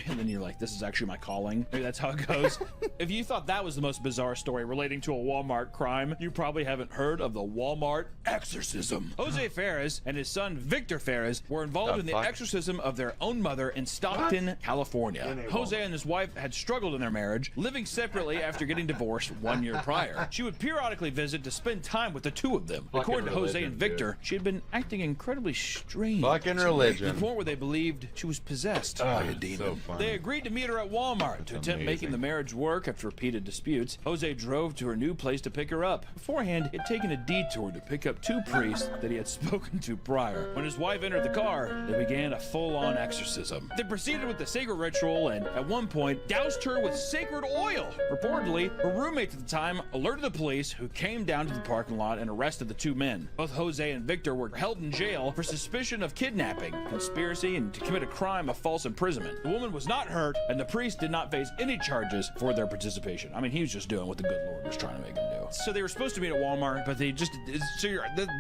And then you're like, this is actually my calling. Maybe that's how it goes. If you thought that was the most bizarre story relating to a Walmart crime, you probably haven't heard of the Walmart exorcism. Jose Ferez and his son Victor Ferez were involved in the exorcism of their own mother in Stockton, California. Jose and his wife had struggled in their marriage, living separately after getting divorced 1 year prior. She would periodically visit to spend time with the two of them. According to Jose and Victor, she had been acting incredibly strange. Fucking To religion. the point where they believed she was possessed by a demon. so funny. They agreed to meet her at Walmart to attempt making the marriage work after repeated disputes. Jose drove to her new place to pick her up. Beforehand, he had taken a detour to pick up two priests that he had spoken to prior. When his wife entered the car, they began a full-on exorcism. They proceeded with the sacred ritual and, at one point, doused her with sacred oil. Reportedly, her roommates at the time alerted the police, who came down to the parking lot and arrested the two men. Both Jose and Victor were held in jail for suspicion of kidnapping, conspiracy, and to commit a crime of false imprisonment. The woman was not hurt, and the priest did not face any charges for their participation. I mean, he was just doing what the good Lord was trying to make him do. So they were supposed to meet at Walmart, but they just...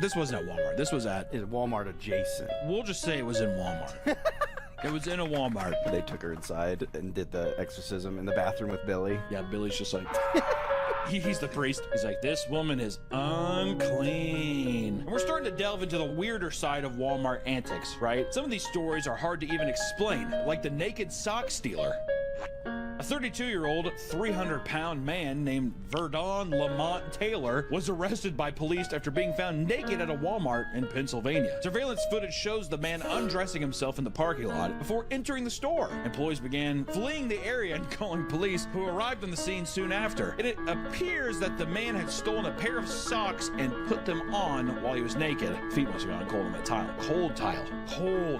this wasn't at Walmart. This was at... Walmart adjacent. We'll just say it was in Walmart. It was in a Walmart. They took her inside and did the exorcism in the bathroom with Billy. Yeah, Billy's just like... He's the priest. He's like, this woman is unclean. And we're starting to delve into the weirder side of Walmart antics, right? Some of these stories are hard to even explain, like the naked sock stealer. A 32-year-old, 300-pound man named Verdon Lamont Taylor was arrested by police after being found naked at a Walmart in Pennsylvania. Surveillance footage shows the man undressing himself in the parking lot before entering the store. Employees began fleeing the area and calling police, who arrived on the scene soon after. And it appears that the man had stolen a pair of socks and put them on while he was naked. Feet must have gone cold on that tile. Cold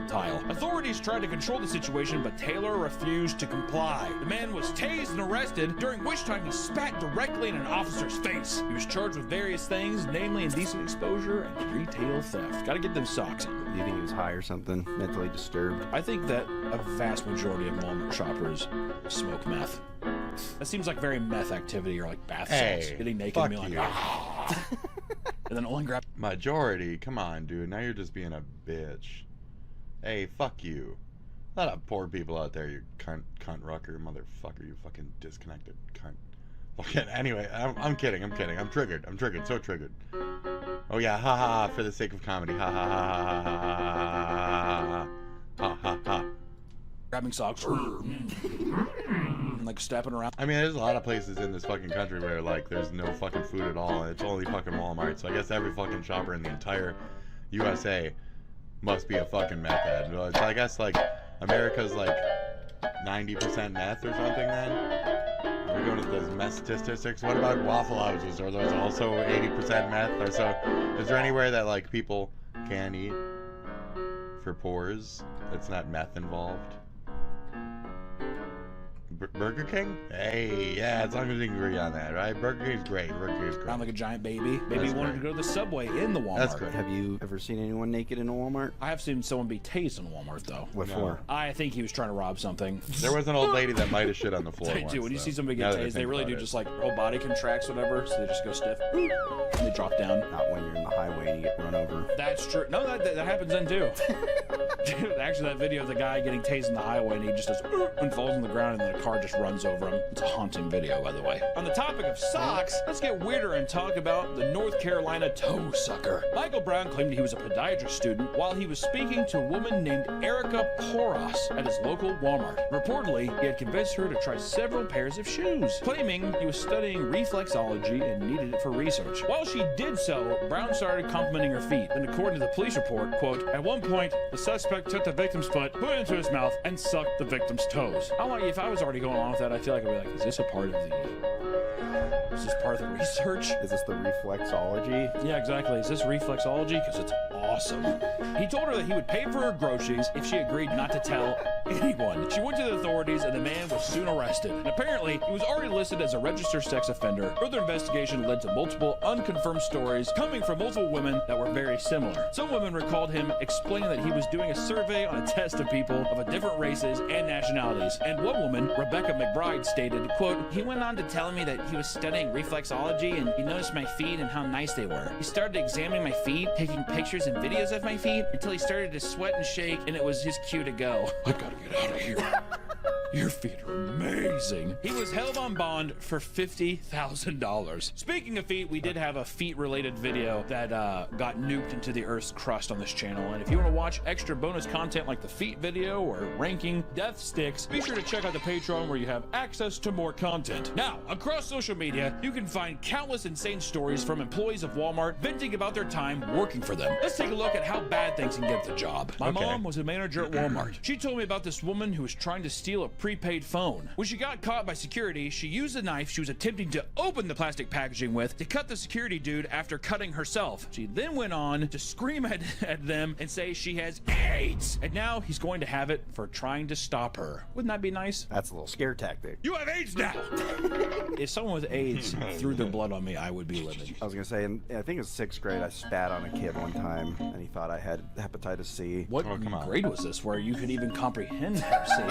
tile. Authorities tried to control the situation, but Taylor refused to comply. The man was tased and arrested, during which time he spat directly in an officer's face. He was charged with various things, namely indecent exposure and retail theft. Gotta get them socks in. Do you think he was high or something? Mentally disturbed? I think that a vast majority of Walmart shoppers smoke meth. That seems like very meth activity, or like bath salts. Getting naked and being like, and then only grab. Majority? Come on, dude. Now you're just being a bitch. Hey, fuck you. A lot of poor people out there, you cunt rucker, motherfucker, you fucking disconnected cunt. Fucking, anyway, I'm kidding. I'm triggered. So triggered. Oh yeah, ha ha ha, for the sake of comedy. Ha ha ha ha ha ha ha ha ha ha. Grabbing socks. Like stepping around. I mean, there's a lot of places in this fucking country where, like, there's no fucking food at all, and it's only fucking Walmart, so I guess every fucking shopper in the entire USA must be a fucking meth head. So I guess, like, America's, like, 90% meth or something, then? Are we going to those meth statistics? What about Waffle Houses? Are those also 80% meth? Or so, is there anywhere that, like, people can eat for pores that's not meth involved? Burger King? Hey, yeah, as long as we can agree on that, right? Burger King's great. Around like a giant baby. Maybe he wanted to go to the Subway in the Walmart. That's great. Have you ever seen anyone naked in a Walmart? I have seen someone be tased in a Walmart, though. What for? I think he was trying to rob something. There was an old lady that might have shit on the floor. They do. When you see somebody get tased, they really do just like whole body contracts, whatever, so they just go stiff. And they drop down. Not when you're in the highway and you get run over. That's true. No, that happens then too. Dude, actually, that video of the guy getting tased in the highway and he just does and falls on the ground and then a car just runs over him. It's a haunting video, by the way. On the topic of socks, let's get weirder and talk about the North Carolina toe sucker. Michael Brown claimed he was a podiatrist student while he was speaking to a woman named Erica Poros at his local Walmart. Reportedly, he had convinced her to try several pairs of shoes, claiming he was studying reflexology and needed it for research. While she did so, Brown started complimenting her feet. And according to the police report, quote, at one point, the suspect took the victim's foot, put it into his mouth, and sucked the victim's toes. If I was already going on with that, I feel like I'd be like, is this part of the research? Is this the reflexology? Yeah, exactly. Is this reflexology? Because it's awesome. He told her that he would pay for her groceries if she agreed not to tell anyone. She went to the authorities and the man was soon arrested. And apparently, he was already listed as a registered sex offender. Further investigation led to multiple unconfirmed stories coming from multiple women that were very similar. Some women recalled him explaining that he was doing a survey on a test of people of different races and nationalities. And one woman, Rebecca McBride, stated, quote, he went on to tell me that he was studying reflexology and he noticed my feet and how nice they were. He started examining my feet, taking pictures and videos of my feet until he started to sweat and shake, and it was his cue to go. I gotta get out of here. Your feet are amazing. He was held on bond for $50,000. Speaking of feet, we did have a feet-related video that got nuked into the Earth's crust on this channel. And if you want to watch extra bonus content like the feet video or ranking death sticks, be sure to check out the Patreon where you have access to more content. Now, across social media, you can find countless insane stories from employees of Walmart venting about their time working for them. Let's take a look at how bad things can get at the job. My mom was a manager at Walmart. She told me about this woman who was trying to steal a prepaid phone. When she got caught by security, she used the knife she was attempting to open the plastic packaging with to cut the security dude after cutting herself. She then went on to scream at them and say she has AIDS, and now he's going to have it for trying to stop her. Wouldn't that be nice? That's a little scare tactic. You have AIDS now! If someone with AIDS threw their blood on me, I would be livid. I was gonna say, I think it was 6th grade, I spat on a kid one time, and he thought I had hepatitis C. What grade was this where you could even comprehend Hep C?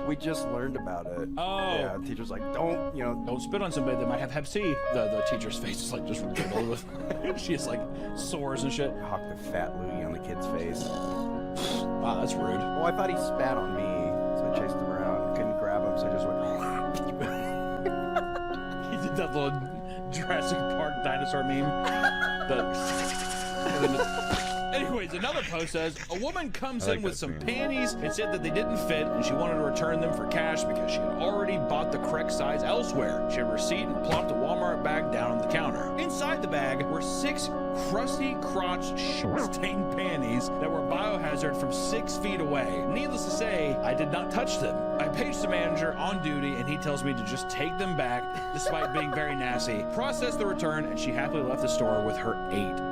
We just learned about it. Oh. Yeah, the teacher's like, don't spit on somebody that might have Hep C. The teacher's face is like just riddled with, she has like sores and shit. Hawk the fat loogie on the kid's face. Wow, that's rude. Well, I thought he spat on me, so I chased him around. Couldn't grab him, so I just went. He did that little Jurassic Park dinosaur meme. Anyways, another post says, a woman comes I like in with that some scene. panties and said that they didn't fit and she wanted to return them for cash because she had already bought the correct size elsewhere. She had a receipt and plopped a Walmart bag down on the counter. Inside the bag were 6 crusty crotch stained panties that were biohazard from 6 feet away. Needless to say, I did not touch them. I paged the manager on duty and he tells me to just take them back despite being very nasty, process the return, and she happily left the store with her $8.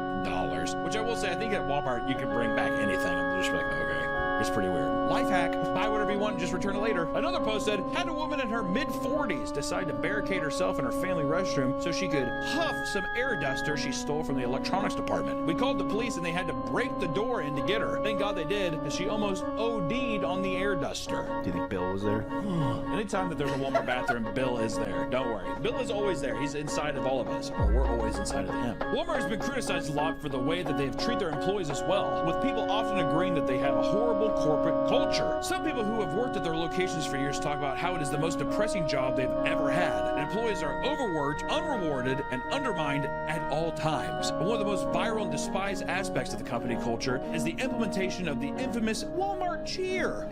Which I will say, I think at Walmart you can bring back anything. I'm just like, okay. It's pretty weird. Life hack, buy whatever you want and just return it later. Another post said, had a woman in her mid-40s decide to barricade herself in her family restroom so she could huff some air duster she stole from the electronics department. We called the police and they had to break the door in to get her. Thank God they did, because she almost OD'd on the air duster. Do you think Bill was there? Anytime that there's a Walmart bathroom, Bill is there. Don't worry. Bill is always there. He's inside of all of us, or we're always inside of him. Walmart has been criticized a lot for the way that they've treated their employees as well, with people often agreeing that they have a horrible corporate culture. Some people who have worked at their locations for years talk about how it is the most depressing job they've ever had. And employees are overworked, unrewarded, and undermined at all times. And one of the most viral and despised aspects of the company culture is the implementation of the infamous Walmart cheer.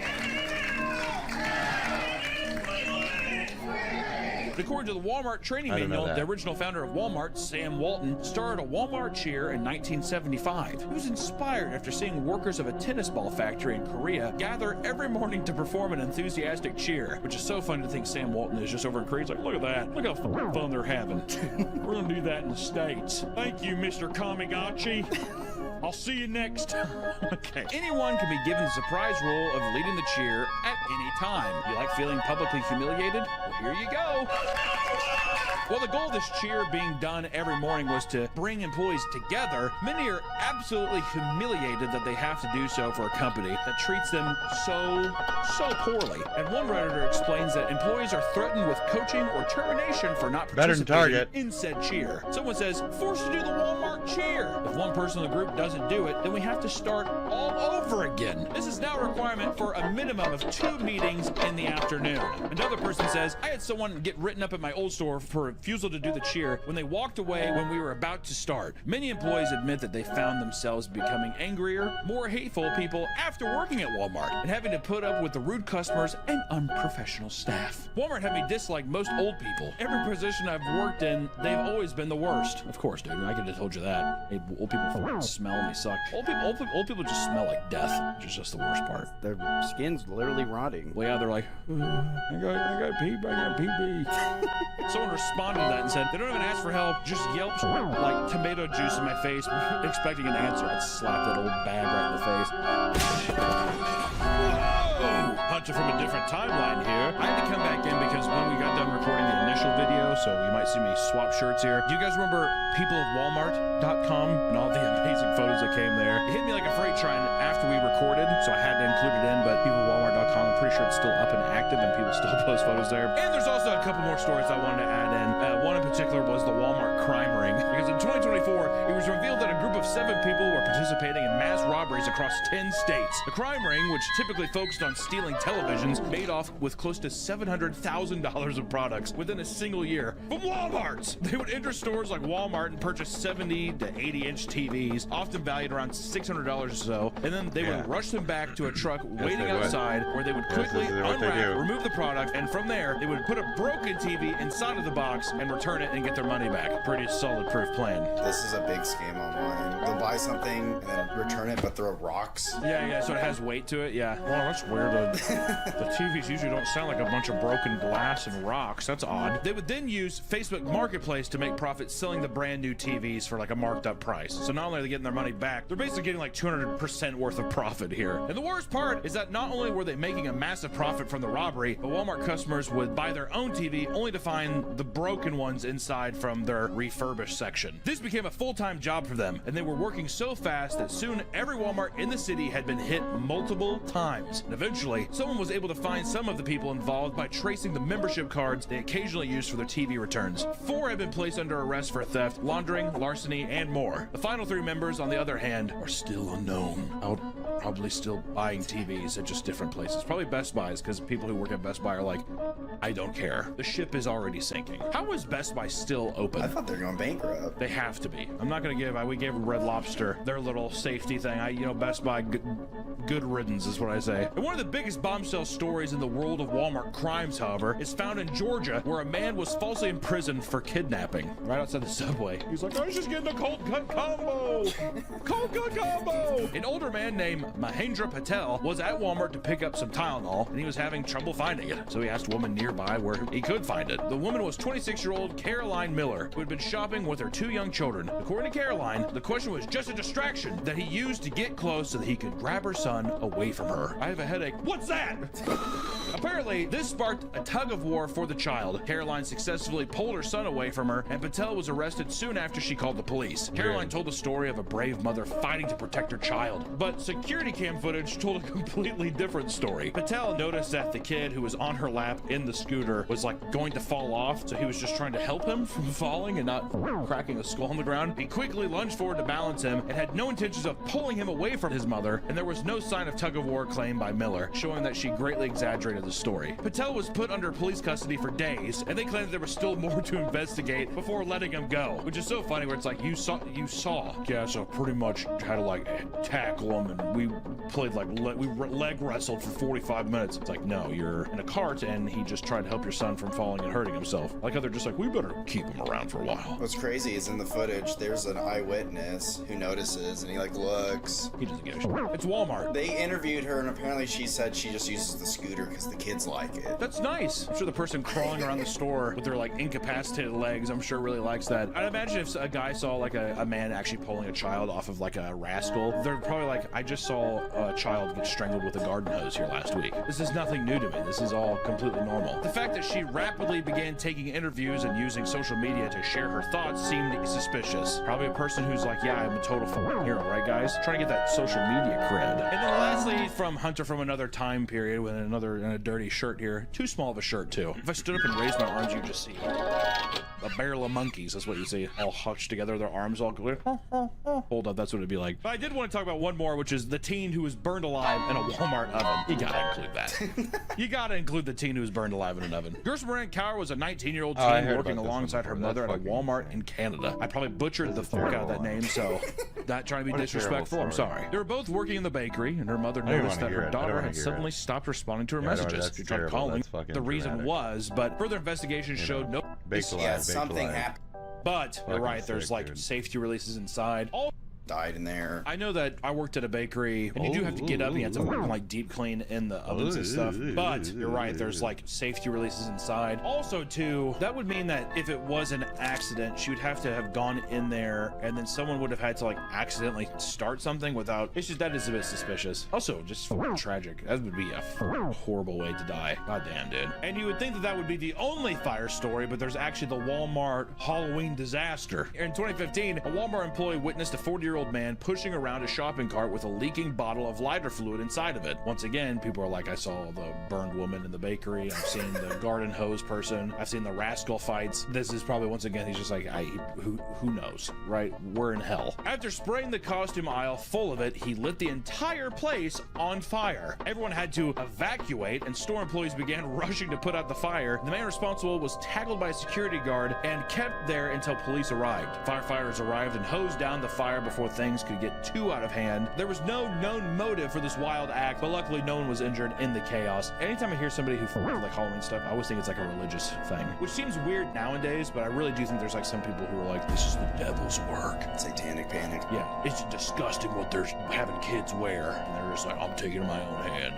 According to the Walmart training I didn't know manual, that. the original founder of Walmart, Sam Walton, started a Walmart cheer in 1975. He was inspired after seeing workers of a tennis ball factory in Korea gather every morning to perform an enthusiastic cheer, which is so funny to think Sam Walton is just over in Korea. He's like, look at that. Look how fun they're having. We're going to do that in the States. Thank you, Mr. Kamigachi. I'll see you next. Okay. Anyone can be given the surprise role of leading the cheer at any time. You like feeling publicly humiliated? Well, here you go. Well, the goal of this cheer being done every morning was to bring employees together. Many are absolutely humiliated that they have to do so for a company that treats them so poorly. And one Redditor explains that employees are threatened with coaching or termination for not Better than participating Target. in said cheer. Someone says, forced to do the Walmart cheer. If one person in the group doesn't do it, then we have to start all over again. This is now a requirement for a minimum of 2 meetings in the afternoon. Another person says, I had someone get written up at my old store for refusal to do the cheer when they walked away when we were about to start. Many employees admit that they found themselves becoming angrier, more hateful people after working at Walmart and having to put up with the rude customers and unprofessional staff. Walmart had me dislike most old people. Every position I've worked in, they've always been the worst. Of course, dude, I could have told you that. Hey, old people fucking smell and they suck. Old people just smell like death, which is just the worst part. Their skin's literally rotting. Well, yeah, they're like, I got PB. Someone responded to that and said, they don't even ask for help, just yelp like tomato juice in my face, expecting an answer. I'd slap that old bag right in the face. Whoa! Punching from a different timeline here. I had to come back in because when we got done recording the initial video, so you might see me swap shirts here. Do you guys remember peopleofwalmart.com and all the amazing photos that came there? It hit me like a freight train after we recorded, so I had to include it in, but peopleofwalmart.com, I'm pretty sure it's still up and active and people still post photos there. And there's also a couple more stories I wanted to add in. One in particular was the Walmart crime ring, because in 2024, it was revealed that a group of 7 people were participating in mass robberies across 10 states. The crime ring, which typically focused on stealing televisions, made off with close to $700,000 of products within a single year from Walmart's. They would enter stores like Walmart and purchase 70 to 80-inch TVs, often valued around $600 or so, and then they would rush them back to a truck waiting outside, where they would quickly unwrap, remove the product, and from there, they would put a broken TV inside of the box and return it and get their money back. Pretty solid proof plan. This is a big scam online. They'll buy something and then return it, but throw rocks. Yeah, so it has weight to it, yeah. Well, that's weird. The TVs usually don't sound like a bunch of broken glass and rocks. That's odd. They would then use Facebook Marketplace to make profit selling the brand new TVs for like a marked up price. So not only are they getting their money back, they're basically getting like 200% worth of profit here. And the worst part is that not only were they making a massive profit from the robbery, but Walmart customers would buy their own TV only to find the broken ones inside from their refurbished section. This became a full-time job for them, and they were working so fast that soon every Walmart in the city had been hit multiple times. And eventually, someone was able to find some of the people involved by tracing the membership cards they occasionally used for their TV returns. 4 have been placed under arrest for theft, laundering, larceny, and more. The final 3 members, on the other hand, are still unknown. probably still buying TVs at just different places. Probably Best Buys, because people who work at Best Buy are like, I don't care. The ship is already sinking. How is Best Buy still open? I thought they were going bankrupt. They have to be. I'm not gonna give. We gave Red Lobster their little safety thing. Best Buy, good riddance is what I say. And one of the biggest bombshell stories in the world of Walmart crimes, however, is found in Georgia, where a man was falsely imprisoned for kidnapping right outside the subway. He's like, I was just getting a cold cut combo. Cold cut combo. An older man named Mahendra Patel was at Walmart to pick up some Tylenol, and he was having trouble finding it. So he asked a woman nearby where he could find it. The woman was 26-year-old Caroline Miller, who had been shopping with her 2 young children. According to Caroline, the question was just a distraction that he used to get close so that he could grab her son away from her. I have a headache. What's that? Apparently, this sparked a tug of war for the child. Caroline successfully pulled her son away from her, and Patel was arrested soon after she called the police. Caroline told the story of a brave mother fighting to protect her child, but security cam footage told a completely different story. Patel noticed that the kid who was on her lap in the scooter was like going to fall off, so he was just trying to help him from falling and not cracking a skull on the ground. He quickly lunged forward to balance him and had no intentions of pulling him away from his mother, and there was no sign of tug-of-war claimed by Miller, showing that she greatly exaggerated the story. Patel was put under police custody for days, and they claimed there was still more to investigate before letting him go, which is so funny where it's like, you saw. Yeah, so pretty much had to like tackle him, and we played like, we leg wrestled for 45 minutes. It's like, no, you're in a cart, and he just tried to help your son from falling and hurting himself. Like how they're just like, we better keep him around for a while. What's crazy is in the footage, there's an eyewitness who notices, and he like looks. He doesn't give a shit. It's Walmart. They interviewed her, and apparently she said she just uses the scooter because the kids like it. That's nice. I'm sure the person crawling around the store with their like incapacitated legs, I'm sure really likes that. I'd imagine if a guy saw like a man actually pulling a child off of like a rascal, they're probably like, I just saw a child get strangled with a garden hose here last week. This is nothing new to me. This is all completely normal. The fact that she rapidly began taking interviews and using social media to share her thoughts seemed suspicious. Probably a person who's like, yeah, I'm a total fucking hero, right guys? Trying to get that social media cred. And then lastly, from Hunter from another time period with in a dirty shirt here. Too small of a shirt too. If I stood up and raised my arms, you'd just see a barrel of monkeys. That's what you see, all hunched together, their arms all clear. Hold up, that's what it'd be like. But I did want to talk about one more, which is the teen who was burned alive in a Walmart oven. You gotta include that. You gotta include the teen who was burned alive in an oven. Gershmarant Kaur was a 19-year-old teen working alongside her mother at a Walmart in Canada. I probably butchered the fuck out of that name, so not trying to be disrespectful, I'm sorry. They were both working in the bakery, and her mother noticed that her daughter had suddenly stopped responding to her messages. She tried calling. The reason was, but further investigation showed no. Something happened. But you're right, there's like safety releases inside. All died in there. I know that I worked at a bakery, and you do have to get up and you have to like deep clean in the ovens and stuff. But you're right, there's like safety releases inside. Also, too, that would mean that if it was an accident, she would have to have gone in there, and then someone would have had to like accidentally start something without. It's just that is a bit suspicious. Also, just tragic. That would be a horrible way to die. God damn, dude. And you would think that that would be the only fire story, but there's actually the Walmart Halloween disaster. In 2015, a Walmart employee witnessed a 40-year-old man pushing around a shopping cart with a leaking bottle of lighter fluid inside of it. Once again, people are like, I saw the burned woman in the bakery. I've seen the garden hose person. I've seen the rascal fights. This is probably, once again, he's just like, who knows, right? We're in hell. After spraying the costume aisle full of it, he lit the entire place on fire. Everyone had to evacuate, and store employees began rushing to put out the fire. The man responsible was tackled by a security guard and kept there until police arrived. Firefighters arrived and hosed down the fire before things could get too out of hand. There was no known motive for this wild act, but luckily no one was injured in the chaos. Anytime I hear somebody who like Halloween stuff, I always think it's like a religious thing, which seems weird nowadays, but I really do think there's like some people who are like, this is the devil's work. Satanic panic. Yeah, it's disgusting what they're having kids wear, and they're just like, I'm taking it in my own hand.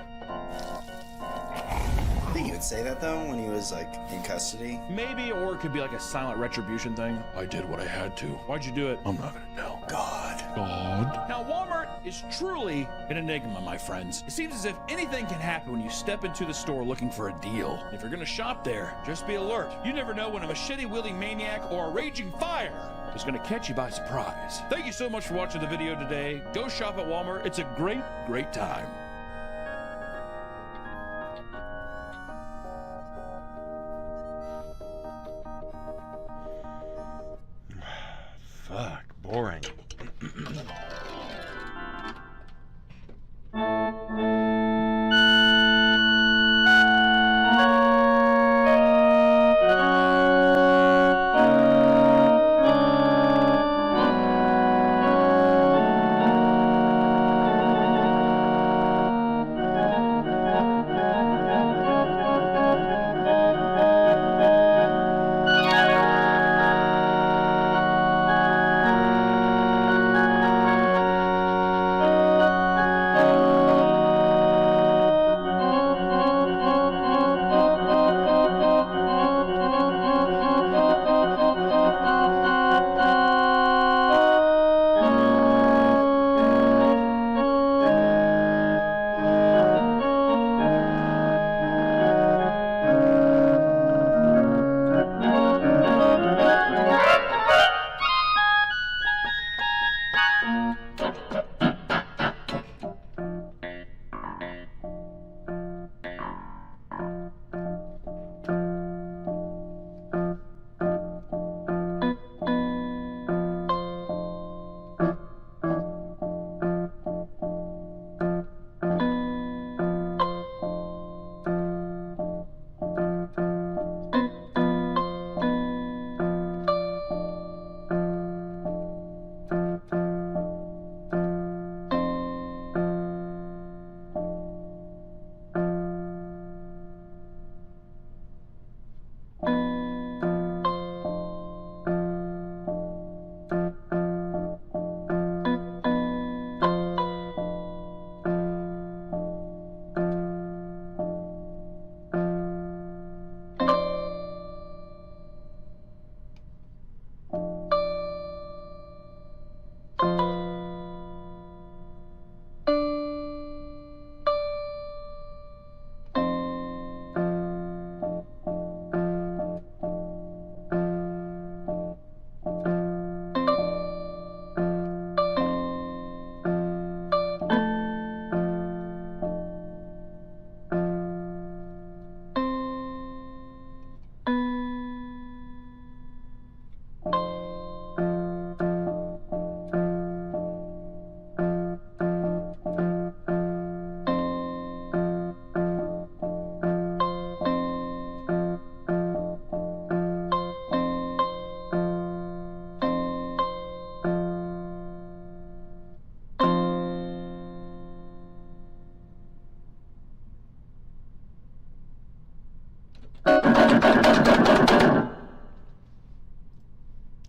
I think he would say that though when he was like in custody. Maybe, or it could be like a silent retribution thing. I did what I had to. Why'd you do it? I'm not gonna tell. God. Now Walmart is truly an enigma, my friends. It seems as if anything can happen when you step into the store looking for a deal. If you're gonna shop there, just be alert. You never know when a machete-wielding maniac or a raging fire is gonna catch you by surprise. Thank you so much for watching the video today. Go shop at Walmart. It's a great, great time. Fuck, boring.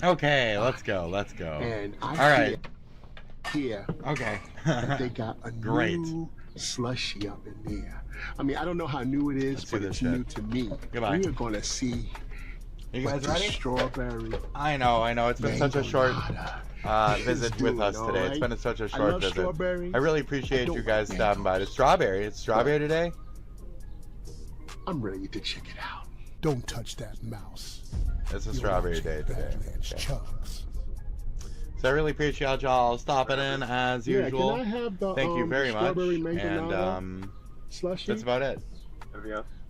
Okay, let's go. Let's go. And All right. Here. Okay. That they got a Great. new slushy up in there. I mean, I don't know how new it is, Let's do but this it's shit. new to me. Goodbye. We are gonna see. You what guys the ready? Strawberry. I know. It's been such a short visit It's with doing, us all today. It's right? been such a I short love visit. strawberries. I really appreciate I don't you guys like stopping by. It's strawberry. It's strawberry today. I'm ready to check it out. Don't touch that mouse. It's a strawberry day today. Okay. Chugs. So I really appreciate y'all stopping in as Yeah, usual. can I have the, Thank you very much. strawberry mango And nana slushy? that's about it.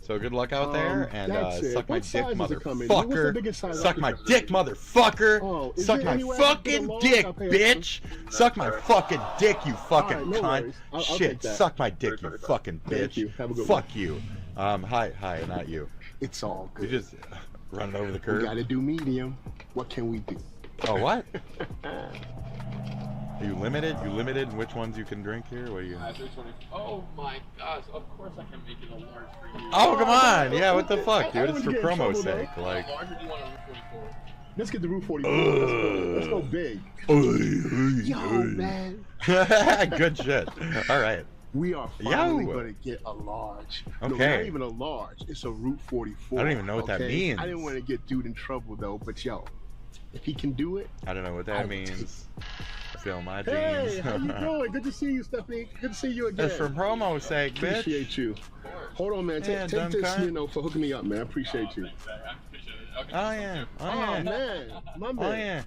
So good luck out there, and that's it. suck my What dick, sizes are coming? What's the motherfucker. biggest size? Suck my dick, motherfucker. Oh, is Suck there my any way I can get a fucking large? dick, I'll pay bitch. Suck my fucking dick, you fucking All right, no cunt. worries. I'll Shit, take that. suck my dick, you fucking bitch. Thank you. Have a good Fuck one. you. Hi, not you. It's all good. You just running over the We curb. gotta do medium. What can we do? Oh, what? Are you limited? You limited in which ones you can drink here? What are you? Oh my gosh! Of course I can make it a large for you. Oh, come on! Yeah, what the fuck, dude? I It's would for get in promo's trouble, sake. though. Like. How large do you want a Route 44? Let's get the Route 44. Let's go big. Yo, man. Good shit. All right. We are finally gonna get a large. No, Okay. not even a large. It's a Route 44. I don't even know what that means. I didn't want to get dude in trouble though, but yo, if he can do it, I don't know what I that will take means. Feel my Hey, jeans. how you doing? Good to see you, Stephanie. Good to see you again. That's for promo's sake, bitch. Appreciate you. Hold on, man. Yeah, Take dumb this, cunt. for hooking me up, man. I appreciate you. Oh yeah. Oh yeah. Man, my man. Oh yeah.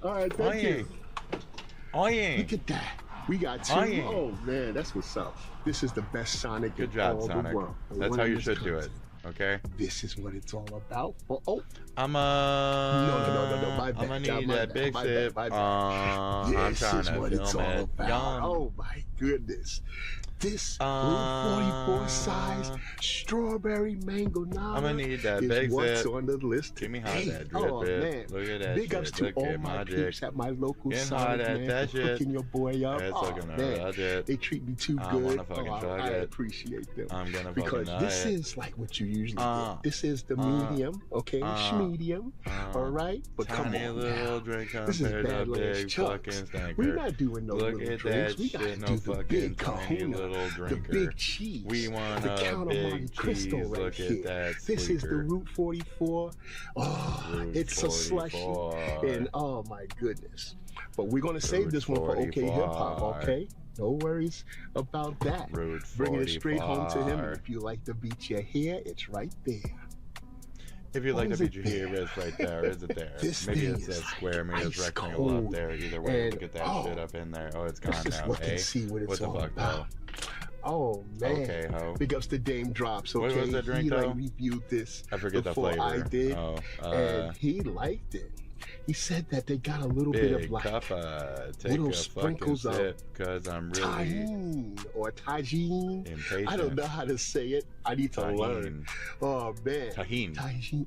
All right, Oh thank yeah. you. Oh yeah. Look at that. We got two. Oh, yeah. Oh man, that's what's up. This is the best Sonic Good in job, all Sonic. the world. That's One how in you this should do it. country. Okay. This is what it's all about. Oh, I'm no. My bad. I'm gonna need My that bad, big my sip. bad, my bad. I'm This trying is to what it's film all it. about. Yum. Oh my goodness. This Route 44 size strawberry mango nana I'm gonna need that is big what's sip. on the list. Give me hot Hey, that drip oh, it. man. Look at that Big shit. ups to Look all at my my peeps dick. at my local Getting Sonic, hot at man, that for shit. hooking your boy up. It's Oh, looking man. alright, it. They treat me too I good. wanna fucking I chug it. appreciate them. I'm gonna because fucking this nut it. is like what you usually get. This is the medium, okay? Medium, all right? But come Tiny on little now. drink This is compared to Badlands big Chucks. fucking stinker. We're not doing no Look little at drinks. that We gotta shit, no do the fucking big tiny kahuna, little the drinker. big cheese, We want the a Count of Monte big Cristo cheese. right Look here. at that This is the sleeker. Route 44. Oh, Route it's a slushy. 44. And oh my goodness. But we're gonna save Route this one for OK Hip Hop, 44. okay? No worries about that. Route Bringing it straight home to him. 44. If you like to beat your hair, it's right there. If you Why like to is beat it your hair, it's right there. Is it there? This Maybe thing it's a is square, maybe it's ice rectangle up cold. there. Either way, And, look at that oh, shit up in there. Oh, it's gone Let's just now. look eh? and see what it's the all fuck, about. Oh man. Okay, ho. Big ups to Dame Drops, okay? What was the drink, he though? reviewed this I forget the before I flavor. did. Oh, and he liked it. He said that they got a little bit of Big like cuppa. Take little a fucking sprinkles of sip, cause I'm really tahine or tagine. impatient. I don't know how to say it. I need to learn. Oh man. Tahine.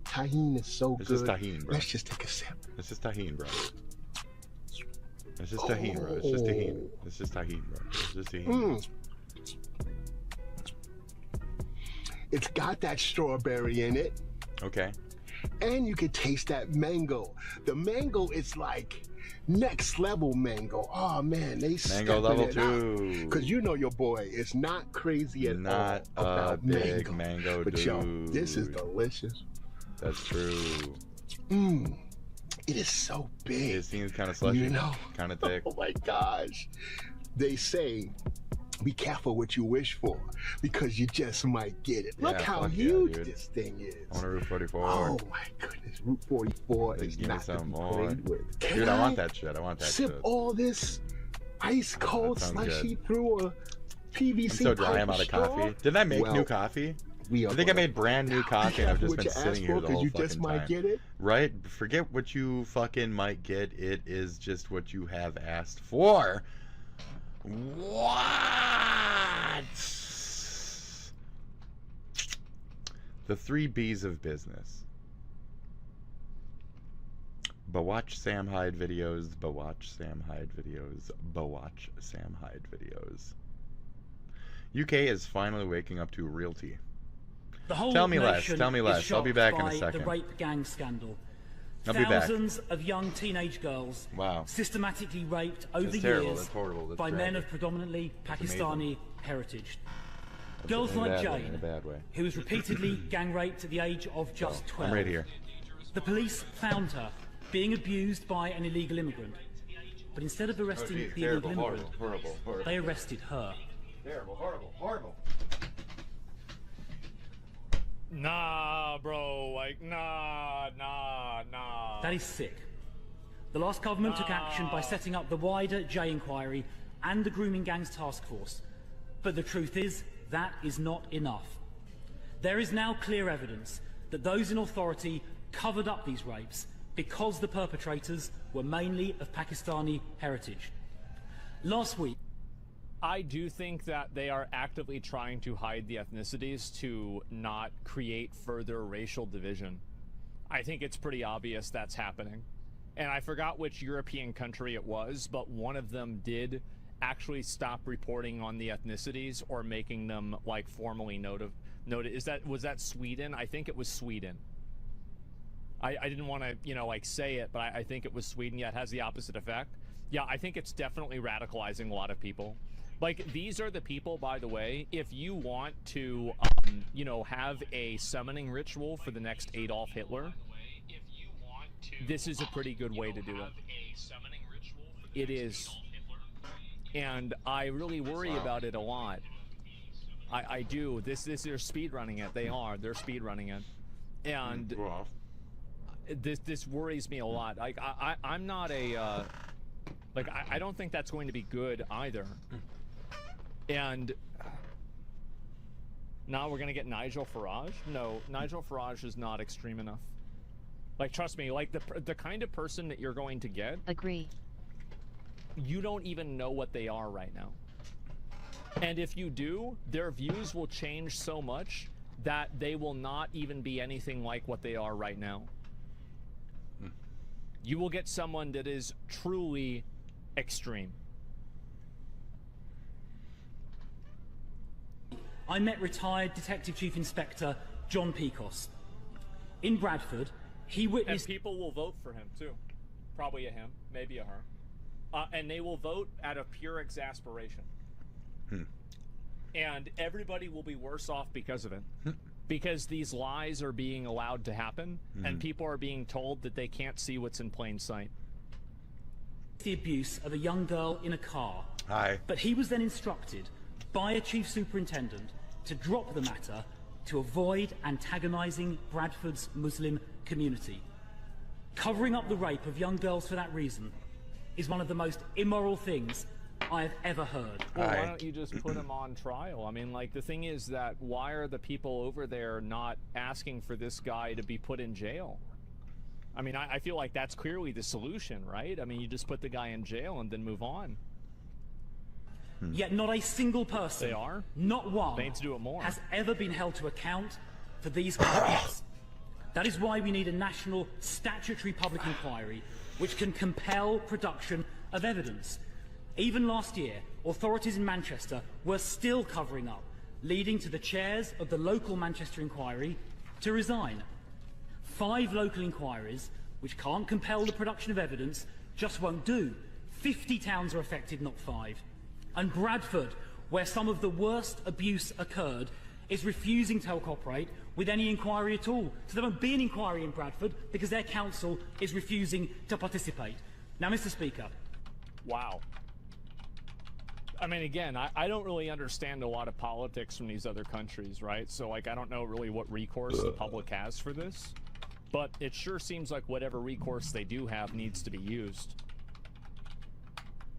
Tahine is so It's good. just tahine, bro. Let's just take a sip. It's just tahine, bro. It's just tahine, bro. It's just tahine. It's just tahine, bro. It's just tahine. Mm. It's got that strawberry in it. Okay. And you can taste that mango. The mango is like next level mango. Oh man, they Mango level 2. Because you know your boy is not crazy at Not all a about big mango. mango But dude. yo, this is delicious. That's true. Mmm. It is so big. It seems kind of slushy. You know? Kind of thick. Oh my gosh. They say, be careful what you wish for because you just might get it. Look Yeah, how fuck yeah, huge dude. this thing is. I want a Route 44. Oh my goodness, Route 44 is Give me not to some be more. played with. Dude, I want that shit. I want that sip shit. all this ice cold sounds slushy good. through a PVC I'm so dry, I'm pipe out of straw? coffee. Didn't I make Well, new coffee? we I are think I gonna made brand new coffee and I've careful just what been you sitting ask here for, the 'cause whole you fucking just might time. get it. Right? Forget what you fucking might get. It is just what you have asked for. What? The 3 B's of business. Bawatch Sam Hyde videos, Bawatch Sam Hyde videos, Bawatch Sam Hyde videos. UK is finally waking up to realty. The whole Tell me less, nation tell me is less. I'll be shocked back in a by second. The rape gang scandal. I'll be back. Thousands of young teenage girls systematically raped over the terrible. years That's horrible. That's by men tragic. of predominantly That's Pakistani amazing. heritage. That's Girls in a like bad way, Jane, in a bad way. who was repeatedly gang raped at the age of just 12. I'm right here. The police found her being abused by an illegal immigrant. But instead of arresting geez, the terrible, illegal immigrant, horrible. they arrested her. Terrible, horrible. Nah, bro. Like, nah. That is sick. The last government took action by setting up the wider J inquiry and the grooming gangs task force. But the truth is, that is not enough. There is now clear evidence that those in authority covered up these rapes because the perpetrators were mainly of Pakistani heritage. Last week, I do think that they are actively trying to hide the ethnicities to not create further racial division. I think it's pretty obvious that's happening. And I forgot which European country it was, but one of them did actually stop reporting on the ethnicities or making them like formally noted. Was that Sweden? I think it was Sweden. I didn't want to, like say it, but I think it was Sweden. Yeah, it has the opposite effect. Yeah, I think it's definitely radicalizing a lot of people. Like, these are the people, by the way, if you want to, have a summoning ritual for the next Adolf Hitler, this is a pretty good way to do it. It is. And I really worry about it a lot. I do. They're speed running it. They're speed running it. And this worries me a lot. Like, I'm not a, I don't think that's going to be good either. And now we're going to get Nigel Farage? No, Nigel Farage is not extreme enough. Like, trust me, like, the kind of person that you're going to get... Agree. You don't even know what they are right now. And if you do, their views will change so much that they will not even be anything like what they are right now. You will get someone that is truly extreme. I met retired Detective Chief Inspector John Pecos. In Bradford, he witnessed... And people will vote for him, too. Probably a him, maybe a her. And they will vote out of pure exasperation. And everybody will be worse off because of it. Because these lies are being allowed to happen, and people are being told that they can't see what's in plain sight. The abuse of a young girl in a car. Hi. But he was then instructed by a chief superintendent to drop the matter to avoid antagonizing Bradford's Muslim community. Covering up the rape of young girls for that reason is one of the most immoral things I have ever heard. Well, why don't you just put him on trial? I mean, like, the thing is that why are the people over there not asking for this guy to be put in jail? I mean, I feel like that's clearly the solution, right? I mean, you just put the guy in jail and then move on. Yet not a single person, They are? not one, They need to do it more. has ever been held to account for these crimes. That is why we need a national statutory public inquiry which can compel production of evidence. Even last year, authorities in Manchester were still covering up, leading to the chairs of the local Manchester inquiry to resign. 5 local inquiries, which can't compel the production of evidence, just won't do. 50 towns are affected, not 5. And Bradford, where some of the worst abuse occurred, is refusing to cooperate with any inquiry at all. So there won't be an inquiry in Bradford because their council is refusing to participate. Now, Mr. Speaker. Wow. I mean, again, I don't really understand a lot of politics from these other countries, right? So, like, I don't know really what recourse the public has for this. But it sure seems like whatever recourse they do have needs to be used.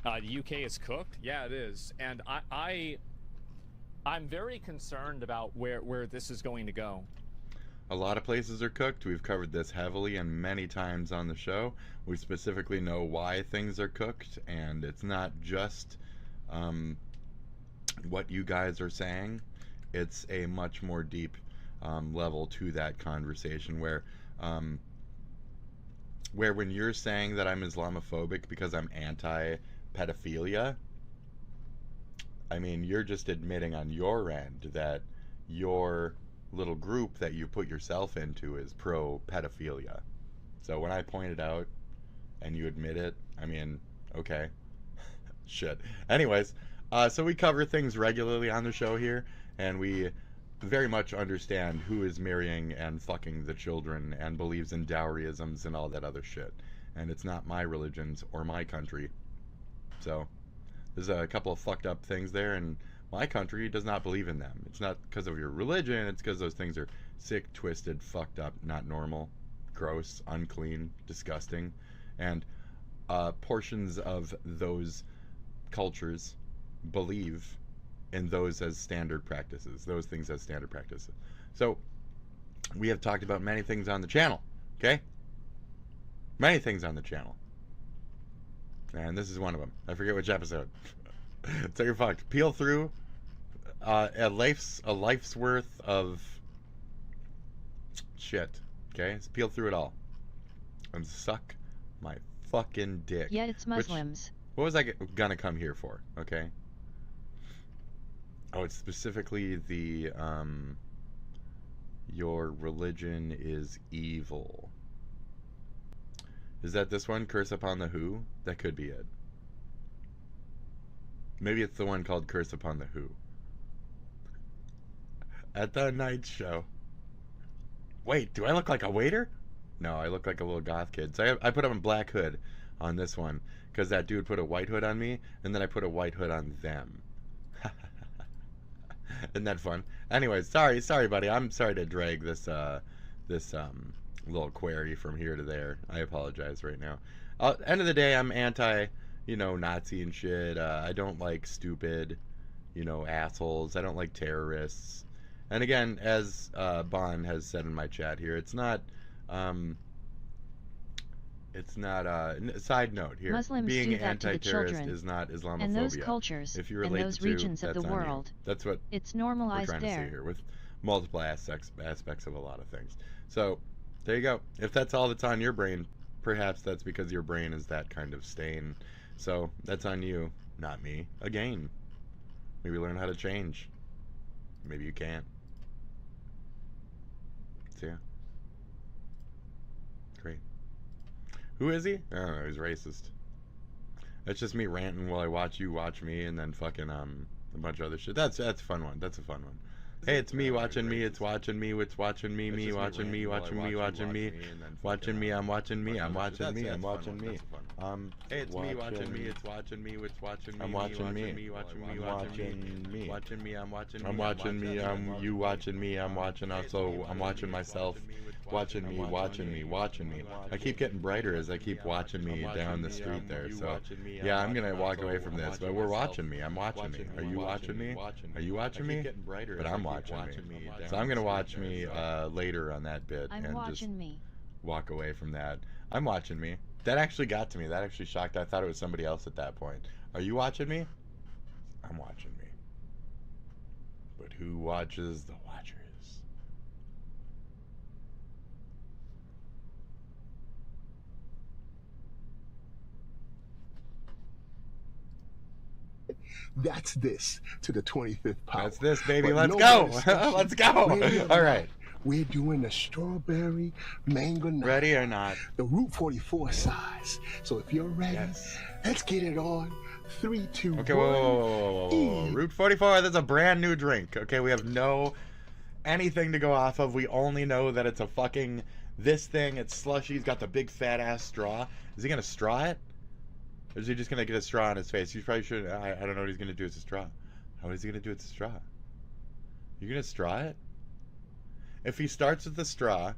The UK is cooked? Yeah, it is. And I'm very concerned about where this is going to go. A lot of places are cooked. We've covered this heavily and many times on the show. We specifically know why things are cooked, and it's not just what you guys are saying. It's a much more deep level to that conversation where when you're saying that I'm Islamophobic because I'm anti-pedophilia, I mean, you're just admitting on your end that your little group that you put yourself into is pro-pedophilia. So when I point it out and you admit it, I mean, okay. Shit. Anyways, so we cover things regularly on the show here, and we very much understand who is marrying and fucking the children and believes in dowryisms and all that other shit. And it's not my religions or my country. So there's a couple of fucked up things there, and my country does not believe in them. It's not because of your religion, it's because those things are sick, twisted, fucked up, not normal, gross, unclean, disgusting. And portions of those cultures believe in those as standard practices, those things as standard practices. So we have talked about many things on the channel, okay? Many things on the channel. And this is one of them. I forget which episode. So you're fucked. Peel through a life's worth of shit, okay? So peel through it all. And suck my fucking dick. Yeah, it's Muslims. What was I gonna come here for, okay? Oh, it's specifically the, your religion is evil. Is that this one, Curse Upon the Who? That could be it. Maybe it's the one called Curse Upon the Who. At the night show. Wait, do I look like a waiter? No, I look like a little goth kid. So I put on a black hood on this one, because that dude put a white hood on me, and then I put a white hood on them. Isn't that fun? Anyways, sorry, buddy. I'm sorry to drag this little query from here to there. I apologize right now. End of the day, I'm anti, Nazi and shit. I don't like stupid, assholes. I don't like terrorists. And again, as Bon has said in my chat here, it's not. Side note here. Muslims being do that to the anti-terrorist children, is not Islamophobia. and those cultures, if you and relate those the two, regions of that's the on you. world. That's what It's we're normalized trying to there. see here with multiple aspects of a lot of things. So there you go. If that's all that's on your brain, perhaps that's because your brain is that kind of stain. So that's on you, not me. Again, maybe learn how to change. Maybe you can't. So yeah. Great. Who is he? I don't know. He's racist. It's just me ranting while I watch you watch me, and then fucking a bunch of other shit. That's a fun one. That's a fun one. Hey, it's me watching me. It's watching me. It's watching me. Me watching me. Watching me. Watching me. Watching me. I'm watching me. I'm watching me. I'm watching me. Hey, it's me watching me. It's watching me. It's watching me. I'm watching me. Watching me. Watching me. Watching me. I'm watching me. I'm watching me. I'm you watching me. I'm watching also. I'm watching myself. Watching me, watching me, watching me. I keep getting brighter as I keep watching me down the street there. So, yeah, I'm gonna walk away from this, but we're watching me. I'm watching me. Are you watching me? Are you watching me? But I'm watching me. So I'm gonna watch me later on that bit and just walk away from that. I'm watching me. That actually got to me. That actually shocked. I thought it was somebody else at that point. Are you watching me? I'm watching me. But who watches the watchers? That's this to the 25th power. That's this, baby. But Let's no go. discussion. Let's go. Ready or All not, right. We're doing the strawberry mango nut. Ready or not? The Route 44 size. So if you're ready, let's get it on. 3, 2, Okay, 1. whoa. Route 44, that's a brand new drink. Okay, we have no anything to go off of. We only know that it's a fucking this thing. It's slushy. He's got the big fat ass straw. Is he gonna straw it? Or is he just gonna get a straw on his face? He probably should. I don't know what he's gonna do with the straw. How is he gonna do with the straw? You gonna straw it? If he starts with the straw,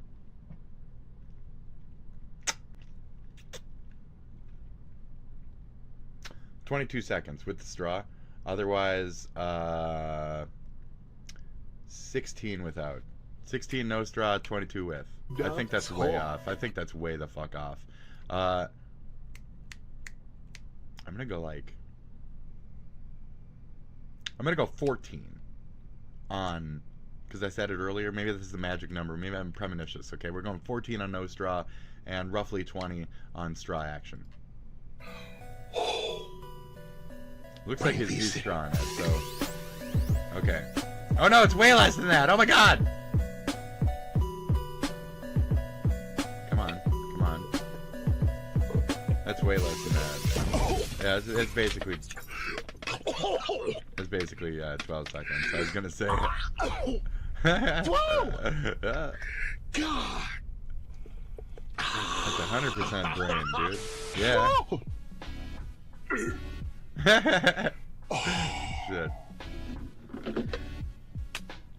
$22 seconds with the straw. Otherwise, 16 without. 16 no straw, 22 with. I think that's way off. I think that's way the fuck off. I'm gonna go like. I'm gonna go 14 on, because I said it earlier. Maybe this is the magic number. Maybe I'm premonitious. Okay, we're going 14 on no straw, and roughly 20 on straw action. Looks like he's strawing it. So, okay. Oh no, it's way less than that. Oh my god. Come on, come on. That's way less than that. Yeah, it's basically 12 seconds. I was gonna say. God. That's 100% brain, dude. Yeah. Shit.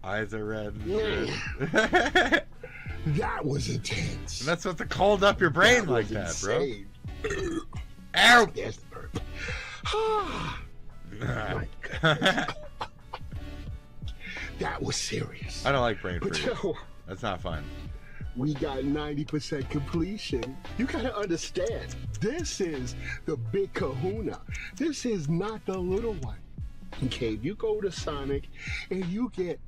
Eyes are red. That was intense. And that's what to cold up your brain That like was that, insane. bro. Ow! There's the burp. My goodness. That was serious. I don't like brain But freeze. yo, That's not fun. we got 90% completion. You gotta understand, this is the big kahuna. This is not the little one. Okay, if you go to Sonic and you get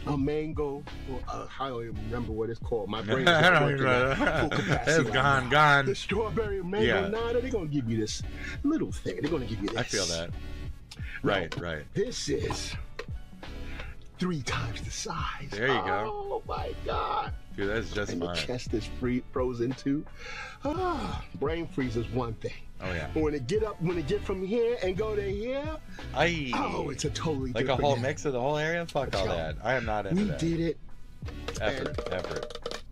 a mango, or I don't even remember what it's called. My brain is I not don't working even know. at full capacity It's right gone, now. gone. The strawberry and mango Yeah. nada, they're gonna give you this little thing. They're gonna give you this. I feel that. Right, right. This is 3 times the size. There you go. Oh my God. Dude, that's just And the fine. chest is frozen too. Brain freeze is one thing. Oh yeah. But when it get from here and go to here, Aye. oh, it's a totally Like a different whole game. mix of the whole area? Fuck all Yo, that. I am not into We that. did it. Effort.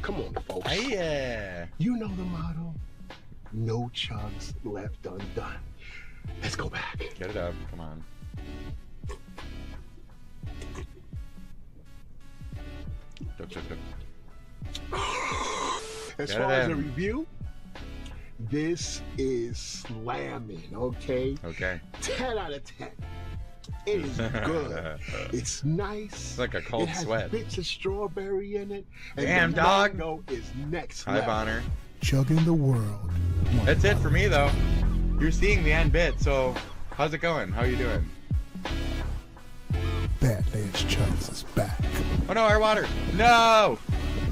Come on, folks. Aye, yeah. You know the motto. No chugs left undone. Let's go back. Get it up. Come on. Chug. As Get far it as a in. review, this is slamming, okay? Okay. 10 out of 10. It is good. It's nice. It's like a cold it has sweat. bits of strawberry in it. And Damn, the dog. mango is next Hi, level. Bonner. Chugging the world. That's it for me, though. You're seeing the end bit, so how's it going? How are you doing? Badlands Chugs is back. Oh no, our water. No!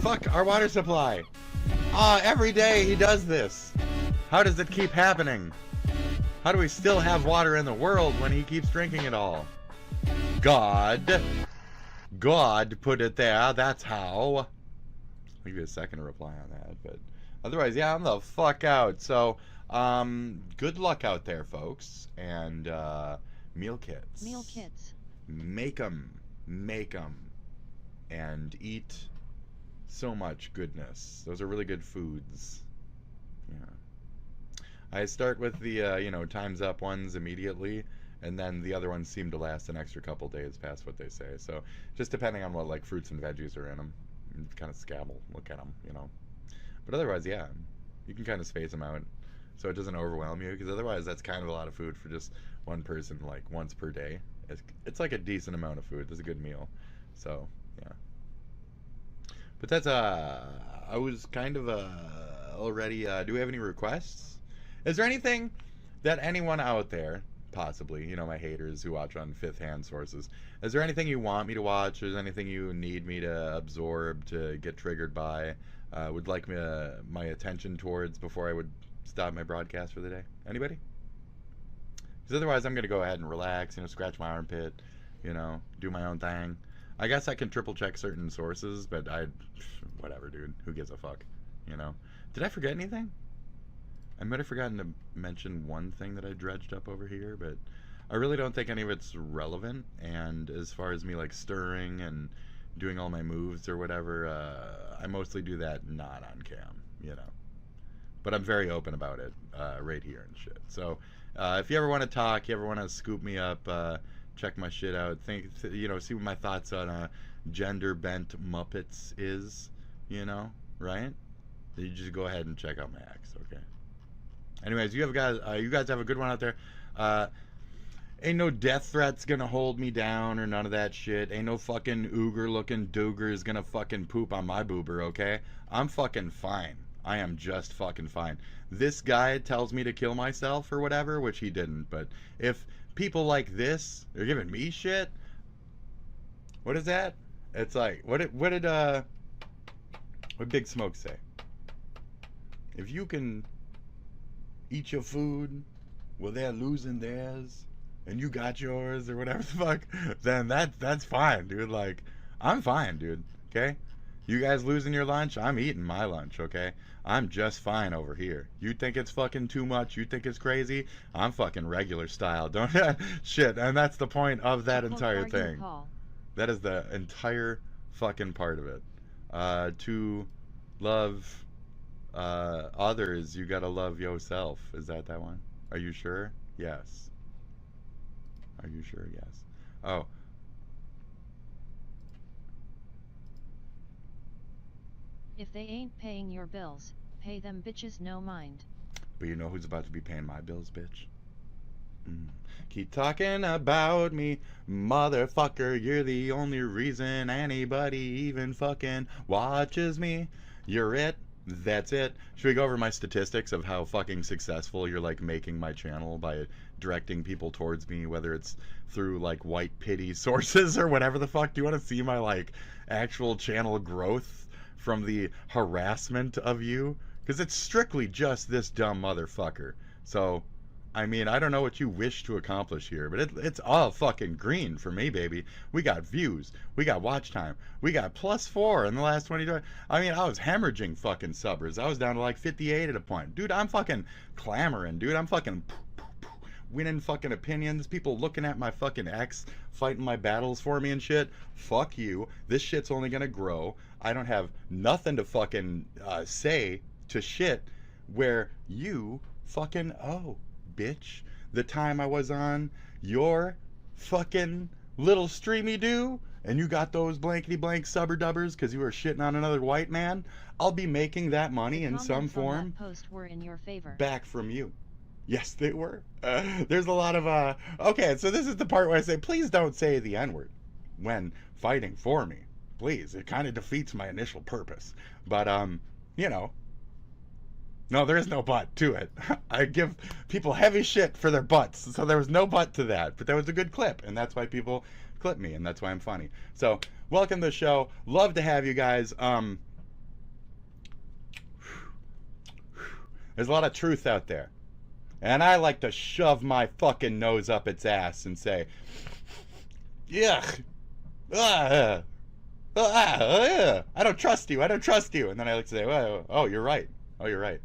Fuck, our water supply. Every day he does this. How does it keep happening? How do we still have water in the world when he keeps drinking it all? God put it there, that's how. I'll give you a second to reply on that, but otherwise, yeah, I'm the fuck out. So, good luck out there, folks, and meal kits. Meal kits. Make them, and eat so much goodness. Those are really good foods. Yeah. I start with the, times up ones immediately, and then the other ones seem to last an extra couple days past what they say. So just depending on what, like, fruits and veggies are in them. Kind of scabble, look at them, But otherwise, yeah, you can kind of space them out so it doesn't overwhelm you, because otherwise that's kind of a lot of food for just one person, like, once per day. It's like a decent amount of food. That's a good meal. So, yeah. But that's, I was kind of, already, do we have any requests? Is there anything that anyone out there, possibly, my haters who watch on fifth-hand sources, is there anything you want me to watch? Is there anything you need me to absorb, to get triggered by, would like my attention towards before I would stop my broadcast for the day? Anybody? Because otherwise I'm going to go ahead and relax, scratch my armpit, do my own thing. I guess I can triple check certain sources, but whatever, dude. Who gives a fuck, Did I forget anything? I might have forgotten to mention one thing that I dredged up over here, but I really don't think any of it's relevant. And as far as me, like, stirring and doing all my moves or whatever, I mostly do that not on cam, But I'm very open about it right here and shit. So if you ever want to talk, you ever want to scoop me up, check my shit out, see what my thoughts on gender bent Muppets is, right? You just go ahead and check out my acts, okay? Anyways, you guys have a good one out there. Ain't no death threats gonna hold me down or none of that shit. Ain't no fucking Ooger looking Dooger is gonna fucking poop on my boober, okay? I'm fucking fine. I am just fucking fine. This guy tells me to kill myself or whatever, which he didn't, but if people like this are giving me shit, what is that? It's like, what did Big Smoke say? If you can eat your food while they're losing theirs and you got yours or whatever the fuck, then that's fine, dude. Like, I'm fine, dude. Okay? You guys losing your lunch? I'm eating my lunch, okay? I'm just fine over here. You think it's fucking too much? You think it's crazy? I'm fucking regular style. Don't shit. And that's the point of that entire thing. That is the entire fucking part of it. To love others, you gotta love yourself. Is that one? Are you sure? Yes. Are you sure? Yes. Oh. If they ain't paying your bills, pay them bitches no mind. But you know who's about to be paying my bills, bitch? Keep talking about me, motherfucker. You're the only reason anybody even fucking watches me. You're it. That's it. Should we go over my statistics of how fucking successful you're like making my channel by directing people towards me, whether it's through like white pity sources or whatever the fuck? Do you want to see my like actual channel growth from the harassment of you? Because it's strictly just this dumb motherfucker. So I mean, I don't know what you wish to accomplish here, but it's all fucking green for me, baby. We got views. We got watch time. We got +4 in the last 22. I mean, I was hemorrhaging fucking subbers. I was down to like 58 at a point. Dude, I'm fucking clamoring, dude. I'm fucking winning fucking opinions. People looking at my fucking ex, fighting my battles for me and shit. Fuck you. This shit's only gonna grow. I don't have nothing to fucking say to shit where you fucking bitch, the time I was on your fucking little streamy do, and you got those blankety blank subber dubbers because you were shitting on another white man, I'll be making that money in some form Post were in your favor. back from you. Yes, they were. There's a lot of okay, so this is the part where I say, please don't say the N-word when fighting for me. Please, it kind of defeats my initial purpose. But you know, no, there is no but to it. I give people heavy shit for their butts, so there was no but to that. But that was a good clip, and that's why people clip me, and that's why I'm funny. So, welcome to the show. Love to have you guys. There's a lot of truth out there. And I like to shove my fucking nose up its ass and say, yuck, I don't trust you, I don't trust you. And then I like to say, oh, you're right. Oh, you're right.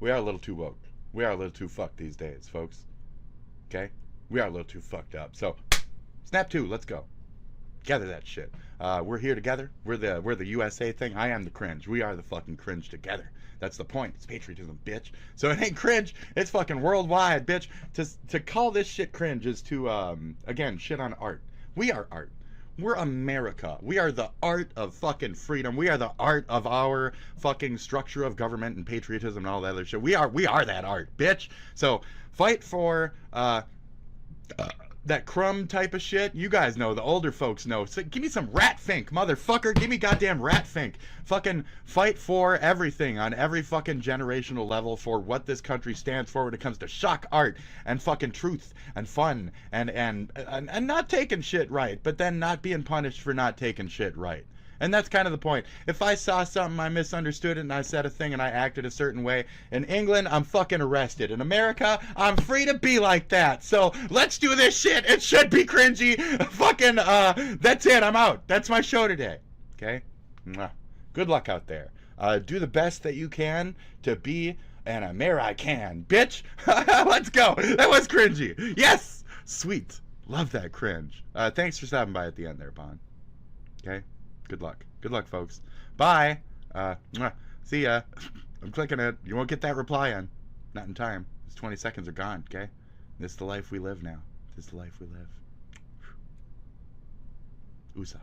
We are a little too woke. We are a little too fucked these days, folks. Okay? We are a little too fucked up. So, snap 2, let's go. Gather that shit. We're here together. We're the USA thing. I am the cringe. We are the fucking cringe together. That's the point. It's patriotism, bitch. So it ain't cringe. It's fucking worldwide, bitch. To call this shit cringe is to, again, shit on art. We are art. We're America. We are the art of fucking freedom. We are the art of our fucking structure of government and patriotism and all that other shit. We are that art, bitch. So fight for that crumb type of shit. You guys know, the older folks know. So give me some rat fink, motherfucker. Give me goddamn rat fink. Fucking fight for everything on every fucking generational level for what this country stands for when it comes to shock art and fucking truth and fun and not taking shit right, but then not being punished for not taking shit right. And that's kind of the point. If I saw something, I misunderstood it, and I said a thing, and I acted a certain way, in England, I'm fucking arrested. In America, I'm free to be like that. So let's do this shit. It should be cringy. Fucking, that's it. I'm out. That's my show today. Okay? Mwah. Good luck out there. Do the best that you can to be an American, bitch. Let's go. That was cringy. Yes. Sweet. Love that cringe. Thanks for stopping by at the end there, Bon. Okay? Good luck. Good luck, folks. Bye. See ya. I'm clicking it. You won't get that reply in. Not in time. These 20 seconds are gone, okay? This is the life we live now. This is the life we live. USA.